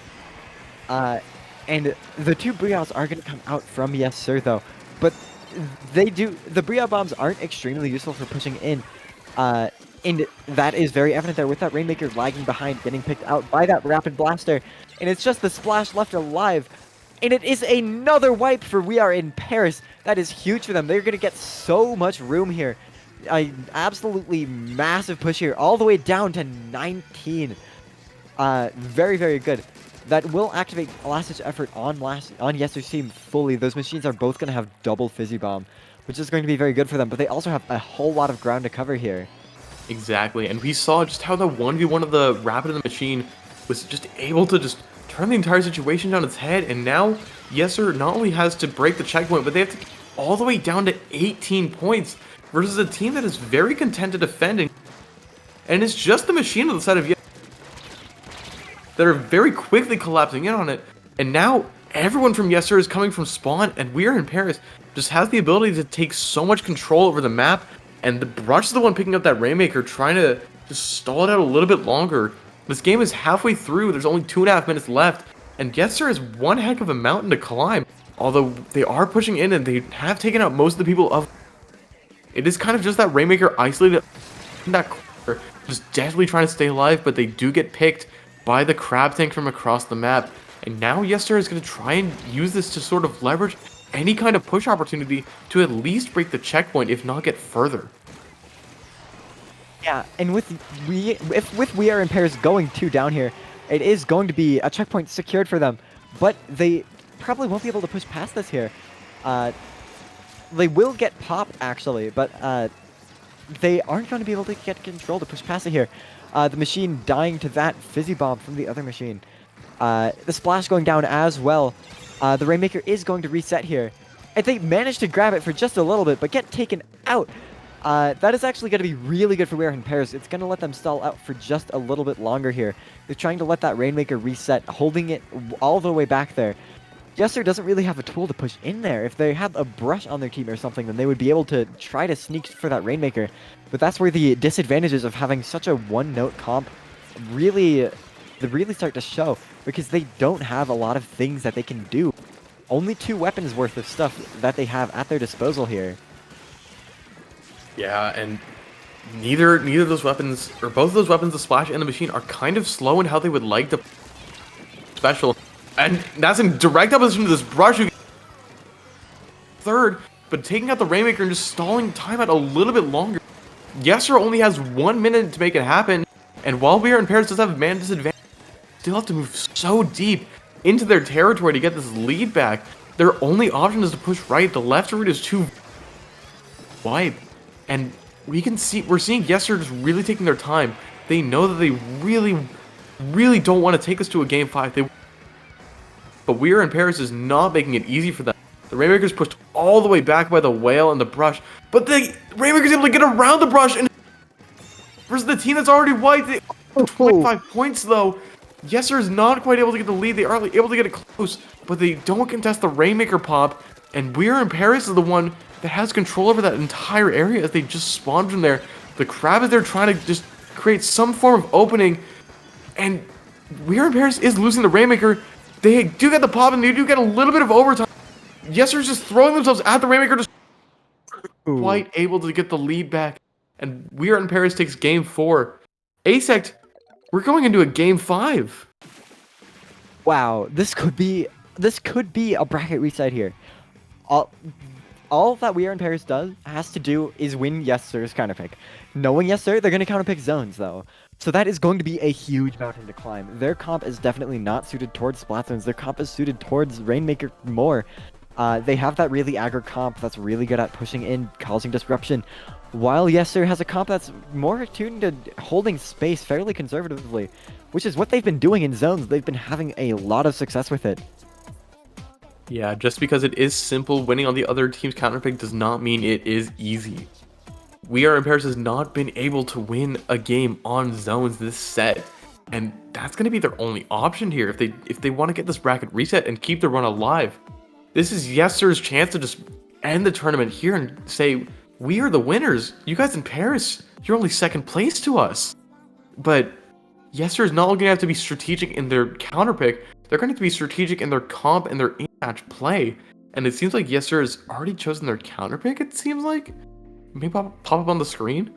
And the 2 Brios are going to come out from Yessir though, but the Brio bombs aren't extremely useful for pushing in, and that is very evident there with that Rainmaker lagging behind, getting picked out by that Rapid Blaster, and it's just the Splash left alive, and it is another wipe for We Are in Paris. That is huge for them. They're going to get so much room here. An absolutely massive push here, all the way down to 19. Very, very good. That will activate Last Ditch Effort on Yessir's team fully. Those machines are both going to have double Fizzy Bomb, which is going to be very good for them, but they also have a whole lot of ground to cover here. Exactly, and we saw just how the 1v1 of the Rapid and the Machine was just able to just turn the entire situation on its head, and now Yessir not only has to break the checkpoint, but they have to get all the way down to 18 points versus a team that is very content to defending. And it's just the machine on the side of Yessir that are very quickly collapsing in on it. And now everyone from Yessir is coming from spawn, and We Are in Paris just has the ability to take so much control over the map. And the Brush is the one picking up that Rainmaker, trying to just stall it out a little bit longer. This game is halfway through, there's only 2.5 minutes left, and Yessir is one heck of a mountain to climb. Although they are pushing in and they have taken out most of the people of... It is kind of just that Rainmaker isolated in that corner, just desperately trying to stay alive, but they do get picked by the crab tank from across the map. And now Yessir is going to try and use this to sort of leverage any kind of push opportunity to at least break the checkpoint, if not get further. Yeah, and with We Are in Paris going 2 down here, it is going to be a checkpoint secured for them, but they probably won't be able to push past this here. They will get popped, actually, but they aren't going to be able to get control to push past it here. The machine dying to that Fizzy Bomb from the other machine. The splash going down as well. The Rainmaker is going to reset here. And they managed to grab it for just a little bit, but get taken out. That is actually going to be really good for We Are in Paris. It's going to let them stall out for just a little bit longer here. They're trying to let that Rainmaker reset, holding it all the way back there. Yessir doesn't really have a tool to push in there. If they had a Brush on their team or something, then they would be able to try to sneak for that Rainmaker. But that's where the disadvantages of having such a one-note comp really start to show, because they don't have a lot of things that they can do. Only 2 weapons worth of stuff that they have at their disposal here. Yeah, and neither of those weapons, or both of those weapons, the Splash and the Machine, are kind of slow in how they would like to special. And that's in direct opposition to this Brush who third, but taking out the Rainmaker and just stalling time out a little bit longer. Yessir only has 1 minute to make it happen, and while We Are in Paris does have man disadvantage, still have to move so deep into their territory to get this lead back. Their only option is to push right. The left route is too wide, and we're seeing Yessir just really taking their time. They know that they really don't want to take us to a game 5. But We Are in Paris is not making it easy for them. The Rainmaker's pushed all the way back by the Whale and the Brush, but the Rainmaker's able to get around the Brush, and versus the team that's already white, they 25 points though. Yessir is not quite able to get the lead. They are able to get it close, but they don't contest the Rainmaker pop, and We Are in Paris is the one that has control over that entire area as they just spawned from there. The crab is there trying to just create some form of opening, and We Are in Paris is losing the Rainmaker. They do get the pop, and they do get a little bit of overtime. Yessir's just throwing themselves at the Rainmaker, just quite able to get the lead back. And We Are in Paris takes game 4. Asect, we're going into a game 5. Wow, this could be a bracket reset here. All that We Are in Paris has to do is win Yessir's counterpick. Knowing Yessir, they're going to counterpick zones though. So that is going to be a huge mountain to climb. Their comp is definitely not suited towards splat zones. Their comp is suited towards Rainmaker more. They have that really aggro comp that's really good at pushing in, causing disruption. While Yessir has a comp that's more attuned to holding space fairly conservatively, which is what they've been doing in zones. They've been having a lot of success with it. Yeah, just because it is simple, winning on the other team's counterpick does not mean it is easy. We Are in Paris has not been able to win a game on zones this set, and that's going to be their only option here if they want to get this bracket reset and keep the run alive. This is Yessir's chance to just end the tournament here and say, we are the winners. You guys in Paris, you're only second place to us. But Yessir is not going to have to be strategic in their counterpick. They're going to have to be strategic in their comp and their in-match play. And it seems like Yessir has already chosen their counterpick, it seems like. Maybe pop up on the screen?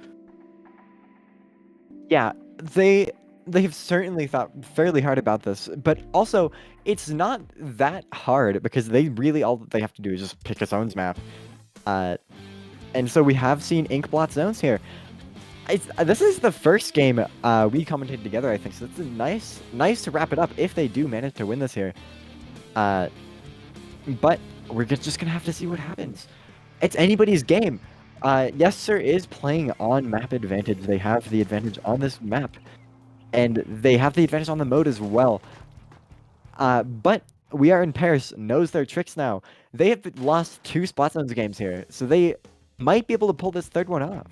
Yeah, they've certainly thought fairly hard about this, but also it's not that hard because all they have to do is just pick a zones map. And so we have seen ink blot zones here. This is the first game we commented together, I think, so it's nice to wrap it up if they do manage to win this here. But we're just gonna have to see what happens. It's anybody's game. Yessir is playing on map advantage. They have the advantage on this map, and they have the advantage on the mode as well. But We Are in Paris knows their tricks now. They have lost 2 splat zones games here, so they might be able to pull this third one off.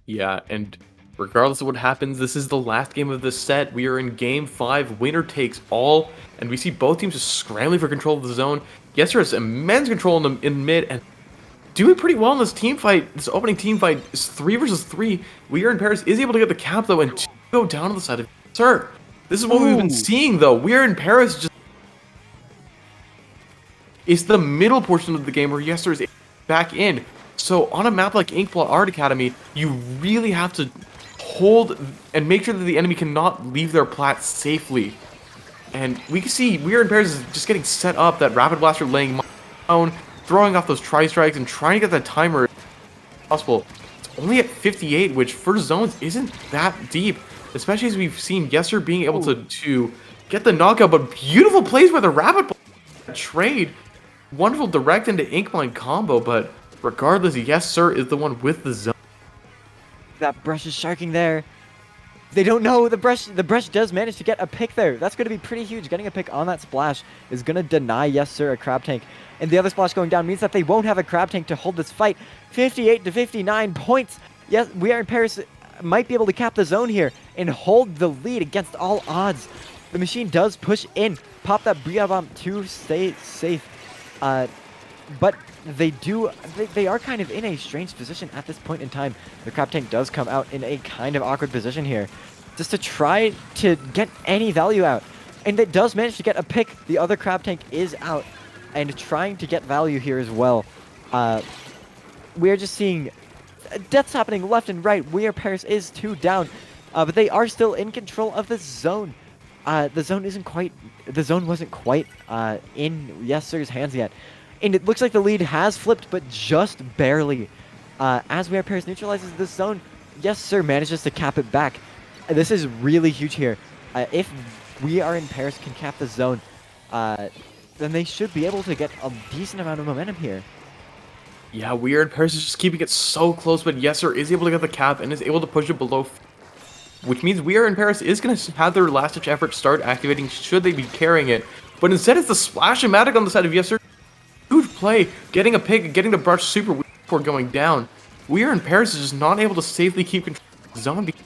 Yeah, and regardless of what happens, this is the last game of this set. We are in Game 5, winner takes all, and we see both teams just scrambling for control of the zone. Yessir has immense control in mid, and doing pretty well in this team fight. This opening team fight is 3 versus 3. We Are in Paris is able to get the cap, though, and 2 go down on the side of Yessir. This is what we've been seeing, though. We Are in Paris just... It's the middle portion of the game where Yessir is back in. So on a map like Inkblot Art Academy, you really have to hold and make sure that the enemy cannot leave their plat safely. And we can see We Are in Paris is just getting set up, that Rapid Blaster laying down, throwing off those tri-strikes, and trying to get that timer as possible. It's only at 58, which for zones isn't that deep, especially as we've seen Yessir being able to get the knockout, but beautiful plays by the Rapid Blaster trade. Wonderful direct into Inkmine combo, but regardless, Yessir is the one with the zone. That brush is sharking there. They don't know the brush does manage to get a pick there. That's going to be pretty huge. Getting a pick on that splash is going to deny Yessir a crab tank. And the other splash going down means that they won't have a crab tank to hold this fight. 58 to 59 points. Yes, We Are in Paris might be able to cap the zone here and hold the lead against all odds. The machine does push in, pop that Bria bomb to stay safe. But they are kind of in a strange position at this point in time. The crab tank does come out in a kind of awkward position here, just to try to get any value out. And it does manage to get a pick. The other crab tank is out and trying to get value here as well. We're just seeing deaths happening left and right. We Are Paris is 2 down, but they are still in control of the zone. The zone wasn't quite in Yessir's hands yet. And it looks like the lead has flipped, but just barely. As We Are Paris neutralizes this zone, Yessir manages to cap it back. This is really huge here. If We Are in Paris can cap the zone, then they should be able to get a decent amount of momentum here. Yeah, We Are in Paris is just keeping it so close, but Yessir is able to get the cap and is able to push it below, which means We Are in Paris is going to have their last-ditch effort start activating should they be carrying it. But instead, it's the Splash-O-Matic on the side of Yessir. Huge play, getting a pick, getting the brush super weak before going down. We Are in Paris is just not able to safely keep control of the zone because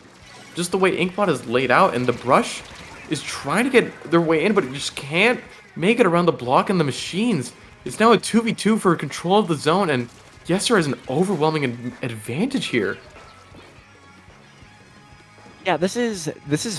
just the way Inkbot is laid out, and the brush is trying to get their way in, but it just can't make it around the block and the machines. It's now a 2v2 for control of the zone, and Yessir has an overwhelming advantage here. Yeah, this is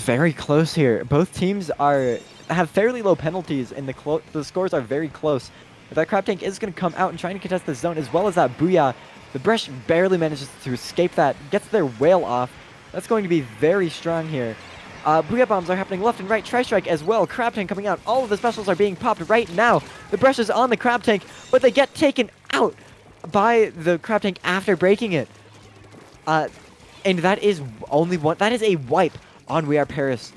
very close here. Both teams have fairly low penalties, and the scores are very close. But that crab tank is going to come out and trying to contest the zone, as well as that Booyah. The brush barely manages to escape that, gets their whale off. That's going to be very strong here. Booyah bombs are happening left and right. Tri-strike as well. Crab tank coming out. All of the specials are being popped right now. The brush is on the crab tank, but they get taken out by the crab tank after breaking it. And that is only one. That is a wipe on We Are Paris.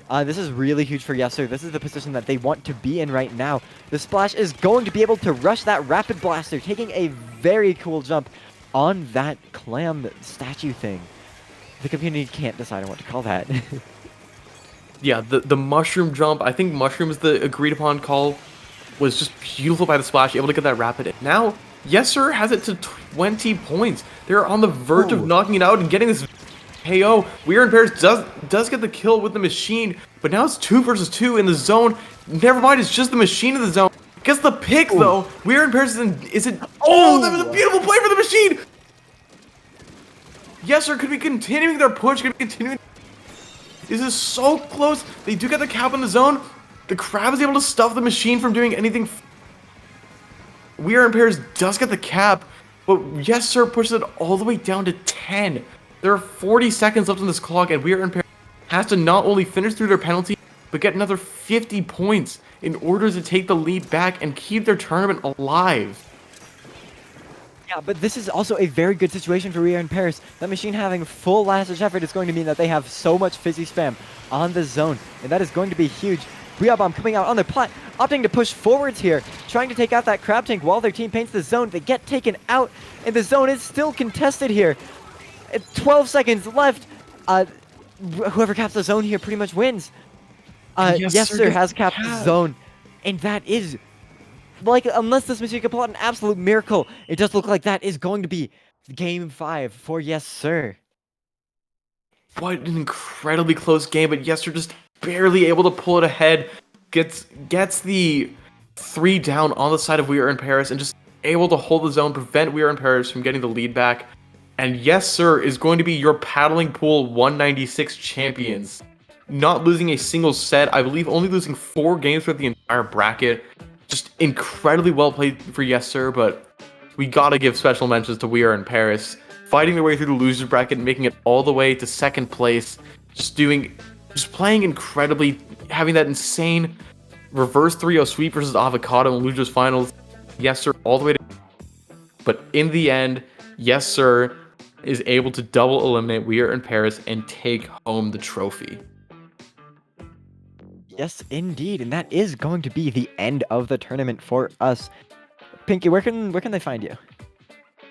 This is really huge for Yessir. This is the position that they want to be in right now. The splash is going to be able to rush that Rapid Blaster, taking a very cool jump on that clam statue thing. The community can't decide on what to call that. Yeah, the mushroom jump, I think mushroom is the agreed upon call, was just beautiful by the splash, able to get that rapid. Now, Yessir has it to 20 points. They're on the verge of knocking it out and getting this KO. We Are in Paris does get the kill with the machine, but now it's 2 versus 2 in the zone. Never mind, it's just the machine in the zone. Gets the pick though. We Are in Paris isn't. Oh, that was a beautiful play for the machine. Yessir could be continuing their push. Could be continuing. This is so close. They do get the cap in the zone. The crab is able to stuff the machine from doing anything. We Are in Paris does get the cap, but Yessir pushes it all the way down to 10. There are 40 seconds left on this clock, and We Are in Paris has to not only finish through their penalty, but get another 50 points in order to take the lead back and keep their tournament alive. Yeah, but this is also a very good situation for We Are in Paris. That machine having full last-ditch effort is going to mean that they have so much fizzy spam on the zone, and that is going to be huge. Booyah Bomb coming out on their plat, opting to push forwards here, trying to take out that crab tank while their team paints the zone. They get taken out, and the zone is still contested here. 12 seconds left. Whoever caps the zone here pretty much wins. Yessir has capped the zone, and that is, like, unless this machine can pull out an absolute miracle, it does look like that is going to be Game 5 for Yessir. what an incredibly close game, but Yessir just barely able to pull it ahead. Gets the 3 down on the side of We Are in Paris and just able to hold the zone, prevent We Are in Paris from getting the lead back. And Yessir is going to be your paddling pool 196 champions. Not losing a single set, I believe only losing 4 games for the entire bracket. Just incredibly well played for Yessir, but we gotta give special mentions to We Are in Paris. Fighting their way through the losers bracket, making it all the way to 2nd place. Just playing incredibly, having that insane reverse 3-0 sweep versus Avocado in losers finals. Yessir all the way to... But in the end, Yessir is able to double eliminate We Are in Paris and take home the trophy. Yes, indeed, and that is going to be the end of the tournament for us. Pinky, where can they find you?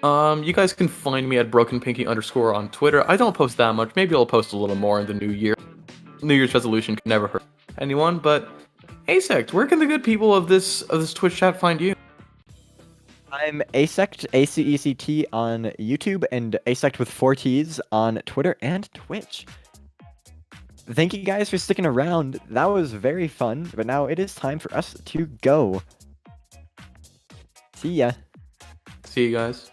You guys can find me at brokenpinky_ on Twitter. I don't post that much. Maybe I'll post a little more in the new year. New Year's resolution can never hurt anyone, but Asect, where can the good people of this Twitch chat find you? I'm Asect, ACECT on YouTube, and Asect with 4 T's on Twitter and Twitch. Thank you guys for sticking around. That was very fun, but now it is time for us to go. See ya. See you guys.